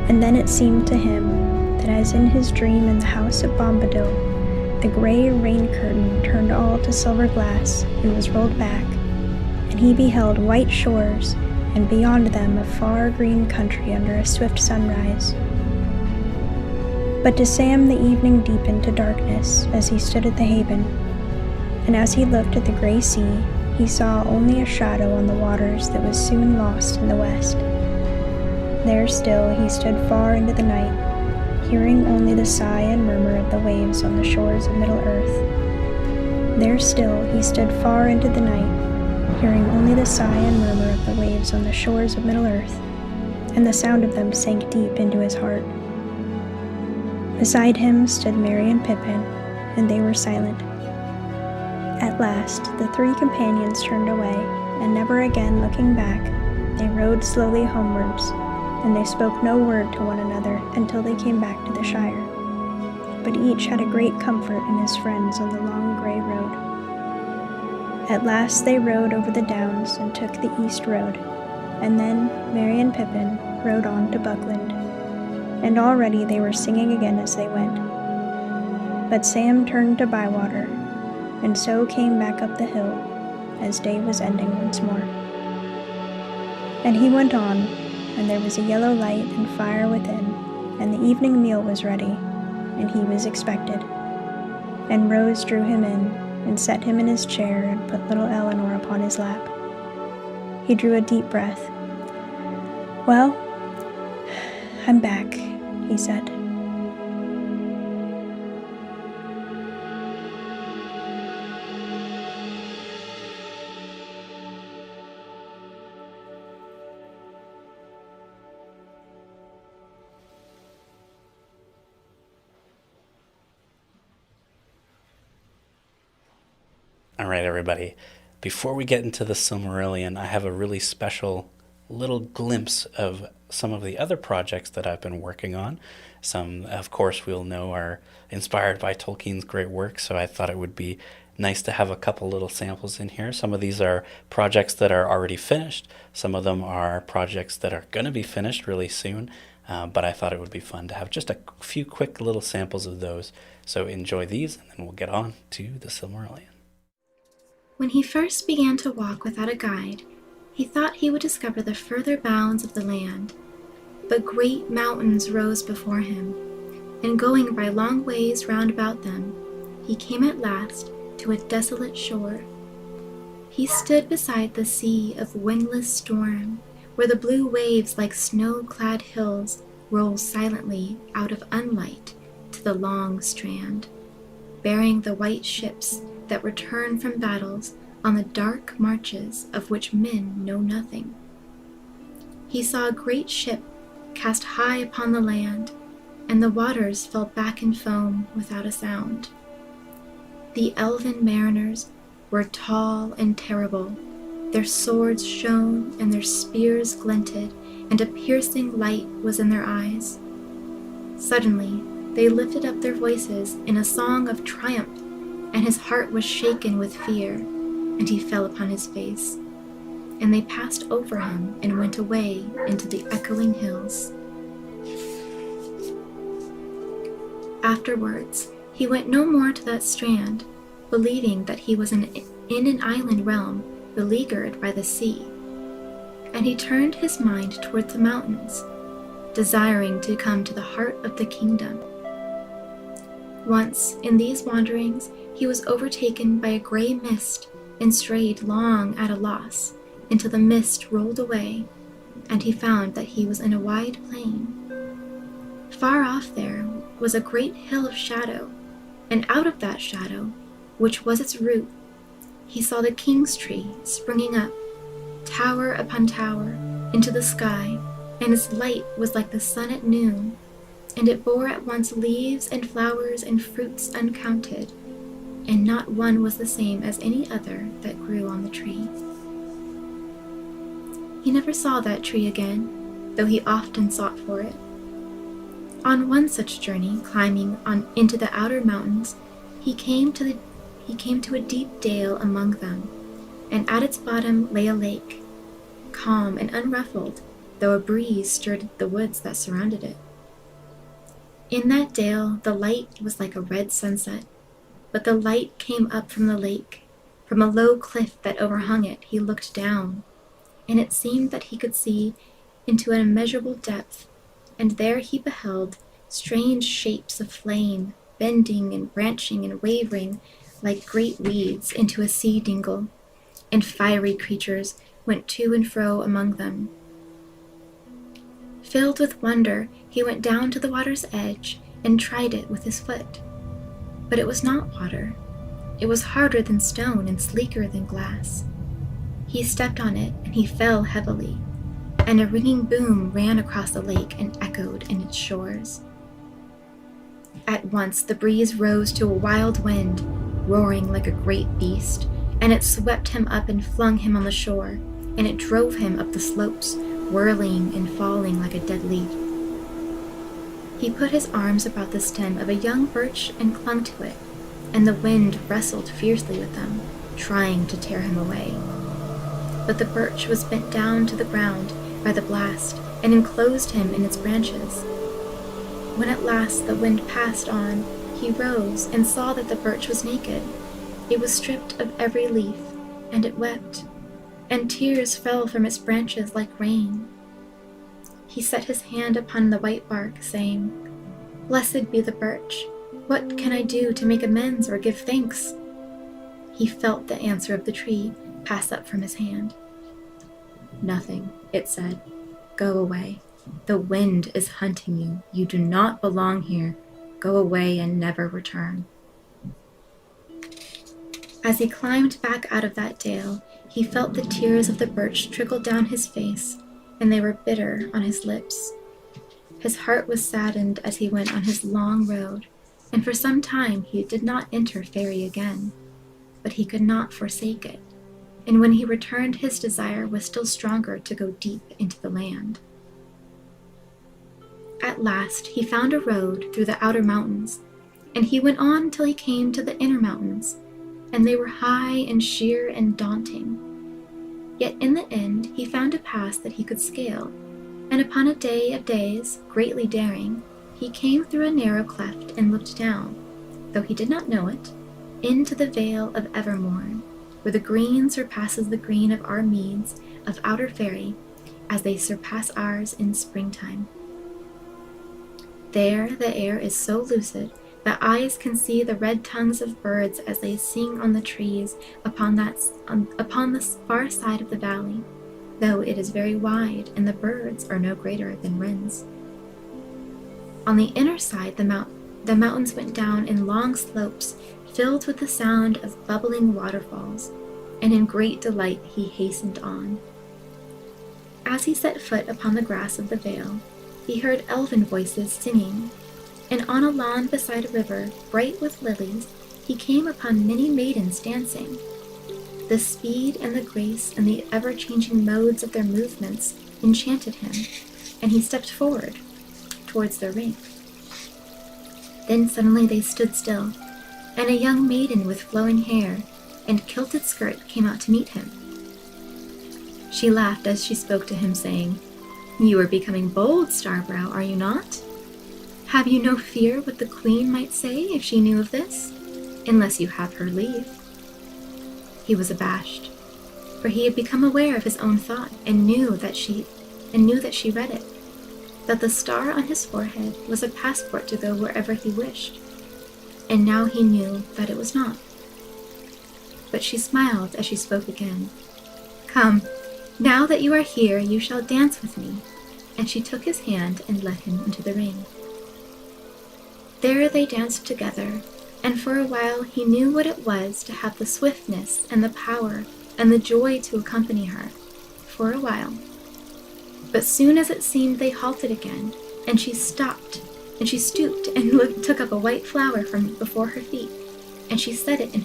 And then it seemed to him that as in his dream in the house at Bombadil, the grey rain curtain turned all to silver glass and was rolled back, and he beheld white shores, and beyond them a far green country under a swift sunrise. But to Sam the evening deepened to darkness as he stood at the haven, and as he looked at the grey sea, he saw only a shadow on the waters that was soon lost in the west. There still he stood far into the night, hearing only the sigh and murmur of the waves on the shores of Middle-earth. There still he stood far into the night, hearing only the sigh and murmur of the waves on the shores of Middle-earth, and the sound of them sank deep into his heart. Beside him stood Merry and Pippin, and they were silent. At last the 3 companions turned away, and never again looking back, they rode slowly homewards, and they spoke no word to one another until they came back to the Shire. But each had a great comfort in his friends on the long grey road. At last they rode over the downs and took the east road, and then Merry and Pippin rode on to Buckland, and already they were singing again as they went. But Sam turned to Bywater, and so came back up the hill, as day was ending once more. And he went on, and there was a yellow light and fire within, and the evening meal was ready, and he was expected. And Rose drew him in, and set him in his chair, and put little Eleanor upon his lap. He drew a deep breath. "Well, I'm back," he said. All right, everybody. Before we get into the Silmarillion, I have a really special little glimpse of some of the other projects that I've been working on. Some, of course, we'll know are inspired by Tolkien's great work, so I thought it would be nice to have a couple little samples in here. Some of these are projects that are already finished. Some of them are projects that are going to be finished really soon, but I thought it would be fun to have just a few quick little samples of those. So enjoy these, and then we'll get on to the Silmarillion. When he first began to walk without a guide, He thought he would discover the further bounds of the land, but great mountains rose before him, and going by long ways round about them, he came at last to a desolate shore. He stood beside the sea of windless storm, where the blue waves like snow-clad hills roll silently out of unlight to the long strand, bearing the white ships that return from battles on the dark marches of which men know nothing. He saw a great ship cast high upon the land, and the waters fell back in foam without a sound. The elven mariners were tall and terrible. Their swords shone and their spears glinted, and a piercing light was in their eyes. Suddenly, they lifted up their voices in a song of triumph, and his heart was shaken with fear, and he fell upon his face. And they passed over him and went away into the echoing hills. Afterwards, he went no more to that strand, believing that he was in an island realm beleaguered by the sea. And he turned his mind towards the mountains, desiring to come to the heart of the kingdom. Once, in these wanderings, he was overtaken by a gray mist and strayed long at a loss, until the mist rolled away, and he found that he was in a wide plain. Far off there was a great hill of shadow, and out of that shadow, which was its root, he saw the king's tree springing up, tower upon tower, into the sky, and its light was like the sun at noon, and it bore at once leaves and flowers and fruits uncounted, and not one was the same as any other that grew on the tree. He never saw that tree again, though he often sought for it. On one such journey, climbing on into the outer mountains, he came to a deep dale among them, and at its bottom lay a lake, calm and unruffled, though a breeze stirred the woods that surrounded it. In that dale the light was like a red sunset, but the light came up from the lake. From a low cliff that overhung it he looked down, and it seemed that he could see into an immeasurable depth, and there he beheld strange shapes of flame, bending and branching and wavering like great weeds into a sea dingle, and fiery creatures went to and fro among them. Filled with wonder, he went down to the water's edge and tried it with his foot. But it was not water. It was harder than stone and sleeker than glass. He stepped on it, and he fell heavily, and a ringing boom ran across the lake and echoed in its shores. At once the breeze rose to a wild wind, roaring like a great beast, and it swept him up and flung him on the shore, and it drove him up the slopes, whirling and falling like a dead leaf. He put his arms about the stem of a young birch and clung to it, and the wind wrestled fiercely with them, trying to tear him away. But the birch was bent down to the ground by the blast and enclosed him in its branches. When at last the wind passed on, he rose and saw that the birch was naked. It was stripped of every leaf, and it wept, and tears fell from its branches like rain. He set his hand upon the white bark, saying, "Blessed be the birch. What can I do to make amends or give thanks?" He felt the answer of the tree pass up from his hand. "Nothing," it said. "Go away. The wind is hunting you. You do not belong here. Go away and never return." As he climbed back out of that dale, he felt the tears of the birch trickle down his face, and they were bitter on his lips. His heart was saddened as he went on his long road, and for some time he did not enter Fairy again, but he could not forsake it, and when he returned his desire was still stronger to go deep into the land. At last he found a road through the outer mountains, and he went on till he came to the inner mountains, and they were high and sheer and daunting. Yet in the end he found a pass that he could scale, and upon a day of days, greatly daring, he came through a narrow cleft and looked down, though he did not know it, into the vale of Evermorn, where the green surpasses the green of our meads of outer fairy, as they surpass ours in springtime. There the air is so lucid that eyes can see the red tongues of birds as they sing on the trees upon the far side of the valley, though it is very wide and the birds are no greater than wrens. On the inner side, the mountains went down in long slopes filled with the sound of bubbling waterfalls, and in great delight he hastened on. As he set foot upon the grass of the vale, he heard elven voices singing, and on a lawn beside a river, bright with lilies, he came upon many maidens dancing. The speed and the grace and the ever-changing modes of their movements enchanted him, and he stepped forward towards their ring. Then suddenly they stood still, and a young maiden with flowing hair and kilted skirt came out to meet him. She laughed as she spoke to him, saying, "You are becoming bold, Starbrow, are you not? Have you no fear what the queen might say if she knew of this, unless you have her leave?" He was abashed, for he had become aware of his own thought and knew that she read it, that the star on his forehead was a passport to go wherever he wished, and now he knew that it was not. But she smiled as she spoke again. "Come, now that you are here, you shall dance with me," and she took his hand and led him into the ring. There they danced together, and for a while he knew what it was to have the swiftness and the power and the joy to accompany her, for a while. But soon as it seemed they halted again, and she stopped, and she stooped and took up a white flower from before her feet, and she set it in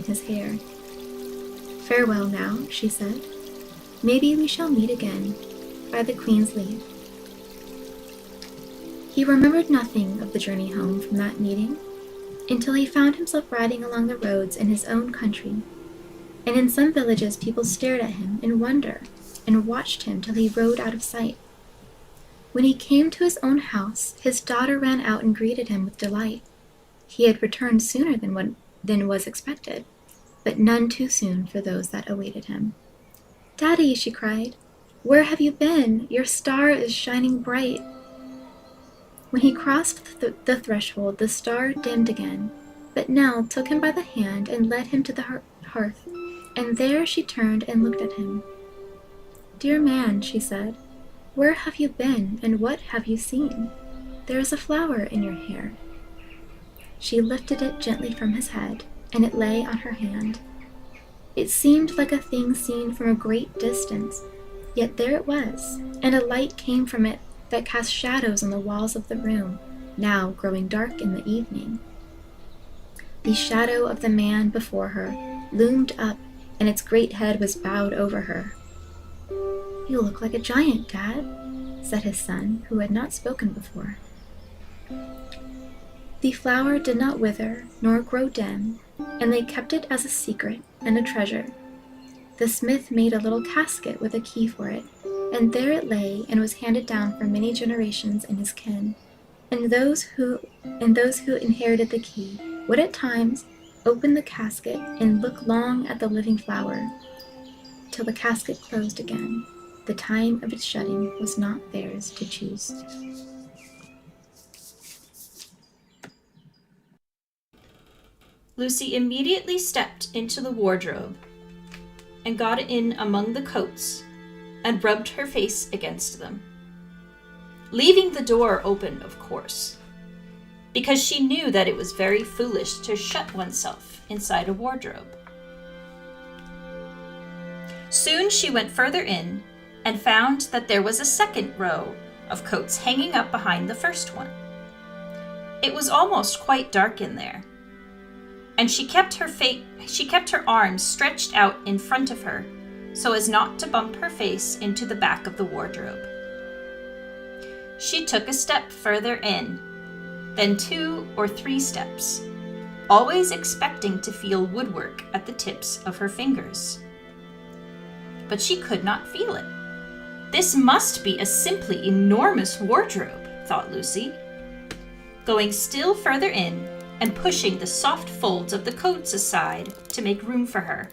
his hair. "Farewell now," she said. "Maybe we shall meet again, by the Queen's leave." He remembered nothing of the journey home from that meeting, until he found himself riding along the roads in his own country, and in some villages people stared at him in wonder and watched him till he rode out of sight. When he came to his own house, his daughter ran out and greeted him with delight. He had returned sooner than was expected, but none too soon for those that awaited him. "Daddy," she cried, "where have you been? Your star is shining bright." When he crossed the threshold, the star dimmed again, but Nell took him by the hand and led him to the hearth, and there she turned and looked at him. "Dear man," she said, "where have you been, and what have you seen? There is a flower in your hair." She lifted it gently from his head, and it lay on her hand. It seemed like a thing seen from a great distance, yet there it was, and a light came from it that cast shadows on the walls of the room, now growing dark in the evening. The shadow of the man before her loomed up, and its great head was bowed over her. "You look like a giant, Dad," said his son, who had not spoken before. The flower did not wither nor grow dim, and they kept it as a secret and a treasure. The smith made a little casket with a key for it, and there it lay and was handed down for many generations in his kin, and those who inherited the key would at times open the casket and look long at the living flower, till the casket closed again. The time of its shutting was not theirs to choose. Lucy immediately stepped into the wardrobe and got in among the coats and rubbed her face against them, leaving the door open, of course, because she knew that it was very foolish to shut oneself inside a wardrobe. Soon she went further in and found that there was a second row of coats hanging up behind the first one. It was almost quite dark in there, and she kept her arms stretched out in front of her so as not to bump her face into the back of the wardrobe. She took a step further in, then 2 or 3 steps, always expecting to feel woodwork at the tips of her fingers. But she could not feel it. This must be a simply enormous wardrobe, thought Lucy. Going still further in, and pushing the soft folds of the coats aside to make room for her.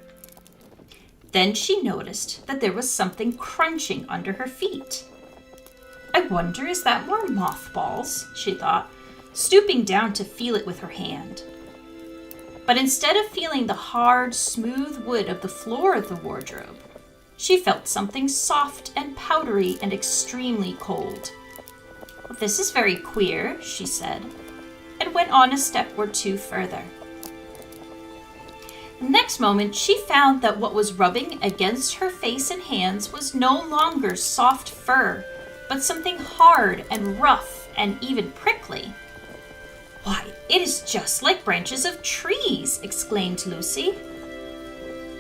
Then she noticed that there was something crunching under her feet. I wonder, is that more mothballs? She thought, stooping down to feel it with her hand. But instead of feeling the hard, smooth wood of the floor of the wardrobe, she felt something soft and powdery and extremely cold. "This is very queer," she said, and went on a step or two further. The next moment, she found that what was rubbing against her face and hands was no longer soft fur, but something hard and rough and even prickly. "Why, it is just like branches of trees!" exclaimed Lucy.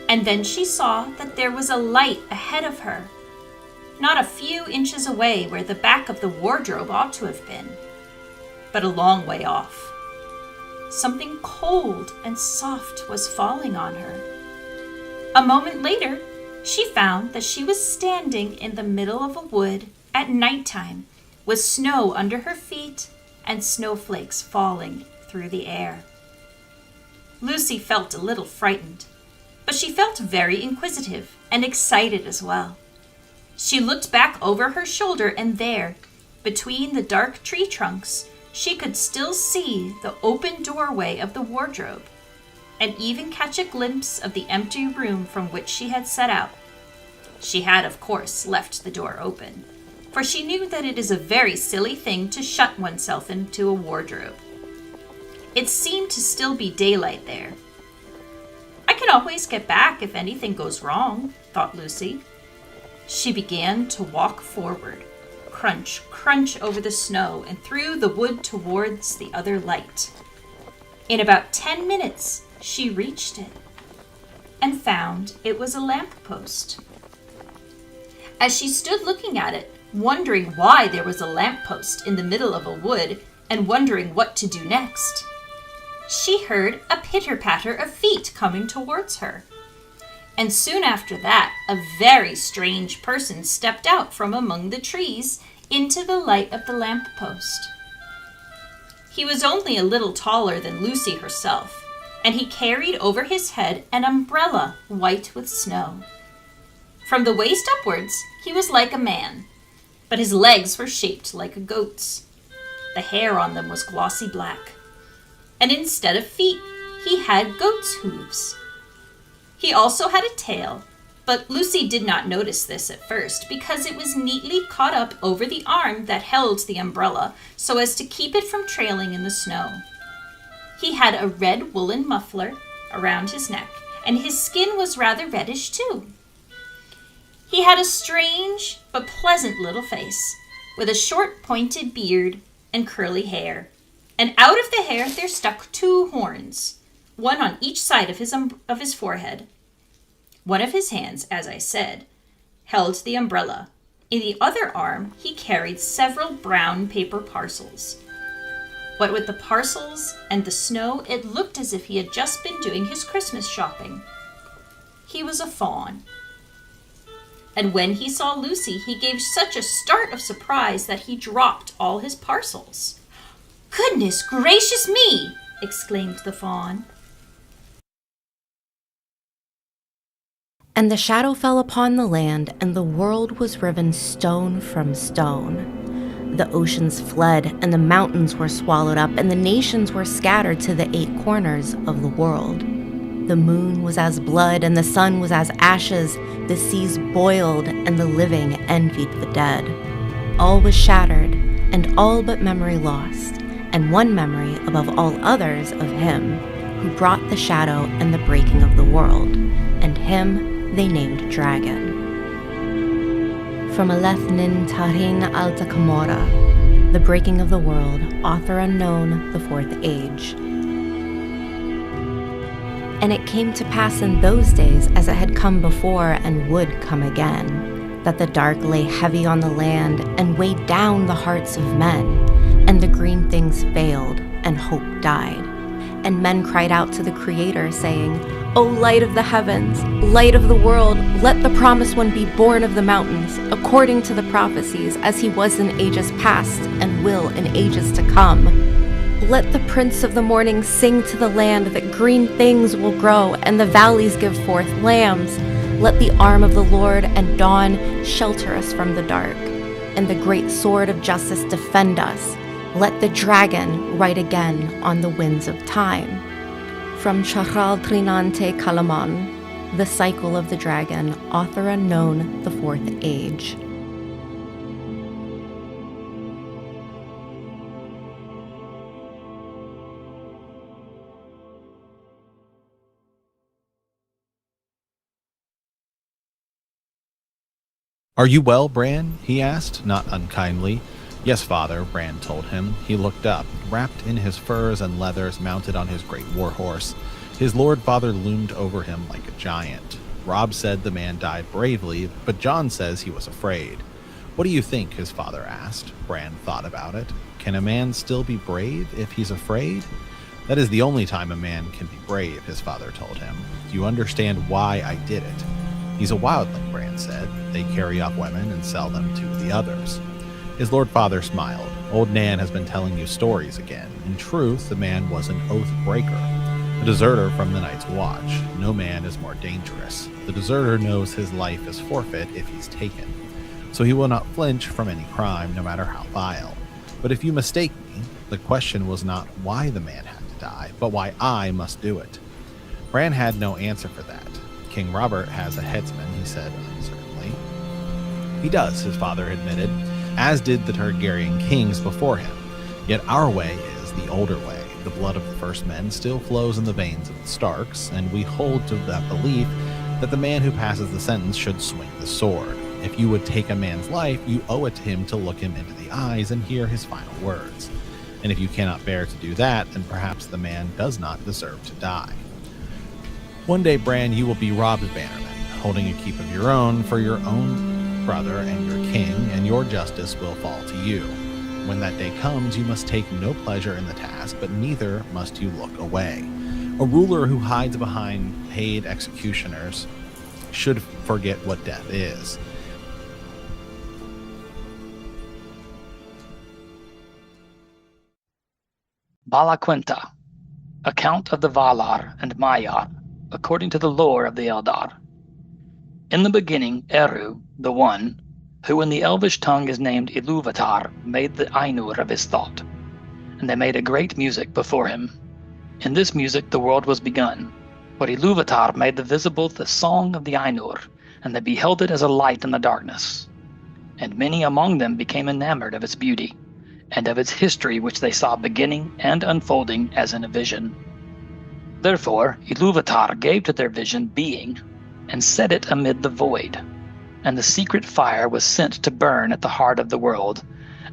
And then she saw that there was a light ahead of her, not a few inches away where the back of the wardrobe ought to have been, but a long way off. Something cold and soft was falling on her. A moment later, she found that she was standing in the middle of a wood at nighttime, with snow under her feet and snowflakes falling through the air. Lucy felt a little frightened, but she felt very inquisitive and excited as well. She looked back over her shoulder, and there, between the dark tree trunks, she could still see the open doorway of the wardrobe, and even catch a glimpse of the empty room from which she had set out. She had, of course, left the door open, for she knew that it is a very silly thing to shut oneself into a wardrobe. It seemed to still be daylight there. "I can always get back if anything goes wrong," thought Lucy. She began to walk forward, crunch, crunch over the snow and through the wood towards the other light. In about 10 minutes, she reached it and found it was a lamppost. As she stood looking at it, wondering why there was a lamppost in the middle of a wood and wondering what to do next, she heard a pitter-patter of feet coming towards her. And soon after that, a very strange person stepped out from among the trees into the light of the lamppost. He was only a little taller than Lucy herself, and he carried over his head an umbrella white with snow. From the waist upwards, he was like a man, but his legs were shaped like a goat's. The hair on them was glossy black, and instead of feet, he had goat's hooves. He also had a tail, but Lucy did not notice this at first because it was neatly caught up over the arm that held the umbrella so as to keep it from trailing in the snow. He had a red woolen muffler around his neck, and his skin was rather reddish too. He had a strange but pleasant little face, with a short pointed beard and curly hair, and out of the hair there stuck 2 horns, one on each side of his forehead. One of his hands, as I said, held the umbrella. In the other arm, he carried several brown paper parcels. What with the parcels and the snow, it looked as if he had just been doing his Christmas shopping. He was a faun. And when he saw Lucy, he gave such a start of surprise that he dropped all his parcels. "Goodness gracious me!" exclaimed the faun. And the shadow fell upon the land, and the world was riven stone from stone. The oceans fled, and the mountains were swallowed up, and the nations were scattered to the 8 corners of the world. The moon was as blood, and the sun was as ashes. The seas boiled, and the living envied the dead. All was shattered, and all but memory lost, and one memory above all others of him who brought the shadow and the breaking of the world, and him they named Dragon. From Alethnin Tahin Alta Camora, The Breaking of the World, author unknown, the 4th Age. And it came to pass in those days, as it had come before and would come again, that the dark lay heavy on the land and weighed down the hearts of men, and the green things failed, and hope died. And men cried out to the Creator, saying, "O light of the heavens, light of the world, let the promised one be born of the mountains, according to the prophecies, as he was in ages past and will in ages to come." Let the Prince of the Morning sing to the land that green things will grow and the valleys give forth lambs. Let the arm of the Lord and dawn shelter us from the dark, and the great sword of justice defend us. Let the dragon ride again on the winds of time. From Chahral Trinante Kalaman, The Cycle of the Dragon, author unknown, the Fourth Age. "Are you well, Bran?" he asked, not unkindly. "Yes, father," Bran told him. He looked up, wrapped in his furs and leathers, mounted on his great warhorse. His lord father loomed over him like a giant. Robb said the man died bravely, but Jon says he was afraid. "What do you think?" his father asked. Bran thought about it. Can a man still be brave if he's afraid? That is the only time a man can be brave, his father told him. Do you understand why I did it? He's a wildling, Bran said. They carry off women and sell them to the others. His lord father smiled. Old Nan has been telling you stories again. In truth, the man was an oath breaker, a deserter from the Night's Watch. No man is more dangerous. The deserter knows his life is forfeit if he's taken, so he will not flinch from any crime, no matter how vile. But if you mistake me, the question was not why the man had to die, but why I must do it. Bran had no answer for that. King Robert has a headsman, he said uncertainly. He does, his father admitted, as did the Targaryen kings before him. Yet our way is the older way. The blood of the first men still flows in the veins of the Starks, and we hold to that belief that the man who passes the sentence should swing the sword. If you would take a man's life, you owe it to him to look him into the eyes and hear his final words. And if you cannot bear to do that, then perhaps the man does not deserve to die. One day, Bran, you will be Robb's bannerman, holding a keep of your own for your own brother and your king, and your justice will fall to you. When that day comes, you must take no pleasure in the task, but neither must you look away. A ruler who hides behind paid executioners should forget what death is. Balaquenta, Account of the Valar and Maiar, according to the lore of the Eldar. In the beginning, Eru, the One, who in the Elvish tongue is named Ilúvatar, made the Ainur of his thought, and they made a great music before him. In this music the world was begun, for Ilúvatar made visible the song of the Ainur, and they beheld it as a light in the darkness. And many among them became enamored of its beauty, and of its history which they saw beginning and unfolding as in a vision. Therefore Ilúvatar gave to their vision being, and set it amid the void. And the secret fire was sent to burn at the heart of the world,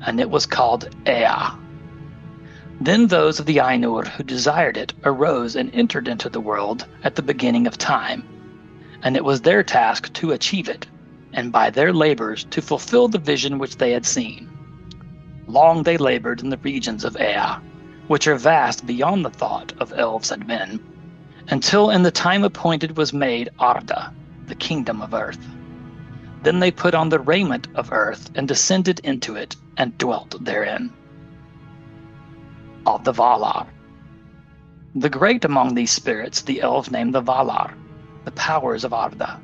and it was called Ea. Then those of the Ainur who desired it arose and entered into the world at the beginning of time, and it was their task to achieve it, and by their labors to fulfill the vision which they had seen. Long they labored in the regions of Ea, which are vast beyond the thought of elves and men, until in the time appointed was made Arda, the kingdom of earth. Then they put on the raiment of earth and descended into it and dwelt therein. Of the Valar. The great among these spirits the elves named the Valar, the powers of Arda,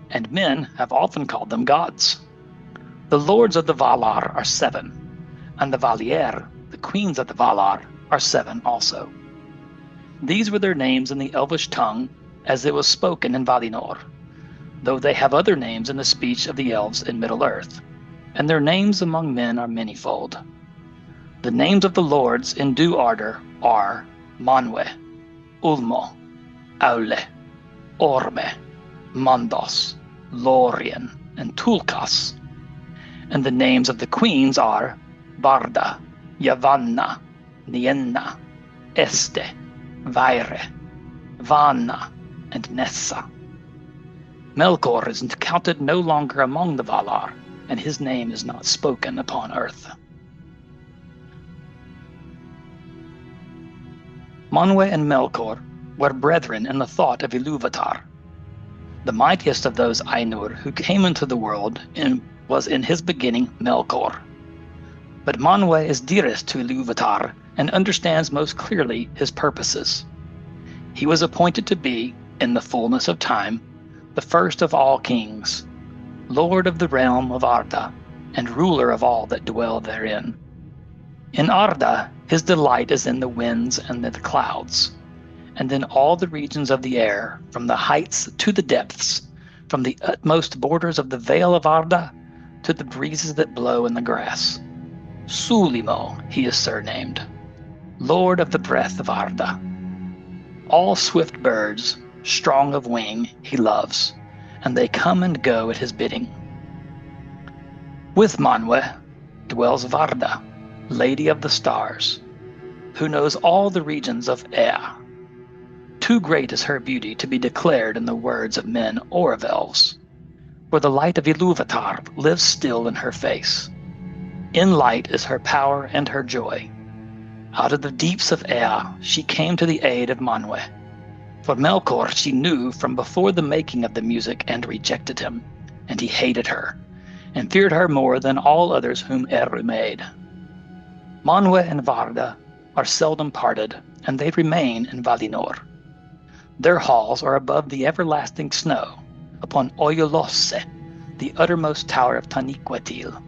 and men have often called them gods. The lords of the Valar are 7, and the Valier, the queens of the Valar, are 7 also. These were their names in the Elvish tongue, as it was spoken in Valinor, though they have other names in the speech of the elves in Middle-earth, and their names among men are manifold. The names of the lords in due order are Manwe, Ulmo, Aule, Orme, Mandos, Lorien, and Tulkas, and the names of the queens are Barda, Yavanna, Nienna, Este, Vaire, Vana, and Nessa. Melkor is counted no longer among the Valar, and his name is not spoken upon earth. Manwe and Melkor were brethren in the thought of Ilúvatar. The mightiest of those Ainur who came into the world was in his beginning Melkor. But Manwe is dearest to Ilúvatar, and understands most clearly his purposes. He was appointed to be, in the fullness of time, the first of all kings, lord of the realm of Arda, and ruler of all that dwell therein. In Arda, his delight is in the winds and the clouds, and in all the regions of the air, from the heights to the depths, from the utmost borders of the vale of Arda to the breezes that blow in the grass. Sulimo he is surnamed, Lord of the breath of Arda. All swift birds, strong of wing, he loves, and they come and go at his bidding. With Manwe dwells Varda, Lady of the Stars, who knows all the regions of Ea. Too great is her beauty to be declared in the words of men or of elves, for the light of Ilúvatar lives still in her face. In light is her power and her joy. Out of the deeps of Ea she came to the aid of Manwe. For Melkor she knew from before the making of the music and rejected him, and he hated her, and feared her more than all others whom Eru made. Manwe and Varda are seldom parted, and they remain in Valinor. Their halls are above the everlasting snow, upon Oyolosse, the uttermost tower of Taniquetil,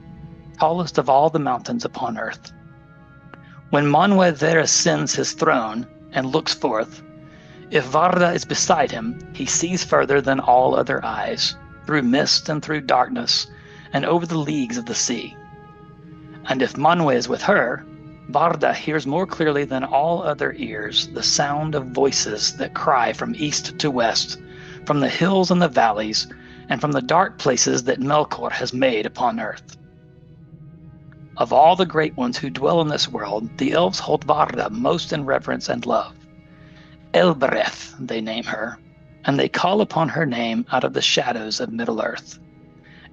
tallest of all the mountains upon earth. When Manwe there ascends his throne and looks forth, if Varda is beside him, he sees further than all other eyes, through mist and through darkness, and over the leagues of the sea. And if Manwe is with her, Varda hears more clearly than all other ears the sound of voices that cry from east to west, from the hills and the valleys, and from the dark places that Melkor has made upon earth. Of all the great ones who dwell in this world, the elves hold Varda most in reverence and love. Elbereth they name her, and they call upon her name out of the shadows of Middle-earth,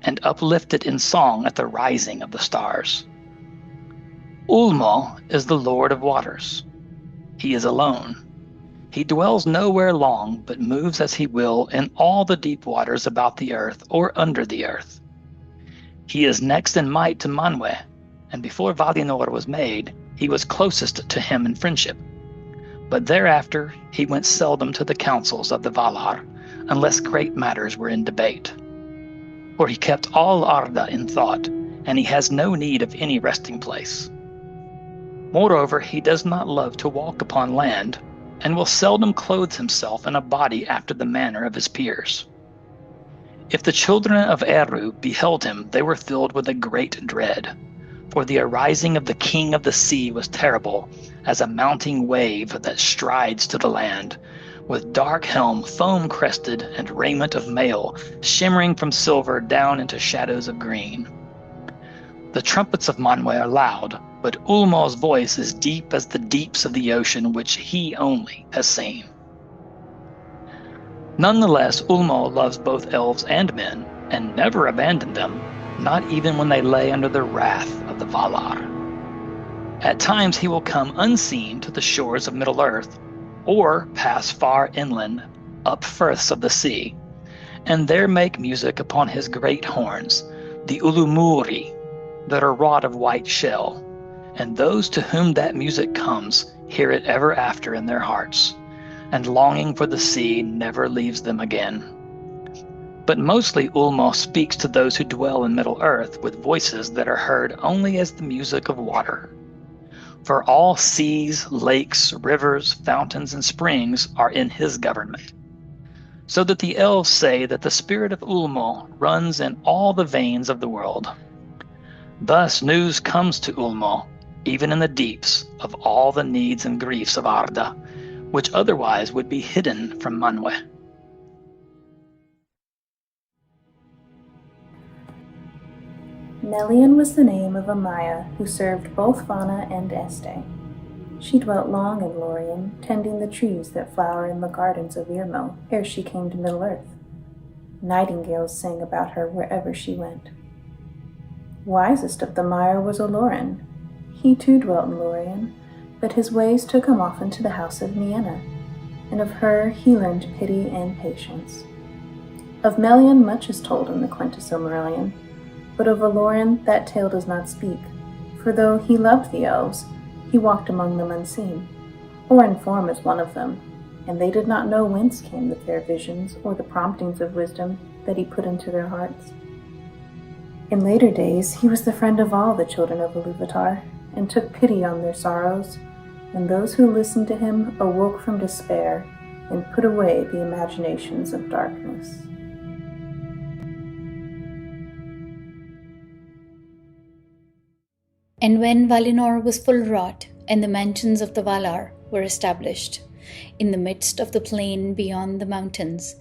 and uplift it in song at the rising of the stars. Ulmo is the Lord of Waters. He is alone. He dwells nowhere long, but moves as he will in all the deep waters about the earth or under the earth. He is next in might to Manwe, and before Valinor was made, he was closest to him in friendship. But thereafter he went seldom to the councils of the Valar, unless great matters were in debate. For he kept all Arda in thought, and he has no need of any resting place. Moreover, he does not love to walk upon land, and will seldom clothe himself in a body after the manner of his peers. If the children of Eru beheld him, they were filled with a great dread, for the arising of the king of the sea was terrible, as a mounting wave that strides to the land, with dark helm foam-crested and raiment of mail shimmering from silver down into shadows of green. The trumpets of Manwe are loud, but Ulmo's voice is deep as the deeps of the ocean which he only has seen. Nonetheless, Ulmo loves both elves and men, and never abandoned them, not even when they lay under the wrath of the Valar. At times he will come unseen to the shores of Middle-earth, or pass far inland, up firths of the sea, and there make music upon his great horns, the Ulumuri, that are wrought of white shell, and those to whom that music comes hear it ever after in their hearts, and longing for the sea never leaves them again. But mostly Ulmo speaks to those who dwell in Middle-earth with voices that are heard only as the music of water. For all seas, lakes, rivers, fountains, and springs are in his government. So that the elves say that the spirit of Ulmo runs in all the veins of the world. Thus news comes to Ulmo, even in the deeps of all the needs and griefs of Arda, which otherwise would be hidden from Manwe. Melian was the name of a Maya who served both Vana and Este. She dwelt long in Lorien, tending the trees that flower in the gardens of Irmo, ere she came to Middle-earth. Nightingales sang about her wherever she went. Wisest of the Maiar was Olorin. He too dwelt in Lorien, but his ways took him often to the house of Nienna, and of her he learned pity and patience. Of Melian much is told in the Quenta Silmarillion, but of Olorin that tale does not speak, for though he loved the elves, he he walked among them unseen, or in form as one of them, and they did not know whence came the fair visions or the promptings of wisdom that he put into their hearts. In later days, he was the friend of all the children of Iluvatar, and took pity on their sorrows, and those who listened to him awoke from despair and put away the imaginations of darkness. And when Valinor was full wrought, and the mansions of the Valar were established, in the midst of the plain beyond the mountains,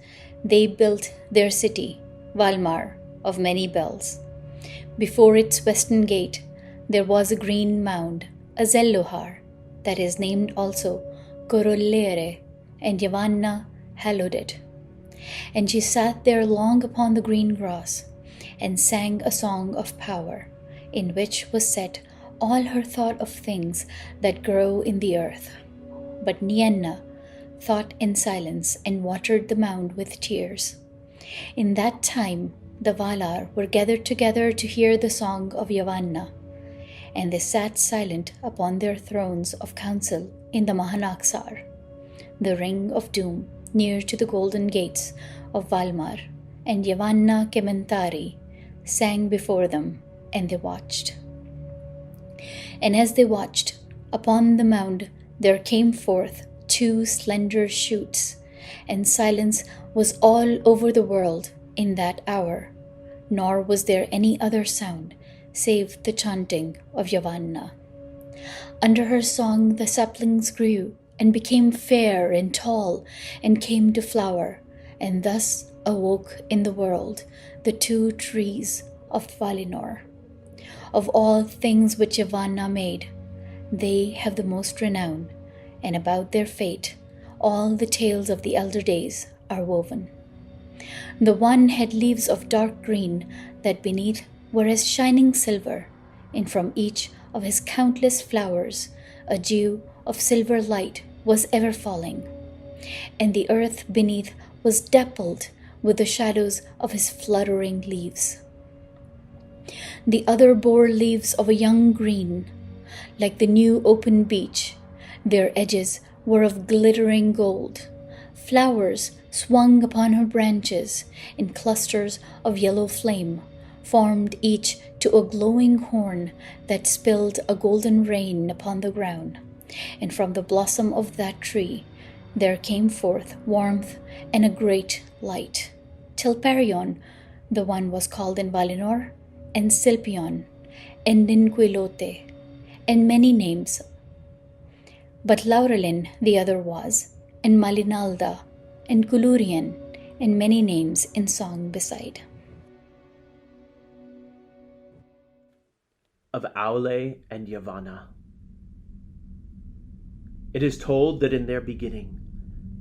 they built their city, Valmar, of many bells. Before its western gate there was a green mound, a Zellohar, that is named also Corollere, and Yavanna hallowed it. And she sat there long upon the green grass, and sang a song of power, in which was set all her thought of things that grow in the earth. But Nienna thought in silence and watered the mound with tears. In that time the Valar were gathered together to hear the song of Yavanna, and they sat silent upon their thrones of council in the Mahanaksar, the ring of doom near to the golden gates of Valmar, and Yavanna Kementari sang before them, and they watched. And as they watched, upon the mound there came forth 2 slender shoots, and silence was all over the world in that hour, nor was there any other sound save the chanting of Yavanna. Under her song the saplings grew, and became fair and tall, and came to flower, and thus awoke in the world the 2 trees of Valinor. Of all things which Yavanna made, they have the most renown, and about their fate all the tales of the elder days are woven. The one had leaves of dark green that beneath were as shining silver, and from each of his countless flowers a dew of silver light was ever falling, and the earth beneath was dappled with the shadows of his fluttering leaves. The other bore leaves of a young green, like the new open beech. Their edges were of glittering gold. Flowers swung upon her branches in clusters of yellow flame, formed each to a glowing horn that spilled a golden rain upon the ground. And from the blossom of that tree there came forth warmth and a great light, till Parion, the one was called in Valinor, and Silpion, and Ninquilote, and many names. But Laurelin the other was, and Malinalda, and Kulurian, and many names in song beside. Of Aule and Yavanna. It is told that in their beginning,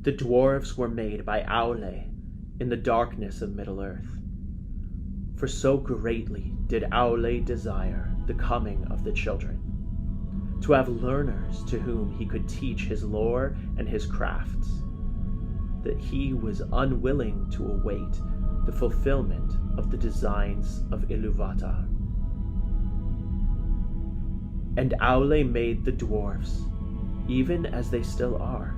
the dwarves were made by Aule in the darkness of Middle-earth. For so greatly did Aule desire the coming of the children, to have learners to whom he could teach his lore and his crafts, that he was unwilling to await the fulfillment of the designs of Iluvatar. And Aule made the dwarves, even as they still are,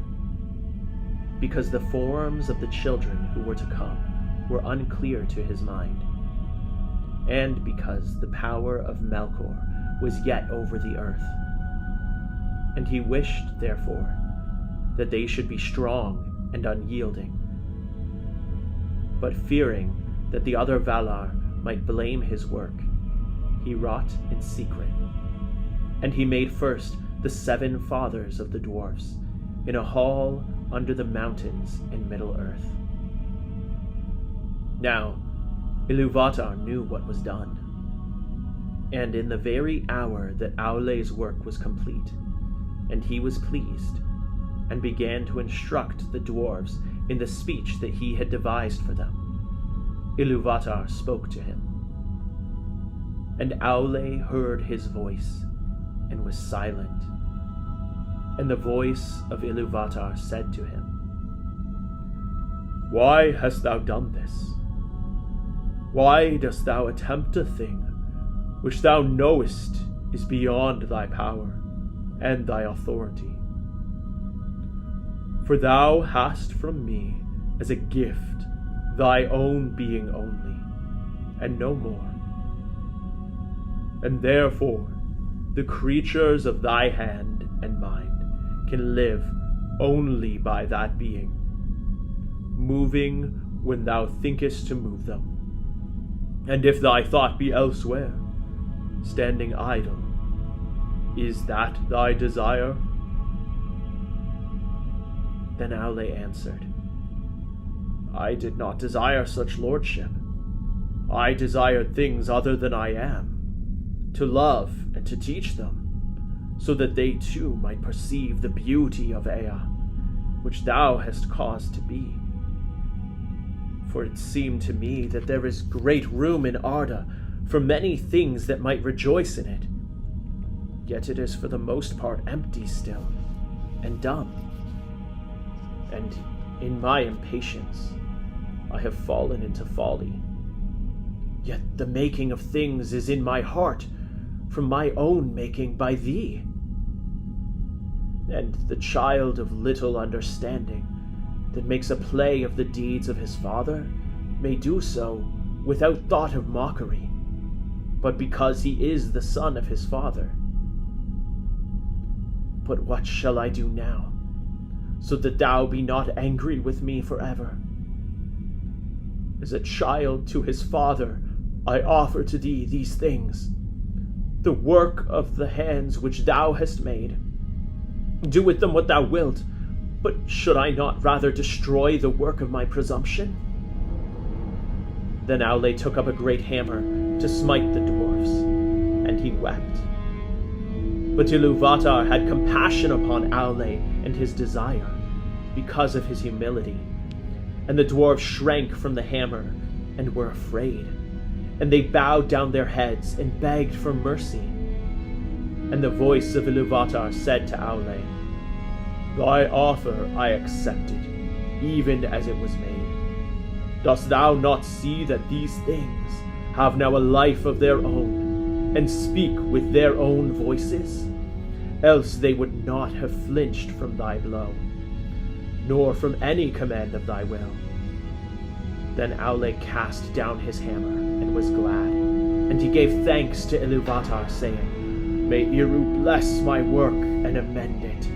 because the forms of the children who were to come were unclear to his mind, and because the power of Melkor was yet over the earth. And he wished, therefore, that they should be strong and unyielding. But fearing that the other Valar might blame his work, he wrought in secret. And he made first the 7 fathers of the dwarfs in a hall under the mountains in Middle-earth. Now, Iluvatar knew what was done, and in the very hour that Aule's work was complete, and he was pleased, and began to instruct the dwarves in the speech that he had devised for them, Iluvatar spoke to him. And Aule heard his voice, and was silent. And the voice of Iluvatar said to him, "Why hast thou done this? Why dost thou attempt a thing which thou knowest is beyond thy power? and thy authority. For thou hast from me as a gift thy own being only, and no more. And therefore the creatures of thy hand and mind can live only by that being, moving when thou thinkest to move them. And if thy thought be elsewhere, standing idle, is that thy desire? Then Aule answered, I did not desire such lordship. I desired things other than I am, to love and to teach them, so that they too might perceive the beauty of Ea, which thou hast caused to be. For it seemed to me that there is great room in Arda for many things that might rejoice in it, yet it is for the most part empty still, and dumb. And in my impatience I have fallen into folly. Yet the making of things is in my heart, from my own making by thee. And the child of little understanding, that makes a play of the deeds of his father, may do so without thought of mockery, but because he is the son of his father. But what shall I do now, so that thou be not angry with me forever? As a child to his father, I offer to thee these things, the work of the hands which thou hast made. Do with them what thou wilt, but should I not rather destroy the work of my presumption? Then Aule took up a great hammer to smite the dwarfs, and he wept. But Iluvatar had compassion upon Aule and his desire, because of his humility. And the dwarves shrank from the hammer and were afraid, and they bowed down their heads and begged for mercy. And the voice of Iluvatar said to Aule, Thy offer I accepted, even as it was made. Dost thou not see that these things have now a life of their own, and speak with their own voices? Else they would not have flinched from thy blow, nor from any command of thy will. Then Aule cast down his hammer and was glad, and he gave thanks to Iluvatar, saying, May Eru bless my work and amend it.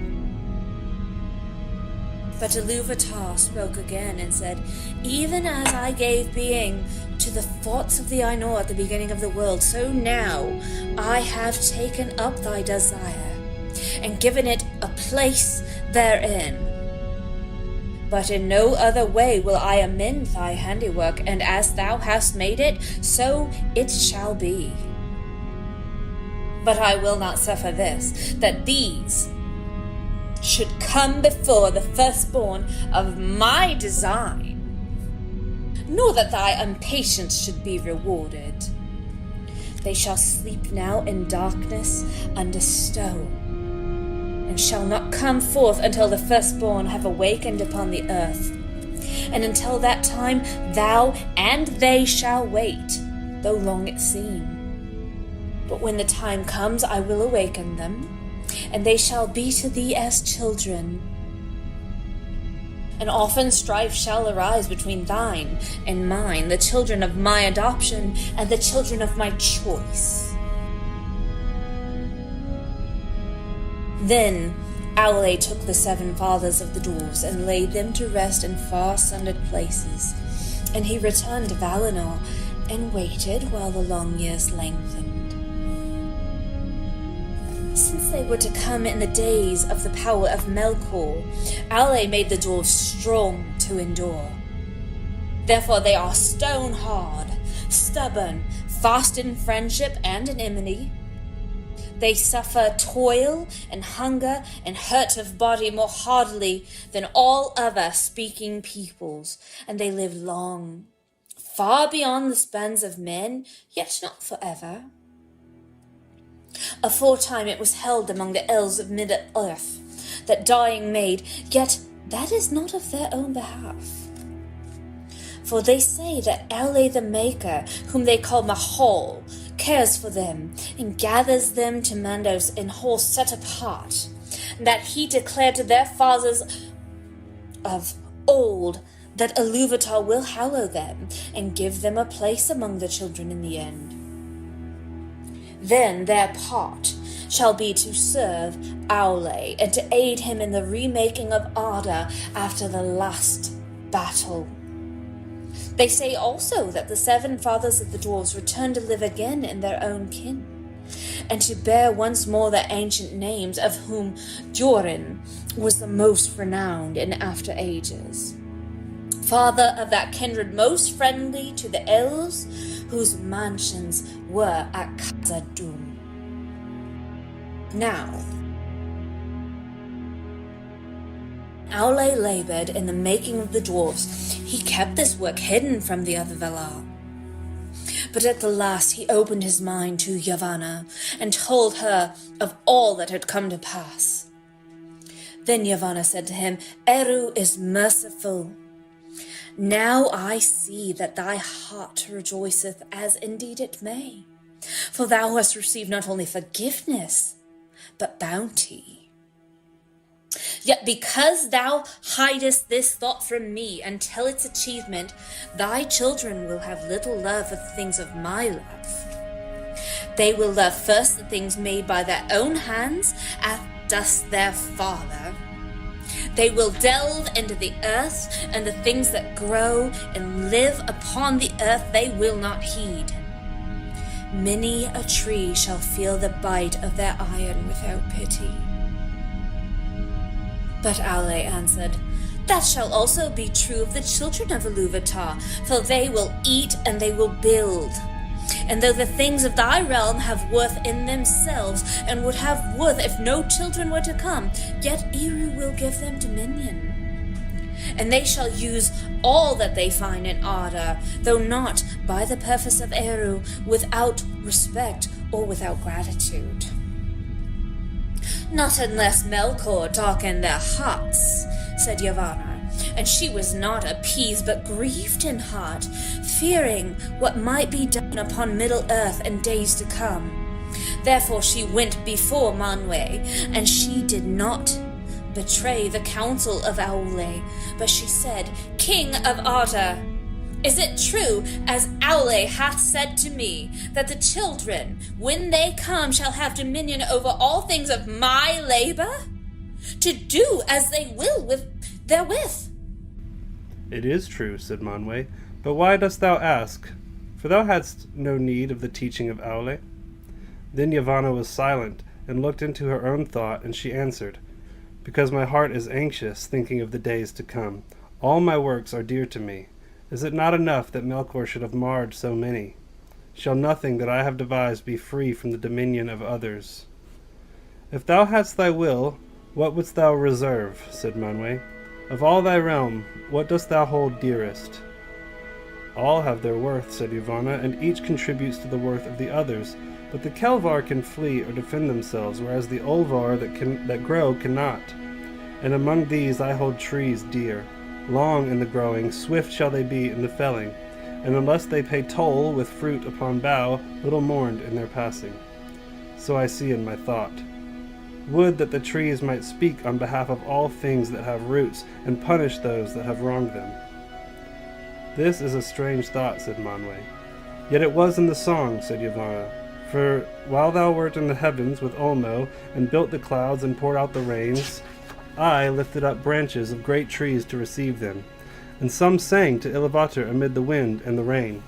But Iluvatar spoke again and said, Even as I gave being to the thoughts of the Ainur at the beginning of the world, so now I have taken up thy desire, and given it a place therein. But in no other way will I amend thy handiwork, and as thou hast made it, so it shall be. But I will not suffer this, that these should come before the firstborn of my design, nor that thy impatience should be rewarded. They shall sleep now in darkness under stone, and shall not come forth until the firstborn have awakened upon the earth. And until that time thou and they shall wait, though long it seem. But when the time comes, I will awaken them, and they shall be to thee as children. And often strife shall arise between thine and mine, the children of my adoption and the children of my choice. Then Aule took the 7 fathers of the dwarves and laid them to rest in far sundered places, and he returned to Valinor and waited while the long years lengthened. Since they were to come in the days of the power of Melkor, Aule made the dwarves strong to endure. Therefore they are stone hard, stubborn, fast in friendship and in enmity. They suffer toil and hunger and hurt of body more hardily than all other speaking peoples, and they live long, far beyond the spans of men, yet not forever. Aforetime it was held among the elves of Middle-earth that dying made, yet that is not of their own behalf. For they say that Aule the Maker, whom they call Mahol, cares for them, and gathers them to Mandos in halls set apart, and that he declared to their fathers of old that Iluvatar will hallow them, and give them a place among the children in the end. Then their part shall be to serve Aule, and to aid him in the remaking of Arda after the last battle. They say also that the 7 fathers of the dwarves return to live again in their own kin, and to bear once more their ancient names, of whom Durin was the most renowned in after ages. Father of that kindred most friendly to the elves, whose mansions were at Khazad-dûm. Now, Aule labored in the making of the dwarves. He kept this work hidden from the other Valar. But at the last he opened his mind to Yavanna, and told her of all that had come to pass. Then Yavanna said to him, Eru is merciful. Now I see that thy heart rejoiceth, as indeed it may. For thou hast received not only forgiveness, but bounty. Yet because thou hidest this thought from me until its achievement, thy children will have little love for the things of my love. They will love first the things made by their own hands, as does their father. They will delve into the earth, and the things that grow and live upon the earth they will not heed. Many a tree shall feel the bite of their iron without pity. But Aule answered, That shall also be true of the children of Iluvatar, for they will eat and they will build. And though the things of thy realm have worth in themselves, and would have worth if no children were to come, yet Eru will give them dominion. And they shall use all that they find in Arda, though not by the purpose of Eru, without respect or without gratitude. Not unless Melkor darkened their hearts, said Yavanna, and she was not appeased but grieved in heart, fearing what might be done upon Middle-earth in days to come. Therefore she went before Manwë, and she did not betray the counsel of Aule, but she said, King of Arda, is it true, as Aule hath said to me, that the children, when they come, shall have dominion over all things of my labor, to do as they will therewith? It is true, said Manwë, but why dost thou ask? For thou hadst no need of the teaching of Aule. Then Yavanna was silent, and looked into her own thought, and she answered, Because my heart is anxious, thinking of the days to come. All my works are dear to me. Is it not enough that Melkor should have marred so many? Shall nothing that I have devised be free from the dominion of others? If thou hadst thy will, what wouldst thou reserve? Said Manwë. Of all thy realm, what dost thou hold dearest? All have their worth, said Yavanna, and each contributes to the worth of the others. But the Kelvar can flee or defend themselves, whereas the Olvar that grow cannot. And among these I hold trees dear. Long in the growing, swift shall they be in the felling, and unless they pay toll with fruit upon bough, little mourned in their passing. So I see in my thought. Would that the trees might speak on behalf of all things that have roots, and punish those that have wronged them. This is a strange thought, said Manwë. Yet it was in the song, said Yavanna. For while thou wert in the heavens with Ulmo, and built the clouds and poured out the rains, I lifted up branches of great trees to receive them, and some sang to Iluvatar amid the wind and the rain.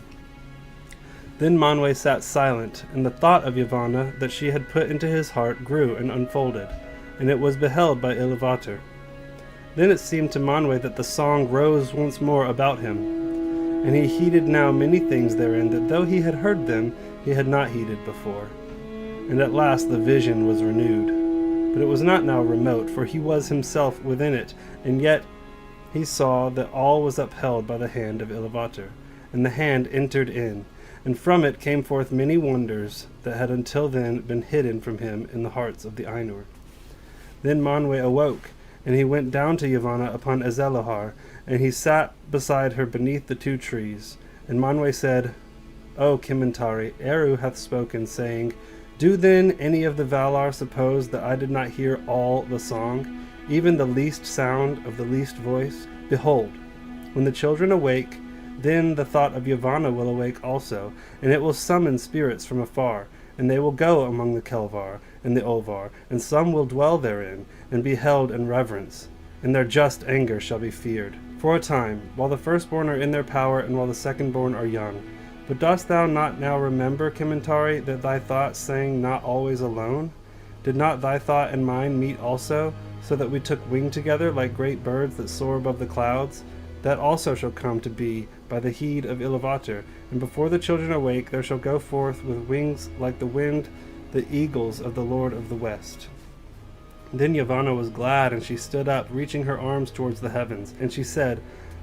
Then Manwë sat silent, and the thought of Yavanna that she had put into his heart grew and unfolded, and it was beheld by Iluvatar. Then it seemed to Manwë that the song rose once more about him, and he heeded now many things therein that though he had heard them, he had not heeded before. And at last the vision was renewed. But it was not now remote, for he was himself within it, and yet he saw that all was upheld by the hand of Iluvatar, and the hand entered in, and from it came forth many wonders that had until then been hidden from him in the hearts of the Ainur. Then Manwë awoke, and he went down to Yavanna upon Azelohar, and he sat beside her beneath the 2 trees. And Manwë said, O Kimmentari, Eru hath spoken, saying, Do then any of the Valar suppose that I did not hear all the song, even the least sound of the least voice? Behold, when the children awake, then the thought of Yavanna will awake also, and it will summon spirits from afar, and they will go among the Kelvar and the Olvar, and some will dwell therein, and be held in reverence, and their just anger shall be feared, for a time, while the firstborn are in their power, and while the secondborn are young. But dost thou not now remember, Kimmentari, that thy thought sang not always alone? Did not thy thought and mine meet also, so that we took wing together like great birds that soar above the clouds? That also shall come to be by the heed of Iluvatar, and before the children awake there shall go forth with wings like the wind the eagles of the Lord of the West. Then Yavanna was glad, and she stood up, reaching her arms towards the heavens, and she said,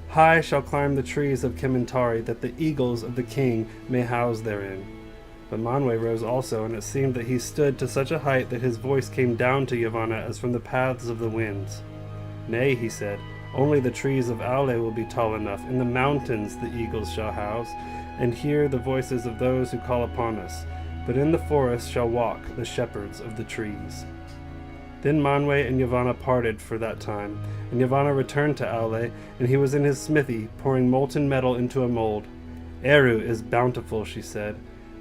High shall climb the trees of Kimmentari, that the eagles of the king may house therein. But Manwe rose also, and it seemed that he stood to such a height that his voice came down to Yavanna as from the paths of the winds. Nay, he said, only the trees of Aule will be tall enough. In the mountains the eagles shall house, and hear the voices of those who call upon us. But in the forest shall walk the shepherds of the trees. Then Manwe and Yavanna parted for that time, and Yavanna returned to Aule, and he was in his smithy, pouring molten metal into a mold. Eru is bountiful, she said.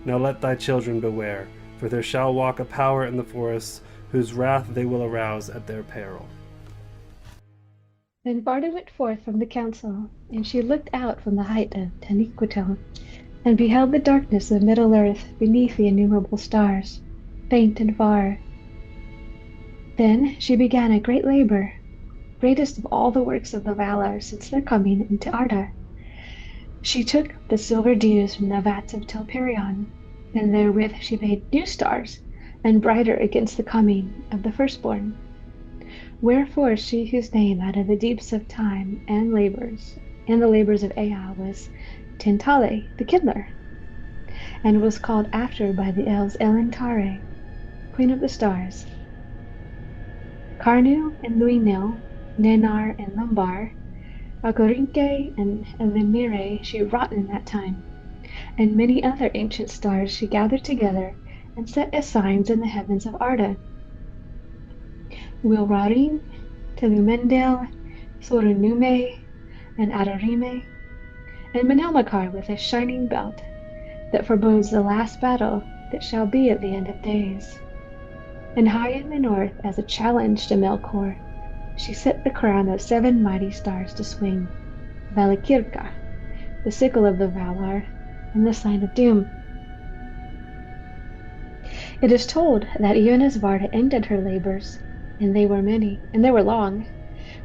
Now let thy children beware, for there shall walk a power in the forests, whose wrath they will arouse at their peril. Then Varda went forth from the council, and she looked out from the height of Taniquetil, and beheld the darkness of Middle-earth beneath the innumerable stars, faint and far. Then she began a great labor, greatest of all the works of the Valar since their coming into Arda. She took the silver dews from the vats of Telperion, and therewith she made new stars, and brighter against the coming of the firstborn. Wherefore she whose name out of the deeps of time and the labors of Ea was Tintale, the Kindler, and was called after by the elves Elentare, Queen of the Stars. Carnu and Luinil, Nenar and Lumbar, Agorinke and Elimire she wrought in that time, and many other ancient stars she gathered together and set as signs in the heavens of Arda. Wilrarin, Telumendel, Sorunume, and Adarime, and Menelmakar with a shining belt that forebodes the last battle that shall be at the end of days. And high in the north, as a challenge to Melkor, she set the crown of 7 mighty stars to swing, Valakirka, the sickle of the Valar, and the sign of doom. It is told that even as Varda ended her labors, and they were many, and they were long,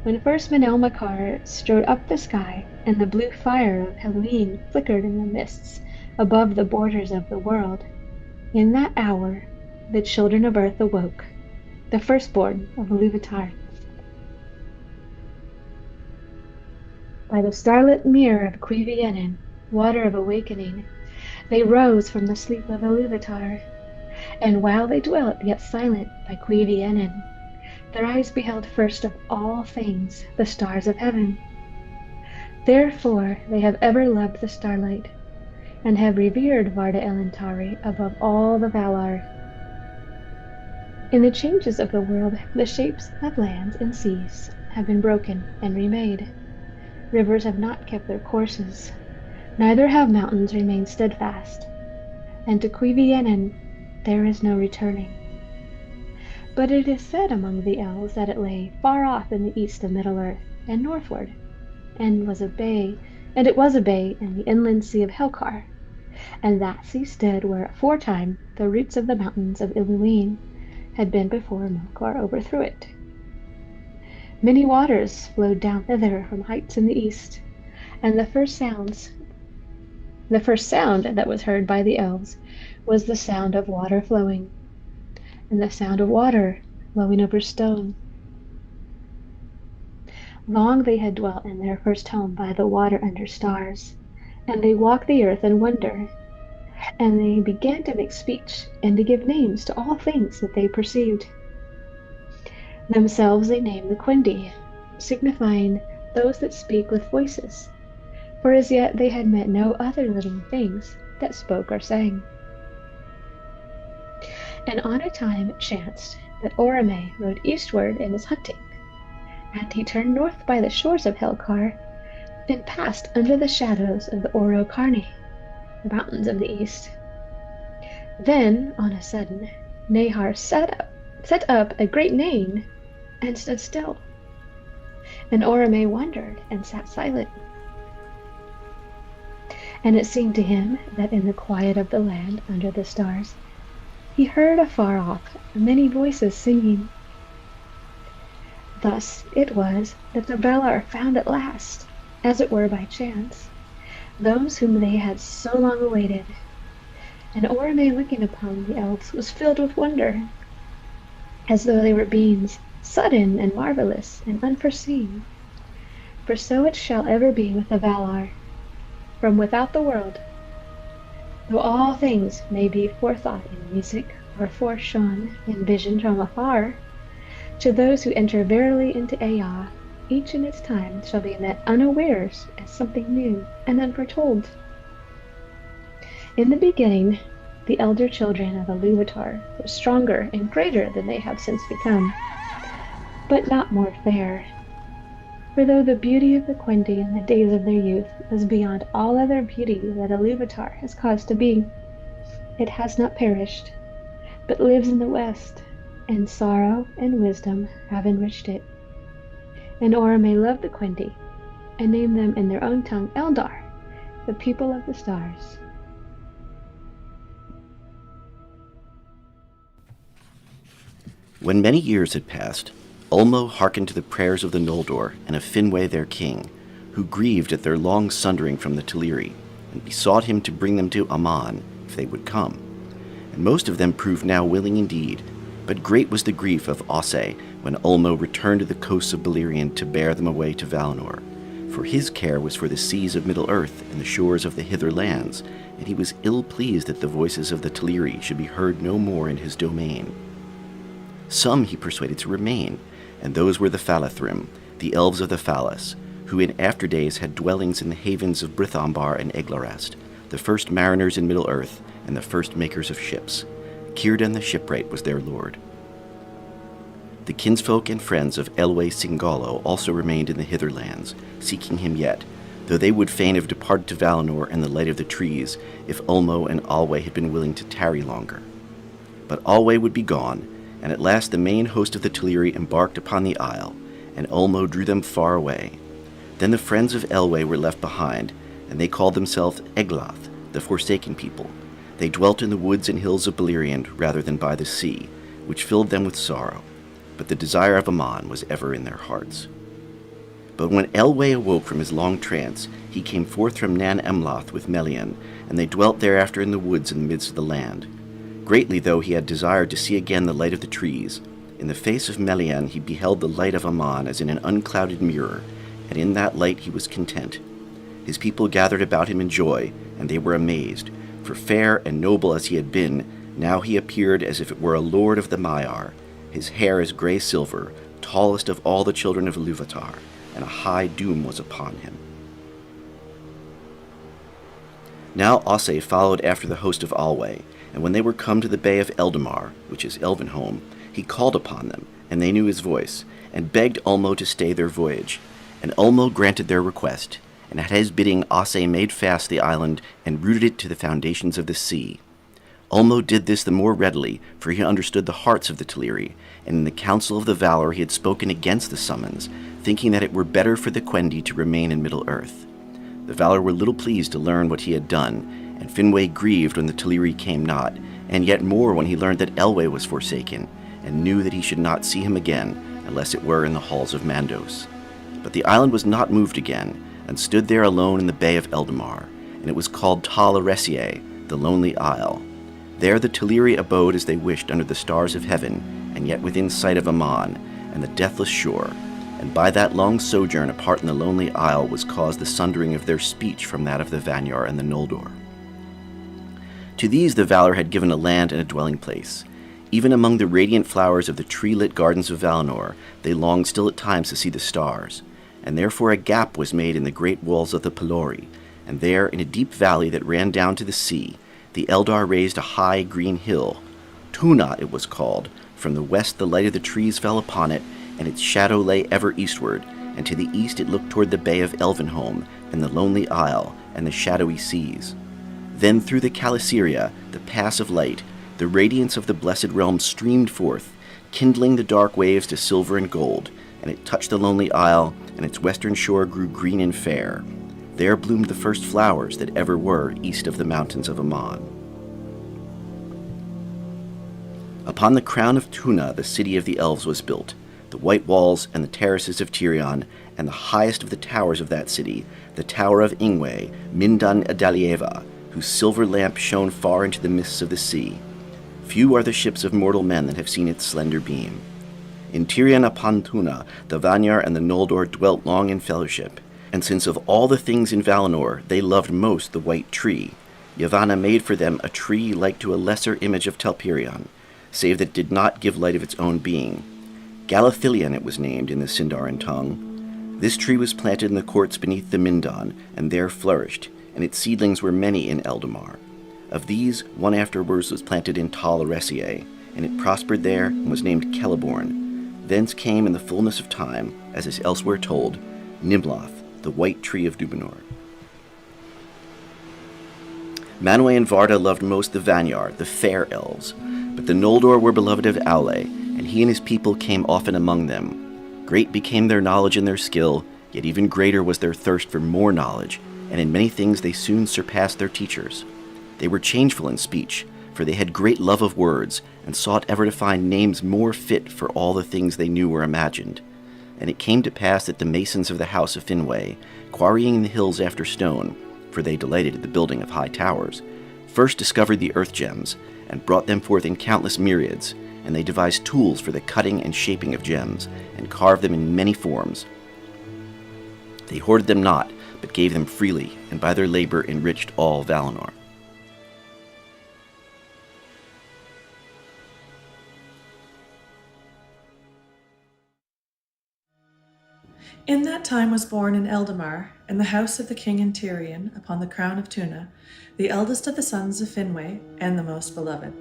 when first Menelmakar strode up the sky, and the blue fire of Halloween flickered in the mists above the borders of the world, in that hour the children of Earth awoke, the firstborn of Iluvatar. By the starlit mirror of Cuiviénen, water of awakening, they rose from the sleep of Iluvatar, and while they dwelt yet silent by Cuiviénen, their eyes beheld first of all things the stars of heaven. Therefore they have ever loved the starlight, and have revered Varda Elentari above all the Valar. In the changes of the world, the shapes of lands and seas have been broken and remade. Rivers have not kept their courses, neither have mountains remained steadfast, and to Cuiviénen there is no returning. But it is said among the elves that it lay far off in the east of Middle-earth and northward, and it was a bay in the inland sea of Helkar, and that sea stood where aforetime the roots of the mountains of Iluin had been before Melkor overthrew it. Many waters flowed down thither from heights in the east, and the first sound that was heard by the elves was the sound of water flowing, and the sound of water flowing over stone. Long they had dwelt in their first home by the water under stars, and they walked the earth in wonder, and they began to make speech and to give names to all things that they perceived. Themselves they named the Quindi, signifying those that speak with voices, for as yet they had met no other living things that spoke or sang. And on a time it chanced that Orome rode eastward in his hunting, and he turned north by the shores of Helkar, and passed under the shadows of the Orokarni, the mountains of the east. Then, on a sudden, Nahar set up a great neighing, and stood still. And Orome wondered and sat silent. And it seemed to him that in the quiet of the land under the stars, he heard afar off many voices singing. Thus it was that the Valar found at last, as it were by chance, those whom they had so long awaited. And Orome, looking upon the elves, was filled with wonder, as though they were beings sudden and marvelous and unforeseen. For so it shall ever be with the Valar, from without the world, though all things may be forethought in music or foreshown in vision from afar, to those who enter verily into Ea, each in its time shall be met unawares as something new and unforetold. In the beginning, the elder children of Ilúvatar were stronger and greater than they have since become, but not more fair. For though the beauty of the Quendi in the days of their youth was beyond all other beauty that Ilúvatar has caused to be, it has not perished, but lives in the west, and sorrow and wisdom have enriched it. And Orome loved the Quendi, and named them in their own tongue Eldar, the people of the stars. When many years had passed, Ulmo hearkened to the prayers of the Noldor and of Finwë their king, who grieved at their long sundering from the Teleri, and besought him to bring them to Aman, if they would come. And most of them proved now willing indeed, but great was the grief of Osse when Ulmo returned to the coasts of Beleriand to bear them away to Valinor. For his care was for the seas of Middle-earth and the shores of the hither lands, and he was ill-pleased that the voices of the Teleri should be heard no more in his domain. Some he persuaded to remain, and those were the Falathrim, the elves of the Falas, who in after days had dwellings in the havens of Brithombar and Eglarest, the first mariners in Middle-earth and the first makers of ships. Círdan the shipwright was their lord. The kinsfolk and friends of Elwë Singalo also remained in the hitherlands, seeking him yet, though they would fain have departed to Valinor and the light of the trees, if Ulmo and Alwë had been willing to tarry longer. But Alwë would be gone, and at last the main host of the Teleri embarked upon the isle, and Ulmo drew them far away. Then the friends of Elwë were left behind, and they called themselves Eglath, the Forsaken People. They dwelt in the woods and hills of Beleriand rather than by the sea, which filled them with sorrow. But the desire of Aman was ever in their hearts. But when Elwë awoke from his long trance, he came forth from Nan Emloth with Melian, and they dwelt thereafter in the woods in the midst of the land. Greatly though he had desired to see again the light of the trees, in the face of Melian he beheld the light of Aman as in an unclouded mirror, and in that light he was content. His people gathered about him in joy, and they were amazed, for fair and noble as he had been, now he appeared as if it were a lord of the Maiar, his hair as grey-silver, tallest of all the children of Ilúvatar, and a high doom was upon him. Now Osse followed after the host of Alwë, and when they were come to the bay of Eldamar, which is Elvenholm, he called upon them, and they knew his voice, and begged Ulmo to stay their voyage. And Ulmo granted their request, and at his bidding Osse made fast the island and rooted it to the foundations of the sea. Ulmo did this the more readily, for he understood the hearts of the Teleri, and in the council of the Valar he had spoken against the summons, thinking that it were better for the Quendi to remain in Middle-earth. The Valar were little pleased to learn what he had done, and Finwë grieved when the Teleri came not, and yet more when he learned that Elwë was forsaken, and knew that he should not see him again, unless it were in the halls of Mandos. But the island was not moved again, and stood there alone in the bay of Eldamar, and it was called Tal Eressëa, the Lonely Isle. There the Teleri abode as they wished under the stars of heaven, and yet within sight of Aman, and the deathless shore, and by that long sojourn apart in the Lonely Isle was caused the sundering of their speech from that of the Vanyar and the Noldor. To these the Valar had given a land and a dwelling place. Even among the radiant flowers of the tree-lit gardens of Valinor, they longed still at times to see the stars, and therefore a gap was made in the great walls of the Pelori, and there, in a deep valley that ran down to the sea, the Eldar raised a high green hill. Tuna it was called. From the west the light of the trees fell upon it, and its shadow lay ever eastward, and to the east it looked toward the bay of Elvenholm, and the lonely isle, and the shadowy seas. Then through the Caliceria, the pass of light, the radiance of the blessed realm streamed forth, kindling the dark waves to silver and gold, and it touched the lonely isle, and its western shore grew green and fair. There bloomed the first flowers that ever were east of the mountains of Aman. Upon the crown of Tuna the city of the elves was built, the white walls and the terraces of Tirion, and the highest of the towers of that city, the tower of Ingwe, Mindan Adalieva, whose silver lamp shone far into the mists of the sea. Few are the ships of mortal men that have seen its slender beam. In Tirion upon Tuna, the Vanyar and the Noldor dwelt long in fellowship, and since of all the things in Valinor they loved most the white tree, Yavanna made for them a tree like to a lesser image of Telperion, save that it did not give light of its own being. Galathilion it was named in the Sindarin tongue. This tree was planted in the courts beneath the Mindan, and there flourished, and its seedlings were many in Eldamar. Of these, one afterwards was planted in Tal Eressiae, and it prospered there and was named Celeborn. Thence came in the fullness of time, as is elsewhere told, Nimloth, the white tree of Dubenor. Manwë and Varda loved most the Vanyar, the fair elves, but the Noldor were beloved of Aule, and he and his people came often among them. Great became their knowledge and their skill, yet even greater was their thirst for more knowledge, and in many things they soon surpassed their teachers. They were changeful in speech, for they had great love of words, and sought ever to find names more fit for all the things they knew or imagined. And it came to pass that the masons of the house of Finwë, quarrying in the hills after stone, for they delighted in the building of high towers, first discovered the earth gems, and brought them forth in countless myriads, and they devised tools for the cutting and shaping of gems, and carved them in many forms. They hoarded them not, but gave them freely, and by their labor enriched all Valinor. In that time was born in Eldamar, in the house of the king in Tirion, upon the crown of Tuna, the eldest of the sons of Finwë, and the most beloved.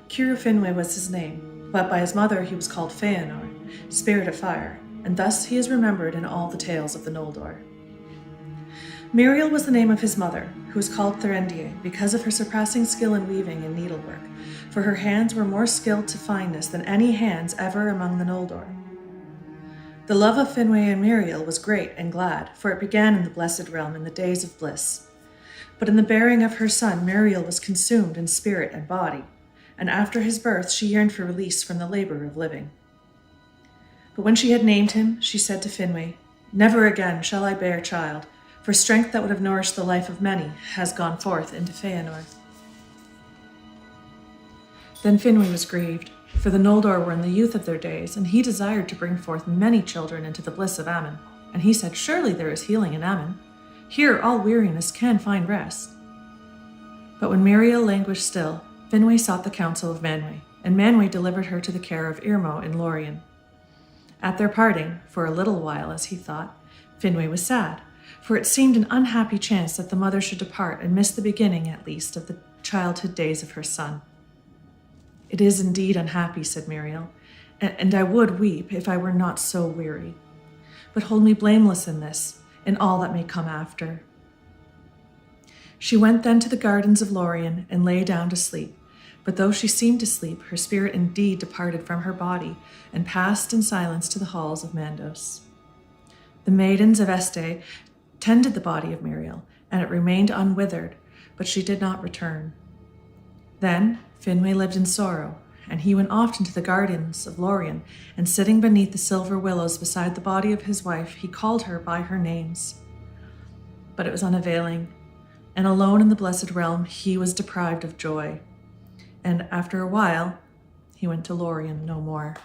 Curu Finwë was his name, but by his mother he was called Feanor, spirit of fire, and thus he is remembered in all the tales of the Noldor. Miriel was the name of his mother, who was called Threndier because of her surpassing skill in weaving and needlework, for her hands were more skilled to fineness than any hands ever among the Noldor. The love of Finwë and Miriel was great and glad, for it began in the Blessed Realm in the days of bliss. But in the bearing of her son, Miriel was consumed in spirit and body, and after his birth she yearned for release from the labor of living. But when she had named him, she said to Finwë, "Never again shall I bear child, for strength that would have nourished the life of many has gone forth into Feanor." Then Finwë was grieved, for the Noldor were in the youth of their days, and he desired to bring forth many children into the bliss of Aman. And he said, "Surely there is healing in Aman. Here all weariness can find rest." But when Miriel languished still, Finwë sought the counsel of Manwë, and Manwë delivered her to the care of Irmo in Lorien. At their parting, for a little while as he thought, Finwë was sad, for it seemed an unhappy chance that the mother should depart and miss the beginning, at least, of the childhood days of her son. "It is indeed unhappy," said Miriel, "and I would weep if I were not so weary. But hold me blameless in this, in all that may come after." She went then to the gardens of Lorien and lay down to sleep, but though she seemed to sleep, her spirit indeed departed from her body and passed in silence to the halls of Mandos. The maidens of Este tended the body of Miriel, and it remained unwithered, but she did not return. Then Finwë lived in sorrow, and he went often to the gardens of Lorien, and sitting beneath the silver willows beside the body of his wife, he called her by her names. But it was unavailing, and alone in the blessed realm he was deprived of joy. And after a while, he went to Lorien no more.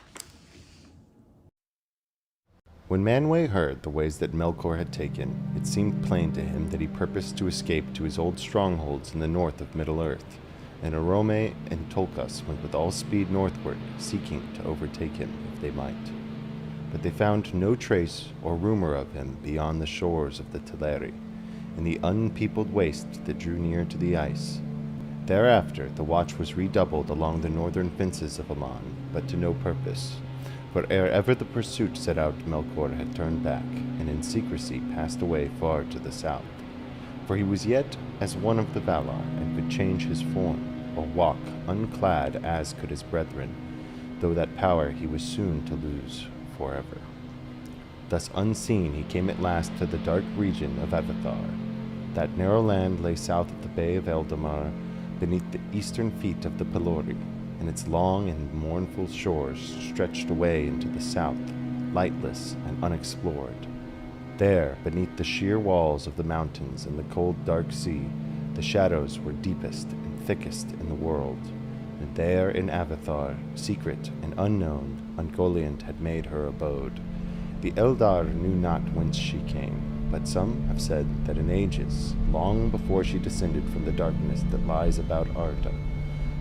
When Manwë heard the ways that Melkor had taken, it seemed plain to him that he purposed to escape to his old strongholds in the north of Middle-earth, and Orome and Tolkas went with all speed northward, seeking to overtake him if they might. But they found no trace or rumor of him beyond the shores of the Teleri, in the unpeopled waste that drew near to the ice. Thereafter the watch was redoubled along the northern fences of Aman, but to no purpose, for ere ever the pursuit set out Melkor had turned back, and in secrecy passed away far to the south. For he was yet as one of the Valar, and could change his form, or walk unclad as could his brethren, though that power he was soon to lose forever. Thus unseen he came at last to the dark region of Avathar. That narrow land lay south of the Bay of Eldamar, beneath the eastern feet of the Pelori, and its long and mournful shores stretched away into the south, lightless and unexplored. There, beneath the sheer walls of the mountains and the cold dark sea, the shadows were deepest and thickest in the world, and there in Avathar, secret and unknown, Ungoliant had made her abode. The Eldar knew not whence she came, but some have said that in ages, long before she descended from the darkness that lies about Arda,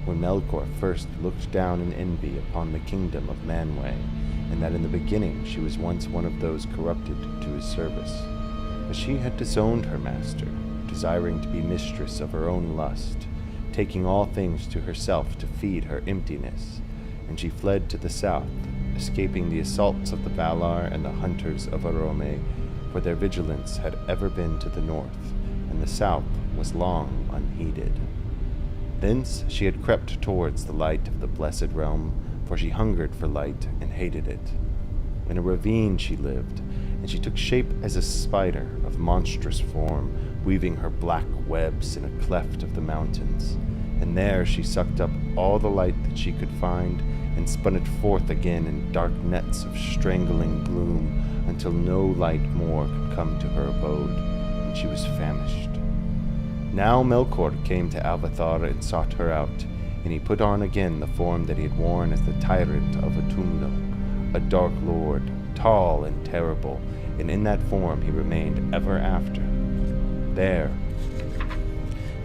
when Melkor first looked down in envy upon the kingdom of Manwë, and that in the beginning she was once one of those corrupted to his service. But she had disowned her master, desiring to be mistress of her own lust, taking all things to herself to feed her emptiness, and she fled to the south, escaping the assaults of the Valar and the hunters of Arome, for their vigilance had ever been to the north, and the south was long unheeded. Thence she had crept towards the light of the blessed realm, for she hungered for light and hated it. In a ravine she lived, and she took shape as a spider of monstrous form, weaving her black webs in a cleft of the mountains, and there she sucked up all the light that she could find, and spun it forth again in dark nets of strangling gloom, until no light more could come to her abode, and she was famished. Now Melkor came to Avathar and sought her out, and he put on again the form that he had worn as the tyrant of Autumno, a dark lord, tall and terrible, and in that form he remained ever after. There,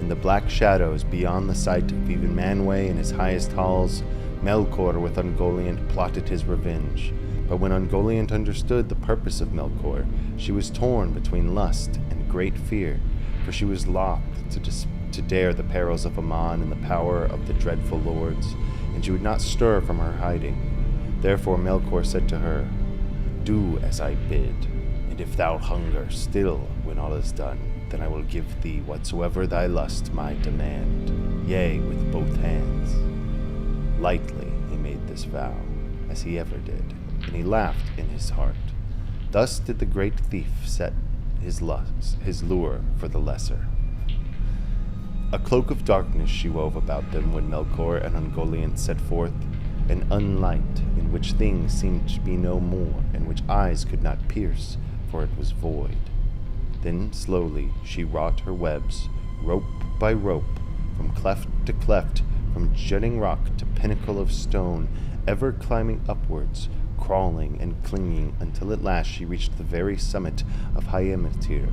in the black shadows beyond the sight of even Manwë in his highest halls, Melkor with Ungoliant plotted his revenge. But when Ungoliant understood the purpose of Melkor, she was torn between lust and great fear, for she was loth to dare the perils of Aman and the power of the dreadful lords, and she would not stir from her hiding. Therefore Melkor said to her, "Do as I bid, and if thou hunger still when all is done, then I will give thee whatsoever thy lust might demand, yea, with both hands." Lightly he made this vow, as he ever did, and he laughed in his heart. Thus did the great thief set his lure for the lesser. A cloak of darkness she wove about them when Melkor and Ungoliant set forth, an unlight in which things seemed to be no more, and which eyes could not pierce, for it was void. Then slowly she wrought her webs, rope by rope, from cleft to cleft, from jutting rock to pinnacle of stone, ever climbing upwards, crawling and clinging, until at last she reached the very summit of Hyametir,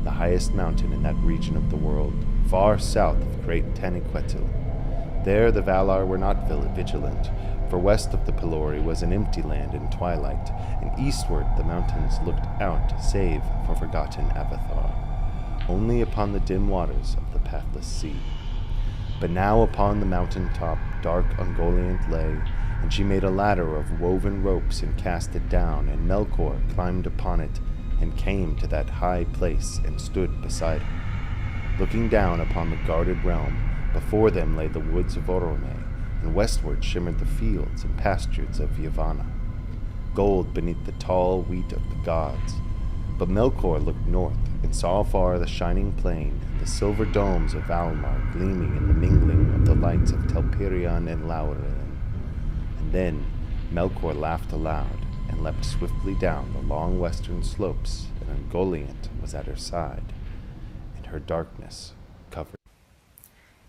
the highest mountain in that region of the world, far south of Great Taniquetil. There the Valar were not vigilant, for west of the Pelori was an empty land in twilight, and eastward the mountains looked out, save for forgotten Avathar, only upon the dim waters of the pathless sea. But now upon the mountain top dark Ungoliant lay, and she made a ladder of woven ropes and cast it down, and Melkor climbed upon it, and came to that high place and stood beside her. Looking down upon the guarded realm, before them lay the woods of Orome, and westward shimmered the fields and pastures of Yavanna, gold beneath the tall wheat of the gods. But Melkor looked north, and saw afar the shining plain, the silver domes of Valmar gleaming in the mingling of the lights of Telperion and Lauren. And then Melkor laughed aloud, and leapt swiftly down the long western slopes, and Ungoliant was at her side, and her darkness covered.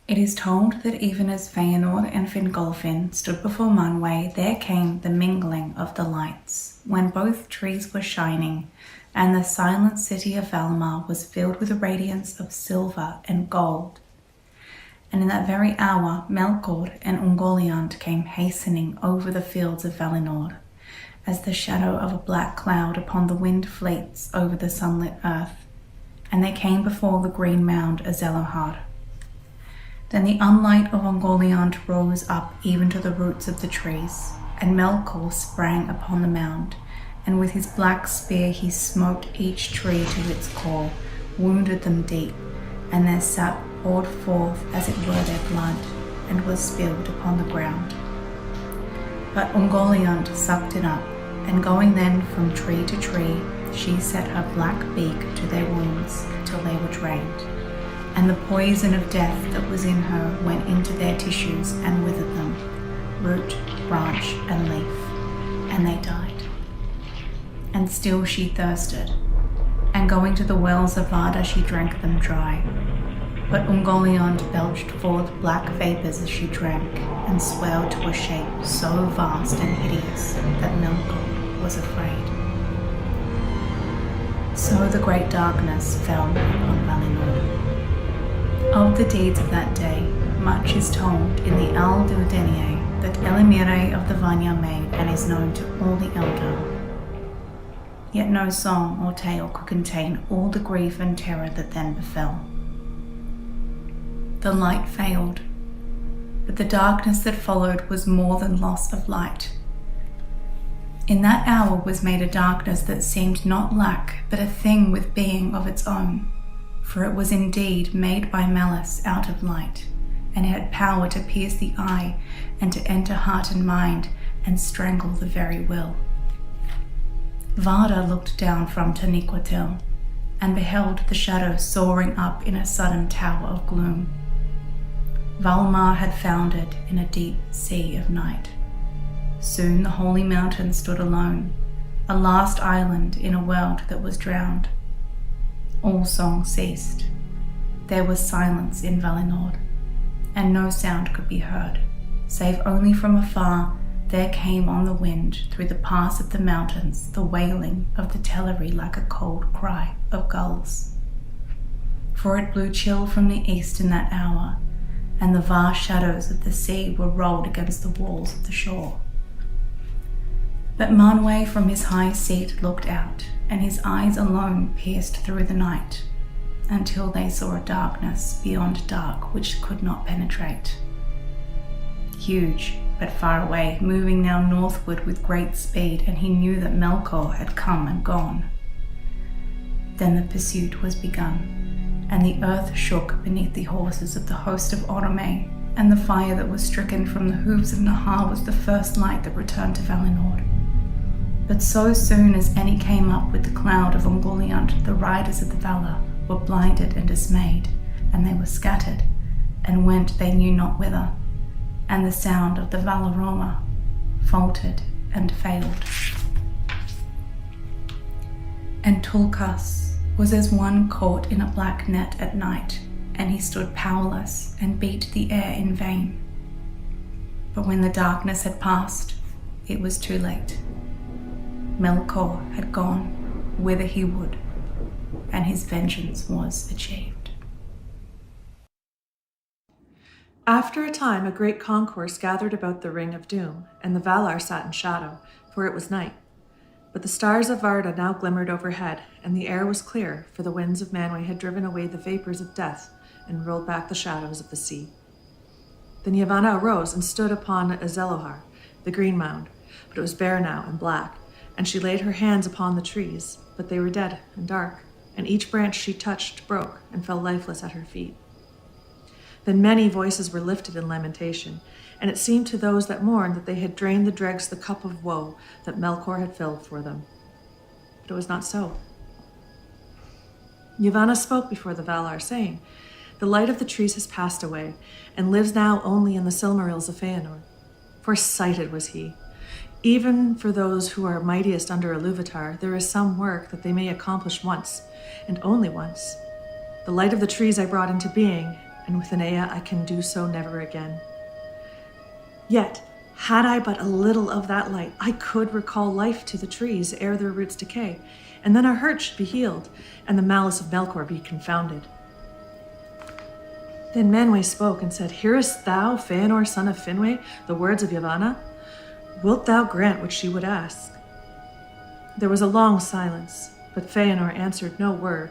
It is told that even as Feanor and Fingolfin stood before Manwë, there came the mingling of the lights, when both trees were shining, and the silent city of Valimar was filled with a radiance of silver and gold. And in that very hour Melkor and Ungoliant came hastening over the fields of Valinor, as the shadow of a black cloud upon the wind fleets over the sunlit earth, and they came before the green mound Azelohar. Then the unlight of Ungoliant rose up even to the roots of the trees, and Melkor sprang upon the mound, and with his black spear he smote each tree to its core, wounded them deep, and their sap poured forth as it were their blood, and was spilled upon the ground. But Ungoliant sucked it up, and going then from tree to tree, she set her black beak to their wounds till they were drained, and the poison of death that was in her went into their tissues and withered them, root, branch, and leaf, and they died. And still she thirsted, and going to the wells of Vada she drank them dry. But Ungoliant belched forth black vapours as she drank, and swelled to a shape so vast and hideous that Melkor was afraid. So the great darkness fell upon Valinor. Of the deeds of that day, much is told in the Al Duldenier that Elimire of the Vanya made and is known to all the Eldar. Yet no song or tale could contain all the grief and terror that then befell. The light failed, but the darkness that followed was more than loss of light. In that hour was made a darkness that seemed not lack, but a thing with being of its own, for it was indeed made by malice out of light, and it had power to pierce the eye, and to enter heart and mind, and strangle the very will. Vada looked down from Taniquetil, and beheld the shadow soaring up in a sudden tower of gloom. Valmar had foundered in a deep sea of night. Soon the holy mountain stood alone, a last island in a world that was drowned. All song ceased. There was silence in Valinor, and no sound could be heard, save only from afar there came on the wind through the pass of the mountains the wailing of the Teleri like a cold cry of gulls. For it blew chill from the east in that hour, and the vast shadows of the sea were rolled against the walls of the shore. But Manwë from his high seat looked out, and his eyes alone pierced through the night, until they saw a darkness beyond dark which could not penetrate. Huge, but far away, moving now northward with great speed, and he knew that Melkor had come and gone. Then the pursuit was begun, and the earth shook beneath the horses of the host of Orome, and the fire that was stricken from the hooves of Nahar was the first light that returned to Valinor. But so soon as any came up with the cloud of Ungoliant, the riders of the Valar were blinded and dismayed, and they were scattered, and went they knew not whither, and the sound of the Valaroma faltered and failed. And Tulkas was as one caught in a black net at night, and he stood powerless and beat the air in vain. But when the darkness had passed, it was too late. Melkor had gone whither he would, and his vengeance was achieved. After a time, a great concourse gathered about the Ring of Doom, and the Valar sat in shadow, for it was night. But the stars of Varda now glimmered overhead, and the air was clear, for the winds of Manwë had driven away the vapors of death and rolled back the shadows of the sea. Then Yavanna arose and stood upon Azelohar, the green mound, but it was bare now and black, and she laid her hands upon the trees, but they were dead and dark, and each branch she touched broke and fell lifeless at her feet. Then many voices were lifted in lamentation, and it seemed to those that mourned that they had drained the dregs the cup of woe that Melkor had filled for them. But it was not so. Yavanna spoke before the Valar, saying, "The light of the trees has passed away, and lives now only in the Silmarils of Feanor. Foresighted was he. Even for those who are mightiest under Iluvatar, there is some work that they may accomplish once, and only once. The light of the trees I brought into being, and with Ea I can do so never again. Yet, had I but a little of that light, I could recall life to the trees ere their roots decay, and then our hurt should be healed, and the malice of Melkor be confounded." Then Manwë spoke and said, "Hearest thou, Feanor, son of Finwë, the words of Yavanna? Wilt thou grant what she would ask?" There was a long silence, but Feanor answered no word.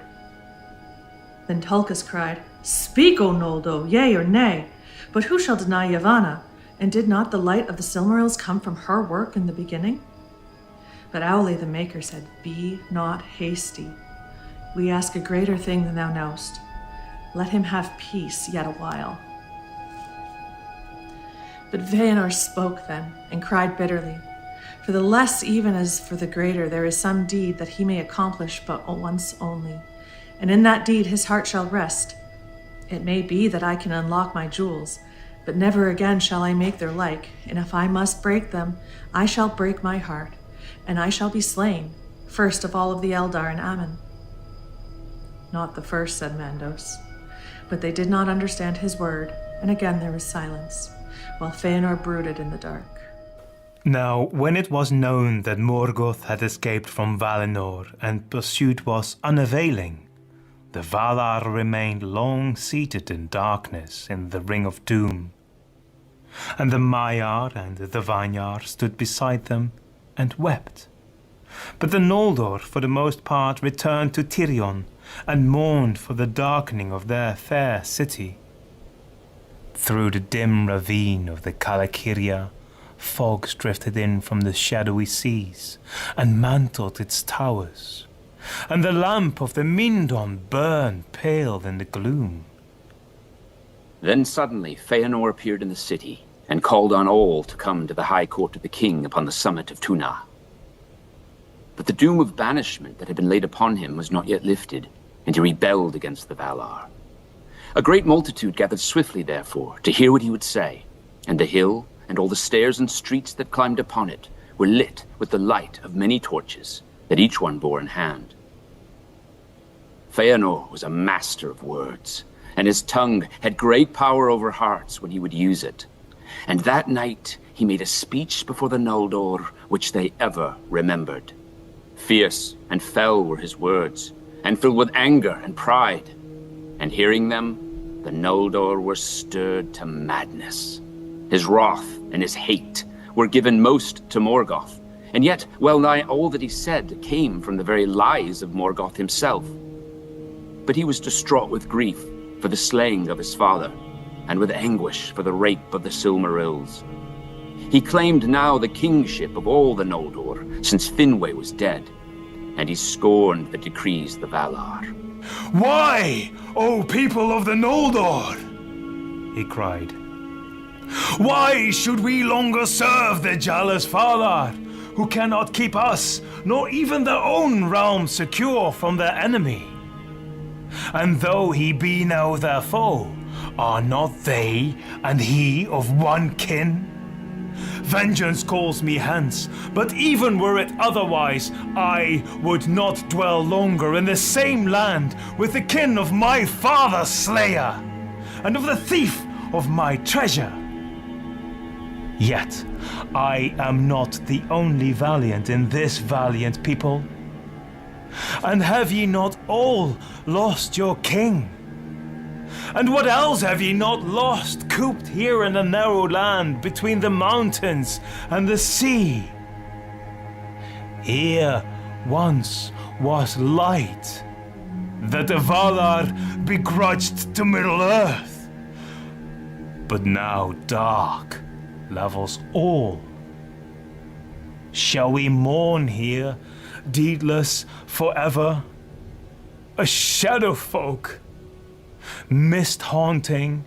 Then Tulkas cried, "Speak, O Noldo, yea or nay. But who shall deny Yavanna? And did not the light of the Silmarils come from her work in the beginning?" But Aule the Maker said, "Be not hasty. We ask a greater thing than thou knowest. Let him have peace yet a while." But Feanor spoke then, and cried bitterly, "For the less even as for the greater there is some deed that he may accomplish but once only, and in that deed his heart shall rest. It may be that I can unlock my jewels, but never again shall I make their like, and if I must break them, I shall break my heart, and I shall be slain, first of all of the Eldar and Ammon." "Not the first," said Mandos. But they did not understand his word, and again there was silence, while Feanor brooded in the dark. Now, when it was known that Morgoth had escaped from Valinor and pursuit was unavailing, the Valar remained long seated in darkness in the Ring of Doom. And the Maiar and the Vanyar stood beside them and wept. But the Noldor, for the most part, returned to Tirion and mourned for the darkening of their fair city. Through the dim ravine of the Kalakiria, fogs drifted in from the shadowy seas and mantled its towers, and the lamp of the Mindon burned pale in the gloom. Then suddenly Feanor appeared in the city and called on all to come to the high court of the king upon the summit of Tuna. But the doom of banishment that had been laid upon him was not yet lifted, and he rebelled against the Valar. A great multitude gathered swiftly, therefore, to hear what he would say, and the hill and all the stairs and streets that climbed upon it were lit with the light of many torches that each one bore in hand. Feanor was a master of words, and his tongue had great power over hearts when he would use it. And that night he made a speech before the Noldor which they ever remembered. Fierce and fell were his words, and filled with anger and pride. And hearing them, the Noldor were stirred to madness. His wrath and his hate were given most to Morgoth, and yet well nigh all that he said came from the very lies of Morgoth himself. But he was distraught with grief for the slaying of his father, and with anguish for the rape of the Silmarils. He claimed now the kingship of all the Noldor, since Finwë was dead, and he scorned the decrees of the Valar. "Why, O people of the Noldor?" he cried. "Why should we longer serve the jealous Valar, who cannot keep us, nor even their own realm secure from their enemy? And though he be now their foe, are not they and he of one kin? Vengeance calls me hence, but even were it otherwise, I would not dwell longer in the same land with the kin of my father's slayer, and of the thief of my treasure. Yet I am not the only valiant in this valiant people. And have ye not all lost your king? And what else have ye not lost, cooped here in the narrow land between the mountains and the sea? Here once was light, that the Valar begrudged to Middle-earth, but now dark levels all. Shall we mourn here, deedless forever? A shadow folk, mist haunting,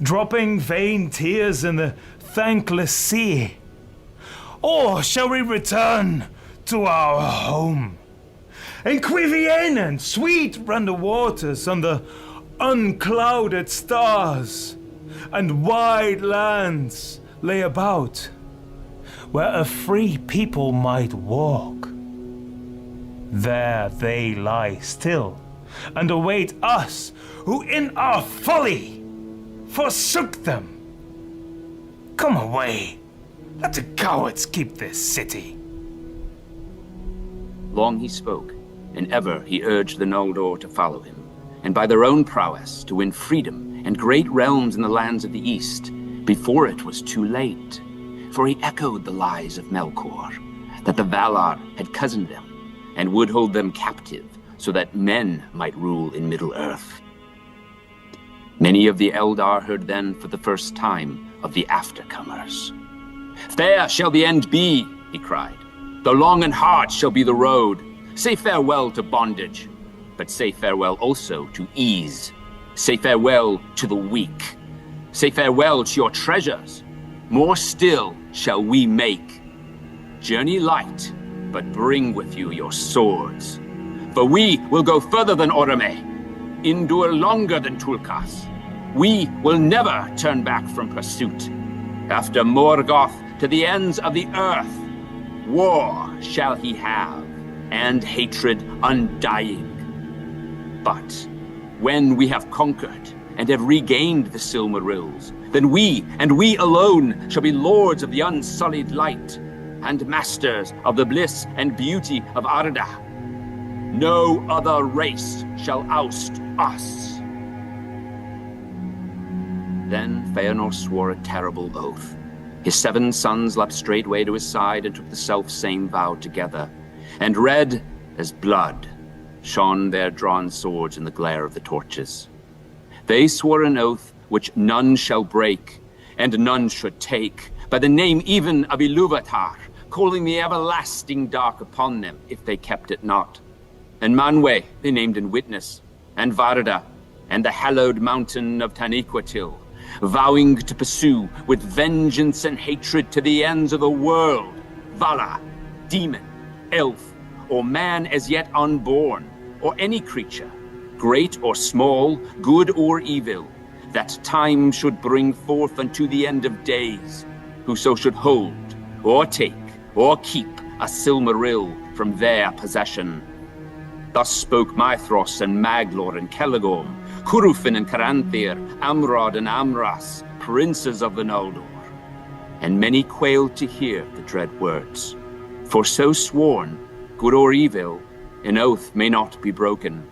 dropping vain tears in the thankless sea? Or shall we return to our home? In Cuiviénen, sweet run the waters under unclouded stars, and wide lands lay about, where a free people might walk. There they lie still, and await us, who in our folly forsook them. Come away, let the cowards keep this city." Long he spoke, and ever he urged the Noldor to follow him, and by their own prowess to win freedom and great realms in the lands of the east, before it was too late. For he echoed the lies of Melkor, that the Valar had cozened them, and would hold them captive, so that men might rule in Middle-earth. Many of the Eldar heard then for the first time of the aftercomers. "Fair shall the end be," he cried. "The long and hard shall be the road. Say farewell to bondage, but say farewell also to ease. Say farewell to the weak. Say farewell to your treasures. More still shall we make. Journey light, but bring with you your swords. For we will go further than Orome, endure longer than Tulkas. We will never turn back from pursuit. After Morgoth to the ends of the earth, war shall he have, and hatred undying. But when we have conquered and have regained the Silmarils, then we, and we alone, shall be lords of the unsullied light, and masters of the bliss and beauty of Arda. No other race shall oust us." Then Feanor swore a terrible oath. His 7 sons leapt straightway to his side and took the self-same vow together, and red as blood shone their drawn swords in the glare of the torches. They swore an oath which none shall break, and none should take, by the name even of Ilúvatar, calling the everlasting dark upon them if they kept it not. And Manwë they named in witness, and Varda, and the hallowed mountain of Taniquetil, vowing to pursue with vengeance and hatred to the ends of the world, Vala, demon, elf, or man as yet unborn, or any creature, great or small, good or evil, that time should bring forth unto the end of days, whoso should hold, or take, or keep a Silmaril from their possession. Thus spoke Maithros and Maglor and Celegorm, Curufin and Caranthir, Amrod and Amras, princes of the Noldor. And many quailed to hear the dread words. For so sworn, good or evil, an oath may not be broken,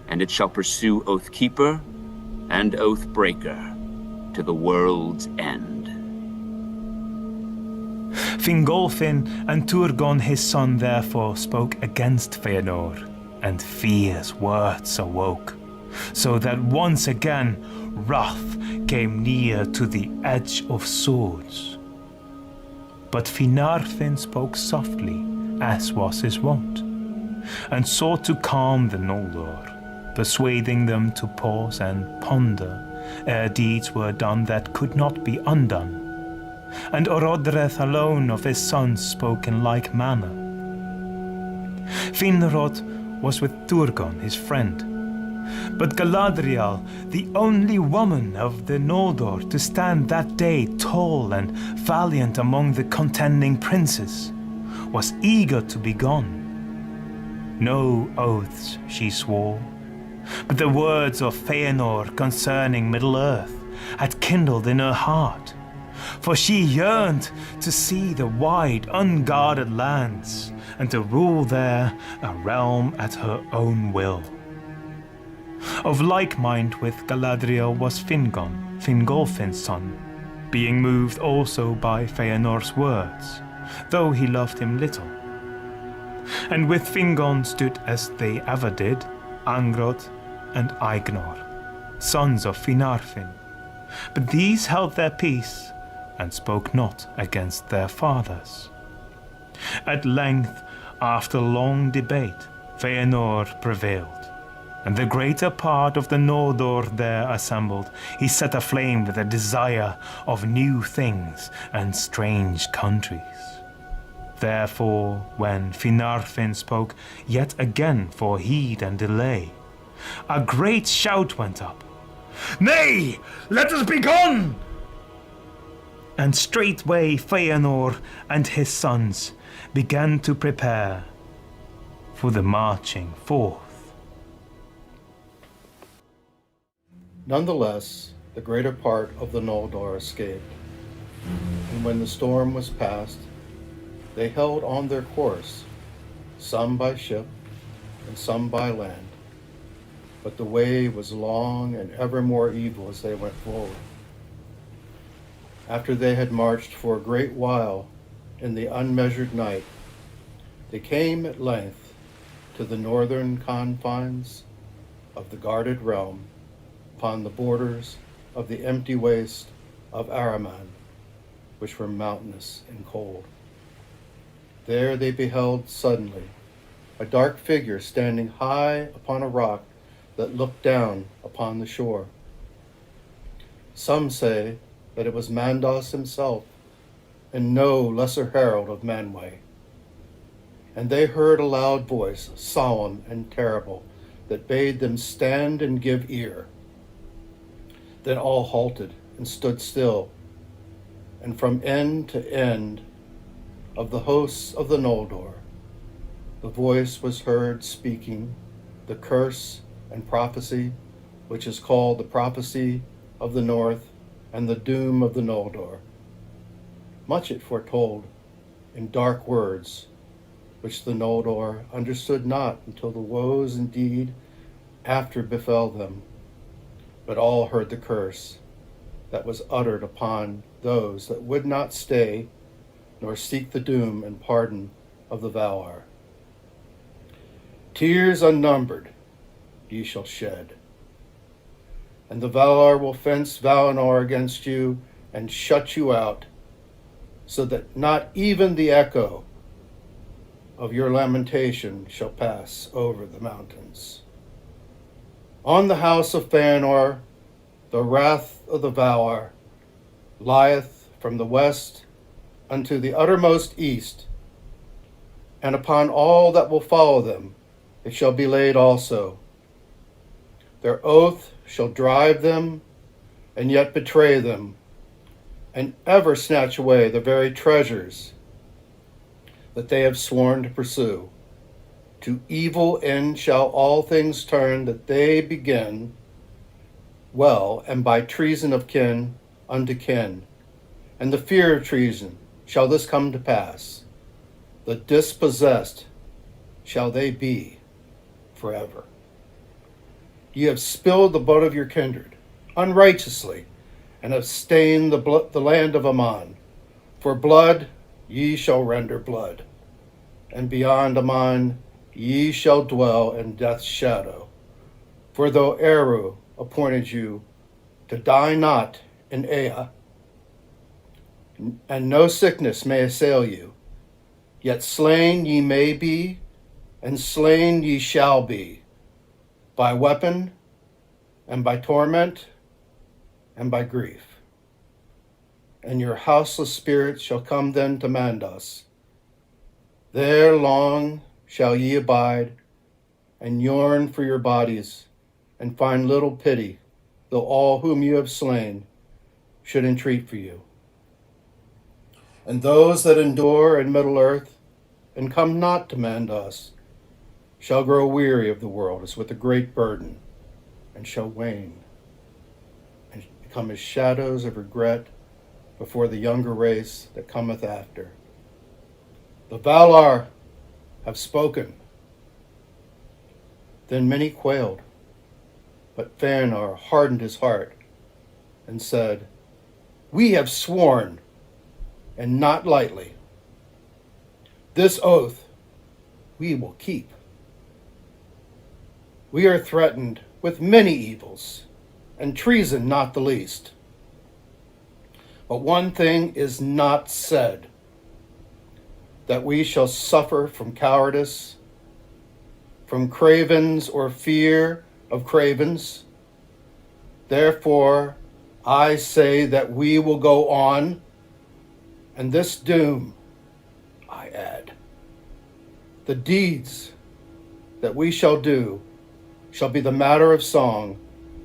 and it shall pursue oath-keeper and oath-breaker to the world's end. Fingolfin and Turgon his son therefore spoke against Feanor, and fierce words awoke, so that once again wrath came near to the edge of swords. But Finarfin spoke softly, as was his wont, and sought to calm the Noldor, persuading them to pause and ponder ere deeds were done that could not be undone. And Orodreth alone of his sons spoke in like manner. Finrod was with Turgon his friend, but Galadriel, the only woman of the Noldor to stand that day tall and valiant among the contending princes, was eager to be gone. No oaths she swore, but the words of Feanor concerning Middle-earth had kindled in her heart, for she yearned to see the wide, unguarded lands, and to rule there a realm at her own will. Of like mind with Galadriel was Fingon, Fingolfin's son, being moved also by Feanor's words, though he loved him little. And with Fingon stood as they ever did, Angrod and Aignor, sons of Finarfin. But these held their peace, and spoke not against their fathers. At length, after long debate, Feanor prevailed, and the greater part of the Noldor there assembled he set aflame with a desire of new things and strange countries. Therefore, when Finarfin spoke yet again for heed and delay, a great shout went up. "Nay, let us be gone!" And straightway Feanor and his sons began to prepare for the marching forth. Nonetheless, the greater part of the Noldor escaped, and when the storm was past, they held on their course, some by ship and some by land. But the way was long and ever more evil as they went forward. After they had marched for a great while in the unmeasured night, they came at length to to the northern confines of the guarded realm, upon the borders of the empty waste of Araman, which were mountainous and cold. There they beheld suddenly a dark figure standing high upon a rock that looked down upon the shore. Some say that it was Mandos himself, and no lesser herald of Manwë. And they heard a loud voice, solemn and terrible, that bade them stand and give ear. Then all halted and stood still, and from end to end of the hosts of the Noldor, the voice was heard speaking the curse and prophecy, which is called the prophecy of the North and the doom of the Noldor. Much it foretold in dark words, which the Noldor understood not until the woes indeed after befell them. But all heard the curse that was uttered upon those that would not stay nor seek the doom and pardon of the Valar. Tears unnumbered ye shall shed, and the Valar will fence Valinor against you and shut you out, so that not even the echo of your lamentation shall pass over the mountains. On the house of Fëanor, the wrath of the Valar lieth from the west unto the uttermost east, and upon all that will follow them it shall be laid also. Their oath shall drive them, and yet betray them, and ever snatch away the very treasures that they have sworn to pursue. To evil end shall all things turn that they begin well, and by treason of kin unto kin. And the fear of treason shall this come to pass. The dispossessed shall they be forever. Ye have spilled the blood of your kindred unrighteously, and have stained the land of Aman. For blood ye shall render blood, and beyond Aman ye shall dwell in death's shadow. For though Eru appointed you to die not in Ea, and no sickness may assail you, yet slain ye may be, and slain ye shall be, by weapon, and by torment, and by grief. And your houseless spirits shall come then to Mandos. There long shall ye abide, and yearn for your bodies, and find little pity, though all whom you have slain should entreat for you. And those that endure in Middle-earth, and come not to Mandos, shall grow weary of the world as with a great burden, and shall wane, and become as shadows of regret before the younger race that cometh after. The Valar have spoken. Then many quailed, but Fëanor hardened his heart and said, We have sworn, and not lightly. This oath we will keep. We are threatened with many evils, and treason not the least. But one thing is not said, that we shall suffer from cowardice, from cravens or fear of cravens. Therefore, I say that we will go on, and this doom, I add, the deeds that we shall do shall be the matter of song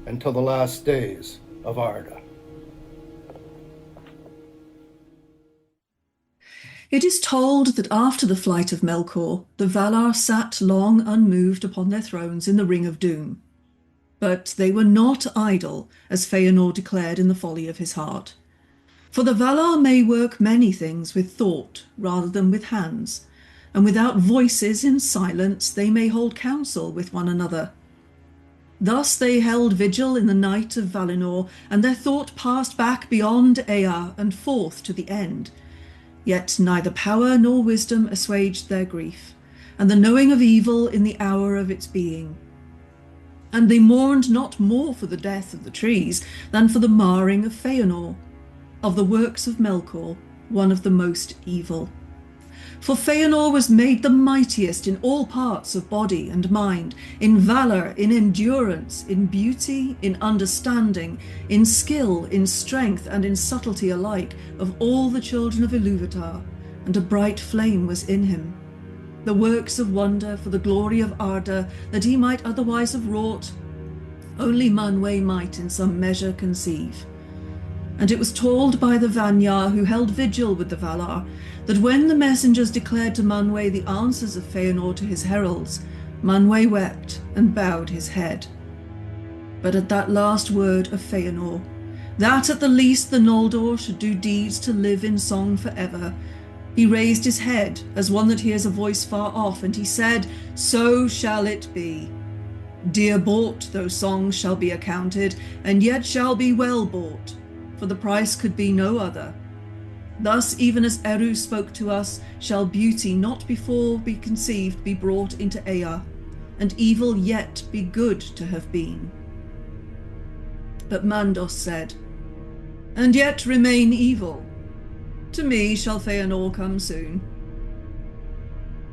until the last days of Arda. It is told that after the flight of Melkor, the Valar sat long unmoved upon their thrones in the Ring of Doom. But they were not idle, as Fëanor declared in the folly of his heart. For the Valar may work many things with thought rather than with hands, and without voices in silence they may hold counsel with one another. Thus they held vigil in the night of Valinor, and their thought passed back beyond Ea and forth to the end. Yet neither power nor wisdom assuaged their grief, and the knowing of evil in the hour of its being. And they mourned not more for the death of the trees than for the marring of Feanor, of the works of Melkor, one of the most evil. For Feanor was made the mightiest in all parts of body and mind, in valour, in endurance, in beauty, in understanding, in skill, in strength, and in subtlety alike, of all the children of Ilúvatar, and a bright flame was in him. The works of wonder for the glory of Arda that he might otherwise have wrought, only Manwë might in some measure conceive. And it was told by the Vanyar who held vigil with the Valar, that when the messengers declared to Manwë the answers of Feanor to his heralds, Manwë wept and bowed his head. But at that last word of Feanor, that at the least the Noldor should do deeds to live in song forever, he raised his head as one that hears a voice far off, and he said, "So shall it be. Dear bought those songs shall be accounted, and yet shall be well bought, for the price could be no other. Thus even as Eru spoke to us, shall beauty not before be conceived be brought into Ea, and evil yet be good to have been." But Mandos said, "And yet remain evil. To me shall Feanor come soon."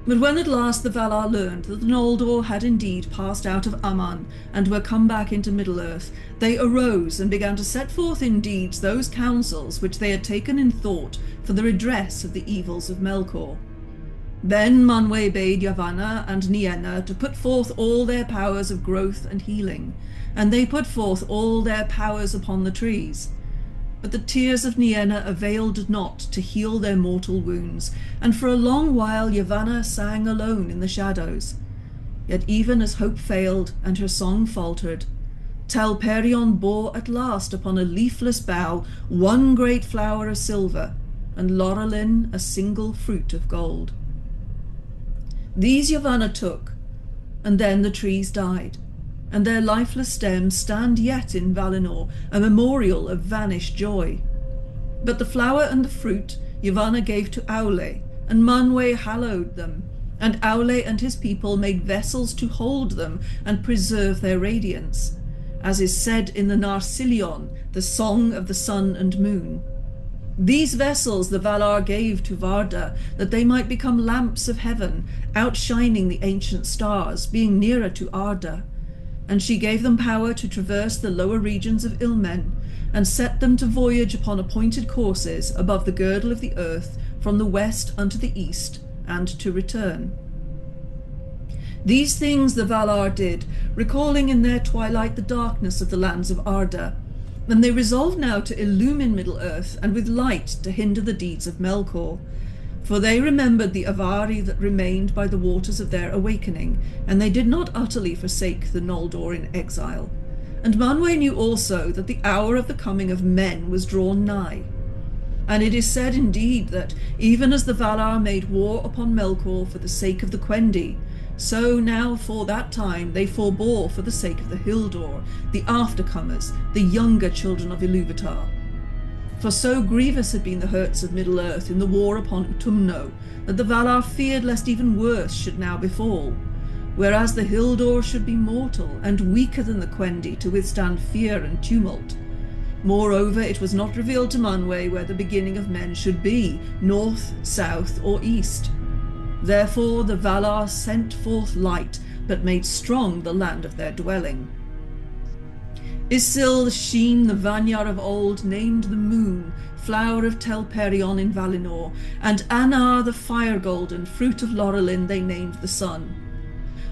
But when at last the Valar learned that the Noldor had indeed passed out of Aman and were come back into Middle-earth, they arose and began to set forth in deeds those counsels which they had taken in thought for the redress of the evils of Melkor. Then Manwë bade Yavanna and Nienna to put forth all their powers of growth and healing, and they put forth all their powers upon the trees. But the tears of Nienna availed not to heal their mortal wounds, and for a long while Yavanna sang alone in the shadows. Yet even as hope failed and her song faltered, Telperion bore at last upon a leafless bough one great flower of silver, and Lorelin a single fruit of gold. These Yavanna took, and then the trees died, and their lifeless stems stand yet in Valinor, a memorial of vanished joy. But the flower and the fruit Yavanna gave to Aule, and Manwë hallowed them, and Aule and his people made vessels to hold them and preserve their radiance, as is said in the Narsillion, the Song of the Sun and Moon. These vessels the Valar gave to Varda, that they might become lamps of heaven, outshining the ancient stars, being nearer to Arda. And she gave them power to traverse the lower regions of Ilmen, and set them to voyage upon appointed courses above the girdle of the earth, from the west unto the east, and to return. These things the Valar did, recalling in their twilight the darkness of the lands of Arda, and they resolved now to illumine Middle-earth, and with light to hinder the deeds of Melkor. For they remembered the Avari that remained by the waters of their awakening, and they did not utterly forsake the Noldor in exile. And Manwë knew also that the hour of the coming of men was drawn nigh. And it is said indeed that, even as the Valar made war upon Melkor for the sake of the Quendi, so now for that time they forbore for the sake of the Hildor, the aftercomers, the younger children of Ilúvatar. For so grievous had been the hurts of Middle-earth in the war upon Utumno, that the Valar feared lest even worse should now befall, whereas the Hildor should be mortal, and weaker than the Quendi to withstand fear and tumult. Moreover, it was not revealed to Manwë where the beginning of men should be, north, south, or east. Therefore the Valar sent forth light, but made strong the land of their dwelling. Isil Sheen the Vanyar of old named the moon, flower of Telperion in Valinor, and Anar the fire-golden, fruit of Lorelin, they named the sun.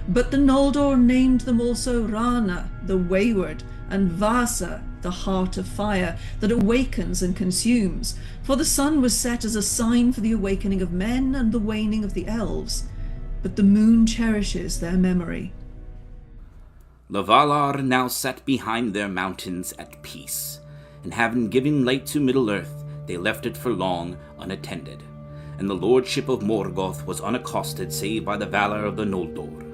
But the Noldor named them also Rana, the wayward, and Vasa, the heart of fire, that awakens and consumes, for the sun was set as a sign for the awakening of men and the waning of the elves, but the moon cherishes their memory. The Valar now sat behind their mountains at peace, and having given light to Middle-earth, they left it for long unattended, and the lordship of Morgoth was unaccosted save by the valor of the Noldor.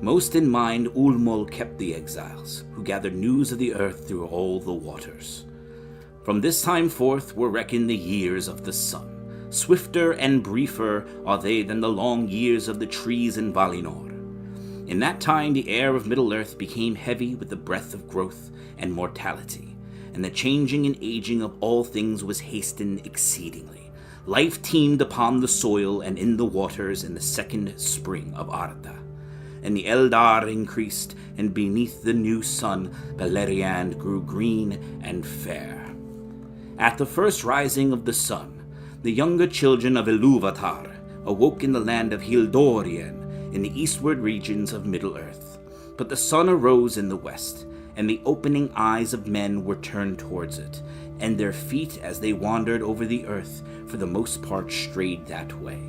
Most in mind Ulmul kept the exiles, who gathered news of the earth through all the waters. From this time forth were reckoned the years of the sun, Swifter and briefer are they than the long years of the trees in Valinor. In that time the air of Middle-earth became heavy with the breath of growth and mortality, and the changing and aging of all things was hastened exceedingly. Life teemed upon the soil and in the waters in the second spring of Arda. And the Eldar increased, and beneath the new sun Beleriand grew green and fair. At the first rising of the sun, the younger children of Ilúvatar awoke in the land of Hildorien in the eastward regions of Middle-earth. But the sun arose in the west, and the opening eyes of men were turned towards it, and their feet as they wandered over the earth for the most part strayed that way.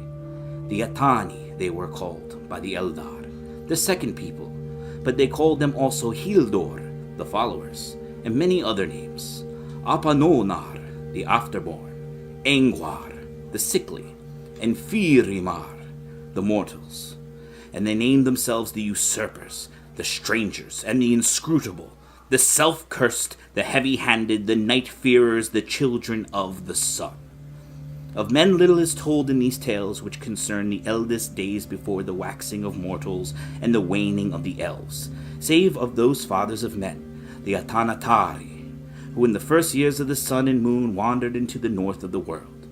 The Atani they were called by the Eldar, the second people, but they called them also Hildor, the followers, and many other names. Apanonar, the afterborn, Engwar, the sickly, and Firimar, the mortals. And they named themselves the usurpers, the strangers, and the inscrutable, the self-cursed, the heavy-handed, the night-fearers, the children of the sun. Of men little is told in these tales which concern the eldest days before the waxing of mortals and the waning of the elves, save of those fathers of men, the Atanatari, who in the first years of the sun and moon wandered into the north of the world.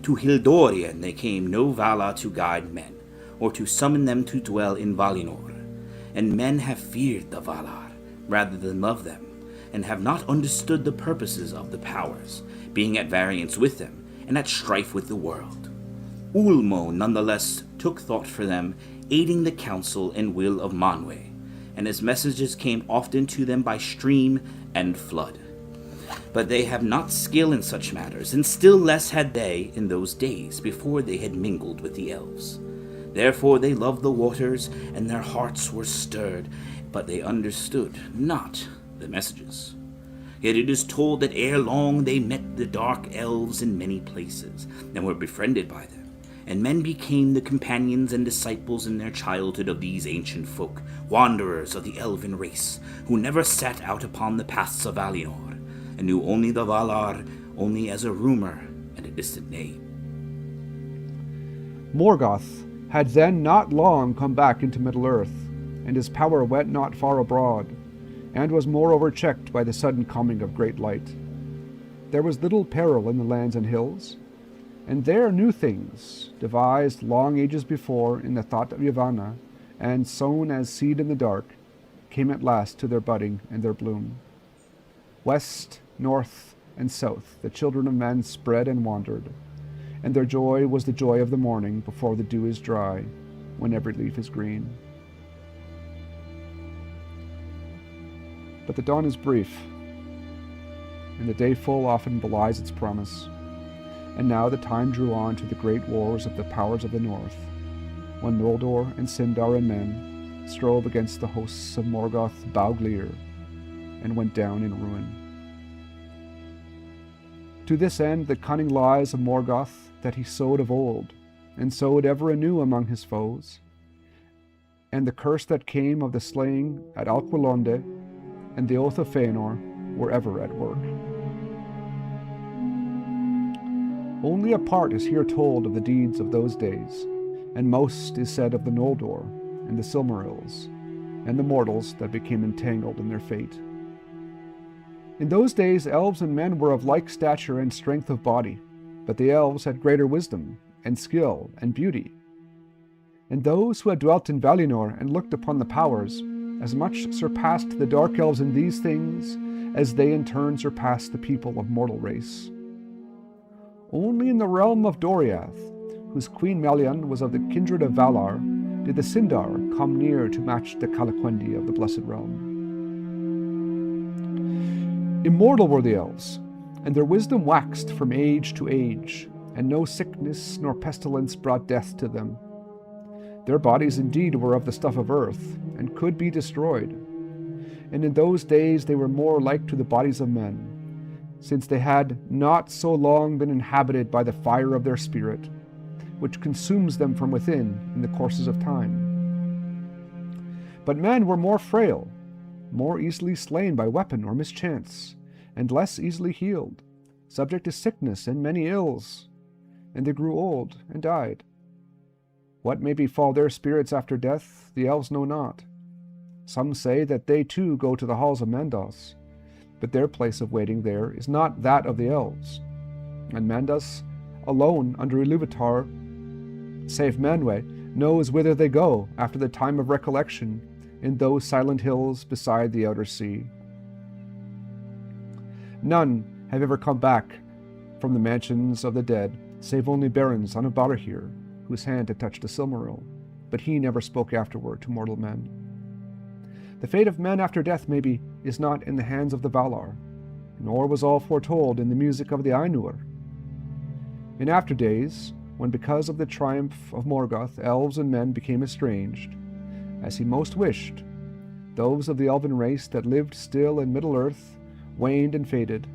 To Hildorien they came no Vala to guide men, or to summon them to dwell in Valinor. And men have feared the Valar, rather than loved them, and have not understood the purposes of the powers, being at variance with them, and at strife with the world. Ulmo nonetheless took thought for them, aiding the counsel and will of Manwë, and his messages came often to them by stream and flood. But they have not skill in such matters, and still less had they in those days before they had mingled with the elves. Therefore they loved the waters, and their hearts were stirred, but they understood not the messages. Yet it is told that ere long they met the dark elves in many places, and were befriended by them, and men became the companions and disciples in their childhood of these ancient folk, wanderers of the elven race, who never set out upon the paths of Valinor, and knew only the Valar only as a rumor and a distant name. Morgoth had then not long come back into Middle-earth, and his power went not far abroad, and was moreover checked by the sudden coming of great light. There was little peril in the lands and hills, and there new things, devised long ages before in the thought of Yavanna, and sown as seed in the dark, came at last to their budding and their bloom. West, north, and south the children of men spread and wandered, and their joy was the joy of the morning before the dew is dry, when every leaf is green. But the dawn is brief, and the day full often belies its promise. And now the time drew on to the great wars of the powers of the north, when Noldor and Sindar and men strove against the hosts of Morgoth Bauglir, and went down in ruin. To this end the cunning lies of Morgoth that he sowed of old, and sowed ever anew among his foes, and the curse that came of the slaying at Alqualonde and the oath of Fëanor were ever at work. Only a part is here told of the deeds of those days, and most is said of the Noldor and the Silmarils, and the mortals that became entangled in their fate. In those days elves and men were of like stature and strength of body, but the elves had greater wisdom, and skill, and beauty. And those who had dwelt in Valinor and looked upon the powers, as much surpassed the dark elves in these things, as they in turn surpassed the people of mortal race. Only in the realm of Doriath, whose queen Melian was of the kindred of Valar, did the Sindar come near to match the Calaquendi of the Blessed Realm. Immortal were the elves, and their wisdom waxed from age to age, and no sickness nor pestilence brought death to them. Their bodies indeed were of the stuff of earth, and could be destroyed. And in those days they were more like to the bodies of men, since they had not so long been inhabited by the fire of their spirit, which consumes them from within in the courses of time. But men were more frail, more easily slain by weapon or mischance, and less easily healed, subject to sickness and many ills. and they grew old and died. What may befall their spirits after death, the elves know not. Some say that they too go to the halls of Mandos, but their place of waiting there is not that of the elves. And Mandos, alone under Iluvatar, save Manwë, knows whither they go after the time of recollection in those silent hills beside the outer sea. None have ever come back from the mansions of the dead, save only Beren, son of Barahir, whose hand had touched a Silmaril, but he never spoke afterward to mortal men. The fate of men after death, maybe, is not in the hands of the Valar, nor was all foretold in the music of the Ainur. In after days, when because of the triumph of Morgoth elves and men became estranged, as he most wished, those of the elven race that lived still in Middle-earth waned and faded,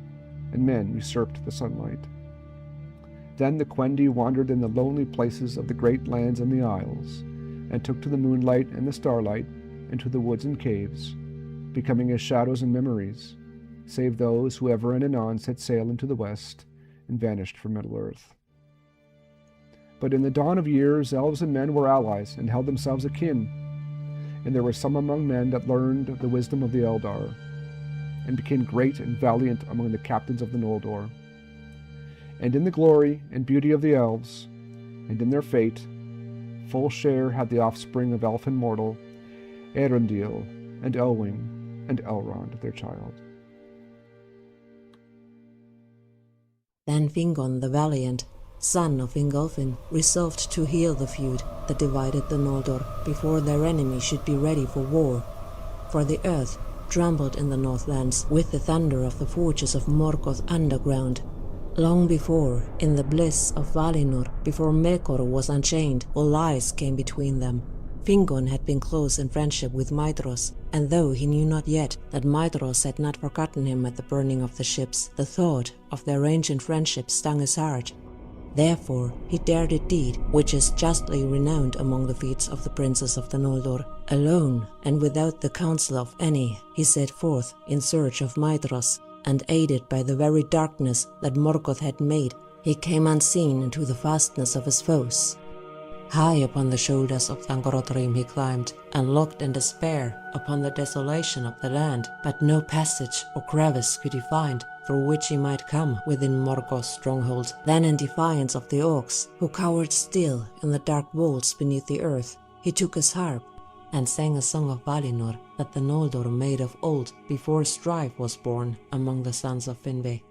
and men usurped the sunlight. Then the Quendi wandered in the lonely places of the great lands and the isles, and took to the moonlight and the starlight, and to the woods and caves, becoming as shadows and memories, save those who ever and anon set sail into the west and vanished from Middle-earth. But in the dawn of years, elves and men were allies and held themselves akin, and there were some among men that learned the wisdom of the Eldar, and became great and valiant among the captains of the Noldor. And in the glory and beauty of the elves, and in their fate, full share had the offspring of elf and mortal, Eärendil and Elwing and Elrond their child. Then Fingon the Valiant, son of Ingolfin, resolved to heal the feud that divided the Noldor before their enemy should be ready for war. For the earth trembled in the Northlands with the thunder of the forges of Morgoth underground. Long before, in the bliss of Valinor, before Melkor was unchained, all lies came between them. Fingon had been close in friendship with Maedhros, and though he knew not yet that Maedhros had not forgotten him at the burning of the ships, the thought of their ancient friendship stung his heart. Therefore he dared a deed which is justly renowned among the feats of the princes of the Noldor. Alone, and without the counsel of any, he set forth in search of Maedhros, and aided by the very darkness that Morgoth had made, he came unseen into the fastness of his foes. High upon the shoulders of Thangorodrim he climbed, and looked in despair upon the desolation of the land, but no passage or crevice could he find through which he might come within Morgoth's stronghold. Then in defiance of the orcs, who cowered still in the dark vaults beneath the earth, he took his harp and sang a song of Valinor that the Noldor made of old before strife was born among the sons of Finwë.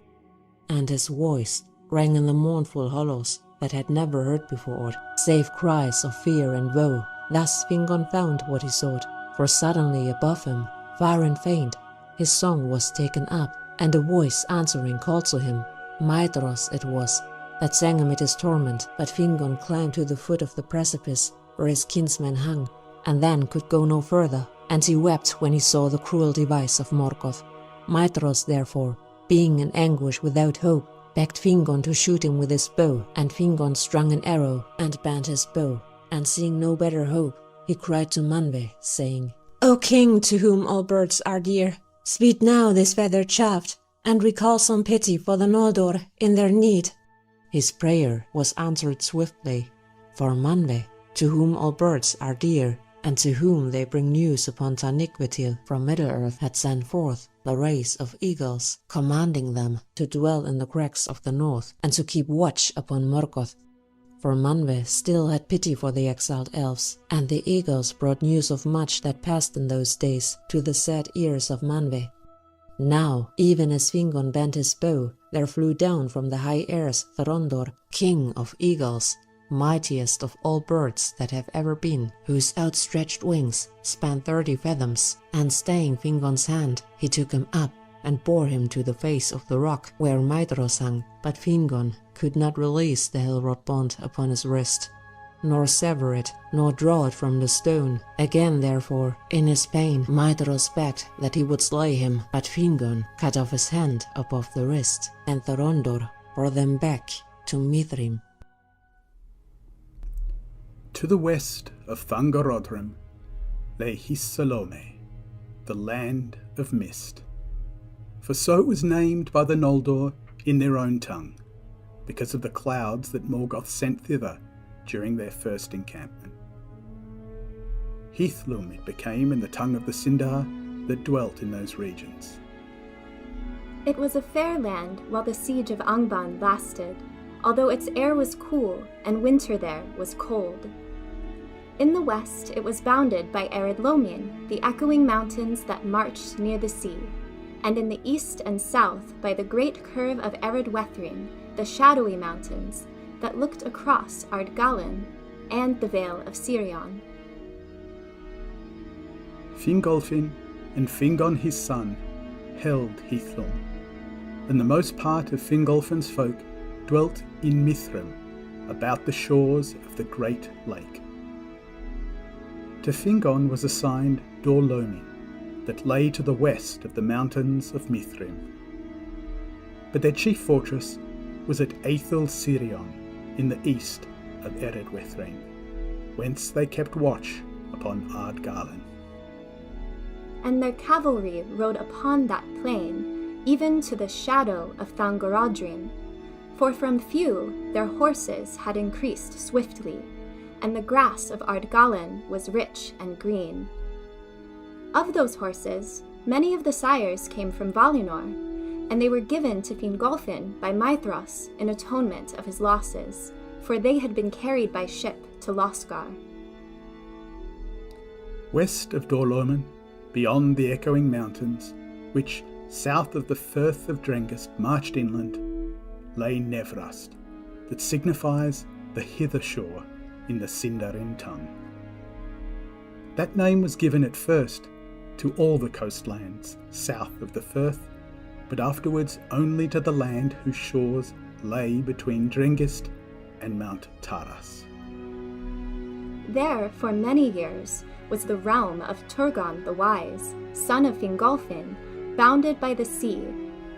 And his voice rang in the mournful hollows that had never heard before, save cries of fear and woe. Thus Fingon found what he sought, for suddenly above him, far and faint, his song was taken up, and a voice answering called to him. Maedhros it was that sang amid his torment, but Fingon climbed to the foot of the precipice where his kinsman hung, and then could go no further, and he wept when he saw the cruel device of Morgoth. Maedhros, therefore, being in anguish without hope, begged Fingon to shoot him with his bow, and Fingon strung an arrow and bent his bow, and seeing no better hope, he cried to Manwë, saying, "O king, to whom all birds are dear, speed now this feathered shaft, and recall some pity for the Noldor in their need." His prayer was answered swiftly, for Manwë, to whom all birds are dear, and to whom they bring news upon Taniquetil from Middle-earth, had sent forth the race of eagles, commanding them to dwell in the crags of the north, and to keep watch upon Morgoth. For Manwë still had pity for the exiled elves, and the eagles brought news of much that passed in those days to the sad ears of Manwë. Now, even as Fingon bent his bow, there flew down from the high airs Thorondor, king of eagles, mightiest of all birds that have ever been, whose outstretched wings spanned 30 fathoms, and staying Fingon's hand, he took him up and bore him to the face of the rock where Maedhros hung, but Fingon could not release the hell-wrought bond upon his wrist, nor sever it, nor draw it from the stone. Again, therefore, in his pain, Maedhros begged that he would slay him, but Fingon cut off his hand above the wrist, and Thorondor brought them back to Mithrim. To the west of Thangorodrim lay Hissalome, the land of mist. For so it was named by the Noldor in their own tongue, because of the clouds that Morgoth sent thither during their first encampment. Hithlum it became in the tongue of the Sindar that dwelt in those regions. It was a fair land while the siege of Angband lasted, although its air was cool and winter there was cold. In the west it was bounded by Ered Lomin, the echoing mountains that marched near the sea, and in the east and south by the great curve of Ered Wethrin, the shadowy mountains that looked across Ardgallen and the Vale of Sirion. Fingolfin and Fingon his son held Hithlum, and the most part of Fingolfin's folk dwelt in Mithrim, about the shores of the great lake. To Fingon was assigned Dor-Lomin, that lay to the west of the mountains of Mithrim. But their chief fortress was at Aethel Sirion, in the east of Ered Wethrin, whence they kept watch upon Ardgallen. And their cavalry rode upon that plain, even to the shadow of Thangorodrim, for from few their horses had increased swiftly, and the grass of Ardgallen was rich and green. Of those horses, many of the sires came from Valinor, and they were given to Fingolfin by Maedhros in atonement of his losses, for they had been carried by ship to Losgar. West of Dor-Lomin, beyond the echoing mountains, which, south of the Firth of Drengist marched inland, lay Nevrast, that signifies the hither shore in the Sindarin tongue. That name was given at first to all the coastlands south of the Firth, but afterwards only to the land whose shores lay between Drengist and Mount Taras. There, for many years, was the realm of Turgon the Wise, son of Fingolfin, bounded by the sea,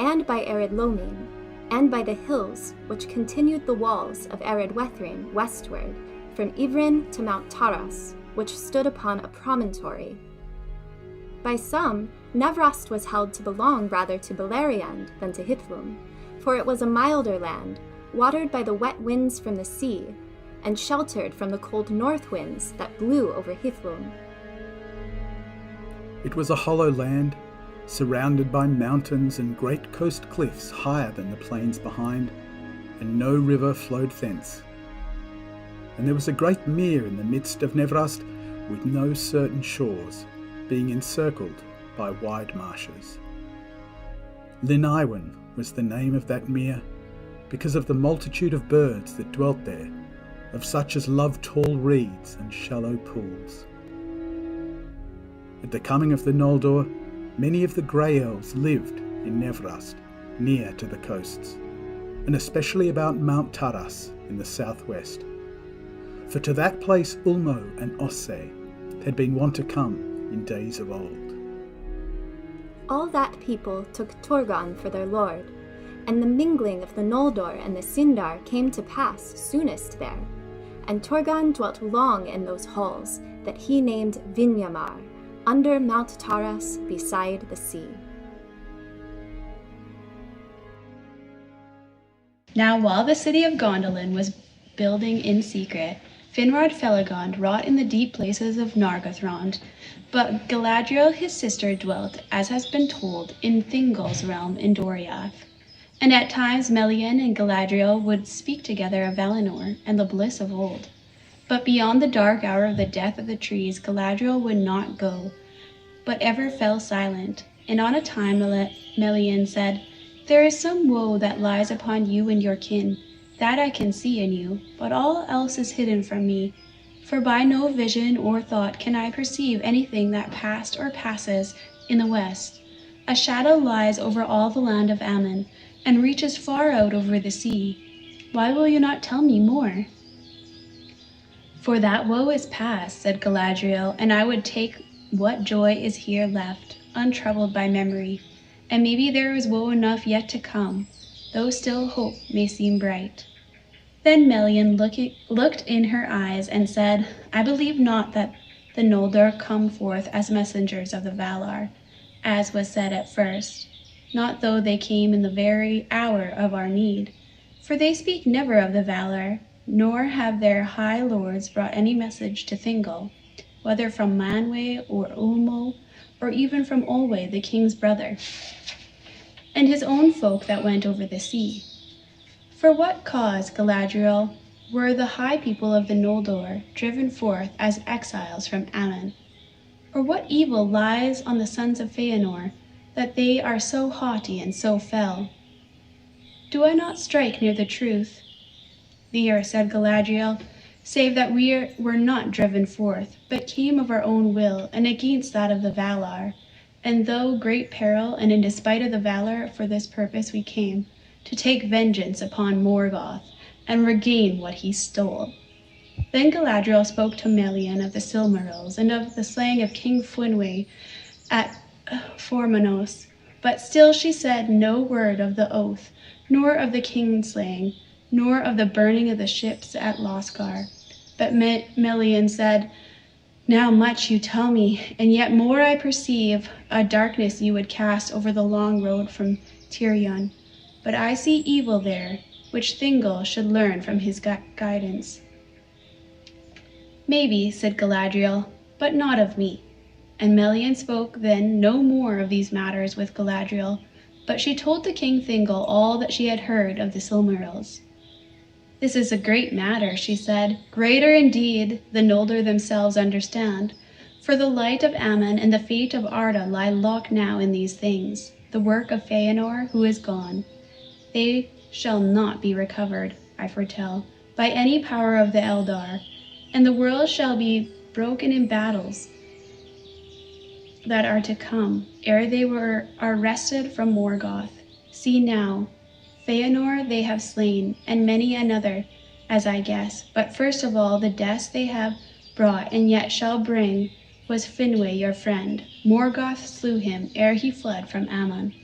and by Ered Lomin, and by the hills which continued the walls of Ered Wethrin westward, from Ivrin to Mount Taras, which stood upon a promontory. By some, Nevrast was held to belong rather to Beleriand than to Hithlum, for it was a milder land, watered by the wet winds from the sea, and sheltered from the cold north winds that blew over Hithlum. It was a hollow land, surrounded by mountains and great coast cliffs higher than the plains behind, and no river flowed thence. And there was a great mere in the midst of Nevrast, with no certain shores, being encircled by wide marshes. Linaiwen was the name of that mere, because of the multitude of birds that dwelt there, of such as love tall reeds and shallow pools. At the coming of the Noldor, many of the Grey Elves lived in Nevrast, near to the coasts, and especially about Mount Taras in the southwest. For to that place Ulmo and Osse had been wont to come in days of old. All that people took Turgon for their lord, and the mingling of the Noldor and the Sindar came to pass soonest there, and Turgon dwelt long in those halls that he named Vinyamar, under Mount Taras beside the sea. Now while the city of Gondolin was building in secret, Finrod Felagund wrought in the deep places of Nargothrond, but Galadriel his sister dwelt, as has been told, in Thingol's realm in Doriath. And at times Melian and Galadriel would speak together of Valinor and the bliss of old. But beyond the dark hour of the death of the trees, Galadriel would not go, but ever fell silent. And on a time Melian said, "There is some woe that lies upon you and your kin, that I can see in you, but all else is hidden from me. For by no vision or thought can I perceive anything that passed or passes in the west. A shadow lies over all the land of Ammon, and reaches far out over the sea. Why will you not tell me more?" "For that woe is past," said Galadriel, "and I would take what joy is here left, untroubled by memory. And maybe there is woe enough yet to come, though still hope may seem bright." Then Melian looked in her eyes and said, "I believe not that the Noldor come forth as messengers of the Valar, as was said at first, not though they came in the very hour of our need. For they speak never of the valor, nor have their high lords brought any message to Thingol, whether from Manwë or Ulmo, or even from Olwe, the king's brother, and his own folk that went over the sea. For what cause, Galadriel, were the high people of the Noldor driven forth as exiles from Aman? Or what evil lies on the sons of Feanor, that they are so haughty and so fell? Do I not strike near the truth? There, said Galadriel, save that we were not driven forth, but came of our own will, and against that of the Valar. And though great peril, and in despite of the Valar, for this purpose we came, to take vengeance upon Morgoth, and regain what he stole. Then Galadriel spoke to Melian of the Silmarils, and of the slaying of King Finwë at Formanos, but still she said no word of the oath, nor of the kinslaying, nor of the burning of the ships at Losgar. But Melian said, now much you tell me, and yet more I perceive a darkness you would cast over the long road from Tirion. But I see evil there, which Thingol should learn from his guidance. Maybe, said Galadriel, but not of me. And Melian spoke then no more of these matters with Galadriel, but she told to King Thingol all that she had heard of the Silmarils. This is a great matter, she said, greater indeed the Noldor themselves understand, for the light of Aman and the fate of Arda lie locked now in these things, the work of Feanor who is gone. They shall not be recovered, I foretell, by any power of the Eldar, and the world shall be broken in battles that are to come, ere they are wrested from Morgoth. See now, Feanor they have slain, and many another, as I guess, but first of all the deaths they have brought, and yet shall bring, was Finwë your friend. Morgoth slew him ere he fled from Aman.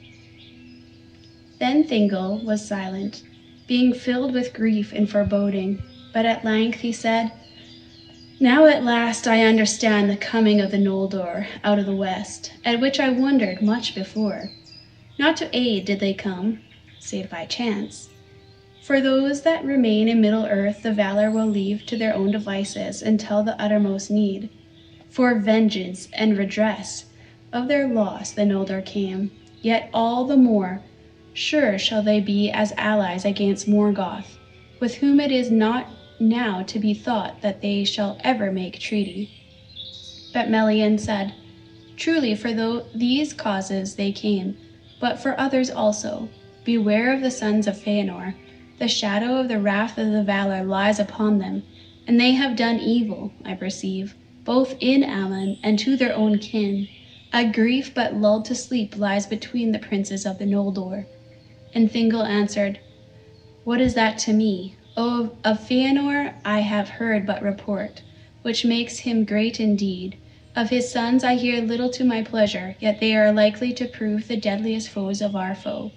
Then Thingol was silent, being filled with grief and foreboding, but at length he said, now at last I understand the coming of the Noldor out of the west, at which I wondered much before. Not to aid did they come, save by chance. For those that remain in Middle-earth the Valar will leave to their own devices until the uttermost need. For vengeance and redress of their loss the Noldor came, yet all the more sure shall they be as allies against Morgoth, with whom it is not now to be thought that they shall ever make treaty. But Melian said, truly for these causes they came, but for others also. Beware of the sons of Feanor. The shadow of the wrath of the Valar lies upon them, and they have done evil, I perceive, both in Aman and to their own kin. A grief but lulled to sleep lies between the princes of the Noldor. And Thingol answered, what is that to me? Of Feanor I have heard but report, which makes him great indeed. Of his sons I hear little to my pleasure, yet they are likely to prove the deadliest foes of our foe.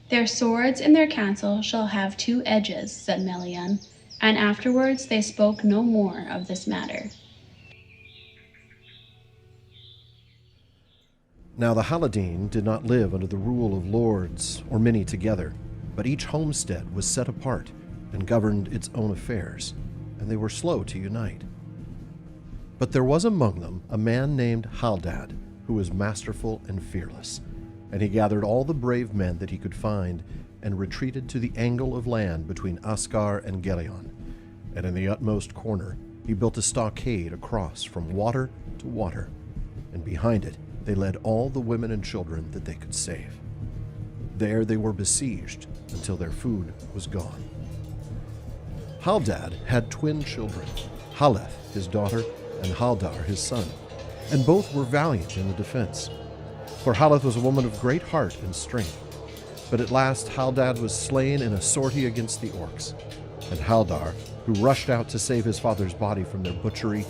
Their swords in their council shall have two edges, said Melian, and afterwards they spoke no more of this matter. Now the Haladin did not live under the rule of lords or many together, but each homestead was set apart and governed its own affairs, and they were slow to unite. But there was among them a man named Haldad, who was masterful and fearless, and he gathered all the brave men that he could find and retreated to the angle of land between Asgard and Gelion, and in the utmost corner he built a stockade across from water to water, and behind it they led all the women and children that they could save. There they were besieged until their food was gone. Haldad had twin children, Haleth his daughter and Haldar his son, and both were valiant in the defense. For Haleth was a woman of great heart and strength. But at last Haldad was slain in a sortie against the orcs, and Haldar, who rushed out to save his father's body from their butchery,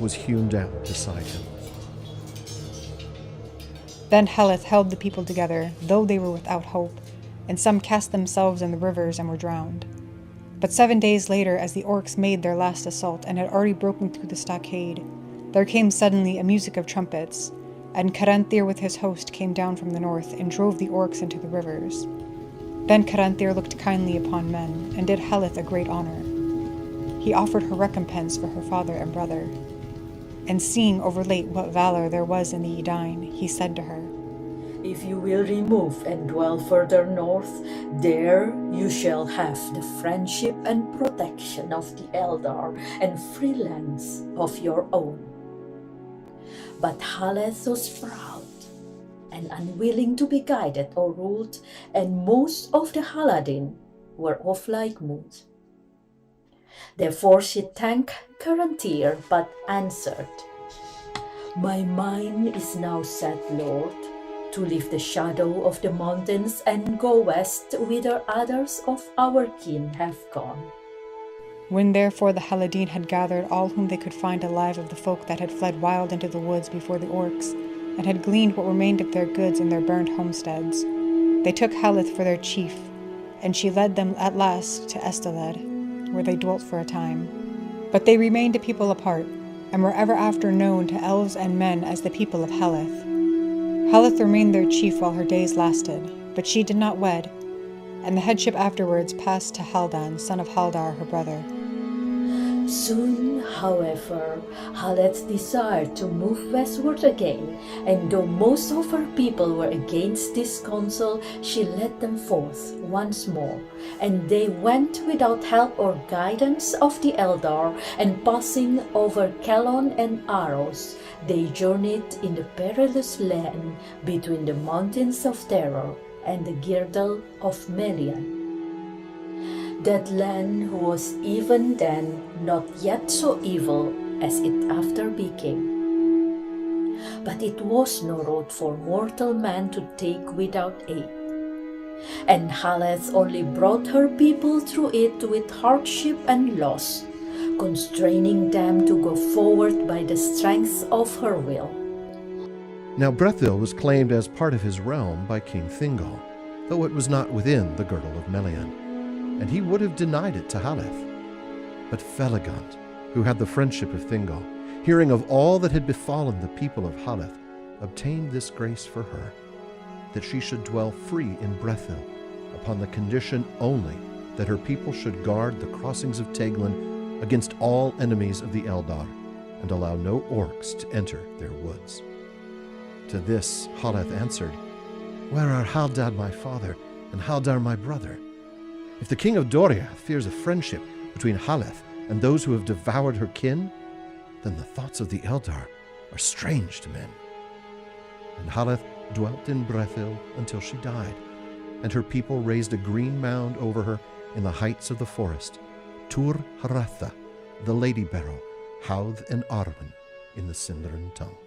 was hewn down beside him. Then Haleth held the people together, though they were without hope, and some cast themselves in the rivers and were drowned. But 7 days later, as the orcs made their last assault and had already broken through the stockade, there came suddenly a music of trumpets, and Caranthir with his host came down from the north and drove the orcs into the rivers. Then Caranthir looked kindly upon men, and did Helith a great honour. He offered her recompense for her father and brother. And seeing overlate what valour there was in the Edain, he said to her, If you will remove and dwell further north, there you shall have the friendship and protection of the Eldar and free lands of your own. But Haleth was proud and unwilling to be guided or ruled, and most of the Haladin were of like mood. Therefore she thanked Caranthir, but answered, My mind is now set, Lord, to leave the shadow of the mountains and go west whither others of our kin have gone. When therefore the Haladin had gathered all whom they could find alive of the folk that had fled wild into the woods before the orcs, and had gleaned what remained of their goods in their burned homesteads, they took Helith for their chief, and she led them at last to Esteled, where they dwelt for a time. But they remained a people apart, and were ever after known to elves and men as the people of Helith. Helith remained their chief while her days lasted, but she did not wed, and the headship afterwards passed to Haldan, son of Haldar, her brother. Soon, however, Haleth desired to move westward again, and though most of her people were against this counsel, she led them forth once more, and they went without help or guidance of the Eldar, and passing over Kelon and Aros, they journeyed in the perilous land between the mountains of Terror and the girdle of Melian. That land was even then not yet so evil as it after became. But it was no road for mortal man to take without aid. And Haleth only brought her people through it with hardship and loss, constraining them to go forward by the strength of her will. Now Brethil was claimed as part of his realm by King Thingol, though it was not within the girdle of Melian, and he would have denied it to Haleth. But Felagant, who had the friendship of Thingol, hearing of all that had befallen the people of Haleth, obtained this grace for her, that she should dwell free in Brethil, upon the condition only that her people should guard the crossings of Teglin against all enemies of the Eldar, and allow no orcs to enter their woods. To this Haleth answered, Where are Haldad my father, and Haldar my brother? If the king of Doriath fears a friendship between Haleth and those who have devoured her kin, then the thoughts of the Eldar are strange to men. And Haleth dwelt in Brethil until she died, and her people raised a green mound over her in the heights of the forest, Tur Haratha, the Lady Beryl, Houth and Arwen in the Sindarin tongue.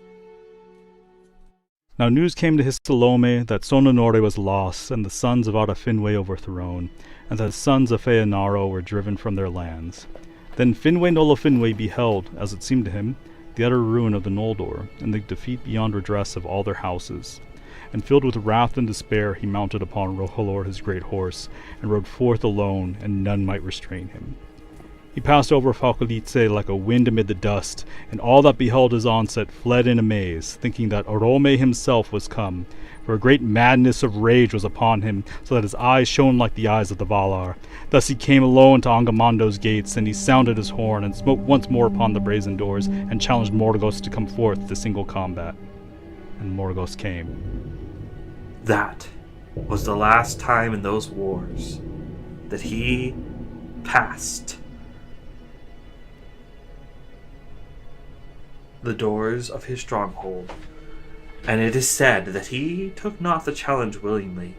Now news came to Histalome that Sononore was lost, and the sons of Finwë overthrown, and that the sons of Feanaro were driven from their lands. Then Finwë Nolofinwë beheld, as it seemed to him, the utter ruin of the Noldor, and the defeat beyond redress of all their houses. And filled with wrath and despair, he mounted upon Rohalor his great horse, and rode forth alone, and none might restrain him. He passed over Falkalitze like a wind amid the dust, and all that beheld his onset fled in amaze, thinking that Orome himself was come, for a great madness of rage was upon him, so that his eyes shone like the eyes of the Valar. Thus he came alone to Angamondo's gates, and he sounded his horn, and smote once more upon the brazen doors, and challenged Morgos to come forth to single combat. And Morgos came. That was the last time in those wars that he passed the doors of his stronghold, and it is said that he took not the challenge willingly,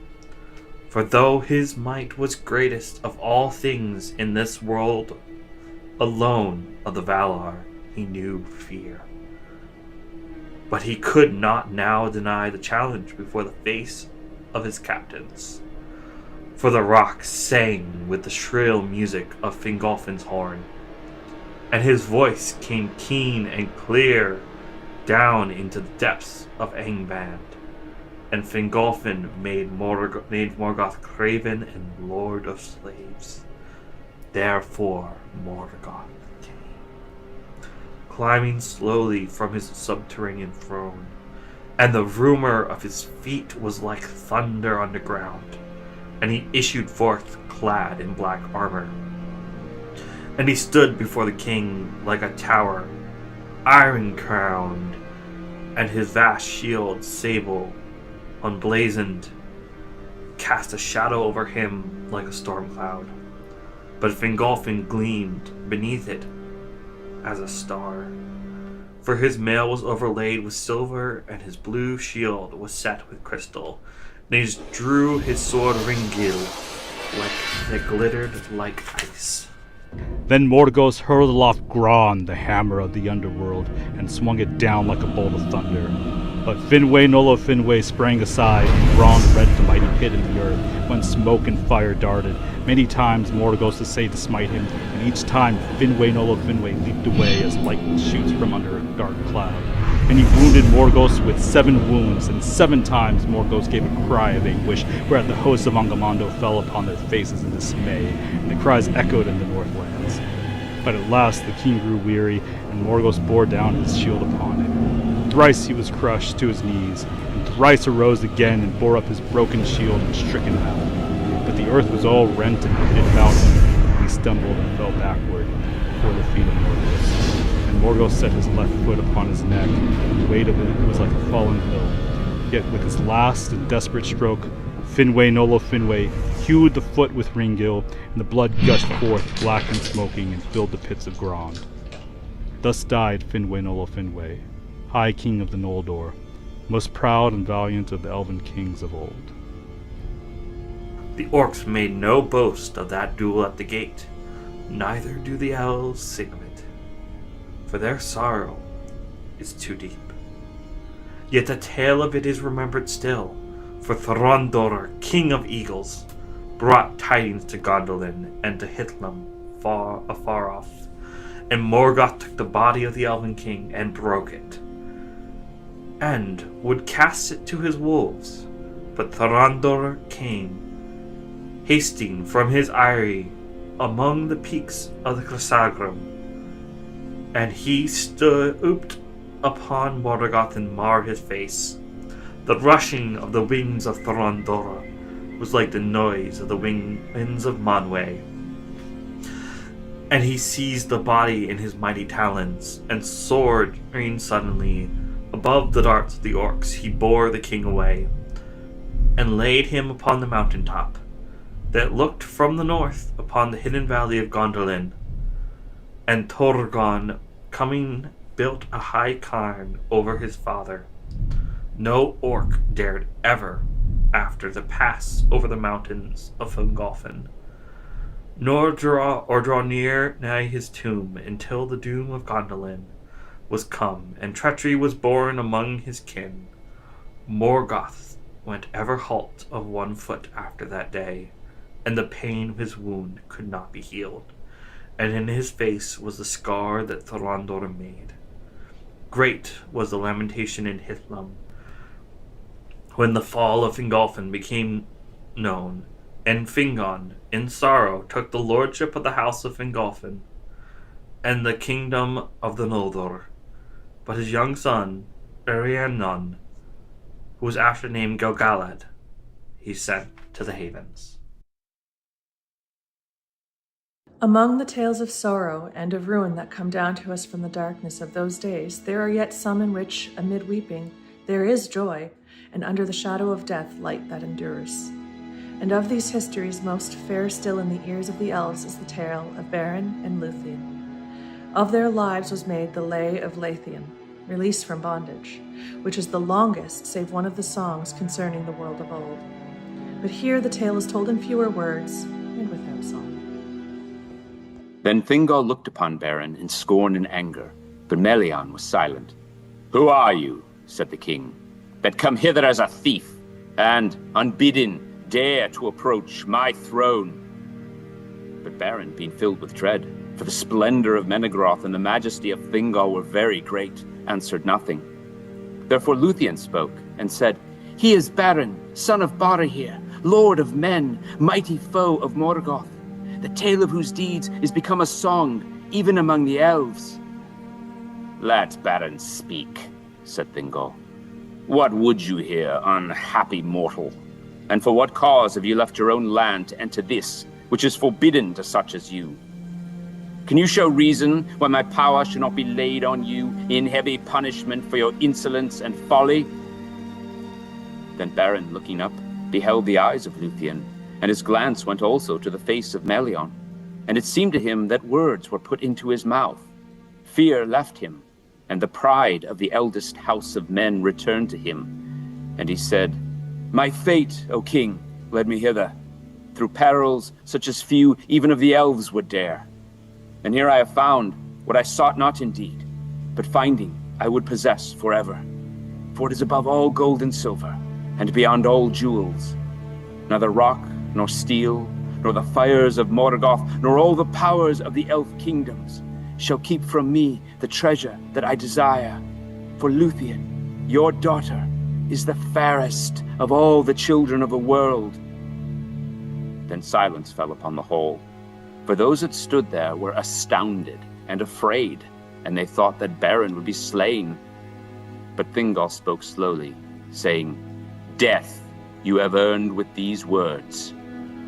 for though his might was greatest of all things in this world, alone of the Valar he knew fear. But he could not now deny the challenge before the face of his captains, for the rocks sang with the shrill music of Fingolfin's horn, and his voice came keen and clear down into the depths of Angband, and Fingolfin made Morgoth craven and lord of slaves. Therefore Morgoth came, climbing slowly from his subterranean throne, and the rumor of his feet was like thunder underground, and he issued forth clad in black armor. And he stood before the king like a tower, iron-crowned, and his vast shield, sable, unblazoned, cast a shadow over him like a storm cloud. But Fingolfin gleamed beneath it as a star. For his mail was overlaid with silver, and his blue shield was set with crystal. And he drew his sword Ringil, that glittered like ice. Then Morgos hurled aloft Gron, the hammer of the underworld, and swung it down like a bolt of thunder. But Finwë Nolo Finwë sprang aside, and Gron rent the mighty pit in the earth, when smoke and fire darted. Many times Morgos essayed to smite him, and each time Finwë Nolo Finwë leaped away as lightning shoots from under a dark cloud. And he wounded Morgos with 7 wounds, and 7 times Morgos gave a cry of anguish, whereat the hosts of Angamando fell upon their faces in dismay, and the cries echoed in the Northlands. But at last the king grew weary, and Morgos bore down his shield upon him. Thrice he was crushed to his knees, and thrice arose again and bore up his broken shield and stricken helm. But the earth was all rent and pitted about him, and he stumbled and fell backward before the feet of Morgos. And Morgos set his left foot upon his neck, and the weight of it was like a fallen hill. Yet with his last and desperate stroke, Finwë Nolo Finwë hewed the foot with Ringil, and the blood gushed forth black and smoking and filled the pits of Grond. Thus died Finwë Nolo Finwë, High King of the Noldor, most proud and valiant of the elven kings of old. The orcs made no boast of that duel at the gate, neither do the elves sing of it, for their sorrow is too deep. Yet the tale of it is remembered still, for Thorondor, King of Eagles, brought tidings to Gondolin and to Hithlum afar off, and Morgoth took the body of the Elven King and broke it, and would cast it to his wolves. But Thorondor came, hasting from his eyrie among the peaks of the Crisagrum, and he stooped upon Morgoth and marred his face. The rushing of the wings of Thorondor was like the noise of the winds of Manwë. And he seized the body in his mighty talons, and soaring suddenly above the darts of the orcs, he bore the king away, and laid him upon the mountain top that looked from the north upon the hidden valley of Gondolin. And Torgon, coming, built a high cairn over his father. No orc dared ever after to pass over the mountains of Fingolfin, nor draw near nigh his tomb until the doom of Gondolin was come, and treachery was born among his kin. Morgoth went ever halt of 1 foot after that day, and the pain of his wound could not be healed, and in his face was the scar that Thorondor made. Great was the lamentation in Hithlum when the fall of Fingolfin became known, and Fingon, in sorrow, took the lordship of the house of Fingolfin and the kingdom of the Noldor. But his young son, Rhiannon, who was after named Gil-galad, he sent to the havens. Among the tales of sorrow and of ruin that come down to us from the darkness of those days, there are yet some in which, amid weeping, there is joy, and under the shadow of death light that endures. And of these histories most fair still in the ears of the elves is the tale of Beren and Luthien. Of their lives was made the Lay of Leithian, released from bondage, which is the longest save one of the songs concerning the world of old. But here the tale is told in fewer words and without song. Then Thingol looked upon Beren in scorn and anger, but Melian was silent. "Who are you," said the king, "that come hither as a thief, and, unbidden, dare to approach my throne?" But Beren, being filled with dread, for the splendor of Menegroth and the majesty of Thingol were very great, answered nothing. Therefore Luthien spoke, and said, "He is Beren, son of Barahir, lord of men, mighty foe of Morgoth, the tale of whose deeds is become a song, even among the elves." "Let Beren speak," said Thingol. "What would you hear, unhappy mortal?" And for what cause have you left your own land to enter this, which is forbidden to such as you? Can you show reason why my power should not be laid on you in heavy punishment for your insolence and folly? Then Beren, looking up, beheld the eyes of Luthien, and his glance went also to the face of Melion, and it seemed to him that words were put into his mouth. Fear left him, and the pride of the eldest house of men returned to him. And he said, "My fate, O king, led me hither, through perils such as few even of the elves would dare. And here I have found what I sought not indeed, but finding I would possess forever. For it is above all gold and silver, and beyond all jewels. Neither rock, nor steel, nor the fires of Morgoth, nor all the powers of the elf kingdoms shall keep from me the treasure that I desire. For Luthien, your daughter, is the fairest of all the children of the world." Then silence fell upon the hall, for those that stood there were astounded and afraid, and they thought that Beren would be slain. But Thingol spoke slowly, saying, "Death you have earned with these words,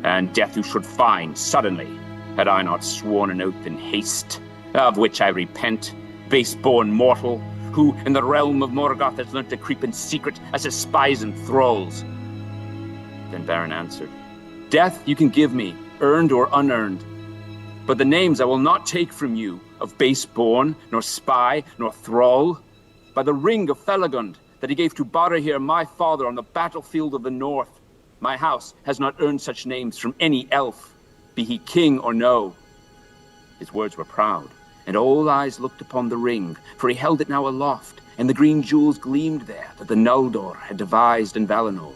and death you should find suddenly, had I not sworn an oath in haste, of which I repent, base-born mortal, who in the realm of Morgoth has learnt to creep in secret as his spies and thralls." Then Beren answered, "Death you can give me, earned or unearned, but the names I will not take from you, of base-born, nor spy, nor thrall. By the ring of Felagund that he gave to Barahir, my father, on the battlefield of the north, my house has not earned such names from any elf, be he king or no." His words were proud, and all eyes looked upon the ring, for he held it now aloft, and the green jewels gleamed there that the Noldor had devised in Valinor.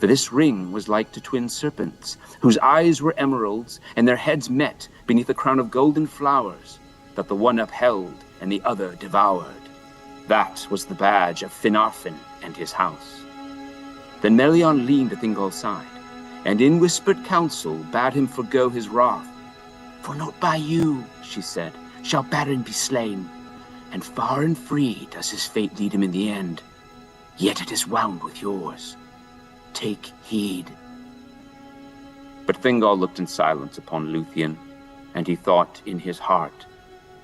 For this ring was like to twin serpents, whose eyes were emeralds, and their heads met beneath a crown of golden flowers, that the one upheld and the other devoured. That was the badge of Finarfin and his house. Then Melion leaned at Thingol's side, and in whispered counsel bade him forego his wrath. "For not by you," she said, "shall Beren be slain, and far and free does his fate lead him in the end. Yet it is wound with yours. Take heed." But Thingol looked in silence upon Luthien, and he thought in his heart,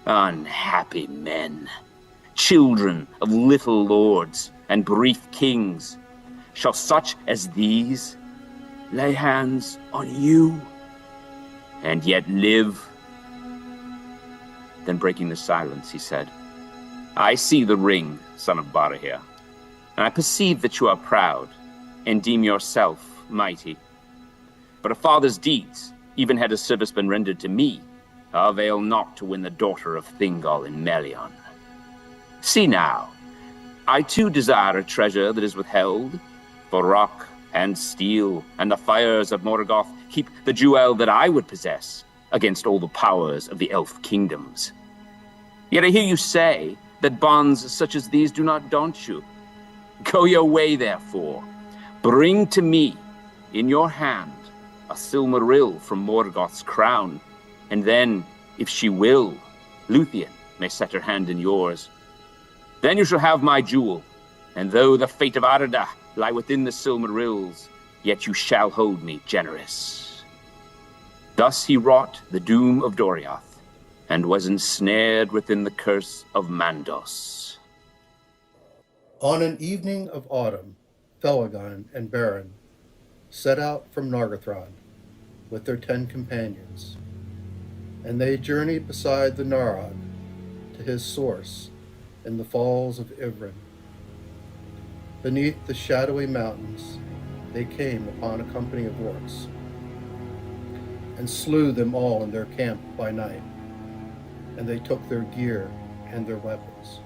"Unhappy men, children of little lords and brief kings, shall such as these lay hands on you, and yet live?" Then breaking the silence, he said, "I see the ring, son of Barahir, and I perceive that you are proud, and deem yourself mighty. But a father's deeds, even had a service been rendered to me, avail not to win the daughter of Thingol in Melion. See now, I too desire a treasure that is withheld, for rock and steel and the fires of Morgoth keep the jewel that I would possess against all the powers of the elf kingdoms. Yet I hear you say that bonds such as these do not daunt you. Go your way, therefore. Bring to me, in your hand, a Silmaril from Morgoth's crown, and then, if she will, Luthien may set her hand in yours. Then you shall have my jewel, and though the fate of Arda lie within the Silmarils, yet you shall hold me generous." Thus he wrought the doom of Doriath, and was ensnared within the curse of Mandos. On an evening of autumn, Felagund and Beren set out from Nargothrond with their 10 companions, and they journeyed beside the Narog to his source in the falls of Ivrin. Beneath the shadowy mountains, they came upon a company of orcs, and slew them all in their camp by night, and they took their gear and their weapons.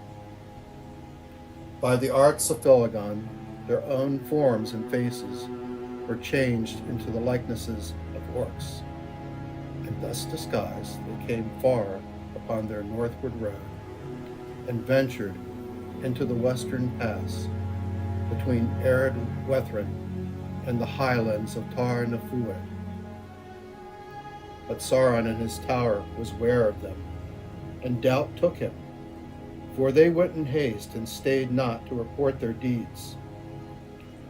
By the arts of Felagund, their own forms and faces were changed into the likenesses of orcs, and thus disguised they came far upon their northward road, and ventured into the western pass between Ered Wethrin and the highlands of Tar Nafued. But Sauron in his tower was ware of them, and doubt took him, for they went in haste and stayed not to report their deeds.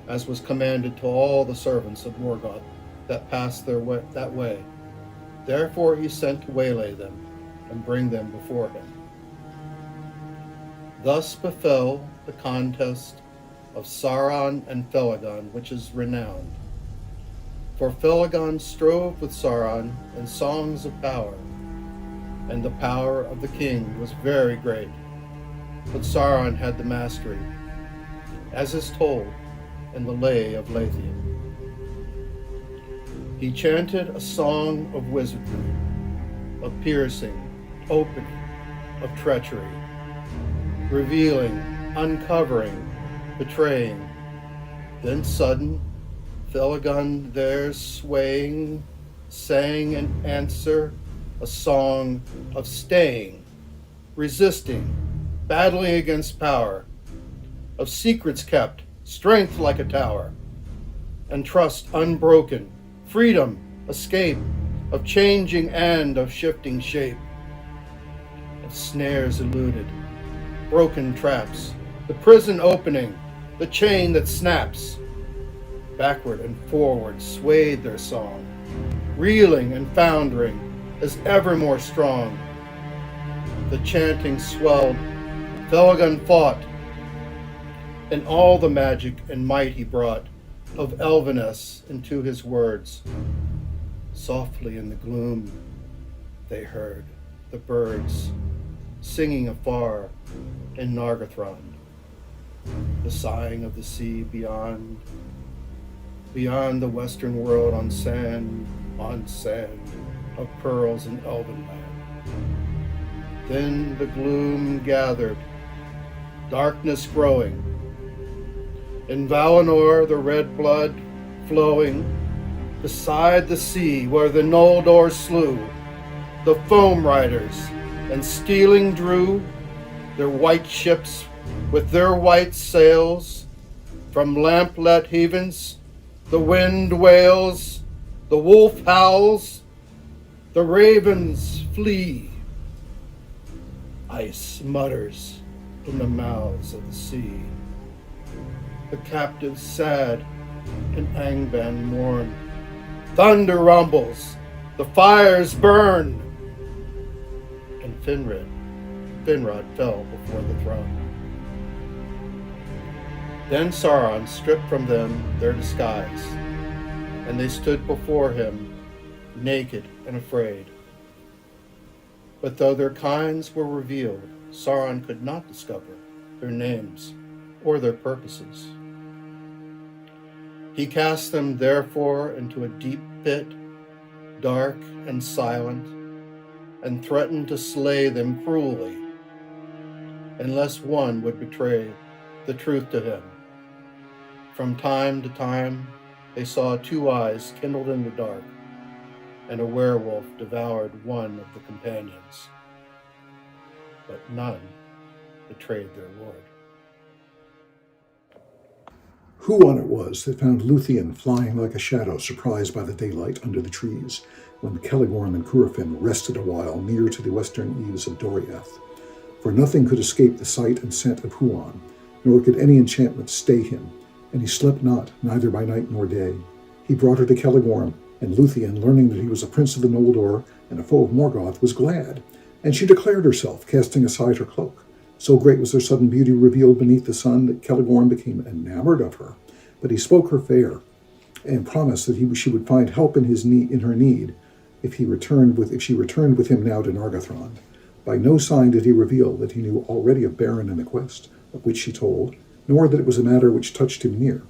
as was commanded to all the servants of Morgoth that passed that way. Therefore he sent to waylay them and bring them before him. Thus befell the contest of Sauron and Felagund, which is renowned. For Felagund strove with Sauron in songs of power, and the power of the king was very great. But Sauron had the mastery, as is told in the Lay of Lathian. He chanted a song of wizardry, of piercing, opening, of treachery, revealing, uncovering, betraying. Then sudden, Felagund there swaying, sang in answer a song of staying, resisting, battling against power, of secrets kept, strength like a tower, and trust unbroken, freedom, escape, of changing and of shifting shape, of snares eluded, broken traps, the prison opening, the chain that snaps. Backward and forward swayed their song, reeling and foundering as ever more strong. The chanting swelled, Felagund fought, and all the magic and might he brought of elveness into his words. Softly in the gloom they heard the birds singing afar in Nargothrond, the sighing of the sea beyond the western world on sand of pearls and elven land. Then the gloom gathered, darkness growing. In Valinor the red blood flowing, beside the sea where the Noldor slew the foam riders, and stealing drew their white ships with their white sails. From lamplit havens the wind wails, the wolf howls, the ravens flee. Ice mutters in the mouths of the sea. The captives sad in Angband mourn. Thunder rumbles, the fires burn, and Finrod fell before the throne. Then Sauron stripped from them their disguise, and they stood before him, naked and afraid. But though their kinds were revealed, Sauron could not discover their names or their purposes. He cast them therefore into a deep pit, dark and silent, and threatened to slay them cruelly, unless one would betray the truth to him. From time to time, they saw two eyes kindled in the dark, and a werewolf devoured one of the companions. But none betrayed their lord. Huon it was that found Luthien flying like a shadow, surprised by the daylight under the trees, when Celegorm and Curufin rested a while near to the western eaves of Doriath. For nothing could escape the sight and scent of Huon, nor could any enchantment stay him, and he slept not, neither by night nor day. He brought her to Celegorm, and Luthien, learning that he was a prince of the Noldor and a foe of Morgoth, was glad, and she declared herself, casting aside her cloak. So great was her sudden beauty revealed beneath the sun that Celegorm became enamored of her. But he spoke her fair, and promised that she would find help in her need if she returned with him now to Nargothrond. By no sign did he reveal that he knew already of Beren and the quest, of which she told, nor that it was a matter which touched him near.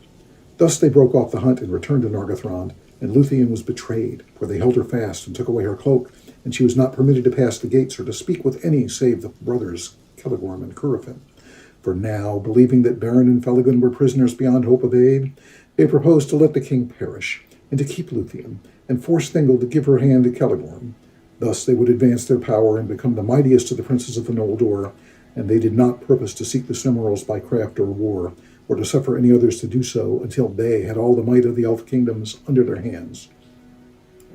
Thus they broke off the hunt and returned to Nargothrond, and Luthien was betrayed, for they held her fast and took away her cloak, and she was not permitted to pass the gates or to speak with any save the brothers Celegorm and Curufin. For now, believing that Beren and Felagund were prisoners beyond hope of aid, they proposed to let the king perish, and to keep Luthien, and force Thingol to give her hand to Celegorm. Thus they would advance their power and become the mightiest of the princes of the Noldor, and they did not purpose to seek the Silmarils by craft or war, or to suffer any others to do so until they had all the might of the elf kingdoms under their hands.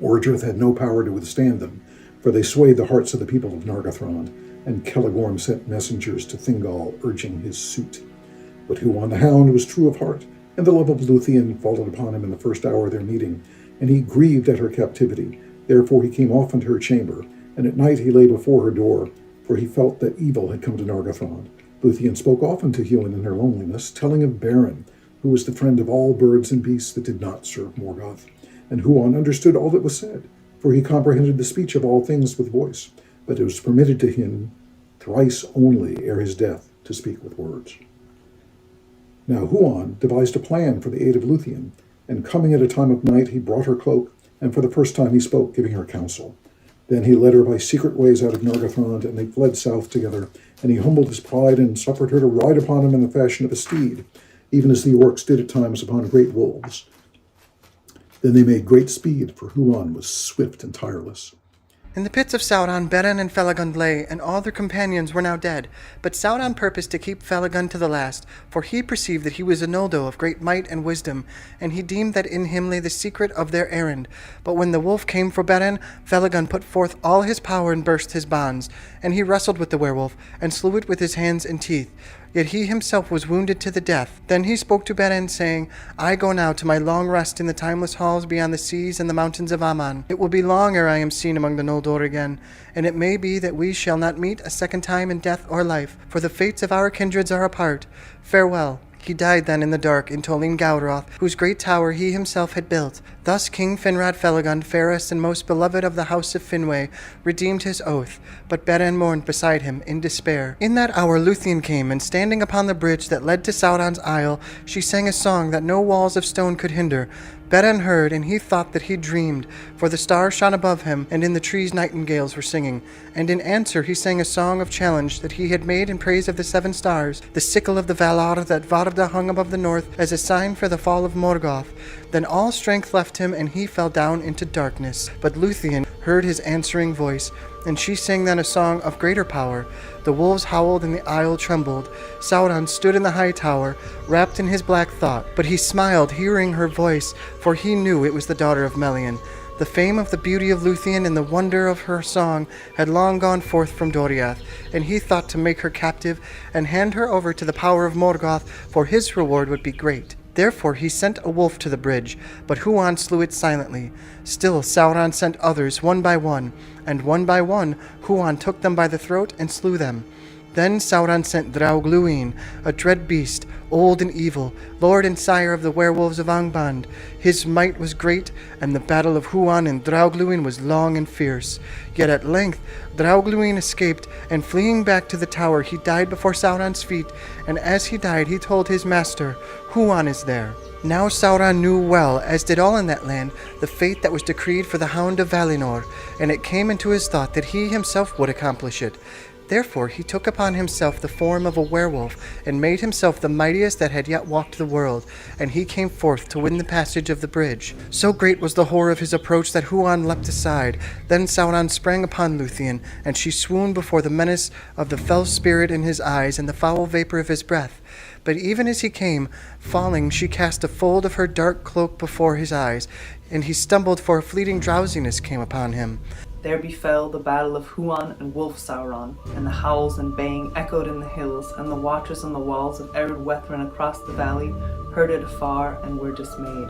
Ordrith had no power to withstand them, for they swayed the hearts of the people of Nargothrond, and Celegorm sent messengers to Thingol urging his suit. But Huon the Hound was true of heart, And the love of Luthien followed upon him in the first hour of their meeting, and he grieved at her captivity. Therefore he came often to her chamber, and at night he lay before her door, for he felt that evil had come to Nargothrond. Luthien spoke often to Huan in her loneliness, telling of Beren, who was the friend of all birds and beasts that did not serve Morgoth. And Huan understood all that was said, for he comprehended the speech of all things with voice, but it was permitted to him thrice only ere his death to speak with words. Now Huan devised a plan for the aid of Luthien, and coming at a time of night, he brought her cloak, and for the first time he spoke, giving her counsel. Then he led her by secret ways out of Nargothrond, and they fled south together, and he humbled his pride and suffered her to ride upon him in the fashion of a steed, even as the orcs did at times upon great wolves. Then they made great speed, for Huan was swift and tireless. In the pits of Sauron, Beren and Felagund lay, and all their companions were now dead. But Sauron purposed to keep Felagund to the last, for he perceived that he was a Noldo of great might and wisdom, and he deemed that in him lay the secret of their errand. But when the wolf came for Beren, Felagund put forth all his power and burst his bonds, and he wrestled with the werewolf, and slew it with his hands and teeth. Yet he himself was wounded to the death. Then he spoke to Beren, saying, I go now to my long rest in the timeless halls beyond the seas and the mountains of Aman. It will be long ere I am seen among the Noldor again, and it may be that we shall not meet a second time in death or life, for the fates of our kindreds are apart. Farewell. He died then in the dark in Tolkien Gawroth, whose great tower he himself had built. Thus King Finrad Felagund, fairest and most beloved of the house of Finwë, redeemed his oath, but Beren mourned beside him in despair. In that hour Luthien came, and standing upon the bridge that led to Sauron's isle, she sang a song that no walls of stone could hinder. Beren heard, and he thought that he dreamed, for the stars shone above him, and in the trees nightingales were singing. And in answer he sang a song of challenge that he had made in praise of the seven stars, the sickle of the Valar that Varda hung above the north as a sign for the fall of Morgoth. Then all strength left him, and he fell down into darkness. But Luthien heard his answering voice, and she sang then a song of greater power. The wolves howled and the isle trembled. Sauron stood in the high tower, wrapped in his black thought, but he smiled, hearing her voice, for he knew it was the daughter of Melian. The fame of the beauty of Luthien and the wonder of her song had long gone forth from Doriath, and he thought to make her captive and hand her over to the power of Morgoth, for his reward would be great. Therefore he sent a wolf to the bridge, but Huan slew it silently. Still Sauron sent others one by one, and one by one Huan took them by the throat and slew them. Then Sauron sent Draugluin, a dread beast, old and evil, lord and sire of the werewolves of Angband. His might was great, and the battle of Huan and Draugluin was long and fierce. Yet at length Draugluin escaped, and fleeing back to the tower he died before Sauron's feet, and as he died he told his master, Huan is there. Now Sauron knew well, as did all in that land, the fate that was decreed for the Hound of Valinor, and it came into his thought that he himself would accomplish it. Therefore he took upon himself the form of a werewolf, and made himself the mightiest that had yet walked the world, and he came forth to win the passage of the bridge. So great was the horror of his approach that Huan leapt aside. Then Sauron sprang upon Luthien, and she swooned before the menace of the fell spirit in his eyes and the foul vapor of his breath. But even as he came, falling, she cast a fold of her dark cloak before his eyes, and he stumbled, for a fleeting drowsiness came upon him. There befell the battle of Huan and Wolf Sauron, and the howls and baying echoed in the hills, and the watchers on the walls of Ered Wethrin across the valley heard it afar and were dismayed.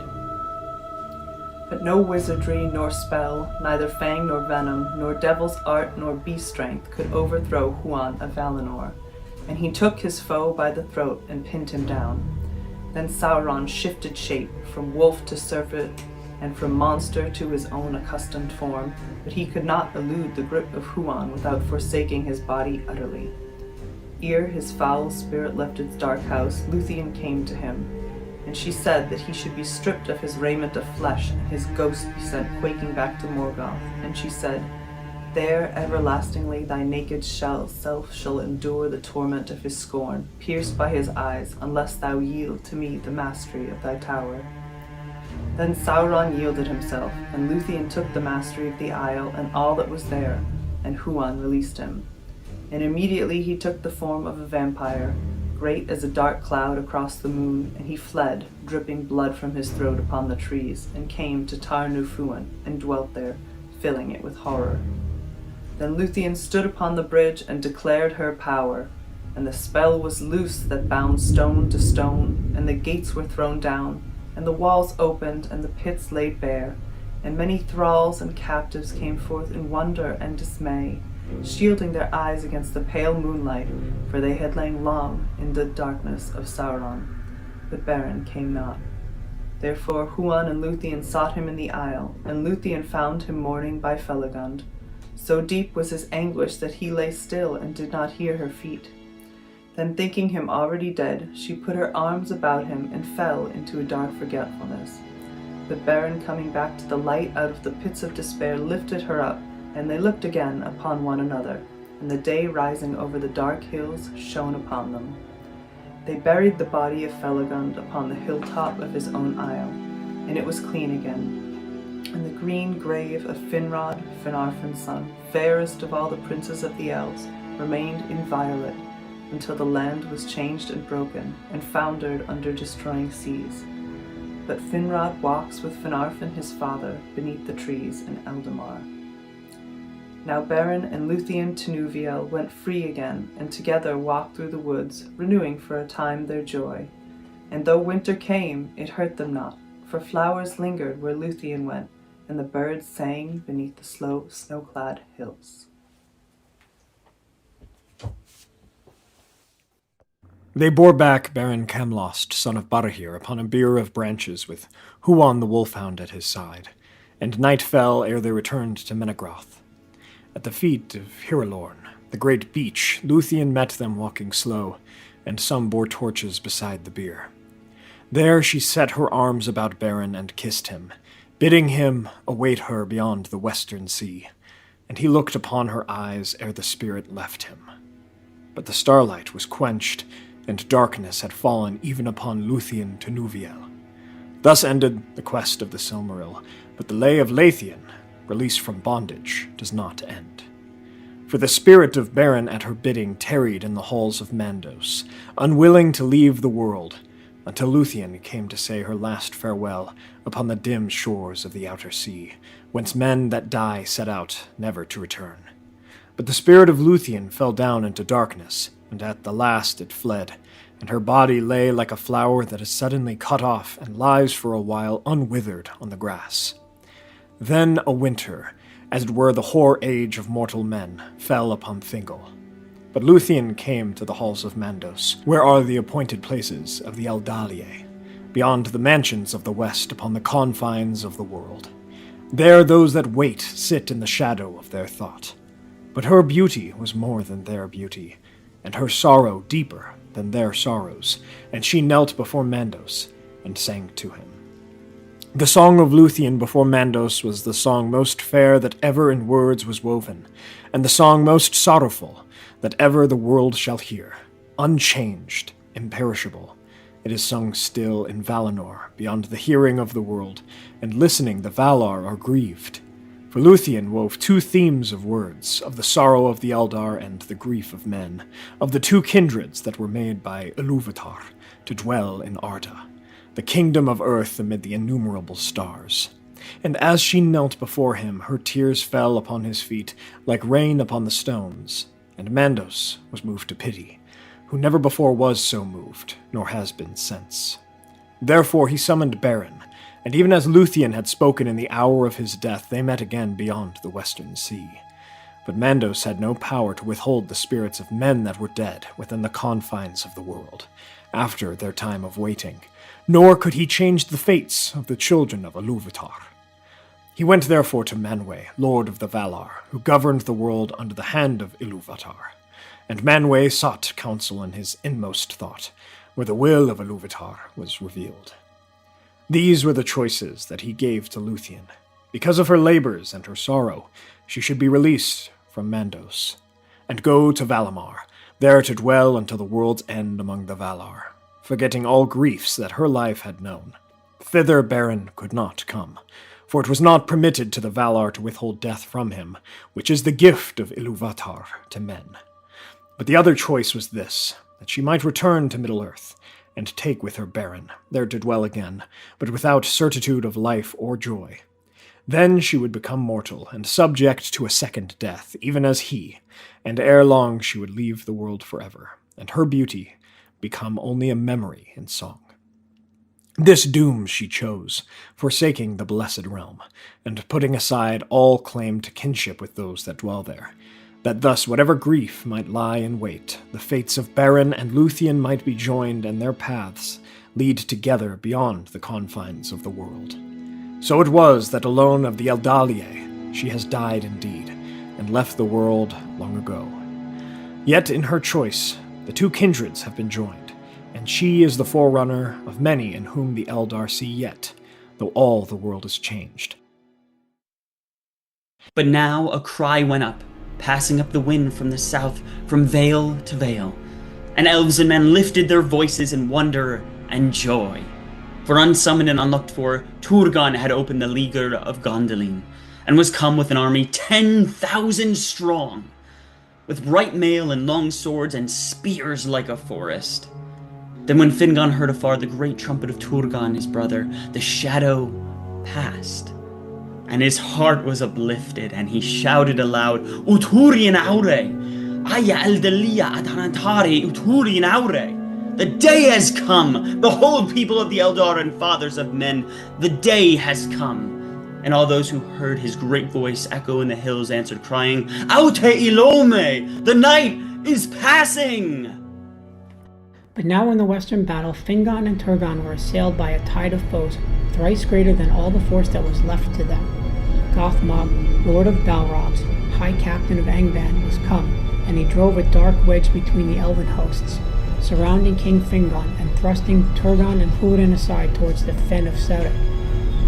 But no wizardry nor spell, neither fang nor venom, nor devil's art nor beast strength could overthrow Huan of Valinor, and he took his foe by the throat and pinned him down. Then Sauron shifted shape, from wolf to serpent, and from monster to his own accustomed form, but he could not elude the grip of Huan without forsaking his body utterly. Ere his foul spirit left its dark house, Luthien came to him, and she said that he should be stripped of his raiment of flesh, and his ghost be sent quaking back to Morgoth. And she said, There everlastingly thy naked self shall endure the torment of his scorn, pierced by his eyes, unless thou yield to me the mastery of thy tower. Then Sauron yielded himself, and Luthien took the mastery of the isle and all that was there, and Huan released him. And immediately he took the form of a vampire, great as a dark cloud across the moon, and he fled, dripping blood from his throat upon the trees, and came to Tar Nufuan, and dwelt there, filling it with horror. Then Luthien stood upon the bridge and declared her power. And the spell was loosed that bound stone to stone, and the gates were thrown down, and the walls opened, and the pits laid bare, and many thralls and captives came forth in wonder and dismay, shielding their eyes against the pale moonlight, for they had lain long in the darkness of Sauron. But Beren came not. Therefore Huan and Luthien sought him in the isle, and Luthien found him mourning by Felagund. So deep was his anguish that he lay still and did not hear her feet. Then, thinking him already dead, she put her arms about him and fell into a dark forgetfulness. But Beren, coming back to the light out of the pits of despair, lifted her up, and they looked again upon one another, and the day rising over the dark hills shone upon them. They buried the body of Felagund upon the hilltop of his own isle, and it was clean again. And the green grave of Finrod, Finarfin's son, fairest of all the princes of the elves, remained inviolate, until the land was changed and broken, and foundered under destroying seas. But Finrod walks with Finarfin his father beneath the trees in Eldamar. Now Beren and Luthien Tinuviel went free again, and together walked through the woods, renewing for a time their joy. And though winter came, it hurt them not, for flowers lingered where Luthien went, and the birds sang beneath the slow snow-clad hills. They bore back Baron Camlost, son of Barahir, upon a bier of branches with Huan the wolfhound at his side, and night fell ere they returned to Menegroth. At the feet of Hiralorn, the great beach, Luthien met them walking slow, and some bore torches beside the bier. There she set her arms about Beren and kissed him, bidding him await her beyond the western sea, and he looked upon her eyes ere the spirit left him. But the starlight was quenched, and darkness had fallen even upon Luthien Tinuviel. Thus ended the quest of the Silmaril, but the lay of Leithien, released from bondage, does not end. For the spirit of Beren at her bidding tarried in the halls of Mandos, unwilling to leave the world, until Luthien came to say her last farewell upon the dim shores of the outer sea, whence men that die set out never to return. But the spirit of Luthien fell down into darkness, and at the last it fled, and her body lay like a flower that is suddenly cut off and lies for a while unwithered on the grass. Then a winter, as it were the hoar age of mortal men, fell upon Thingol. But Luthien came to the halls of Mandos, where are the appointed places of the Eldalie, beyond the mansions of the west upon the confines of the world. There those that wait sit in the shadow of their thought. But her beauty was more than their beauty, and her sorrow deeper than their sorrows, and she knelt before Mandos and sang to him. The song of Luthien before Mandos was the song most fair that ever in words was woven, and the song most sorrowful that ever the world shall hear, unchanged, imperishable. It is sung still in Valinor, beyond the hearing of the world, and listening the Valar are grieved. For Luthien wove two themes of words, of the sorrow of the Eldar and the grief of men, of the two kindreds that were made by Ilúvatar to dwell in Arda, the kingdom of earth amid the innumerable stars. And as she knelt before him, her tears fell upon his feet like rain upon the stones, and Mandos was moved to pity, who never before was so moved, nor has been since. Therefore he summoned Beren, and even as Luthien had spoken in the hour of his death, they met again beyond the western sea. But Mandos had no power to withhold the spirits of men that were dead within the confines of the world, after their time of waiting, nor could he change the fates of the children of Ilúvatar. He went therefore to Manwë, lord of the Valar, who governed the world under the hand of Ilúvatar, and Manwë sought counsel in his inmost thought, where the will of Ilúvatar was revealed. These were the choices that he gave to Luthien. Because of her labors and her sorrow, she should be released from Mandos, and go to Valimar, there to dwell until the world's end among the Valar, forgetting all griefs that her life had known. Thither Beren could not come, for it was not permitted to the Valar to withhold death from him, which is the gift of Ilúvatar to men. But the other choice was this, that she might return to Middle-earth, and take with her Beren, there to dwell again, but without certitude of life or joy. Then she would become mortal, and subject to a second death, even as he, and ere long she would leave the world forever, and her beauty become only a memory in song. This doom she chose, forsaking the blessed realm, and putting aside all claim to kinship with those that dwell there, that thus whatever grief might lie in wait, the fates of Beren and Luthien might be joined, and their paths lead together beyond the confines of the world. So it was that alone of the Eldalie she has died indeed, and left the world long ago. Yet in her choice the two kindreds have been joined, and she is the forerunner of many in whom the Eldar see yet, though all the world is changed. But now a cry went up, passing up the wind from the south, from vale to vale, and elves and men lifted their voices in wonder and joy. For unsummoned and unlooked for, Turgon had opened the leaguer of Gondolin, and was come with an army 10,000 strong, with bright mail and long swords and spears like a forest. Then when Fingon heard afar the great trumpet of Turgon his brother, the shadow passed, and his heart was uplifted, and he shouted aloud, Uturian Aure! Aya Eldelia Adanantari Uturian Aure! The day has come! Behold, people of the Eldar and fathers of men, the day has come! And all those who heard his great voice echo in the hills answered, crying, Aute Ilome! The night is passing! But now in the western battle, Fingon and Turgon were assailed by a tide of foes thrice greater than all the force that was left to them. Gothmog, lord of Balrog, high captain of Angband, was come, and he drove a dark wedge between the elven hosts, surrounding King Fingon and thrusting Turgon and Húrin aside towards the fen of Serek.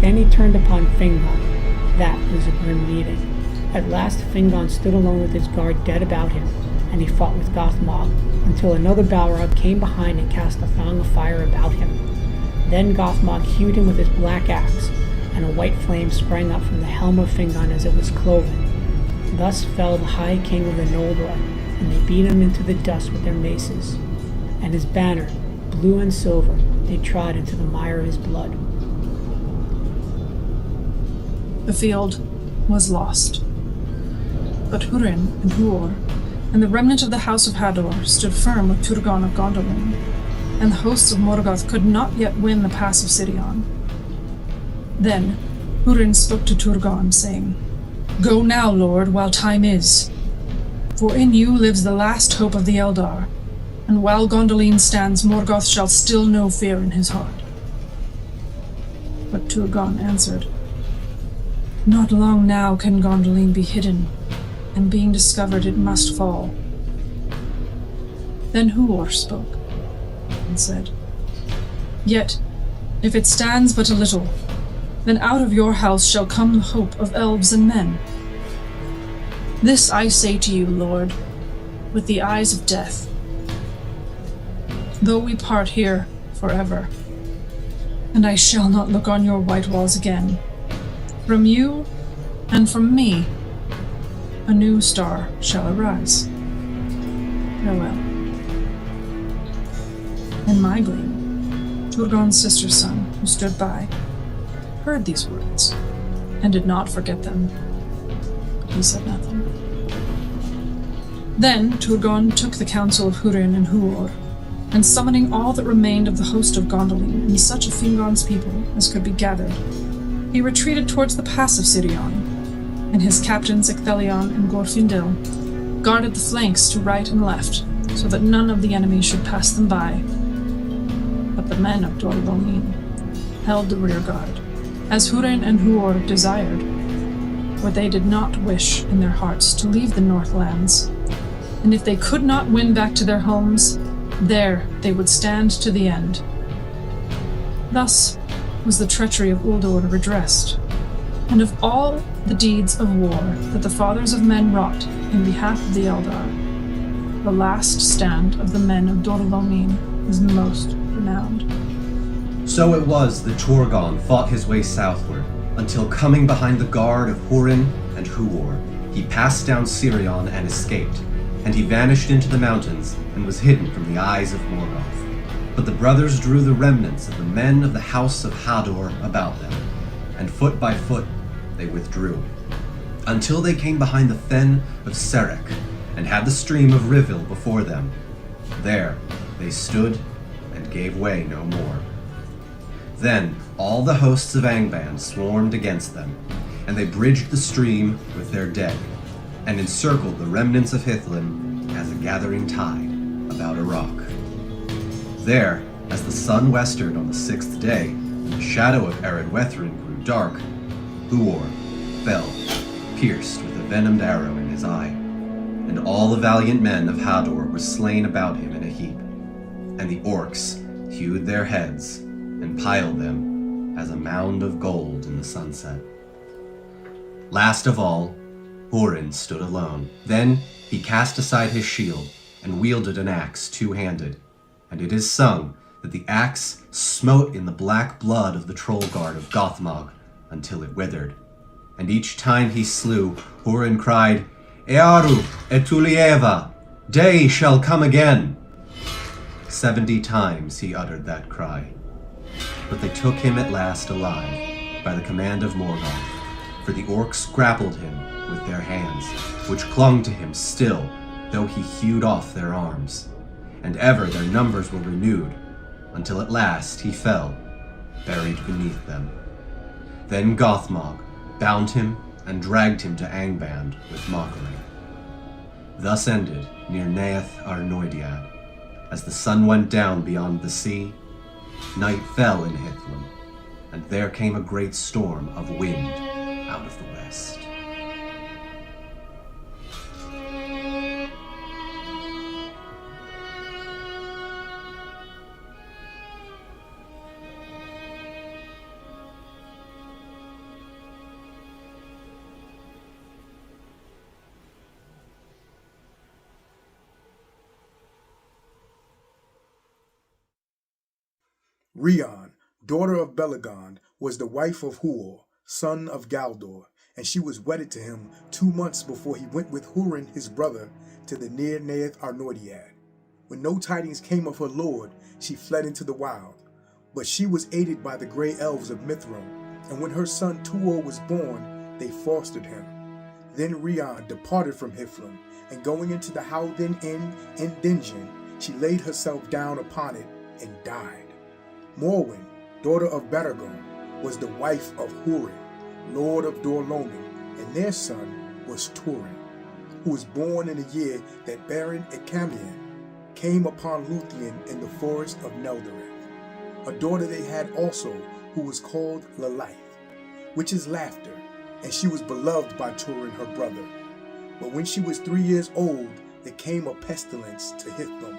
Then he turned upon Fingon. That was a grim meeting. At last Fingon stood alone with his guard dead about him, and he fought with Gothmog, until another Balrog came behind and cast a thong of fire about him. Then Gothmog hewed him with his black axe, and a white flame sprang up from the helm of Fingon as it was cloven. Thus fell the High King of the Noldor, and they beat him into the dust with their maces. And his banner, blue and silver, they trod into the mire of his blood. The field was lost. But Húrin and Huor and the remnant of the House of Hador stood firm with Turgon of Gondolin, and the hosts of Morgoth could not yet win the pass of Sirion. Then Húrin spoke to Turgon, saying, Go now, Lord, while time is, for in you lives the last hope of the Eldar, and while Gondolin stands, Morgoth shall still know fear in his heart. But Turgon answered, Not long now can Gondolin be hidden, and being discovered it must fall. Then Huor spoke, and said, Yet, if it stands but a little, then out of your house shall come the hope of elves and men. This I say to you, Lord, with the eyes of death. Though we part here forever, and I shall not look on your white walls again, from you and from me, a new star shall arise. Farewell. And Maegling, Turgon's sister's son, who stood by, heard these words, and did not forget them. But he said nothing. Then Turgon took the counsel of Húrin and Huor, and summoning all that remained of the host of Gondolin and such of Fingon's people as could be gathered, he retreated towards the pass of Sirion, and his captains Ecthelion and Glorfindel guarded the flanks to right and left, so that none of the enemy should pass them by. But the men of Dor Lómin held the rear guard, as Húrin and Huor desired, for they did not wish in their hearts to leave the Northlands, and if they could not win back to their homes, there they would stand to the end. Thus was the treachery of Uldor redressed, and of all the deeds of war that the fathers of men wrought in behalf of the Eldar, the last stand of the men of Dor Lómin is most renowned. So it was that Turgon fought his way southward, until coming behind the guard of Húrin and Huor, he passed down Sirion and escaped, and he vanished into the mountains and was hidden from the eyes of Morgoth. But the brothers drew the remnants of the men of the House of Hador about them, and foot by foot they withdrew, until they came behind the fen of Serek, and had the stream of Rivil before them. There they stood and gave way no more. Then all the hosts of Angband swarmed against them, and they bridged the stream with their dead, and encircled the remnants of Hithlin as a gathering tide about a rock. There, as the sun westered on the 6th day, and the shadow of Eredwethrin grew dark, Huor fell, pierced with a venomed arrow in his eye, and all the valiant men of Hador were slain about him in a heap, and the orcs hewed their heads and piled them as a mound of gold in the sunset. Last of all, Hurin stood alone. Then he cast aside his shield and wielded an axe two-handed, and it is sung that the axe smote in the black blood of the troll guard of Gothmog until it withered. And each time he slew, Hurin cried, Earu etulieva, day shall come again. 70 times he uttered that cry. But they took him at last alive by the command of Morgoth, for the orcs grappled him with their hands, which clung to him still, though he hewed off their arms. And ever their numbers were renewed, until at last he fell, buried beneath them. Then Gothmog bound him and dragged him to Angband with mockery. Thus ended near Neath Arnoediad. As the sun went down beyond the sea, night fell in Hithlin, and there came a great storm of wind out of the west. Rhiann, daughter of Belegond, was the wife of Huor, son of Galdor, and she was wedded to him 2 months before he went with Hurin his brother to the near Neath Arnoediad. When no tidings came of her lord, she fled into the wild, but she was aided by the grey elves of Mithrim, and when her son Tuor was born, they fostered him. Then Rhiann departed from Hithlin, and going into the Howden Inn in Dinjan, she laid herself down upon it and died. Morwen, daughter of Baragon, was the wife of Hurin, lord of Dorlomin, and their son was Turin, who was born in the year that Baron Ecamian came upon Luthien in the forest of Neldoreth. A daughter they had also, who was called Lalaith, which is laughter, and she was beloved by Turin her brother. But when she was 3 years old, there came a pestilence to Hithlum,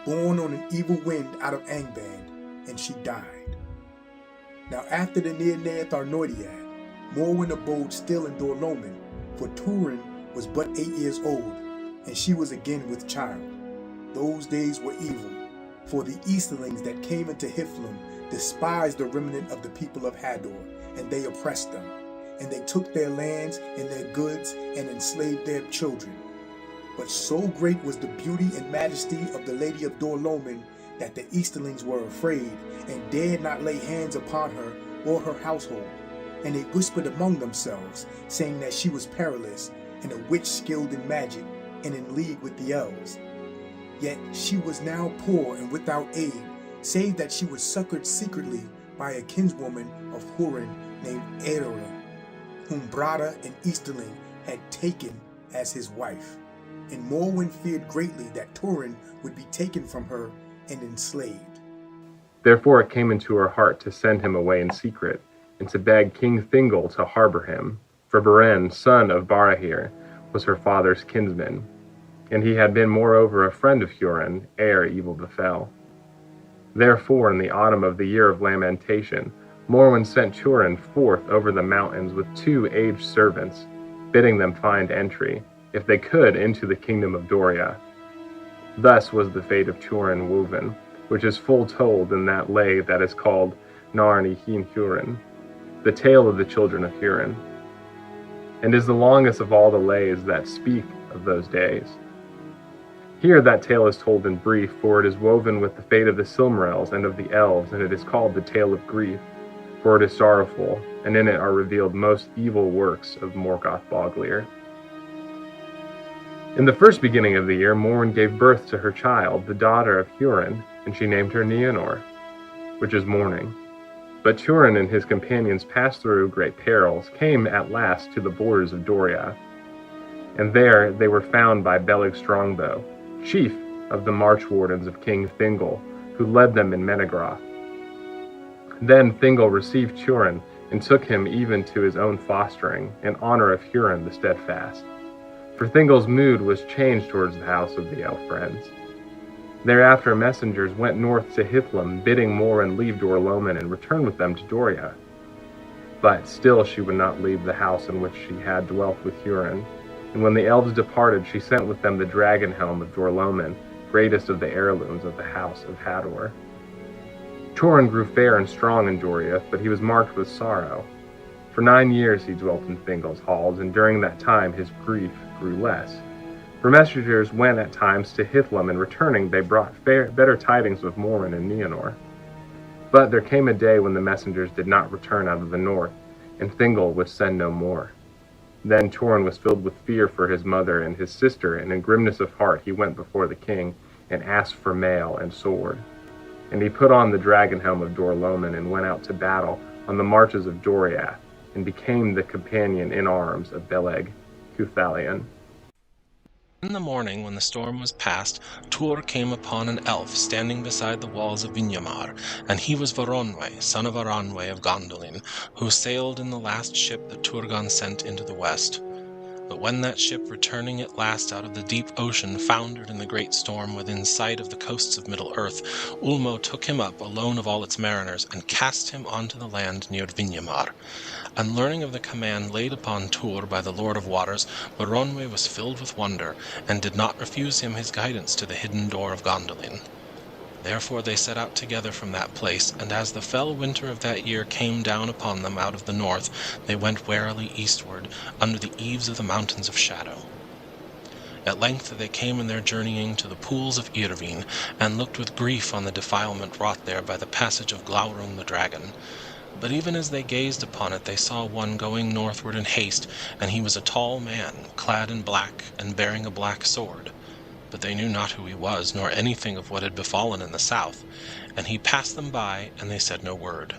born on an evil wind out of Angband, and she died. Now after the near Neath Arnoediad, Morwen abode still in Dorlomin, for Turin was but 8 years old, and she was again with child. Those days were evil, for the Easterlings that came into Hithlum despised the remnant of the people of Hador, and they oppressed them, and they took their lands and their goods and enslaved their children. But so great was the beauty and majesty of the Lady of Dorlomin that the Easterlings were afraid and dared not lay hands upon her or her household. And they whispered among themselves, saying that she was perilous and a witch skilled in magic and in league with the elves. Yet she was now poor and without aid, save that she was succored secretly by a kinswoman of Hurin named Eorin, whom Brada and Easterling had taken as his wife. And Morwen feared greatly that Turin would be taken from her and enslaved. Therefore it came into her heart to send him away in secret, and to beg King Thingol to harbor him, for Beren, son of Barahir, was her father's kinsman, and he had been moreover a friend of Hurin ere evil befell. Therefore in the autumn of the year of lamentation, Morwen sent Turin forth over the mountains with 2 aged servants, bidding them find entry, if they could, into the kingdom of Doria. Thus was the fate of Turin woven, which is full told in that lay that is called Narni Hin Hurin, the tale of the children of Hurin, and is the longest of all the lays that speak of those days. Here that tale is told in brief, for it is woven with the fate of the Silmarils and of the elves, and it is called the Tale of Grief, for it is sorrowful, and in it are revealed most evil works of Morgoth Boglir. In the first beginning of the year, Morn gave birth to her child, the daughter of Hurin, and she named her Nienor, which is morning. But Turin and his companions passed through great perils, came at last to the borders of Doriath, and there they were found by Beleg Strongbow, chief of the march wardens of King Thingol, who led them in Menegroth. Then Thingol received Turin and took him even to his own fostering, in honor of Hurin the Steadfast. For Thingol's mood was changed towards the house of the elf friends. Thereafter messengers went north to Hithlum, bidding Morin leave Dorloman and return with them to Doria. But still she would not leave the house in which she had dwelt with Hurin. And when the elves departed, she sent with them the dragon helm of Dorloman, greatest of the heirlooms of the house of Hador. Turin grew fair and strong in Doriath, but he was marked with sorrow. For 9 years he dwelt in Thingol's halls, and during that time his grief grew less. For messengers went at times to Hithlum, and returning they brought better tidings of Morin and Nienor. But there came a day when the messengers did not return out of the north, and Thingol would send no more. Then Turin was filled with fear for his mother and his sister, and in grimness of heart he went before the king, and asked for mail and sword. And he put on the dragon helm of Dorloman, and went out to battle on the marches of Doriath, and became the companion in arms of Beleg Cuthalion. In the morning, when the storm was past, Tur came upon an elf standing beside the walls of Vinyamar, and he was Voronwe, son of Aranwe of Gondolin, who sailed in the last ship that Turgon sent into the west. But when that ship, returning at last out of the deep ocean, foundered in the great storm within sight of the coasts of Middle-earth, Ulmo took him up, alone of all its mariners, and cast him onto the land near Vinyamar. And learning of the command laid upon Tur by the Lord of Waters, Voronwe was filled with wonder, and did not refuse him his guidance to the hidden door of Gondolin. Therefore they set out together from that place, and as the fell winter of that year came down upon them out of the north, they went warily eastward, under the eaves of the mountains of shadow. At length they came in their journeying to the pools of Irvine, and looked with grief on the defilement wrought there by the passage of Glaurung the dragon. But even as they gazed upon it, they saw one going northward in haste, and he was a tall man, clad in black, and bearing a black sword. But they knew not who he was, nor anything of what had befallen in the south. And he passed them by, and they said no word.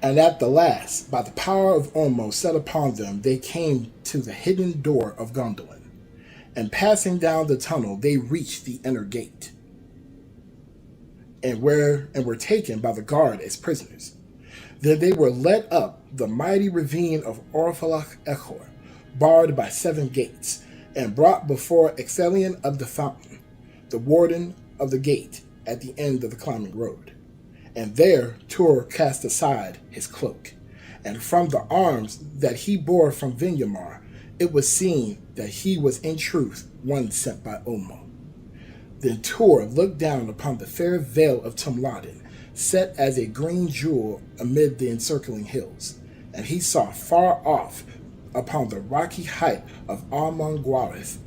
And at the last, by the power of Ormo set upon them, they came to the hidden door of Gondolin. And passing down the tunnel, they reached the inner gate, and were taken by the guard as prisoners. Then they were led up the mighty ravine of Orphalach Echor, barred by 7 gates, and brought before Exelion of the Fountain, the warden of the gate at the end of the climbing road. And there Tur cast aside his cloak, and from the arms that he bore from Vinyamar, it was seen that he was in truth one sent by Ulmo. Then Tur looked down upon the fair vale of Tumladin, set as a green jewel amid the encircling hills, and he saw far off upon the rocky height of Armangwareth,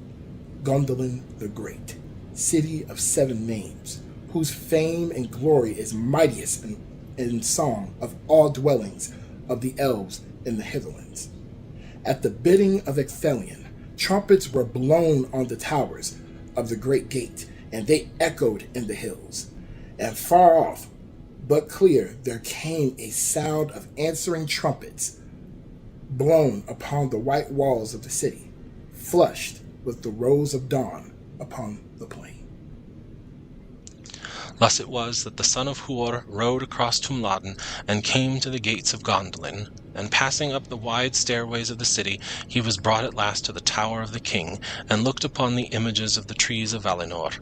Gondolin the Great, city of 7 names, whose fame and glory is mightiest in song of all dwellings of the elves in the Hitherlands. At the bidding of Exelion, trumpets were blown on the towers of the great gate, and they echoed in the hills. And far off, but clear, there came a sound of answering trumpets, blown upon the white walls of the city, flushed with the rose of dawn upon the plain. Thus it was that the son of Huor rode across Tumladin, and came to the gates of Gondolin, and passing up the wide stairways of the city, he was brought at last to the tower of the king, and looked upon the images of the trees of Valinor.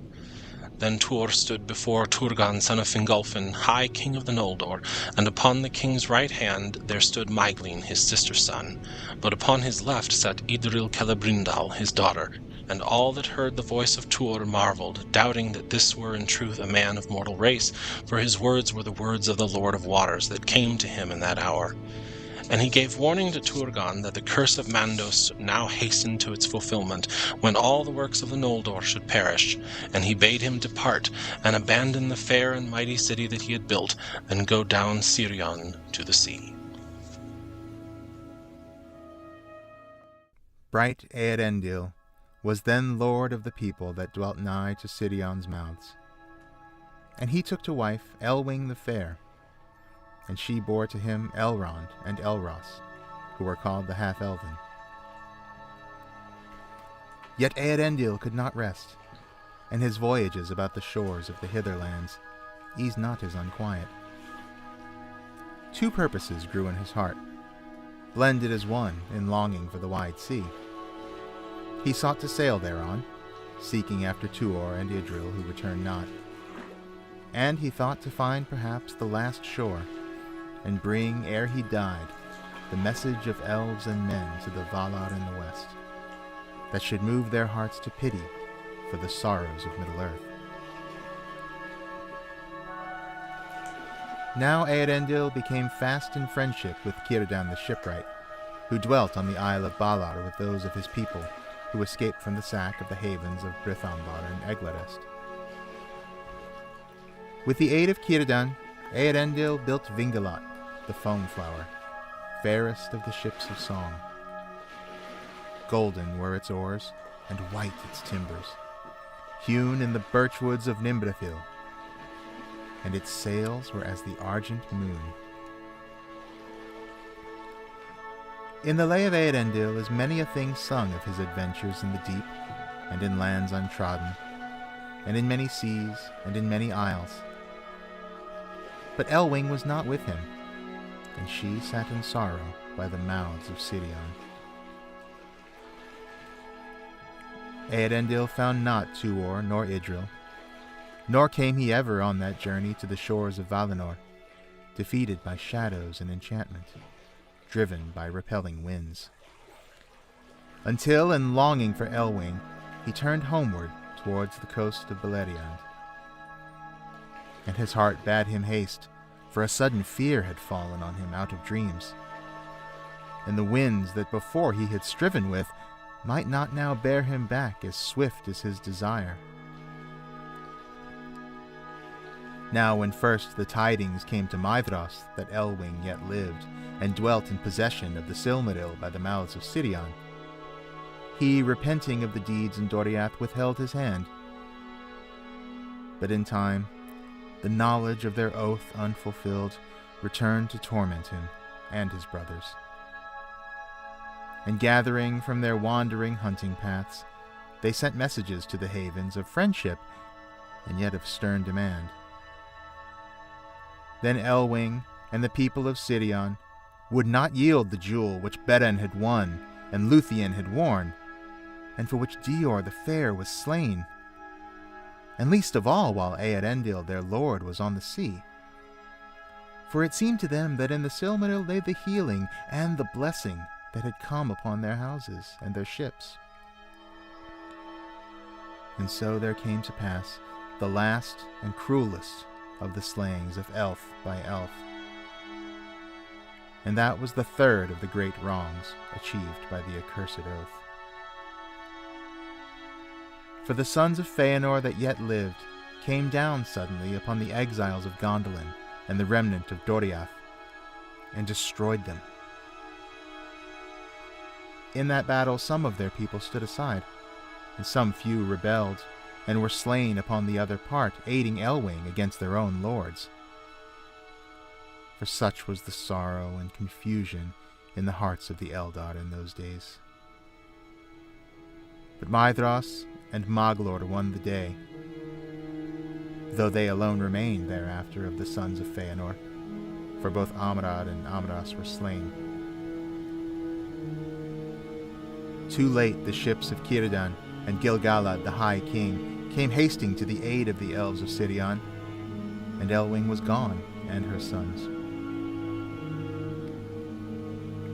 Then Tur stood before Turgon son of Fingolfin, high king of the Noldor, and upon the king's right hand there stood Maiglin, his sister's son, but upon his left sat Idril Celebrindal, his daughter, and all that heard the voice of Tur marveled, doubting that this were in truth a man of mortal race, for his words were the words of the Lord of Waters that came to him in that hour. And he gave warning to Turgon that the curse of Mandos now hastened to its fulfillment, when all the works of the Noldor should perish, and he bade him depart, and abandon the fair and mighty city that he had built, and go down Sirion to the sea. Bright Eärendil was then lord of the people that dwelt nigh to Sidion's mouths. And he took to wife Elwing the fair, and she bore to him Elrond and Elros, who were called the Half-Elven. Yet Eärendil could not rest, and his voyages about the shores of the hitherlands eased not his unquiet. Two purposes grew in his heart, blended as one in longing for the wide sea. He sought to sail thereon, seeking after Tuor and Idril who returned not. And he thought to find perhaps the last shore, and bring, ere he died, the message of elves and men to the Valar in the west, that should move their hearts to pity for the sorrows of Middle-earth. Now Eärendil became fast in friendship with Círdan the shipwright, who dwelt on the Isle of Balar with those of his people who escaped from the sack of the havens of Brithambar and Eglarest. With the aid of Círdan, Eärendil built Vingalot, the foam flower, fairest of the ships of song. Golden were its oars, and white its timbers, hewn in the birch woods of Nimbrathil, and its sails were as the argent moon. In the Lay of Eärendil is many a thing sung of his adventures in the deep, and in lands untrodden, and in many seas, and in many isles. But Elwing was not with him, and she sat in sorrow by the mouths of Sirion. Eärendil found not Tuor nor Idril, nor came he ever on that journey to the shores of Valinor, defeated by shadows and enchantment, driven by repelling winds. Until, in longing for Elwing, he turned homeward towards the coast of Beleriand. And his heart bade him haste, for a sudden fear had fallen on him out of dreams, and the winds that before he had striven with might not now bear him back as swift as his desire. Now when first the tidings came to Maedhros that Elwing yet lived, and dwelt in possession of the Silmaril by the mouths of Sirion, he, repenting of the deeds in Doriath, withheld his hand. But in time, the knowledge of their oath unfulfilled returned to torment him and his brothers. And gathering from their wandering hunting paths, they sent messages to the havens of friendship and yet of stern demand. Then Elwing and the people of Sirion would not yield the jewel which Beren had won and Luthien had worn, and for which Dior the fair was slain, and least of all while Eärendil their lord was on the sea. For it seemed to them that in the Silmaril lay the healing and the blessing that had come upon their houses and their ships. And so there came to pass the last and cruelest of the slayings of elf by elf. And that was the third of the great wrongs achieved by the accursed oath. For the sons of Feanor that yet lived came down suddenly upon the exiles of Gondolin and the remnant of Doriath, and destroyed them. In that battle some of their people stood aside, and some few rebelled, and were slain upon the other part, aiding Elwing against their own lords. For such was the sorrow and confusion in the hearts of the Eldar in those days. But Maedhros and Maglor won the day, though they alone remained thereafter of the sons of Feanor, for both Amrad and Amras were slain. Too late the ships of Círdan and Gil-galad the High King came hasting to the aid of the elves of Sirion, and Elwing was gone, and her sons.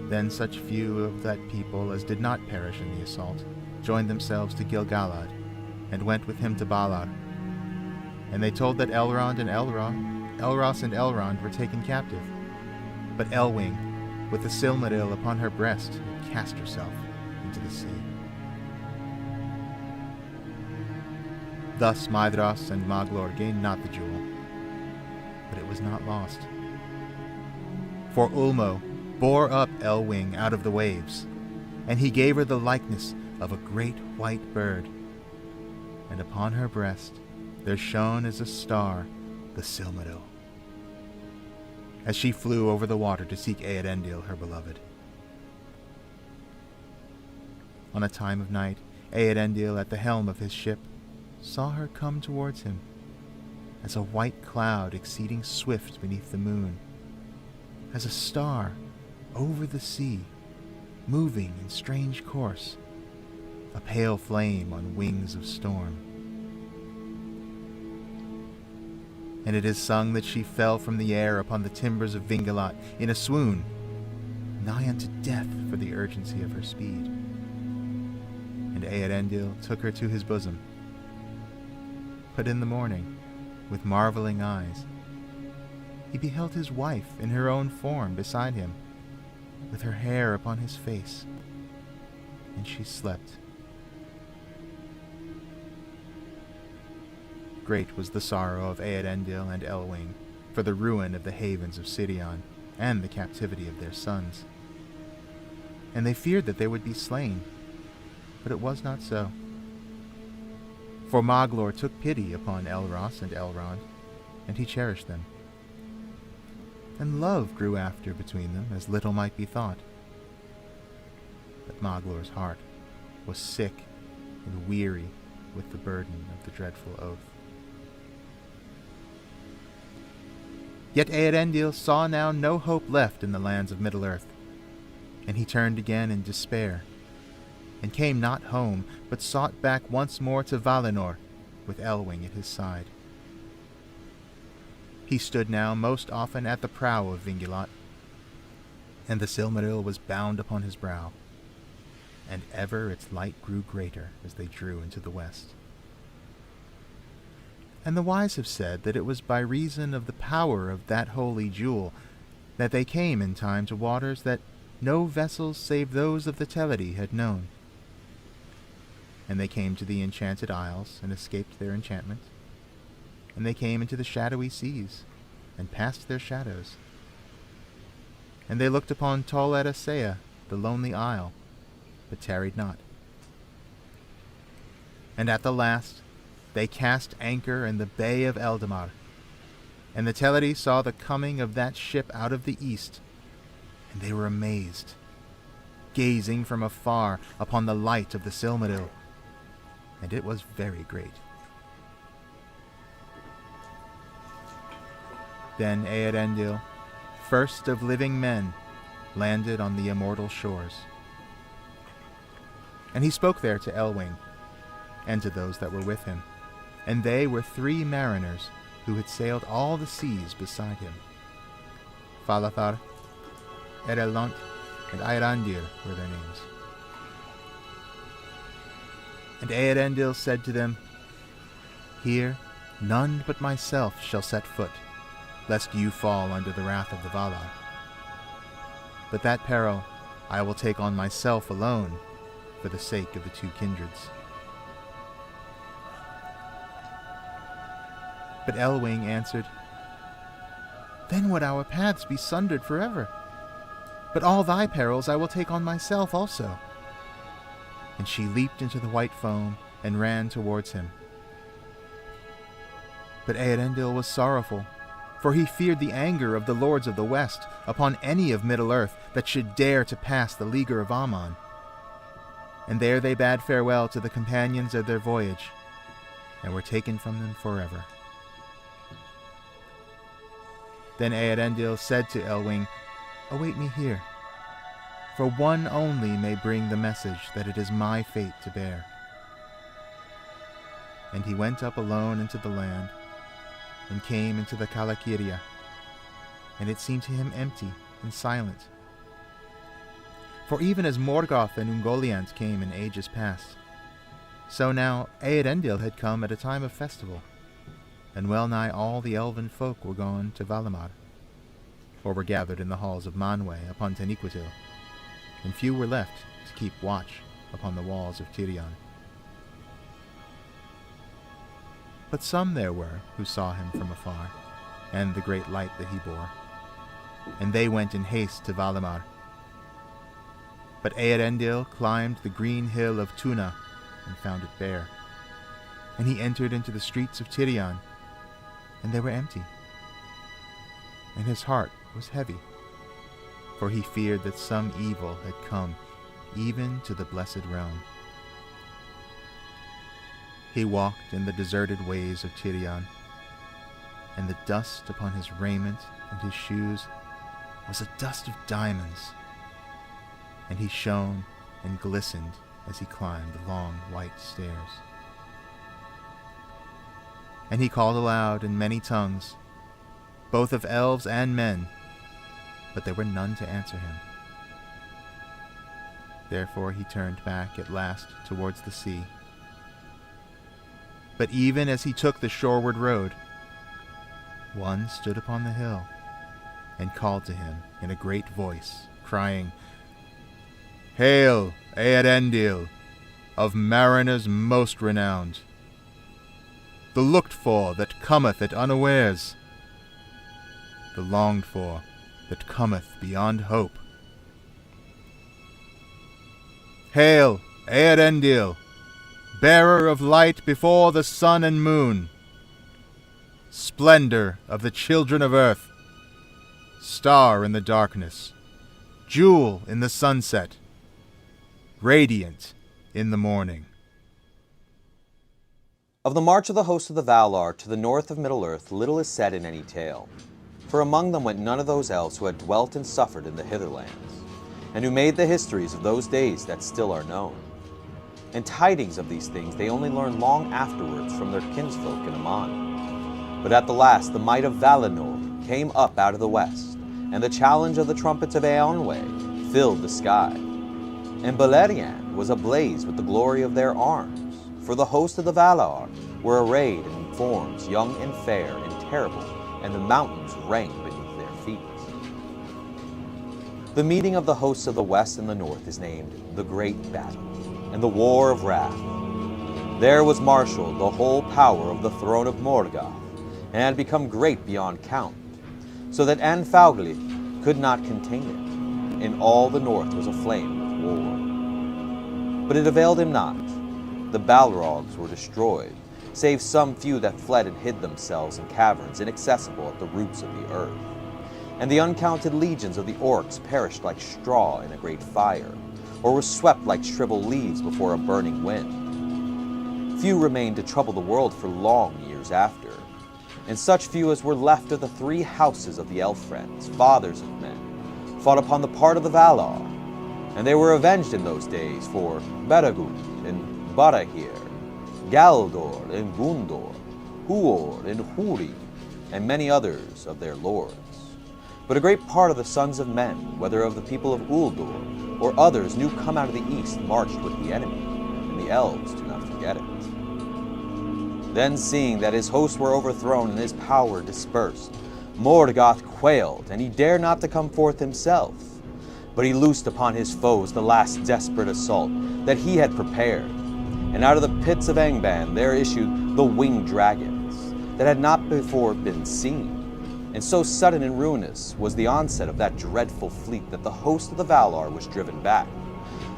Then such few of that people as did not perish in the assault joined themselves to Gil-galad, and went with him to Balar. And they told that Elros and Elrond were taken captive. But Elwing, with the Silmaril upon her breast, cast herself into the sea. Thus Maedhros and Maglor gained not the jewel, but it was not lost. For Ulmo bore up Elwing out of the waves, and he gave her the likeness of a great white bird, and upon her breast there shone as a star the Silmaril, as she flew over the water to seek Eärendil, her beloved. On a time of night, Eärendil, at the helm of his ship, saw her come towards him, as a white cloud exceeding swift beneath the moon, as a star over the sea, moving in strange course, a pale flame on wings of storm. And it is sung that she fell from the air upon the timbers of Vingalot in a swoon, nigh unto death for the urgency of her speed. And Eärendil took her to his bosom. But in the morning, with marveling eyes, he beheld his wife in her own form beside him, with her hair upon his face, and she slept. Great was the sorrow of Eärendil and Elwing for the ruin of the havens of Sirion and the captivity of their sons. And they feared that they would be slain, but it was not so. For Maglor took pity upon Elros and Elrond, and he cherished them. And love grew after between them, as little might be thought. But Maglor's heart was sick and weary with the burden of the dreadful oath. Yet Eärendil saw now no hope left in the lands of Middle-earth, and he turned again in despair, and came not home, but sought back once more to Valinor, with Elwing at his side. He stood now most often at the prow of Vingalot, and the Silmaril was bound upon his brow, and ever its light grew greater as they drew into the west. And the wise have said that it was by reason of the power of that holy jewel that they came in time to waters that no vessels save those of the Teledi had known. And they came to the enchanted isles and escaped their enchantment. And they came into the shadowy seas and passed their shadows. And they looked upon Tol Eressëa, the lonely isle, but tarried not. And at the last they cast anchor in the bay of Eldamar, and the Teledi saw the coming of that ship out of the east, and they were amazed, gazing from afar upon the light of the Silmaril, and it was very great. Then Eärendil, first of living men, landed on the immortal shores. And he spoke there to Elwing, and to those that were with him, and they were 3 mariners who had sailed all the seas beside him. Falathar, Erelant, and Eärendil were their names. And Eärendil said to them, "Here none but myself shall set foot, lest you fall under the wrath of the Valar. But that peril I will take on myself alone, for the sake of the 2 kindreds." But Elwing answered, "Then would our paths be sundered forever. But all thy perils I will take on myself also." And she leaped into the white foam and ran towards him. But Eärendil was sorrowful, for he feared the anger of the lords of the west upon any of Middle-earth that should dare to pass the leaguer of Aman. And there they bade farewell to the companions of their voyage, and were taken from them forever. Then Eärendil said to Elwing, "Await me here, for one only may bring the message that it is my fate to bear." And he went up alone into the land, and came into the Kalakiria, and it seemed to him empty and silent. For even as Morgoth and Ungoliant came in ages past, so now Eärendil had come at a time of festival, and well nigh all the elven folk were gone to Valimar, or were gathered in the halls of Manwë upon Taniquetil, and few were left to keep watch upon the walls of Tirion. But some there were who saw him from afar, and the great light that he bore, and they went in haste to Valimar. But Eärendil climbed the green hill of Tuna and found it bare. And he entered into the streets of Tirion, and they were empty. And his heart was heavy, for he feared that some evil had come even to the blessed realm. He walked in the deserted ways of Tirion, and the dust upon his raiment and his shoes was a dust of diamonds, and he shone and glistened as he climbed the long white stairs. And he called aloud in many tongues, both of elves and men, but there were none to answer him. Therefore he turned back at last towards the sea. But even as he took the shoreward road, one stood upon the hill and called to him in a great voice, crying, "Hail, Eärendil, of mariners most renowned, the looked-for that cometh at unawares, the longed-for that cometh beyond hope. Hail, Eärendil, bearer of light before the sun and moon, splendor of the children of earth, star in the darkness, jewel in the sunset, radiant in the morning." Of the march of the host of the Valar to the north of Middle-earth little is said in any tale, for among them went none of those elves who had dwelt and suffered in the Hitherlands, and who made the histories of those days that still are known. And tidings of these things they only learned long afterwards from their kinsfolk in Aman. But at the last the might of Valinor came up out of the west, and the challenge of the trumpets of Eönwë filled the sky. And Beleriand was ablaze with the glory of their arms, for the host of the Valar were arrayed in forms young and fair and terrible, and the mountains rang beneath their feet. The meeting of the hosts of the west and the north is named the Great Battle, and the War of Wrath. There was marshaled the whole power of the throne of Morgoth, and had become great beyond count, so that Anfaugli could not contain it, and all the north was aflame with war. But it availed him not. The Balrogs were destroyed, save some few that fled and hid themselves in caverns inaccessible at the roots of the earth. And the uncounted legions of the orcs perished like straw in a great fire, or were swept like shriveled leaves before a burning wind. Few remained to trouble the world for long years after, and such few as were left of the three houses of the elf friends, fathers of men, fought upon the part of the Valar, and they were avenged in those days for Beragund and Barahir, Galdor and Gundor, Huor and Huri, and many others of their lords. But a great part of the sons of men, whether of the people of Uldur or others new come out of the east, marched with the enemy, and the elves do not forget it. Then seeing that his hosts were overthrown and his power dispersed, Morgoth quailed, and he dared not to come forth himself. But he loosed upon his foes the last desperate assault that he had prepared. And out of the pits of Angband there issued the winged dragons that had not before been seen. And so sudden and ruinous was the onset of that dreadful fleet that the host of the Valar was driven back.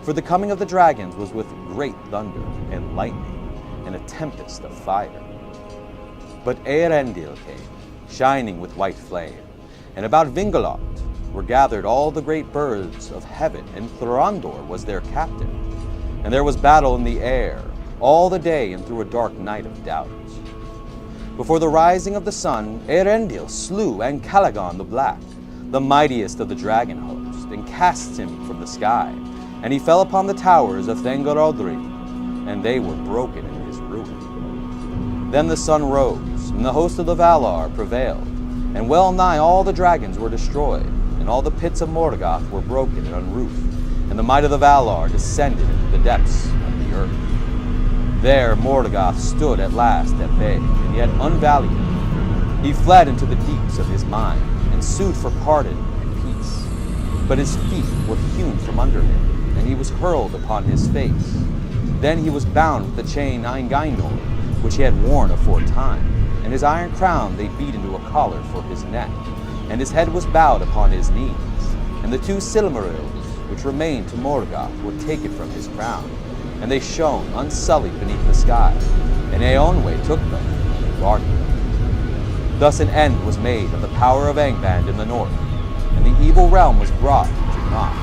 For the coming of the dragons was with great thunder and lightning and a tempest of fire. But Eärendil came, shining with white flame, and about Vingolot were gathered all the great birds of heaven, and Thorondor was their captain. And there was battle in the air all the day and through a dark night of doubt. Before the rising of the sun, Eärendil slew Ancalagon the Black, the mightiest of the dragon host, and cast him from the sky. And he fell upon the towers of Thangorodrim, and they were broken in his ruin. Then the sun rose, and the host of the Valar prevailed, and well nigh all the dragons were destroyed, and all the pits of Morgoth were broken and unroofed, and the might of the Valar descended into the depths of the earth. There Morgoth stood at last at bay, and yet unvaliant. He fled into the deeps of his mind, and sued for pardon and peace. But his feet were hewn from under him, and he was hurled upon his face. Then he was bound with the chain Eingainor, which he had worn aforetime, and his iron crown they beat into a collar for his neck, and his head was bowed upon his knees, and the two Silmarils, which remained to Morgoth were taken from his crown, and they shone unsullied beneath the sky, and Eonwe took them and guarded them. Thus an end was made of the power of Angband in the north, and the evil realm was brought to naught.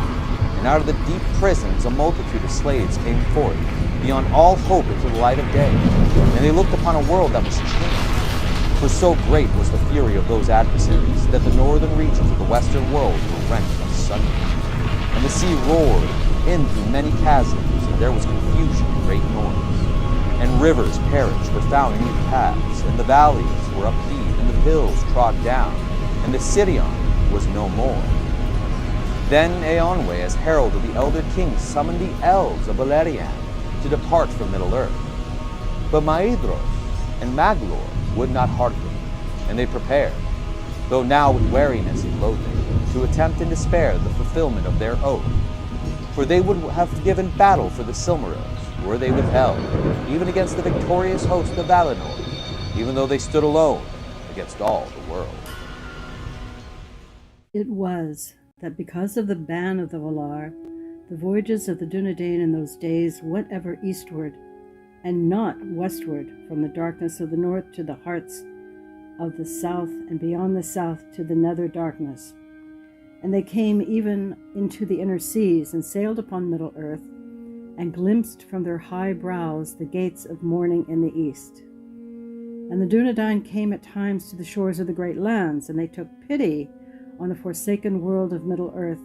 And out of the deep prisons a multitude of slaves came forth, beyond all hope into the light of day, and they looked upon a world that was changed. For so great was the fury of those adversaries that the northern regions of the western world were rent asunder, and the sea roared in through many chasms, and there was confusion and great noise. And rivers perished or found new paths, and the valleys were upheaved, and the hills trod down, and the Sirion was no more. Then Eonwe, as herald of the elder king, summoned the elves of Beleriand to depart from Middle-earth. But Maedhros and Maglor would not hearken, and they prepared, though now with wariness and loathing, to attempt in despair the fulfillment of their oath. For they would have given battle for the Silmarils, were they withheld, even against the victorious host of Valinor, even though they stood alone against all the world. It was that because of the ban of the Valar, the voyages of the Dunedain in those days went ever eastward, and not westward from the darkness of the north to the hearts of the south, and beyond the south to the nether darkness. And they came even into the inner seas, and sailed upon Middle-earth, and glimpsed from their high brows the gates of morning in the east. And the Dunedain came at times to the shores of the great lands, and they took pity on the forsaken world of Middle-earth.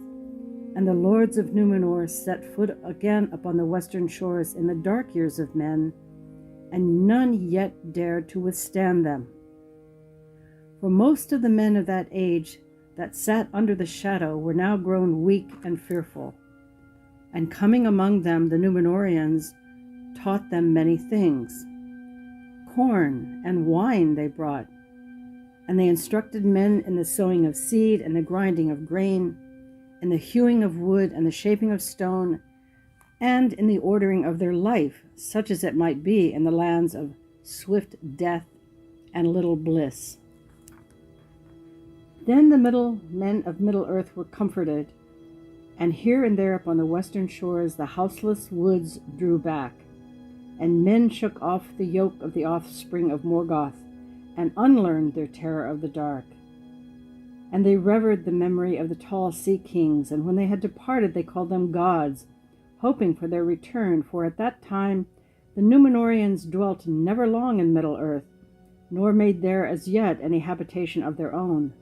And the lords of Númenor set foot again upon the western shores in the dark years of men, and none yet dared to withstand them. For most of the men of that age that sat under the shadow were now grown weak and fearful. And coming among them, the Númenorians taught them many things. Corn and wine they brought, and they instructed men in the sowing of seed and the grinding of grain, in the hewing of wood and the shaping of stone, and in the ordering of their life, such as it might be in the lands of swift death and little bliss. Then the men of Middle-earth were comforted, and here and there upon the western shores the houseless woods drew back, and men shook off the yoke of the offspring of Morgoth, and unlearned their terror of the dark. And they revered the memory of the tall sea kings, and when they had departed they called them gods, hoping for their return, for at that time the Númenorians dwelt never long in Middle-earth, nor made there as yet any habitation of their own.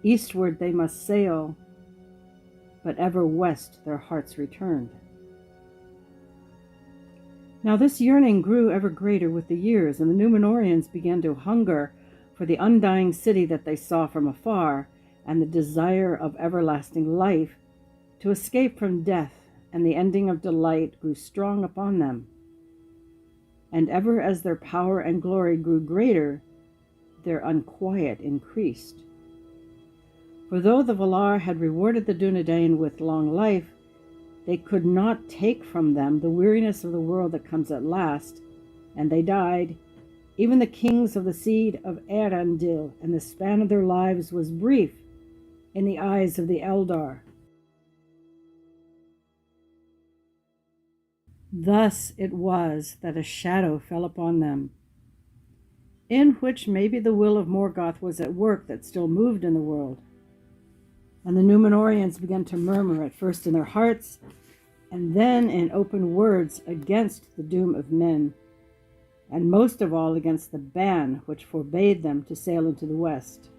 Eastward they must sail, but ever west their hearts returned. Now this yearning grew ever greater with the years, and the Númenorians began to hunger for the undying city that they saw from afar, and the desire of everlasting life, to escape from death, and the ending of delight grew strong upon them. And ever as their power and glory grew greater, their unquiet increased. For though the Valar had rewarded the Dunedain with long life, they could not take from them the weariness of the world that comes at last, and they died, even the kings of the seed of Eärendil, and the span of their lives was brief in the eyes of the Eldar. Thus it was that a shadow fell upon them, in which maybe the will of Morgoth was at work that still moved in the world. And the Númenorians began to murmur, at first in their hearts, and then in open words, against the doom of men, and most of all against the ban which forbade them to sail into the west.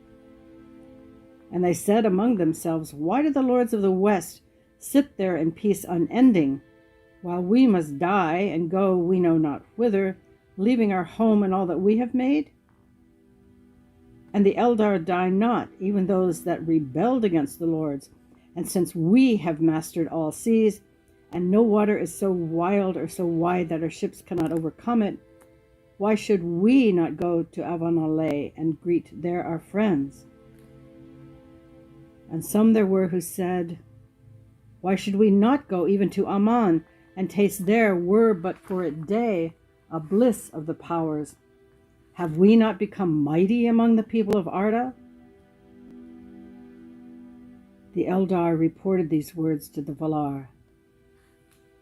And they said among themselves, "Why do the lords of the west sit there in peace unending, while we must die and go we know not whither, leaving our home and all that we have made? And the Eldar die not, even those that rebelled against the lords. And since we have mastered all seas, and no water is so wild or so wide that our ships cannot overcome it, why should we not go to Avonlea and greet there our friends?" And some there were who said, "Why should we not go even to Aman, and taste there, were but for a day, a bliss of the powers? Have we not become mighty among the people of Arda?" The Eldar reported these words to the Valar.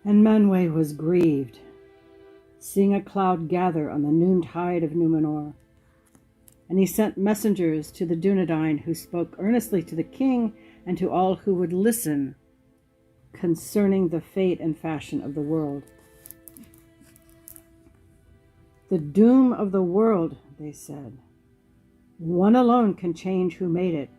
And Manwë was grieved, seeing a cloud gather on the noontide of Numenor. And he sent messengers to the Dunedain, who spoke earnestly to the king and to all who would listen concerning the fate and fashion of the world. The doom of the world, they said. One alone can change who made it.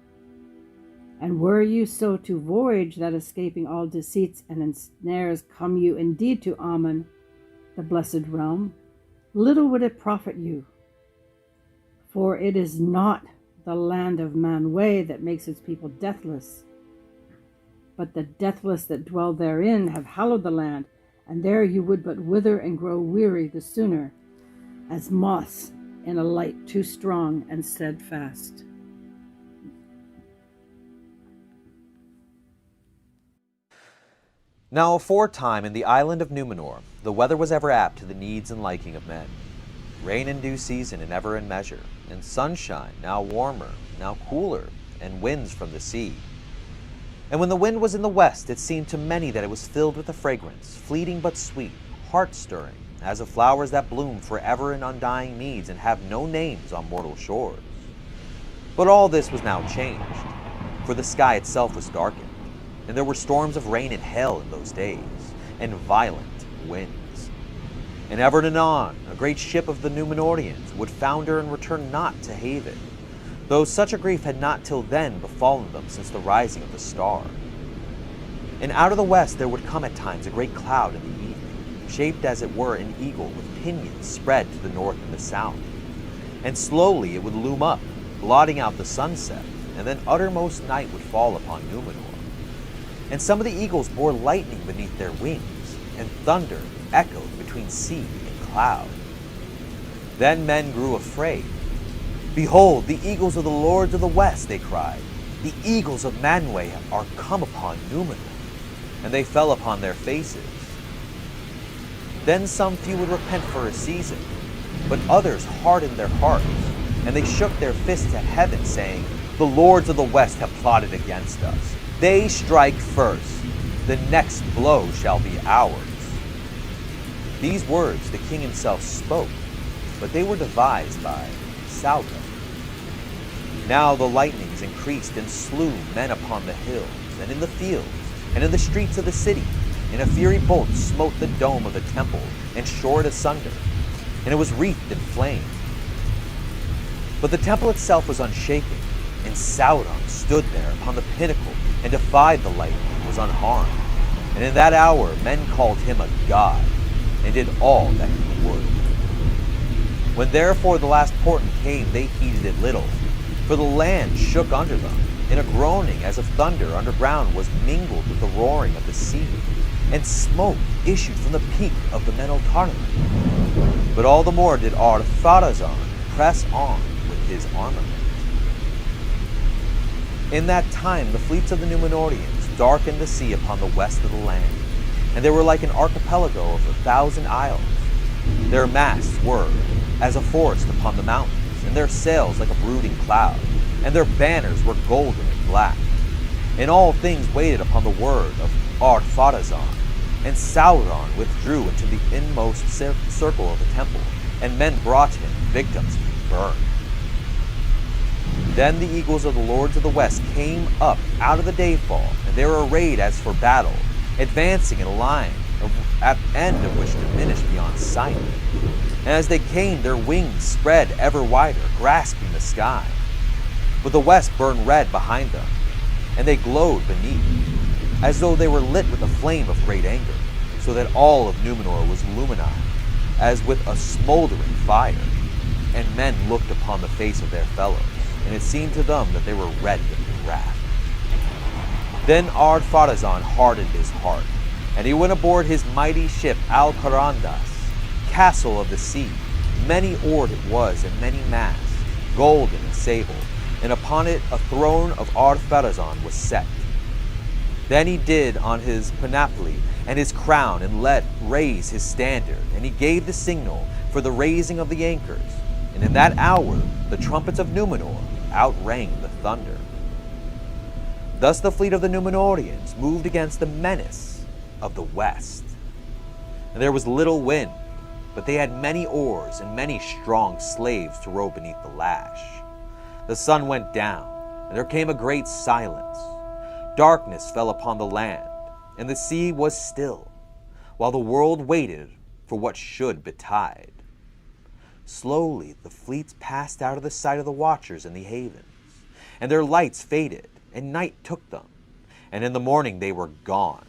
And were you so to voyage that escaping all deceits and ensnares come you indeed to Aman, the blessed realm, little would it profit you. For it is not the land of Manwë that makes its people deathless, but the deathless that dwell therein have hallowed the land, and there you would but wither and grow weary the sooner, as moths in a light too strong and steadfast. Now aforetime in the island of Numenor, the weather was ever apt to the needs and liking of men. Rain in due season and ever in measure, and sunshine, now warmer, now cooler, and winds from the sea. And when the wind was in the west, it seemed to many that it was filled with a fragrance, fleeting but sweet, heart-stirring, as of flowers that bloom forever in undying meads and have no names on mortal shores. But all this was now changed, for the sky itself was darkened, and there were storms of rain and hail in those days, and violent winds. And ever and anon, a great ship of the Númenóreans would founder and return not to haven, though such a grief had not till then befallen them since the rising of the star. And out of the west there would come at times a great cloud in the evening, shaped as it were an eagle with pinions spread to the north and the south. And slowly it would loom up, blotting out the sunset, and then uttermost night would fall upon Númenor. And some of the eagles bore lightning beneath their wings, and thunder echoed between sea and cloud. Then men grew afraid. Behold, the eagles of the lords of the west, they cried. The eagles of Manwë are come upon Númenor. And they fell upon their faces. Then some few would repent for a season, but others hardened their hearts, and they shook their fists at heaven, saying, The lords of the west have plotted against us. They strike first, the next blow shall be ours. These words the king himself spoke, but they were devised by Sauron. Now the lightnings increased and slew men upon the hills, and in the fields, and in the streets of the city. And a fiery bolt smote the dome of the temple, and shore it asunder, and it was wreathed in flame. But the temple itself was unshaken, and Sauron stood there upon the pinnacle, and defied the lightning, and was unharmed. And in that hour men called him a god, and did all that he would. When therefore the last portent came, they heeded it little, for the land shook under them, and a groaning as of thunder underground was mingled with the roaring of the sea, and smoke issued from the peak of the Meneltarnum. But all the more did Ar-Pharazôn press on with his armament. In that time the fleets of the Númenóreans darkened the sea upon the west of the land, and they were like an archipelago of 1,000 isles. Their masts were as a forest upon the mountains, and their sails like a brooding cloud, and their banners were golden and black. And all things waited upon the word of Ar-Pharazôn. And Sauron withdrew into the inmost circle of the temple, and men brought him victims to be burned. Then the eagles of the lords of the west came up out of the dayfall, and they were arrayed as for battle, advancing in a line, at the end of which diminished beyond sight. And as they came, their wings spread ever wider, grasping the sky. But the west burned red behind them, and they glowed beneath, as though they were lit with a flame of great anger, so that all of Númenor was illumined, as with a smoldering fire. And men looked upon the face of their fellows, and it seemed to them that they were red with wrath. Then Ar-Pharazôn hardened his heart, and he went aboard his mighty ship Al-Carandas, castle of the sea. Many oared it was, and many masts, golden and sable, and upon it a throne of Ar-Pharazôn was set. Then he did on his panoply and his crown, and let raise his standard, and he gave the signal for the raising of the anchors. And in that hour the trumpets of Númenor outrang the thunder. Thus the fleet of the Númenóreans moved against the menace of the west. And there was little wind, but they had many oars and many strong slaves to row beneath the lash. The sun went down, and there came a great silence. Darkness fell upon the land, and the sea was still, while the world waited for what should betide. Slowly the fleets passed out of the sight of the watchers in the havens, and their lights faded, and night took them, and in the morning they were gone.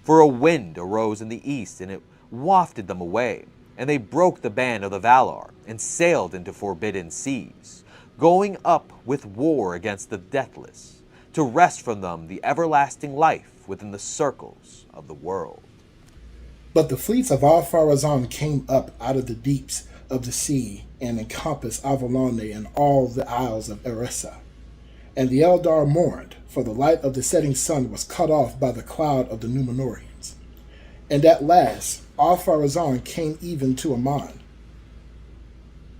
For a wind arose in the east, and it wafted them away, and they broke the band of the Valar, and sailed into forbidden seas, going up with war against the deathless, to wrest from them the everlasting life within the circles of the world. But the fleets of Ar-Pharazôn came up out of the deeps of the sea, and encompassed Avalon and all the isles of Eressa. And the Eldar mourned, for the light of the setting sun was cut off by the cloud of the Númenóreans. And at last Ar-Pharazôn came even to Aman,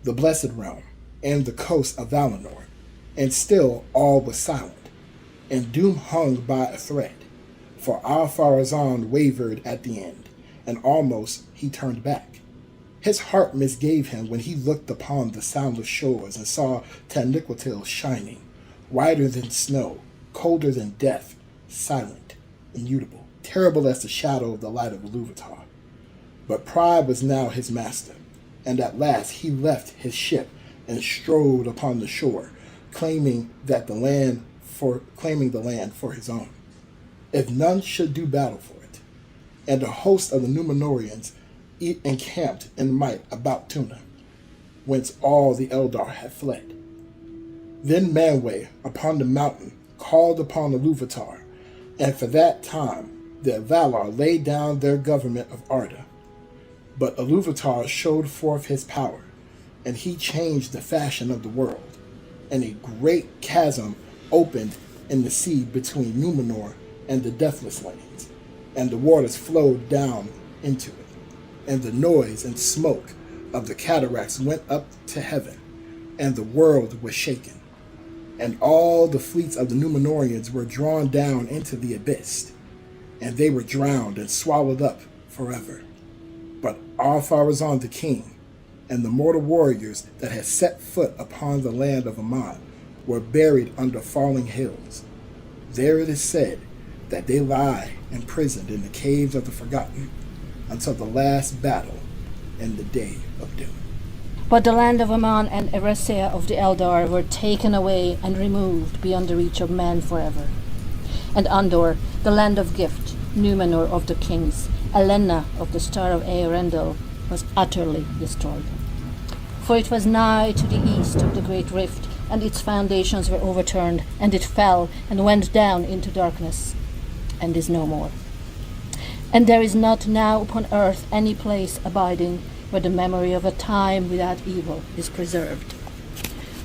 the Blessed Realm, and the coast of Valinor, and still all was silent, and doom hung by a thread, for Ar-Pharazôn wavered at the end, and almost he turned back. His heart misgave him when he looked upon the soundless shores and saw Taniquetil shining, whiter than snow, colder than death, silent, immutable, terrible as the shadow of the light of Ilúvatar. But pride was now his master, and at last he left his ship and strode upon the shore, claiming the land for his own, if none should do battle for it. And a host of the Númenóreans encamped in might about Tuna, whence all the Eldar had fled. Then Manwë upon the mountain called upon Ilúvatar, and for that time the Valar laid down their government of Arda. But Ilúvatar showed forth his power, and he changed the fashion of the world, and a great chasm opened in the sea between Númenor and the Deathless Lands, and the waters flowed down into it, and the noise and smoke of the cataracts went up to heaven, and the world was shaken. And all the fleets of the Númenóreans were drawn down into the abyss, and they were drowned and swallowed up forever. But Ar-Pharazôn the king, and the mortal warriors that had set foot upon the land of Aman, were buried under falling hills. There it is said that they lie imprisoned in the caves of the forgotten until the last battle and the day of doom. But the land of Aman and Eressëa of the Eldar were taken away and removed beyond the reach of man forever. And Andor, the land of gift, Númenor of the kings, Alenna of the star of Eärendil, was utterly destroyed. For it was nigh to the east of the great rift, and its foundations were overturned, and it fell and went down into darkness, and is no more. And there is not now upon earth any place abiding where the memory of a time without evil is preserved.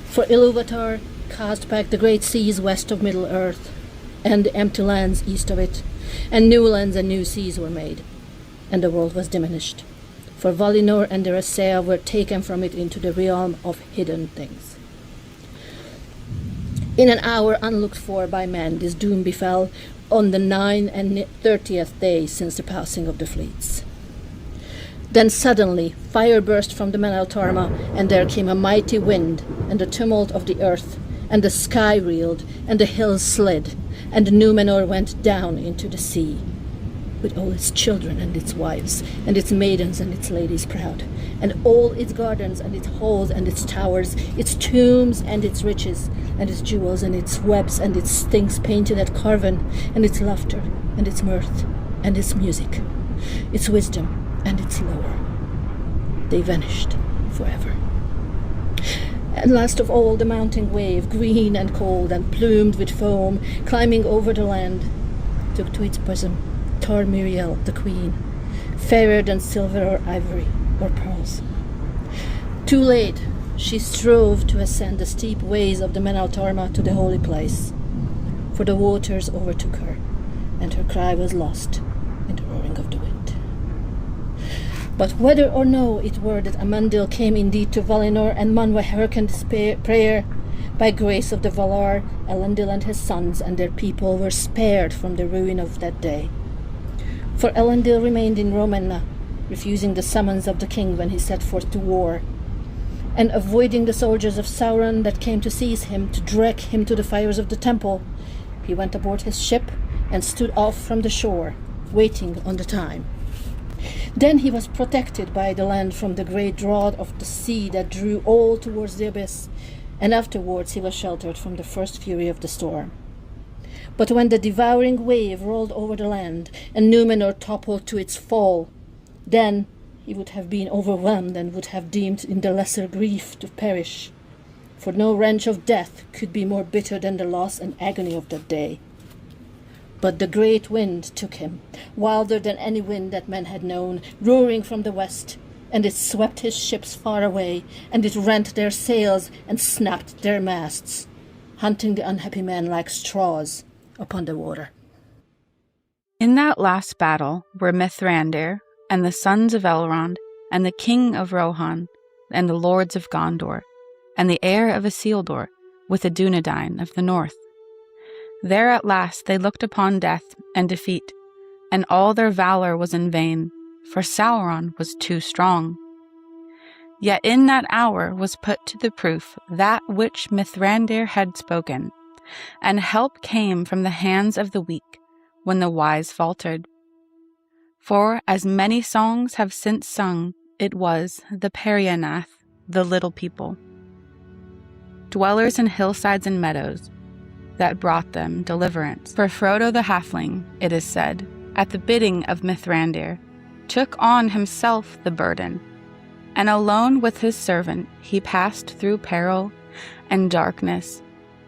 For Ilúvatar cast back the great seas west of Middle-earth, and the empty lands east of it, and new lands and new seas were made, and the world was diminished. For Valinor and Eressëa were taken from it into the realm of hidden things. In an hour unlooked for by men, this doom befell on the 9 and 30th day since the passing of the fleets. Then suddenly fire burst from the Meneltarma, and there came a mighty wind, and the tumult of the earth, and the sky reeled, and the hills slid, and Númenor went down into the sea, with all its children and its wives, and its maidens and its ladies proud, and all its gardens and its halls and its towers, its tombs and its riches, and its jewels and its webs and its things painted at carven, and its laughter and its mirth and its music, its wisdom and its lore. They vanished forever. And last of all, the mounting wave, green and cold and plumed with foam, climbing over the land, took to its bosom Tar Miriel, the queen, fairer than silver or ivory or pearls. Too late, she strove to ascend the steep ways of the Meneltarma to the holy place, for the waters overtook her, and her cry was lost in the roaring of the wind. But whether or no it were that Amandil came indeed to Valinor, and Manwë hearkened his prayer, by grace of the Valar, Elendil and his sons and their people were spared from the ruin of that day. For Elendil remained in Romenna, refusing the summons of the king when he set forth to war, and avoiding the soldiers of Sauron that came to seize him, to drag him to the fires of the temple. He went aboard his ship and stood off from the shore, waiting on the time. Then he was protected by the land from the great draught of the sea that drew all towards the abyss, and afterwards he was sheltered from the first fury of the storm. But when the devouring wave rolled over the land, and Númenor toppled to its fall, then he would have been overwhelmed and would have deemed in the lesser grief to perish. For no wrench of death could be more bitter than the loss and agony of that day. But the great wind took him, wilder than any wind that men had known, roaring from the west, and it swept his ships far away, and it rent their sails and snapped their masts, hunting the unhappy men like straws upon the water. In that last battle were Mithrandir, and the sons of Elrond, and the king of Rohan, and the lords of Gondor, and the heir of Isildur, with the Dunedain of the north. There at last they looked upon death and defeat, and all their valor was in vain, for Sauron was too strong. Yet in that hour was put to the proof that which Mithrandir had spoken, and help came from the hands of the weak when the wise faltered. For as many songs have since sung, it was the Perianath, the little people, dwellers in hillsides and meadows, that brought them deliverance. For Frodo the halfling, it is said, at the bidding of Mithrandir, took on himself the burden, and alone with his servant he passed through peril and darkness,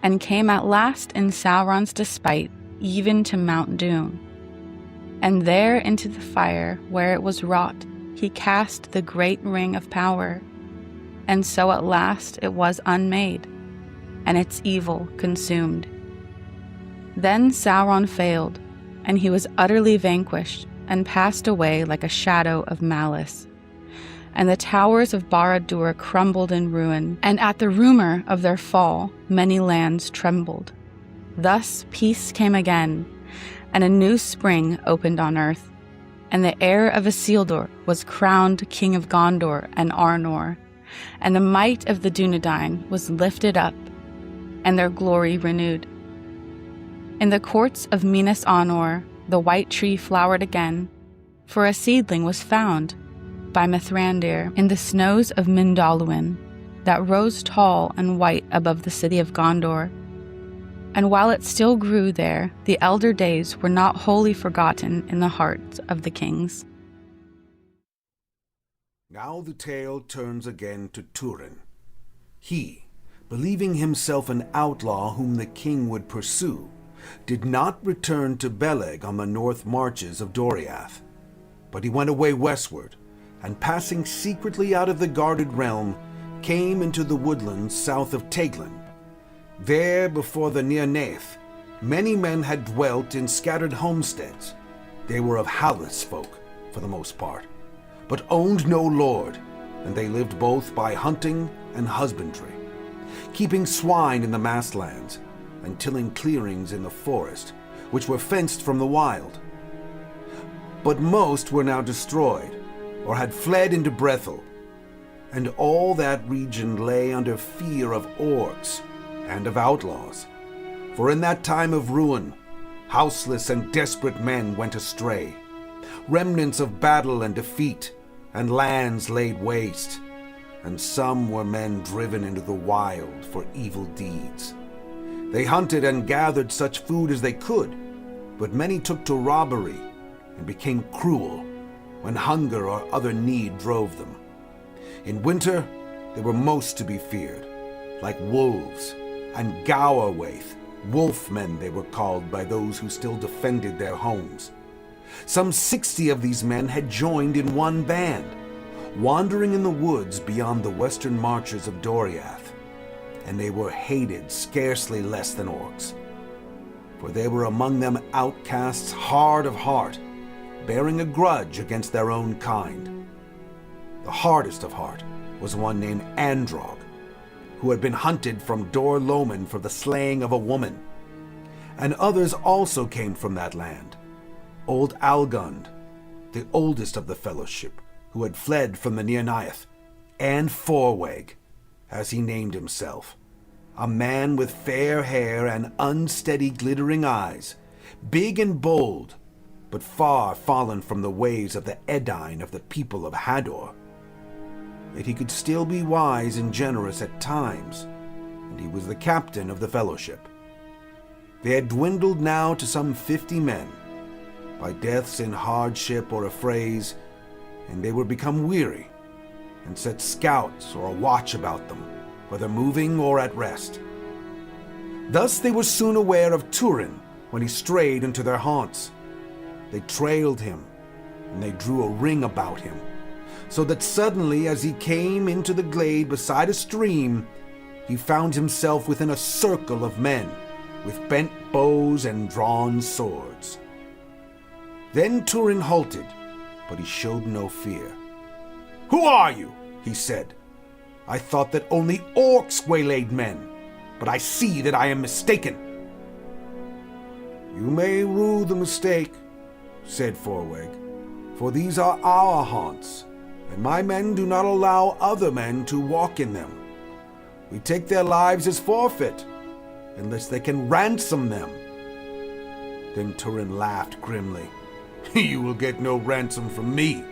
and came at last in Sauron's despite even to Mount Doom. And there into the fire where it was wrought he cast the great ring of power, and so at last it was unmade, and its evil consumed. Then Sauron failed, and he was utterly vanquished, and passed away like a shadow of malice. And the towers of Barad-dûr crumbled in ruin, and at the rumor of their fall many lands trembled. Thus peace came again, and a new spring opened on earth, and the heir of Isildur was crowned king of Gondor and Arnor, and the might of the Dunedain was lifted up, and their glory renewed. In the courts of Minas Anor the white tree flowered again, for a seedling was found by Mithrandir in the snows of Mindalluin, that rose tall and white above the city of Gondor. And while it still grew there, the elder days were not wholly forgotten in the hearts of the kings. Now the tale turns again to Turin. He, believing himself an outlaw whom the king would pursue, did not return to Beleg on the north marches of Doriath, but he went away westward, and passing secretly out of the guarded realm, came into the woodlands south of Teglin. There, before the Nirnaeth, many men had dwelt in scattered homesteads. They were of Hallis folk, for the most part, but owned no lord, and they lived both by hunting and husbandry, keeping swine in the mastlands, and tilling clearings in the forest, which were fenced from the wild. But most were now destroyed, or had fled into Brethil, and all that region lay under fear of orcs and of outlaws. For in that time of ruin, houseless and desperate men went astray, remnants of battle and defeat, and lands laid waste, and some were men driven into the wild for evil deeds. They hunted and gathered such food as they could, but many took to robbery and became cruel when hunger or other need drove them. In winter, they were most to be feared, like wolves, and Gowerwaith, wolfmen they were called by those who still defended their homes. Some 60 of these men had joined in one band, wandering in the woods beyond the western marches of Doriath, and they were hated scarcely less than orcs. For they were among them outcasts hard of heart, bearing a grudge against their own kind. The hardest of heart was one named Androg, who had been hunted from Dor Loman for the slaying of a woman. And others also came from that land. Old Algund, the oldest of the fellowship, who had fled from the Nirnaeth, and Forweg, as he named himself, a man with fair hair and unsteady glittering eyes, big and bold, but far fallen from the ways of the Edain of the people of Hador. Yet he could still be wise and generous at times, and he was the captain of the fellowship. They had dwindled now to some 50 men, by deaths in hardship or affrays, and they were become weary, and set scouts or a watch about them, whether moving or at rest. Thus they were soon aware of Turin when he strayed into their haunts. They trailed him, and they drew a ring about him, so that suddenly as he came into the glade beside a stream, he found himself within a circle of men, with bent bows and drawn swords. Then Turin halted, but he showed no fear. "Who are you?" he said. "I thought that only orcs waylaid men, but I see that I am mistaken." "You may rue the mistake," said Forweg, "for these are our haunts, and my men do not allow other men to walk in them. We take their lives as forfeit, unless they can ransom them." Then Turin laughed grimly. "You will get no ransom from me,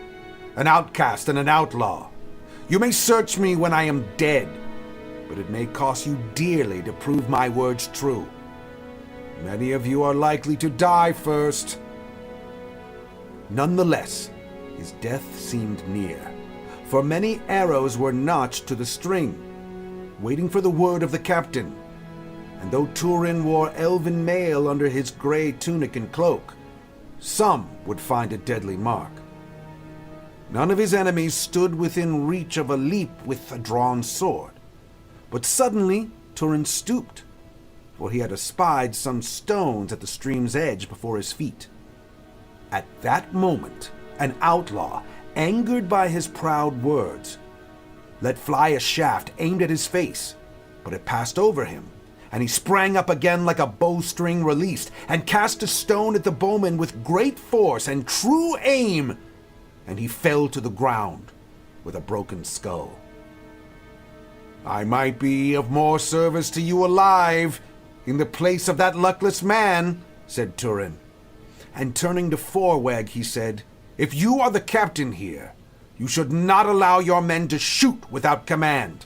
an outcast and an outlaw. You may search me when I am dead, but it may cost you dearly to prove my words true. Many of you are likely to die first." Nonetheless, his death seemed near, for many arrows were notched to the string, waiting for the word of the captain. And though Turin wore elven mail under his grey tunic and cloak, some would find a deadly mark. None of his enemies stood within reach of a leap with a drawn sword. But suddenly Turin stooped, for he had espied some stones at the stream's edge before his feet. At that moment, an outlaw, angered by his proud words, let fly a shaft aimed at his face, but it passed over him, and he sprang up again like a bowstring released, and cast a stone at the bowman with great force and true aim, and he fell to the ground with a broken skull. "I might be of more service to you alive, in the place of that luckless man," said Turin. And turning to Forweg, he said, "If you are the captain here, you should not allow your men to shoot without command."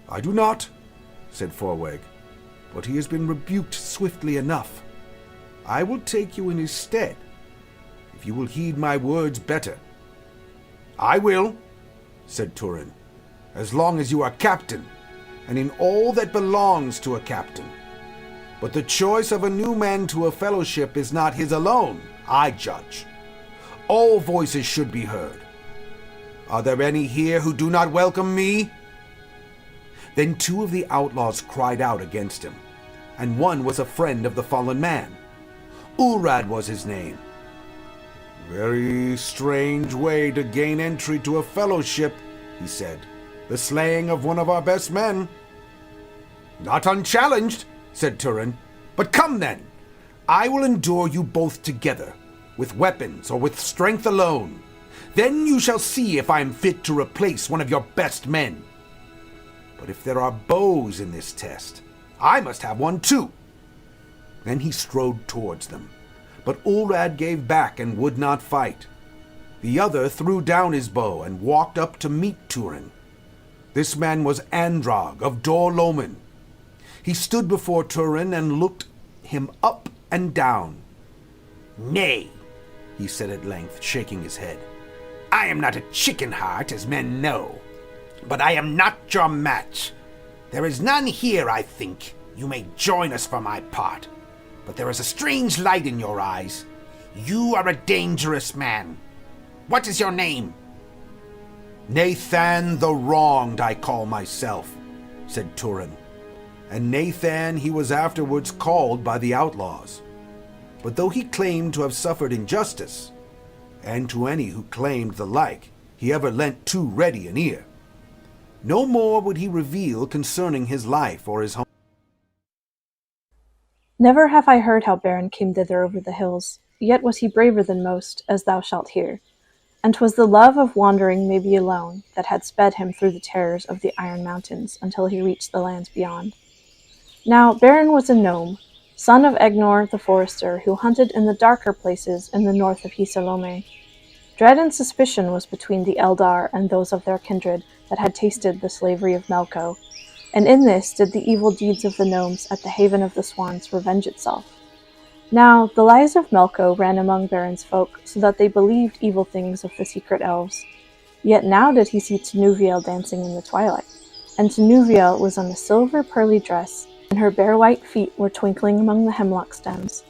"I do not," said Forweg, "but he has been rebuked swiftly enough. I will take you in his stead, if you will heed my words better." "I will," said Turin, "as long as you are captain, and in all that belongs to a captain. But the choice of a new man to a fellowship is not his alone, I judge. All voices should be heard. Are there any here who do not welcome me?" Then two of the outlaws cried out against him, and one was a friend of the fallen man. Ulrad was his name. "Very strange way to gain entry to a fellowship," he said. "The slaying of one of our best men." "Not unchallenged," said Turin. "But come then, I will endure you both together, with weapons or with strength alone. Then you shall see if I am fit to replace one of your best men. But if there are bows in this test, I must have one too." Then he strode towards them, but Ulrad gave back and would not fight. The other threw down his bow and walked up to meet Turin. This man was Andrag of Dor Loman. He stood before Turin and looked him up and down. "Nay," he said at length, shaking his head. "I am not a chicken heart, as men know, but I am not your match. There is none here, I think. You may join us for my part, but there is a strange light in your eyes. You are a dangerous man. What is your name?" "Nathan the Wronged, I call myself," said Turin. And Nathan he was afterwards called by the outlaws. But though he claimed to have suffered injustice, and to any who claimed the like, he ever lent too ready an ear. No more would he reveal concerning his life or his home. Never have I heard how Beren came thither over the hills, yet was he braver than most, as thou shalt hear. And 'twas the love of wandering maybe alone that had sped him through the terrors of the Iron Mountains until he reached the lands beyond. Now Beren was a gnome, son of Egnor the Forester, who hunted in the darker places in the north of Hisalome. Dread and suspicion was between the Eldar and those of their kindred that had tasted the slavery of Melko, and in this did the evil deeds of the gnomes at the Haven of the Swans revenge itself. Now, the lies of Melko ran among Beren's folk, so that they believed evil things of the secret elves. Yet now did he see Tinuviel dancing in the twilight, and Tinuviel was on a silver pearly dress, and her bare white feet were twinkling among the hemlock stems.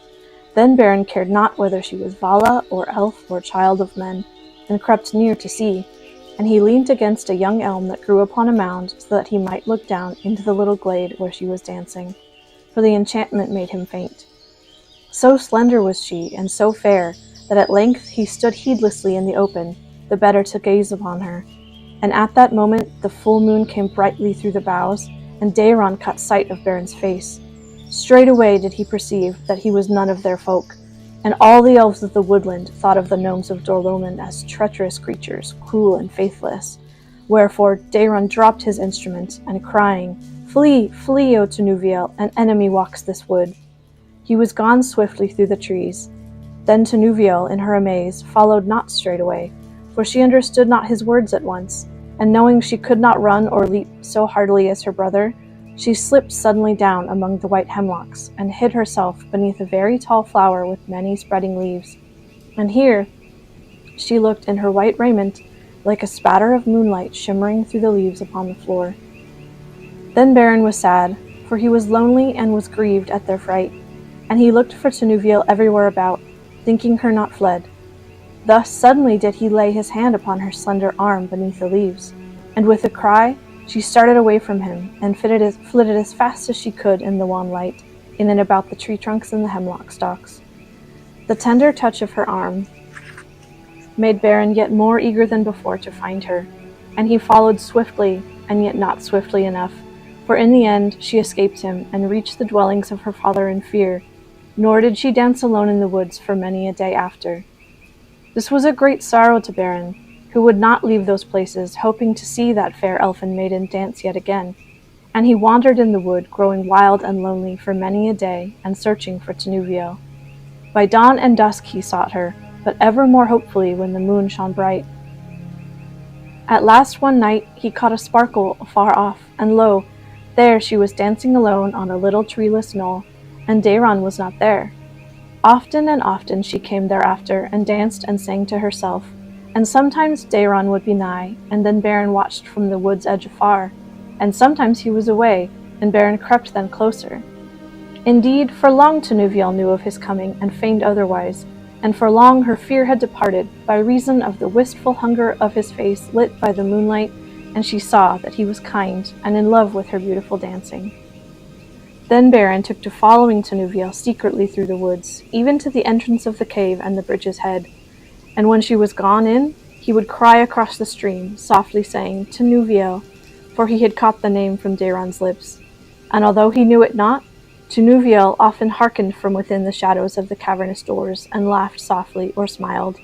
Then Beren cared not whether she was Vala, or elf, or child of men, and crept near to see, and he leaned against a young elm that grew upon a mound, so that he might look down into the little glade where she was dancing, for the enchantment made him faint. So slender was she, and so fair, that at length he stood heedlessly in the open, the better to gaze upon her. And at that moment the full moon came brightly through the boughs, and Daeron caught sight of Beren's face. Straightway did he perceive that he was none of their folk, and all the elves of the woodland thought of the gnomes of Dorloman as treacherous creatures, cruel and faithless. Wherefore Daeron dropped his instrument, and crying, "Flee, flee, O Tinuviel, an enemy walks this wood," he was gone swiftly through the trees. Then Tinuviel, in her amaze, followed not straightway, for she understood not his words at once, and knowing she could not run or leap so hardily as her brother, she slipped suddenly down among the white hemlocks, and hid herself beneath a very tall flower with many spreading leaves. And here she looked in her white raiment like a spatter of moonlight shimmering through the leaves upon the floor. Then Beren was sad, for he was lonely and was grieved at their fright, and he looked for Tinuviel everywhere about, thinking her not fled. Thus suddenly did he lay his hand upon her slender arm beneath the leaves, and with a cry she started away from him, and flitted as fast as she could in the wan light, in and about the tree trunks and the hemlock stalks. The tender touch of her arm made Beren yet more eager than before to find her, and he followed swiftly, and yet not swiftly enough, for in the end she escaped him, and reached the dwellings of her father in fear, nor did she dance alone in the woods for many a day after. This was a great sorrow to Beren, who would not leave those places, hoping to see that fair elfin maiden dance yet again, and he wandered in the wood, growing wild and lonely for many a day, and searching for Tinuviel. By dawn and dusk he sought her, but ever more hopefully when the moon shone bright. At last one night he caught a sparkle afar off, and lo, there she was dancing alone on a little treeless knoll, and Daeron was not there. Often and often she came thereafter, and danced and sang to herself, and sometimes Daeron would be nigh, and then Beren watched from the wood's edge afar, and sometimes he was away, and Beren crept then closer. Indeed, for long Tinuviel knew of his coming, and feigned otherwise, and for long her fear had departed, by reason of the wistful hunger of his face lit by the moonlight, and she saw that he was kind, and in love with her beautiful dancing. Then Beren took to following Tinuviel secretly through the woods, even to the entrance of the cave and the bridge's head, and when she was gone in, he would cry across the stream, softly saying, "Tinuviel," for he had caught the name from Daeron's lips, and although he knew it not, Tinuviel often hearkened from within the shadows of the cavernous doors, and laughed softly or smiled.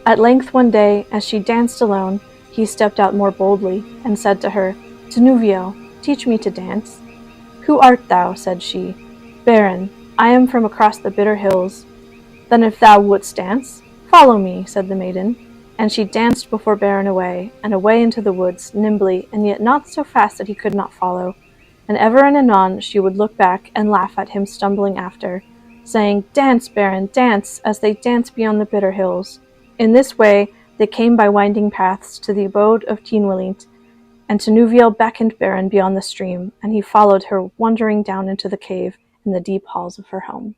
At length one day, as she danced alone, he stepped out more boldly, and said to her, "Tinuviel, teach me to dance." "Who art thou?" said she. "Beren, I am from across the bitter hills." "Then if thou wouldst dance, follow me," said the maiden, and she danced before Beren away, and away into the woods, nimbly, and yet not so fast that he could not follow, and ever and anon she would look back and laugh at him stumbling after, saying, "Dance, Beren, dance, as they dance beyond the bitter hills." In this way they came by winding paths to the abode of Tínwelint, and Tinuviel beckoned Beren beyond the stream, and he followed her, wandering down into the cave in the deep halls of her home.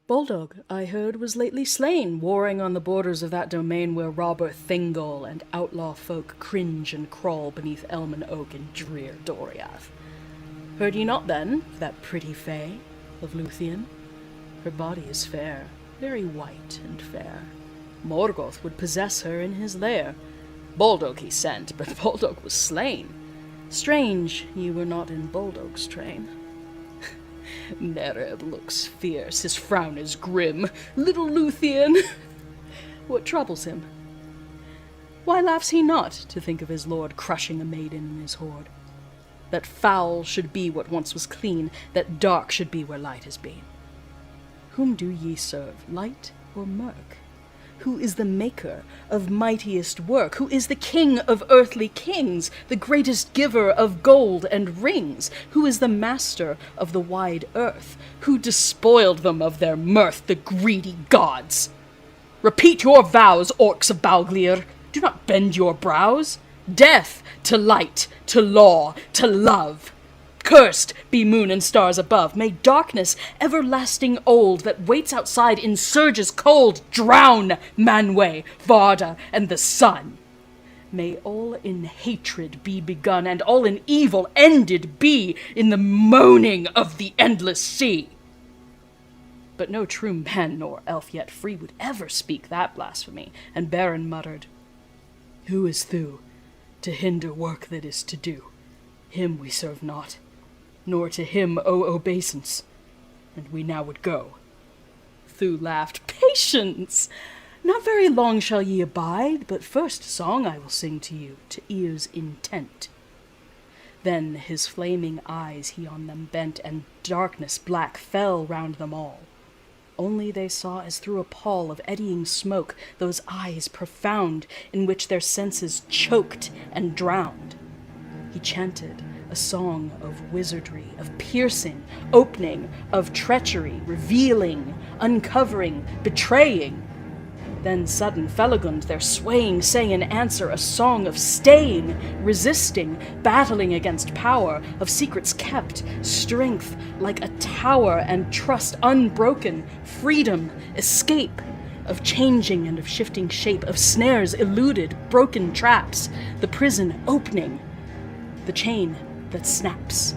Bulldog, I heard, was lately slain, warring on the borders of that domain where robber Thingol and outlaw folk cringe and crawl beneath elm and oak in drear Doriath. Heard ye not then of that pretty fay of Luthien? Her body is fair, very white and fair. Morgoth would possess her in his lair. Boldog he sent, but Boldog was slain. Strange ye were not in Boldog's train. Nereb looks fierce, his frown is grim. Little Luthien! What troubles him? Why laughs he not to think of his lord crushing a maiden in his hoard? That foul should be what once was clean, that dark should be where light has been. Whom do ye serve, light or murk? Who is the maker of mightiest work? Who is the king of earthly kings, the greatest giver of gold and rings? Who is the master of the wide earth? Who despoiled them of their mirth, the greedy gods? Repeat your vows, orcs of Balglir. Do not bend your brows. Death to light, to law, to love. Cursed be moon and stars above. May darkness everlasting old that waits outside in surges cold drown Manwë, Varda, and the sun. May all in hatred be begun, and all in evil ended be in the moaning of the endless sea. But no true man nor elf yet free would ever speak that blasphemy, and Beren muttered, Who is Thu, to hinder work that is to do? Him we serve not, nor to him owe obeisance, and we now would go. Thu laughed, Patience! Not very long shall ye abide, but first song I will sing to you, to ears intent. Then his flaming eyes he on them bent, and darkness black fell round them all. Only they saw as through a pall of eddying smoke those eyes profound in which their senses choked and drowned. He chanted a song of wizardry, of piercing, opening, of treachery, revealing, uncovering, betraying. Then sudden Felagund, their swaying, sang in answer a song of staying, resisting, battling against power, of secrets kept, strength like a tower, and trust unbroken, freedom, escape, of changing and of shifting shape, of snares eluded, broken traps, the prison opening, the chain that snaps.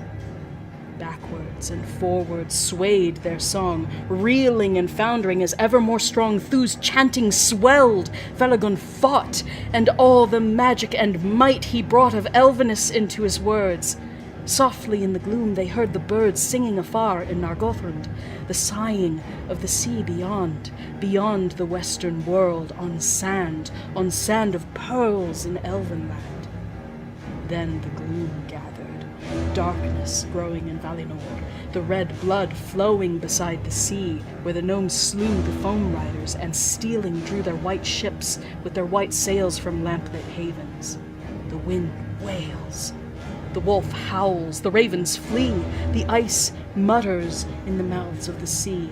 Backwards and forwards swayed their song, reeling and foundering as ever more strong Thu's chanting swelled. Felagund fought, and all the magic and might he brought of elveness into his words. Softly in the gloom they heard the birds singing afar in Nargothrond, the sighing of the sea beyond the western world, on sand of pearls in Elvenland. Then the gloom gathered. Darkness growing in Valinor, the red blood flowing beside the sea, where the gnomes slew the foam riders, and stealing drew their white ships with their white sails from lamplit havens. The wind wails, the wolf howls, the ravens flee, the ice mutters in the mouths of the sea.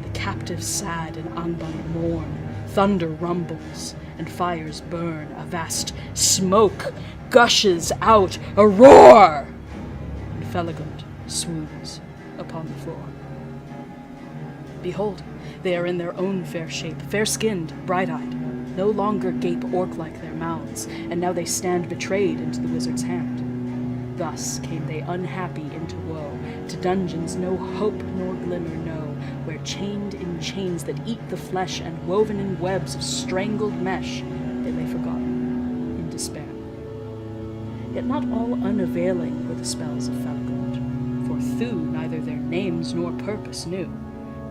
The captives sad and Angband mourn, thunder rumbles, and fires burn, a vast smoke gushes out, a roar! Felagund swoons upon the floor. Behold, they are in their own fair shape, fair-skinned, bright-eyed, no longer gape orc-like their mouths, and now they stand betrayed into the wizard's hand. Thus came they unhappy into woe, to dungeons no hope nor glimmer know, where chained in chains that eat the flesh and woven in webs of strangled mesh, they lay forgotten in despair. Yet not all unavailing were the spells of Felagund, for Thu neither their names nor purpose knew.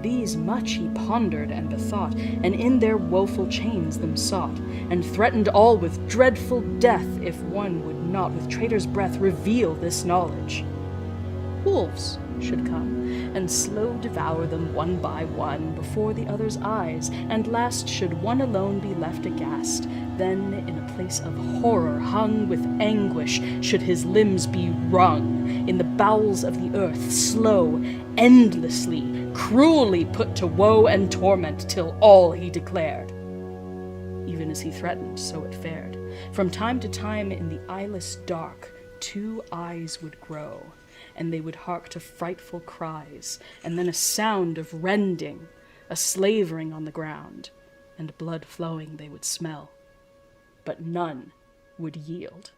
These much he pondered and bethought, and in their woeful chains them sought, and threatened all with dreadful death if one would not with traitor's breath reveal this knowledge. Wolves should come, and slow devour them one by one before the other's eyes, and last should one alone be left aghast. Then in a place of horror hung with anguish should his limbs be wrung, in the bowels of the earth, slow, endlessly, cruelly put to woe and torment till all he declared. Even as he threatened, so it fared. From time to time in the eyeless dark, 2 eyes would grow, and they would hark to frightful cries, and then a sound of rending, a slavering on the ground, and blood flowing they would smell. But none would yield,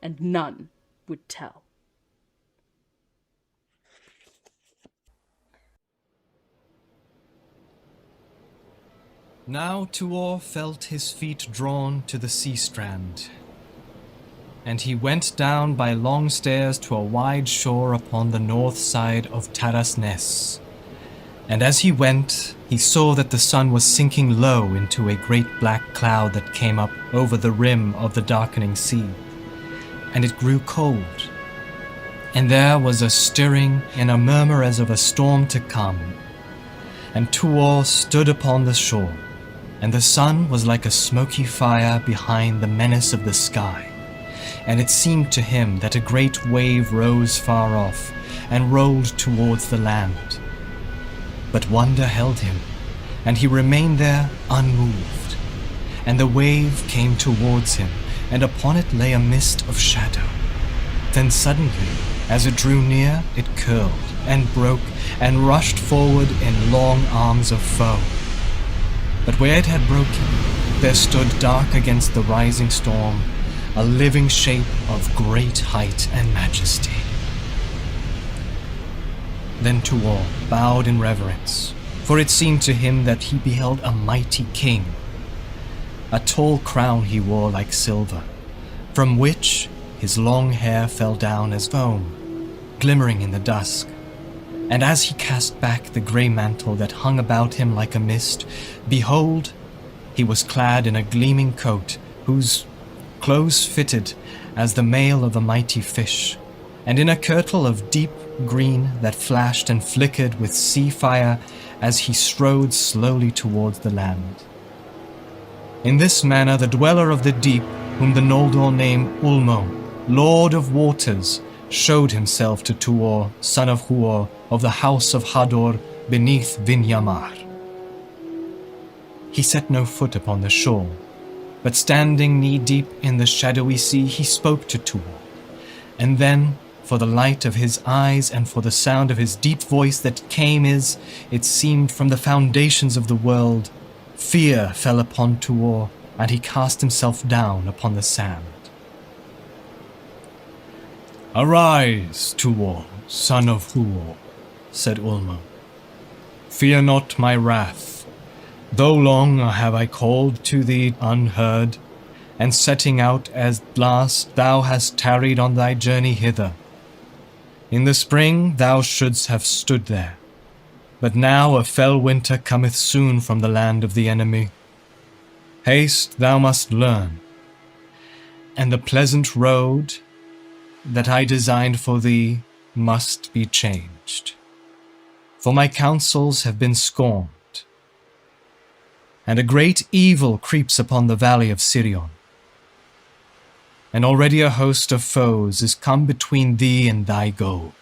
and none would tell. Now Tuor felt his feet drawn to the sea strand, and he went down by long stairs to a wide shore upon the north side of Taras Ness. And as he went, he saw that the sun was sinking low into a great black cloud that came up over the rim of the darkening sea, and it grew cold. And there was a stirring and a murmur as of a storm to come. And Tuor stood upon the shore, and the sun was like a smoky fire behind the menace of the sky. And it seemed to him that a great wave rose far off and rolled towards the land. But wonder held him, and he remained there unmoved. And the wave came towards him, and upon it lay a mist of shadow. Then suddenly, as it drew near, it curled and broke and rushed forward in long arms of foam. But where it had broken, there stood dark against the rising storm a living shape of great height and majesty. Then Tuor bowed in reverence, for it seemed to him that he beheld a mighty king. A tall crown he wore like silver, from which his long hair fell down as foam, glimmering in the dusk. And as he cast back the grey mantle that hung about him like a mist, behold, he was clad in a gleaming coat, whose clothes fitted as the mail of a mighty fish, and in a kirtle of deep green that flashed and flickered with sea fire as he strode slowly towards the land. In this manner the dweller of the deep, whom the Noldor name Ulmo, Lord of Waters, showed himself to Tuor, son of Huor, of the house of Hador, beneath Vinyamar. He set no foot upon the shore, but standing knee-deep in the shadowy sea, he spoke to Tuor. And then, for the light of his eyes and for the sound of his deep voice that came it seemed, from the foundations of the world, fear fell upon Tuor, and he cast himself down upon the sand. "Arise, Tuor, son of Huor," said Ulmo. "Fear not my wrath. Though long have I called to thee unheard, and setting out as last thou hast tarried on thy journey hither. In the spring thou shouldst have stood there, but now a fell winter cometh soon from the land of the enemy. Haste thou must learn, and the pleasant road that I designed for thee must be changed. For my counsels have been scorned, and a great evil creeps upon the valley of Sirion. And already a host of foes is come between thee and thy goal.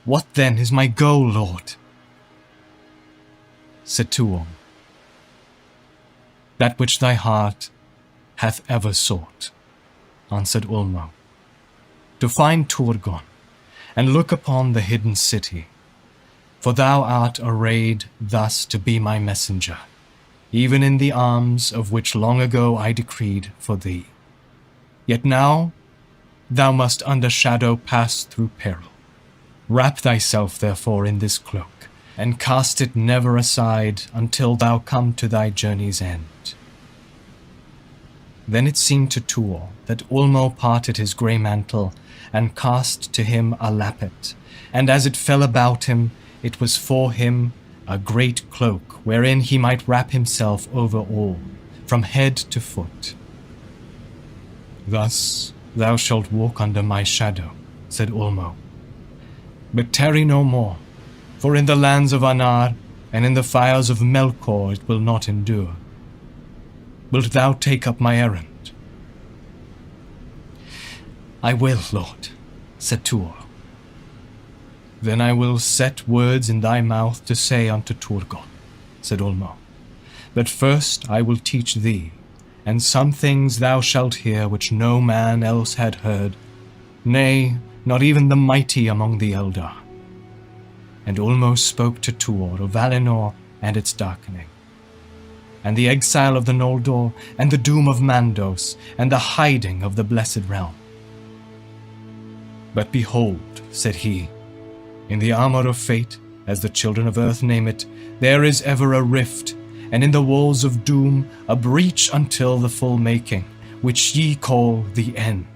What then is my goal, Lord?" said Tuor. "That which thy heart hath ever sought," answered Ulmo, "to find Turgon, and look upon the hidden city. For thou art arrayed thus to be my messenger, even in the arms of which long ago I decreed for thee. Yet now thou must under shadow pass through peril. Wrap thyself therefore in this cloak, and cast it never aside until thou come to thy journey's end." Then it seemed to Tuor that Ulmo parted his grey mantle and cast to him a lappet, and as it fell about him, it was for him a great cloak wherein he might wrap himself over all, from head to foot. "Thus thou shalt walk under my shadow," said Ulmo. "But tarry no more, for in the lands of Anar and in the fires of Melkor it will not endure. Wilt thou take up my errand?" "I will, Lord," said Tuor. "Then I will set words in thy mouth to say unto Turgon," said Ulmo. "But first I will teach thee, and some things thou shalt hear which no man else had heard, nay, not even the mighty among the Eldar." And Ulmo spoke to Tuor of Valinor and its darkening, and the exile of the Noldor, and the doom of Mandos, and the hiding of the Blessed Realm. "But behold," said he, "in the armor of fate, as the children of earth name it, there is ever a rift, and in the walls of doom a breach until the full making, which ye call the end.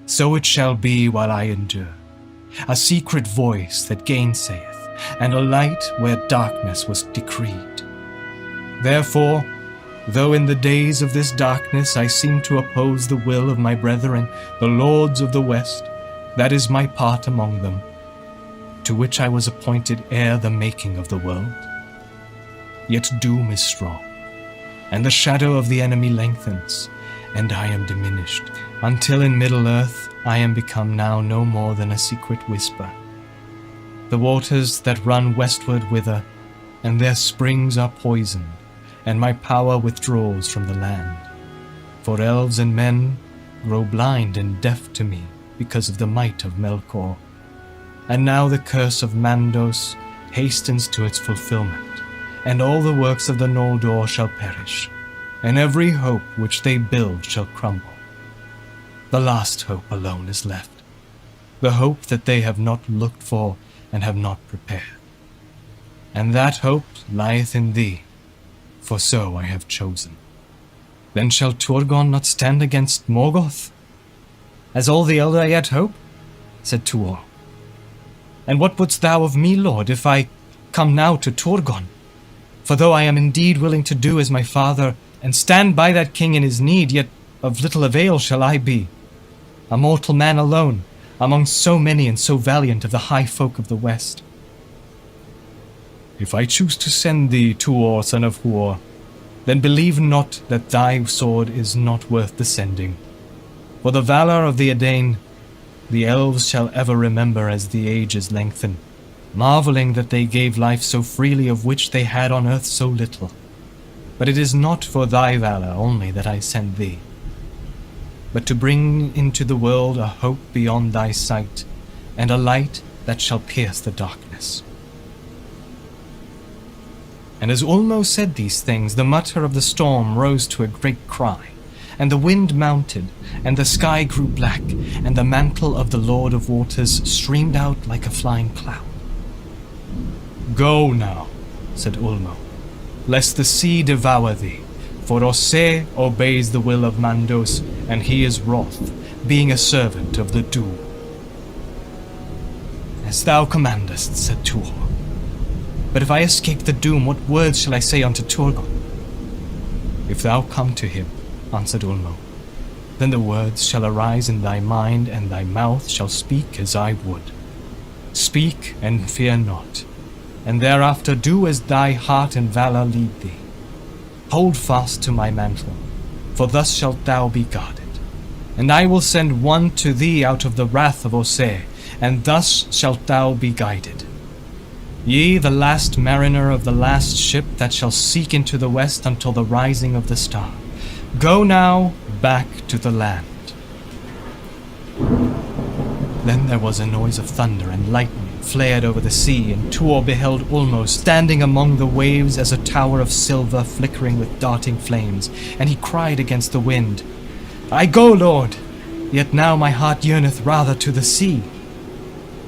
So it shall be while I endure, a secret voice that gainsayeth, and a light where darkness was decreed. Therefore, though in the days of this darkness I seem to oppose the will of my brethren, the lords of the west, that is my part among them, to which I was appointed ere the making of the world. Yet doom is strong, and the shadow of the enemy lengthens, and I am diminished, until in Middle-earth I am become now no more than a secret whisper. The waters that run westward wither, and their springs are poisoned, and my power withdraws from the land. For elves and men grow blind and deaf to me because of the might of Melkor. And now the curse of Mandos hastens to its fulfillment, and all the works of the Noldor shall perish, and every hope which they build shall crumble. The last hope alone is left, the hope that they have not looked for and have not prepared. And that hope lieth in thee, for so I have chosen. Then shall Turgon not stand against Morgoth? As all the elder yet hope? Said Tuor. And what wouldst thou of me, Lord, if I come now to Turgon? For though I am indeed willing to do as my father, and stand by that king in his need, yet of little avail shall I be, a mortal man alone, among so many and so valiant of the high folk of the west. If I choose to send thee, Tuor, son of Huor, then believe not that thy sword is not worth the sending. For the valor of the Edain, the elves shall ever remember as the ages lengthen, marveling that they gave life so freely of which they had on earth so little. But it is not for thy valor only that I send thee, but to bring into the world a hope beyond thy sight, and a light that shall pierce the darkness. And as Ulmo said these things, the mutter of the storm rose to a great cry, and the wind mounted, and the sky grew black, and the mantle of the Lord of Waters streamed out like a flying cloud. Go now, said Ulmo, lest the sea devour thee, for Ossé obeys the will of Mandos, and he is wroth, being a servant of the Doom. As thou commandest, said Tuor. But if I escape the doom, what words shall I say unto Turgon? If thou come to him, answered Ulmo, then the words shall arise in thy mind, and thy mouth shall speak as I would. Speak and fear not, and thereafter do as thy heart and valor lead thee. Hold fast to my mantle, for thus shalt thou be guarded. And I will send one to thee out of the wrath of Ossé, and thus shalt thou be guided. Ye, the last mariner of the last ship that shall seek into the west until the rising of the star, go now back to the land. Then there was a noise of thunder, and lightning flared over the sea, and Tuor beheld Ulmo standing among the waves as a tower of silver flickering with darting flames, and he cried against the wind, I go, Lord, yet now my heart yearneth rather to the sea.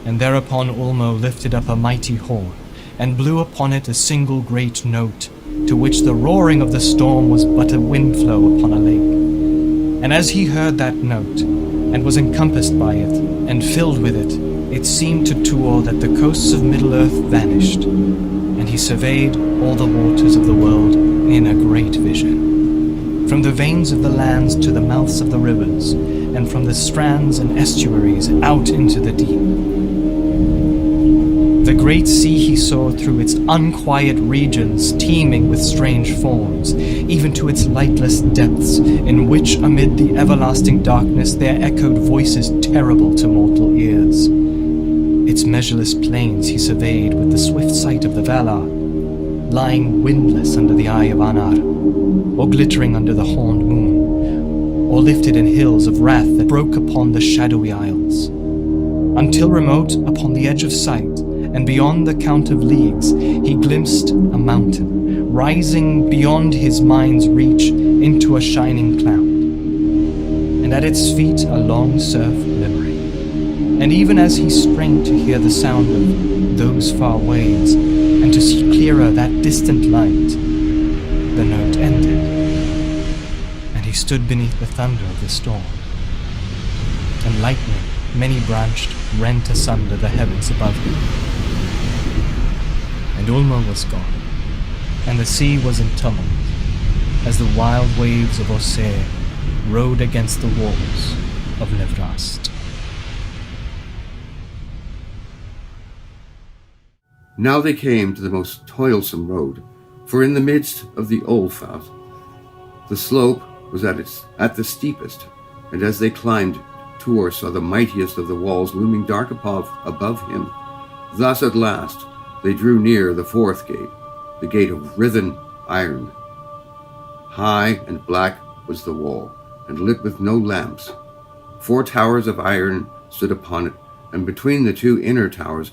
And thereupon Ulmo lifted up a mighty horn, and blew upon it a single great note, to which the roaring of the storm was but a windflow upon a lake. And as he heard that note, and was encompassed by it, and filled with it, it seemed to Tuor that the coasts of Middle-earth vanished, and he surveyed all the waters of the world in a great vision, from the veins of the lands to the mouths of the rivers, and from the strands and estuaries out into the deep. The great sea he saw through its unquiet regions teeming with strange forms, even to its lightless depths, in which amid the everlasting darkness there echoed voices terrible to mortal ears. Its measureless plains he surveyed with the swift sight of the Valar, lying windless under the eye of Anar, or glittering under the horned moon, or lifted in hills of wrath that broke upon the shadowy isles, until remote upon the edge of sight, and beyond the count of leagues, he glimpsed a mountain, rising beyond his mind's reach into a shining cloud, and at its feet a long surf glimmering. And even as he strained to hear the sound of those far waves, and to see clearer that distant light, the note ended, and he stood beneath the thunder of the storm. And lightning, many-branched, rent asunder the heavens above him. And Ulmer was gone, and the sea was in tumult, as the wild waves of Osea rode against the walls of Nevrast. Now they came to the most toilsome road, for in the midst of the Olfath, the slope was at the steepest, and as they climbed, Tuor saw the mightiest of the walls looming dark above him. Thus at last they drew near the fourth gate, the gate of writhen iron. High and black was the wall, and lit with no lamps. 4 towers of iron stood upon it, and between the 2 inner towers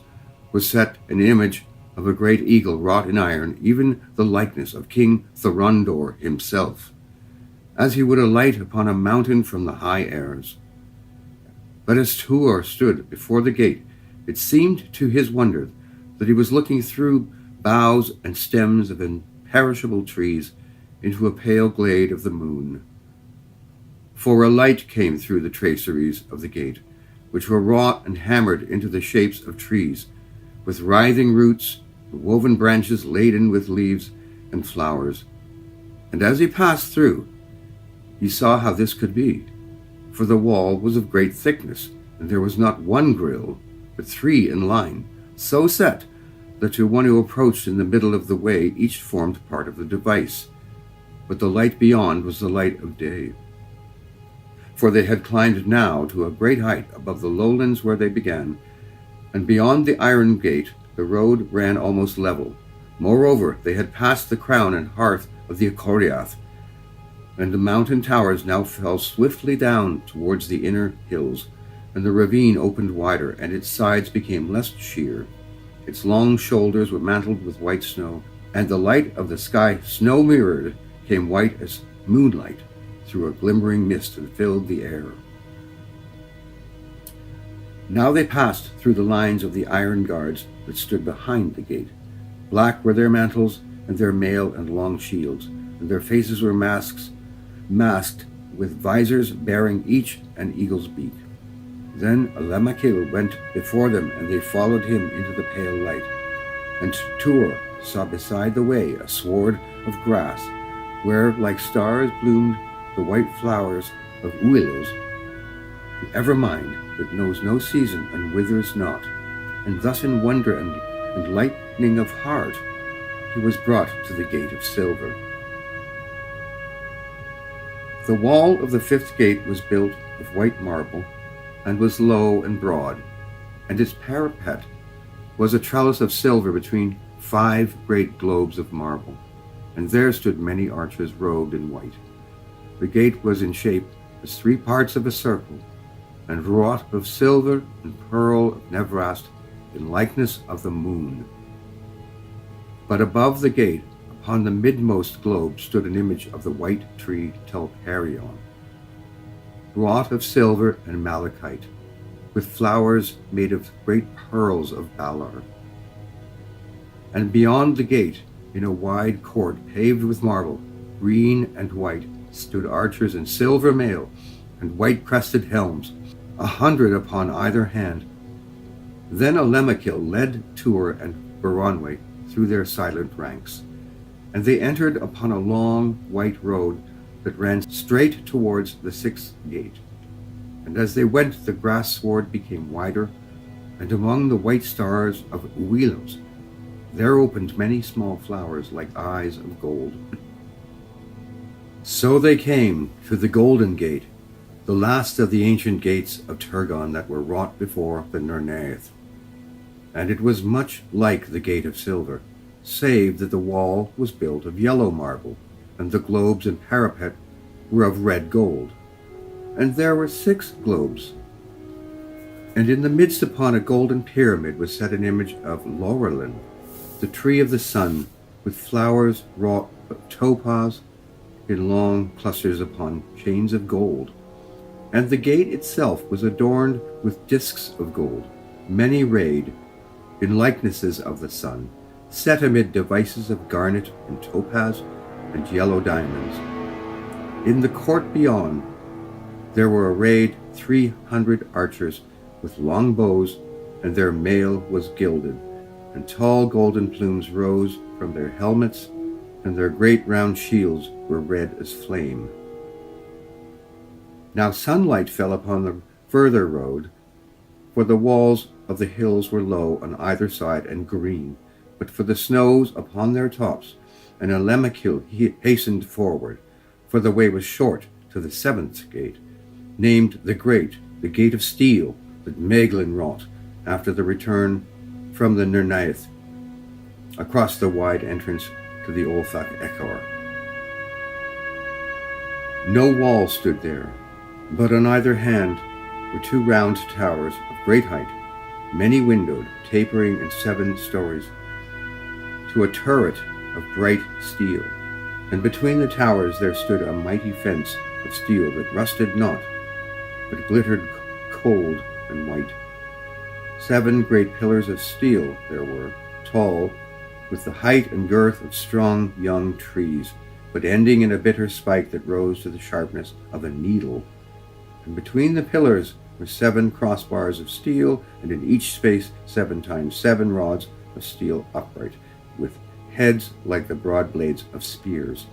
was set an image of a great eagle wrought in iron, even the likeness of King Thorondor himself, as he would alight upon a mountain from the high airs. But as Tuor stood before the gate, it seemed to his wonder that he was looking through boughs and stems of imperishable trees into a pale glade of the moon. For a light came through the traceries of the gate, which were wrought and hammered into the shapes of trees, with writhing roots, woven branches laden with leaves and flowers. And as he passed through, he saw how this could be, for the wall was of great thickness, and there was not 1 grille, but 3 in line, so set that to one who approached in the middle of the way each formed part of the device. But the light beyond was the light of day. For they had climbed now to a great height above the lowlands where they began, and beyond the iron gate the road ran almost level. Moreover, they had passed the crown and hearth of the Akoriath, and the mountain towers now fell swiftly down towards the inner hills, and the ravine opened wider, and its sides became less sheer. Its long shoulders were mantled with white snow, and the light of the sky, snow-mirrored, came white as moonlight through a glimmering mist and filled the air. Now they passed through the lines of the iron guards that stood behind the gate. Black were their mantles and their mail and long shields, and their faces were masked with visors bearing each an eagle's beak. Then Alemachil went before them, and they followed him into the pale light. And Tuor saw beside the way a sward of grass, where like stars bloomed the white flowers of Uilos, the ever-mind that knows no season and withers not. And thus in wonder and lightning of heart he was brought to the gate of silver. The wall of the 5th gate was built of white marble, and was low and broad, and its parapet was a trellis of silver between 5 great globes of marble, and there stood many archers robed in white. The gate was in shape as 3 parts of a circle, and wrought of silver and pearl of Nevrast in likeness of the moon. But above the gate, upon the midmost globe, stood an image of the white tree Telperion, wrought of silver and malachite, with flowers made of great pearls of Balar. And beyond the gate, in a wide court paved with marble, green and white, stood archers in silver mail and white-crested helms, 100 upon either hand. Then Alemachil led Tuor and Baronwe through their silent ranks, and they entered upon a long white road that ran straight towards the 6th gate. And as they went, the grass sward became wider, and among the white stars of Uilos there opened many small flowers like eyes of gold. So they came to the Golden Gate, the last of the ancient gates of Turgon that were wrought before the Nirnaeth. And it was much like the Gate of Silver, save that the wall was built of yellow marble, and the globes and parapet were of red gold. And there were 6 globes. And in the midst upon a golden pyramid was set an image of Laurelin, the tree of the sun, with flowers wrought of topaz in long clusters upon chains of gold. And the gate itself was adorned with discs of gold, many rayed, in likenesses of the sun, set amid devices of garnet and topaz and yellow diamonds. In the court beyond, there were arrayed 300 archers with long bows, and their mail was gilded, and tall golden plumes rose from their helmets, and their great round shields were red as flame. Now sunlight fell upon the further road, for the walls of the hills were low on either side and green, but for the snows upon their tops, and a Lamechil hastened forward, for the way was short to the seventh gate, named the Great, the Gate of Steel, that Maeglin wrought after the return from the Nernaeth, across the wide entrance to the Olfak Echoar. No wall stood there, but on either hand were two round towers of great height, many windowed, tapering in 7 stories, to a turret of bright steel. And between the towers there stood a mighty fence of steel that rusted not, but glittered cold and white. 7 great pillars of steel there were, tall, with the height and girth of strong young trees, but ending in a bitter spike that rose to the sharpness of a needle. And between the pillars were 7 crossbars of steel, and in each space 7 times 7 rods of steel upright, with heads like the broad blades of spears.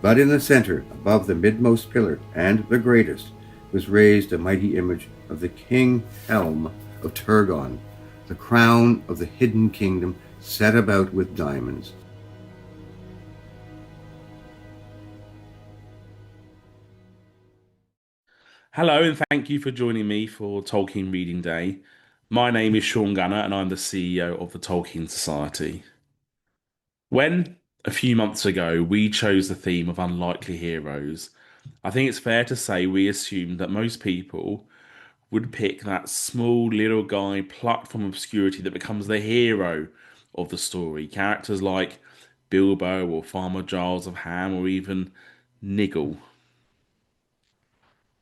But in the center, above the midmost pillar, and the greatest, was raised a mighty image of the King Helm of Turgon, the crown of the hidden kingdom set about with diamonds. Hello, and thank you for joining me for Tolkien Reading Day. My name is Sean Gunner, and I'm the CEO of the Tolkien Society. When, a few months ago, we chose the theme of unlikely heroes, I think it's fair to say we assumed that most people would pick that small little guy plucked from obscurity that becomes the hero of the story. Characters like Bilbo or Farmer Giles of Ham or even Niggle.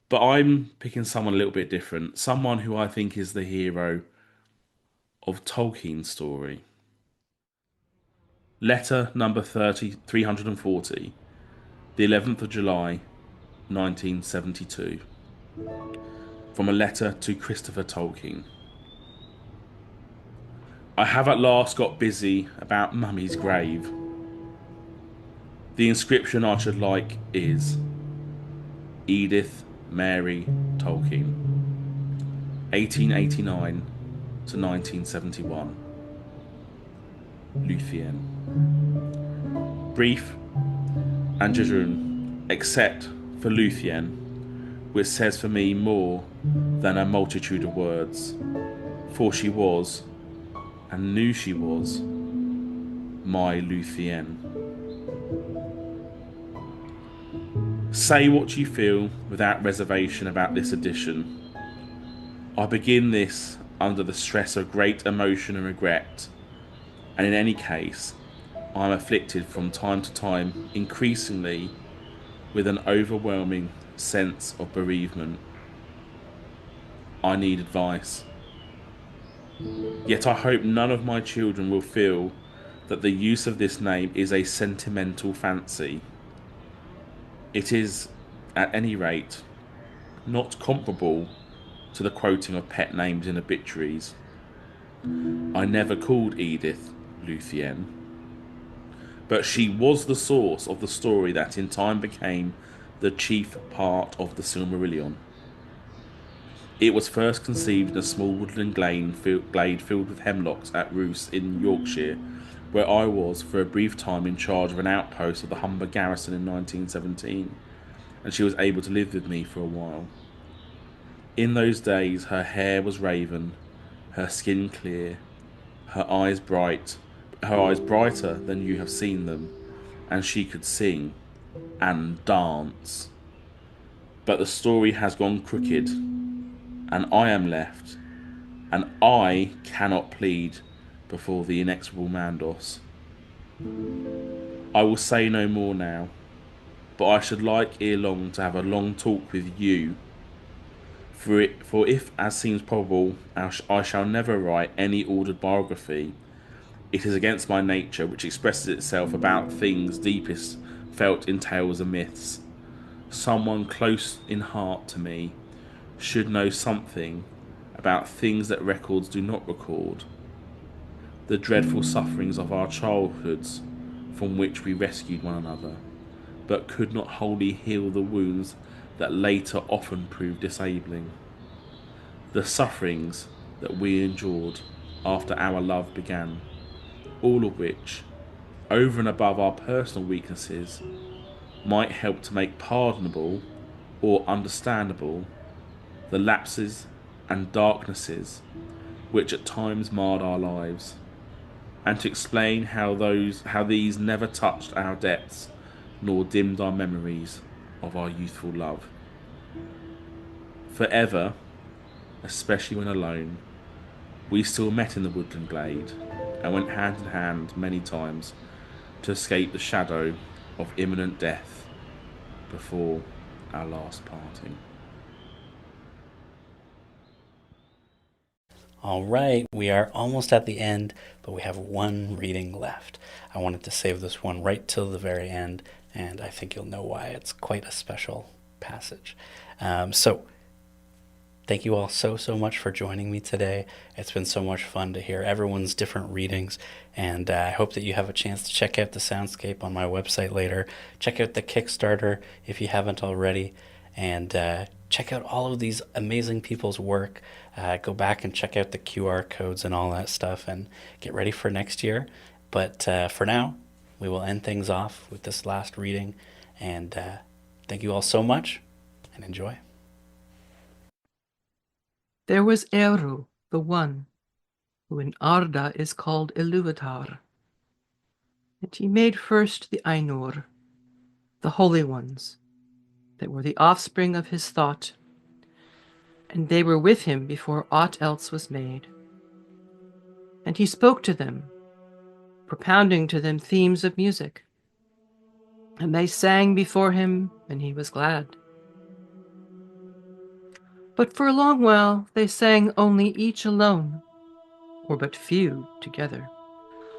But I'm picking someone a little bit different. Someone who I think is the hero of Tolkien's story. Letter number 340, the 11th of July, 1972. From a letter to Christopher Tolkien. I have at last got busy about Mummy's grave. The inscription I should like is Edith Mary Tolkien, 1889 to 1971. Luthien. Brief and jejune, except for Luthien, which says for me more than a multitude of words, for she was, and knew she was, my Luthien. Say what you feel without reservation about this edition. I begin this under the stress of great emotion and regret, and in any case, I am afflicted from time to time increasingly with an overwhelming sense of bereavement. I need advice. Yet I hope none of my children will feel that the use of this name is a sentimental fancy. It is, at any rate, not comparable to the quoting of pet names in obituaries. I never called Edith Luthien, but she was the source of the story that in time became the chief part of the Silmarillion. It was first conceived in a small woodland glade filled with hemlocks at Roos in Yorkshire, where I was for a brief time in charge of an outpost of the Humber garrison in 1917, and she was able to live with me for a while. In those days her hair was raven, her skin clear, her eyes brighter than you have seen them, and she could sing and dance. But the story has gone crooked, and I am left, and I cannot plead before the inexorable Mandos. I will say no more now, but I should like ere long to have a long talk with you For if, as seems probable, I shall never write any ordered biography, it is against my nature, which expresses itself about things deepest felt in tales and myths. Someone close in heart to me should know something about things that records do not record. The dreadful sufferings of our childhoods, from which we rescued one another, but could not wholly heal the wounds that later often proved disabling. The sufferings that we endured after our love began, all of which, over and above our personal weaknesses, might help to make pardonable or understandable the lapses and darknesses which at times marred our lives, and to explain how these never touched our depths nor dimmed our memories of our youthful love. Forever, especially when alone, we still met in the woodland glade and went hand in hand many times to escape the shadow of imminent death before our last parting. All right, we are almost at the end, but we have one reading left. I wanted to save this one right till the very end, and I think you'll know why. It's quite a special passage. So thank you all so much for joining me today. It's been so much fun to hear everyone's different readings, and I hope that you have a chance to check out the Soundscape on my website later. Check out the Kickstarter if you haven't already, and check out all of these amazing people's work. Go back and check out the QR codes and all that stuff, and get ready for next year. But for now, we will end things off with this last reading, and thank you all so much, and enjoy. There was Eru, the One, who in Arda is called Iluvatar. And he made first the Ainur, the holy ones, that were the offspring of his thought, and they were with him before aught else was made. And he spoke to them, propounding to them themes of music, and they sang before him, and he was glad. But for a long while they sang only each alone, or but few together,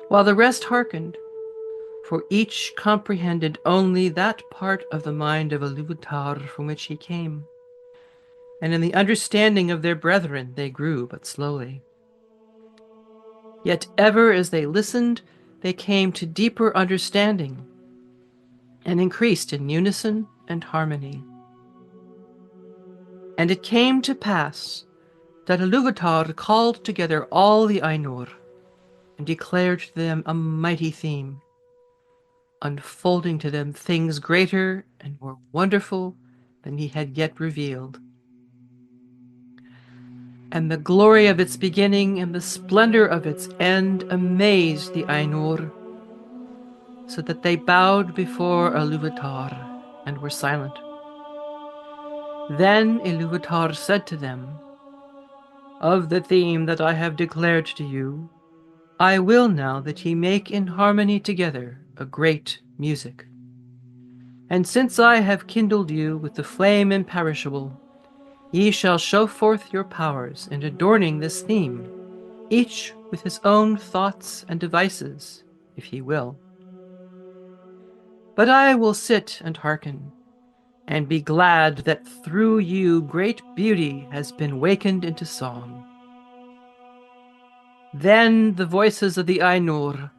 while the rest hearkened, for each comprehended only that part of the mind of Iluvatar from which he came, and in the understanding of their brethren they grew but slowly. Yet ever as they listened, they came to deeper understanding, and increased in unison and harmony. And it came to pass that Iluvatar called together all the Ainur, and declared to them a mighty theme, unfolding to them things greater and more wonderful than he had yet revealed. And the glory of its beginning and the splendor of its end amazed the Ainur, so that they bowed before Iluvatar and were silent. Then Iluvatar said to them, "Of the theme that I have declared to you, I will now that ye make in harmony together a great music. And since I have kindled you with the flame imperishable, ye shall show forth your powers in adorning this theme, each with his own thoughts and devices, if ye will. But I will sit and hearken, and be glad that through you great beauty has been wakened into song." Then the voices of the Ainur,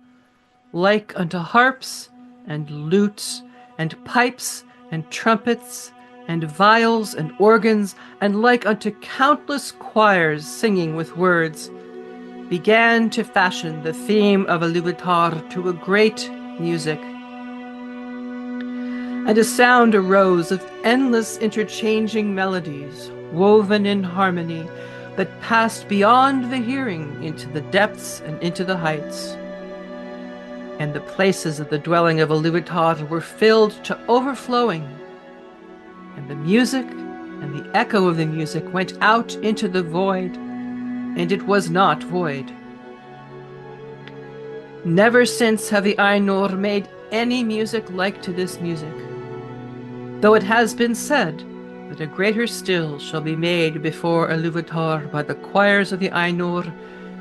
like unto harps and lutes and pipes and trumpets and viols and organs, and like unto countless choirs singing with words, began to fashion the theme of Iluvatar to a great music. And a sound arose of endless interchanging melodies, woven in harmony, that passed beyond the hearing into the depths and into the heights. And the places of the dwelling of Iluvatar were filled to overflowing, and the music and the echo of the music went out into the void, and it was not void. Never since have the Ainur made any music like to this music, though it has been said that a greater still shall be made before Iluvatar by the choirs of the Ainur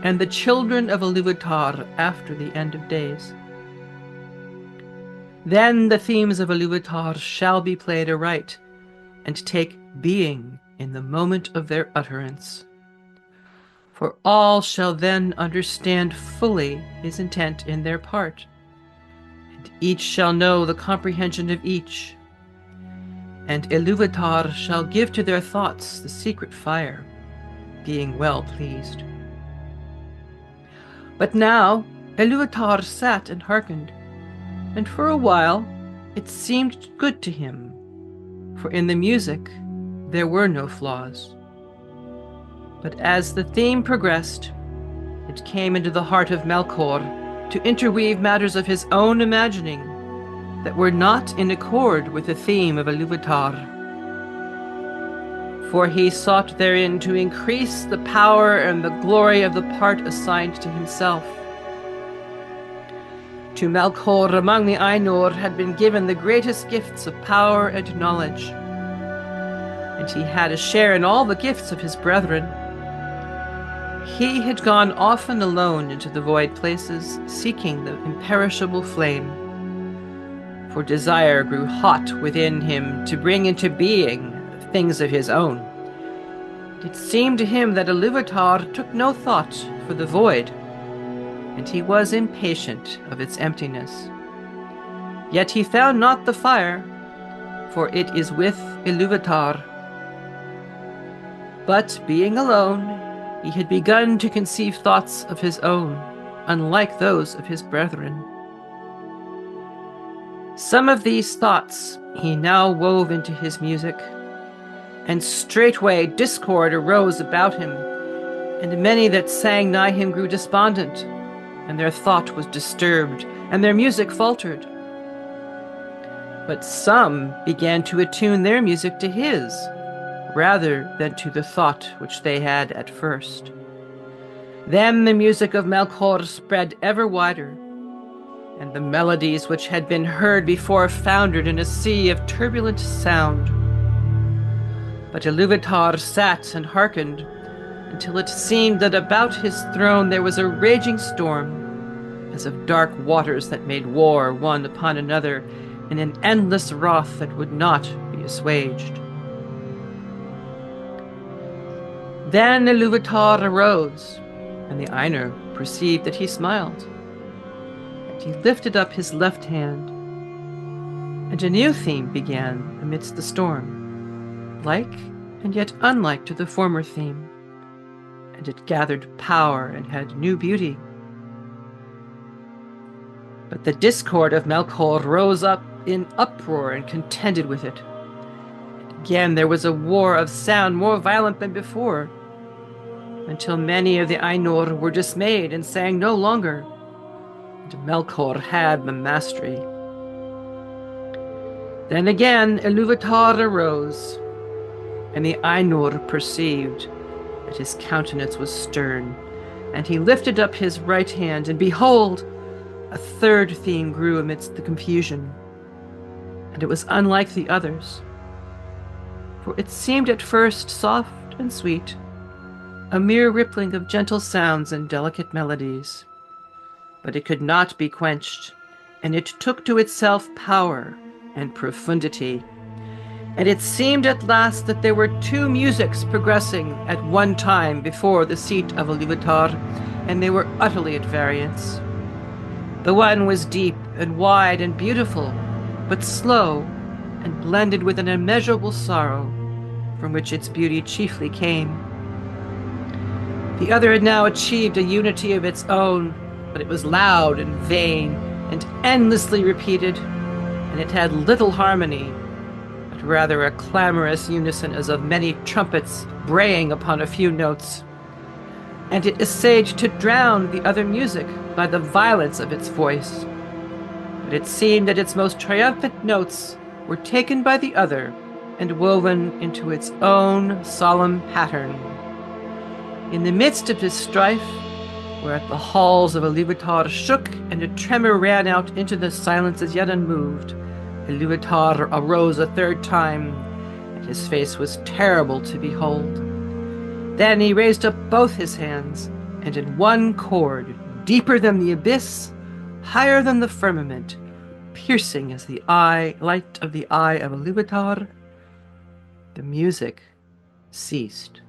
and the children of Iluvatar after the end of days. Then the themes of Iluvatar shall be played aright, and take being in the moment of their utterance. For all shall then understand fully his intent in their part, and each shall know the comprehension of each. And Iluvatar shall give to their thoughts the secret fire, being well pleased. But now Iluvatar sat and hearkened, and for a while it seemed good to him, for in the music there were no flaws. But as the theme progressed, it came into the heart of Melkor to interweave matters of his own imagining that were not in accord with the theme of Iluvatar. For he sought therein to increase the power and the glory of the part assigned to himself. To Melkor among the Ainur had been given the greatest gifts of power and knowledge, and he had a share in all the gifts of his brethren. He had gone often alone into the void places, seeking the imperishable flame, for desire grew hot within him to bring into being things of his own. It seemed to him that Iluvatar took no thought for the void, and he was impatient of its emptiness. Yet he found not the fire, for it is with Iluvatar. But being alone, he had begun to conceive thoughts of his own, unlike those of his brethren. Some of these thoughts he now wove into his music, and straightway discord arose about him, and many that sang nigh him grew despondent, and their thought was disturbed, and their music faltered. But some began to attune their music to his, rather than to the thought which they had at first. Then the music of Melkor spread ever wider, and the melodies which had been heard before foundered in a sea of turbulent sound. But Iluvatar sat and hearkened, until it seemed that about his throne there was a raging storm, as of dark waters that made war one upon another in an endless wrath that would not be assuaged. Then Iluvatar arose, and the Ainur perceived that he smiled. And he lifted up his left hand, and a new theme began amidst the storm, like and yet unlike to the former theme, and it gathered power and had new beauty. But the discord of Melkor rose up in uproar and contended with it. And again there was a war of sound more violent than before, until many of the Ainur were dismayed and sang no longer, and Melkor had the mastery. Then again Iluvatar arose, and the Ainur perceived that his countenance was stern, and he lifted up his right hand, and behold, a third theme grew amidst the confusion, and it was unlike the others, for it seemed at first soft and sweet, a mere rippling of gentle sounds and delicate melodies. But it could not be quenched, and it took to itself power and profundity. And it seemed at last that there were two musics progressing at one time before the seat of Iluvatar, and they were utterly at variance. The one was deep and wide and beautiful, but slow and blended with an immeasurable sorrow, from which its beauty chiefly came. The other had now achieved a unity of its own, but it was loud and vain and endlessly repeated, and it had little harmony, but rather a clamorous unison as of many trumpets braying upon a few notes. And it essayed to drown the other music by the violence of its voice, but it seemed that its most triumphant notes were taken by the other and woven into its own solemn pattern. In the midst of this strife, whereat the halls of Iluvatar shook and a tremor ran out into the silence as yet unmoved, Iluvatar arose a third time, His face was terrible to behold. Then he raised up both his hands, and in one chord, deeper than the abyss, higher than the firmament, piercing as the light of the eye of Iluvatar, the music ceased.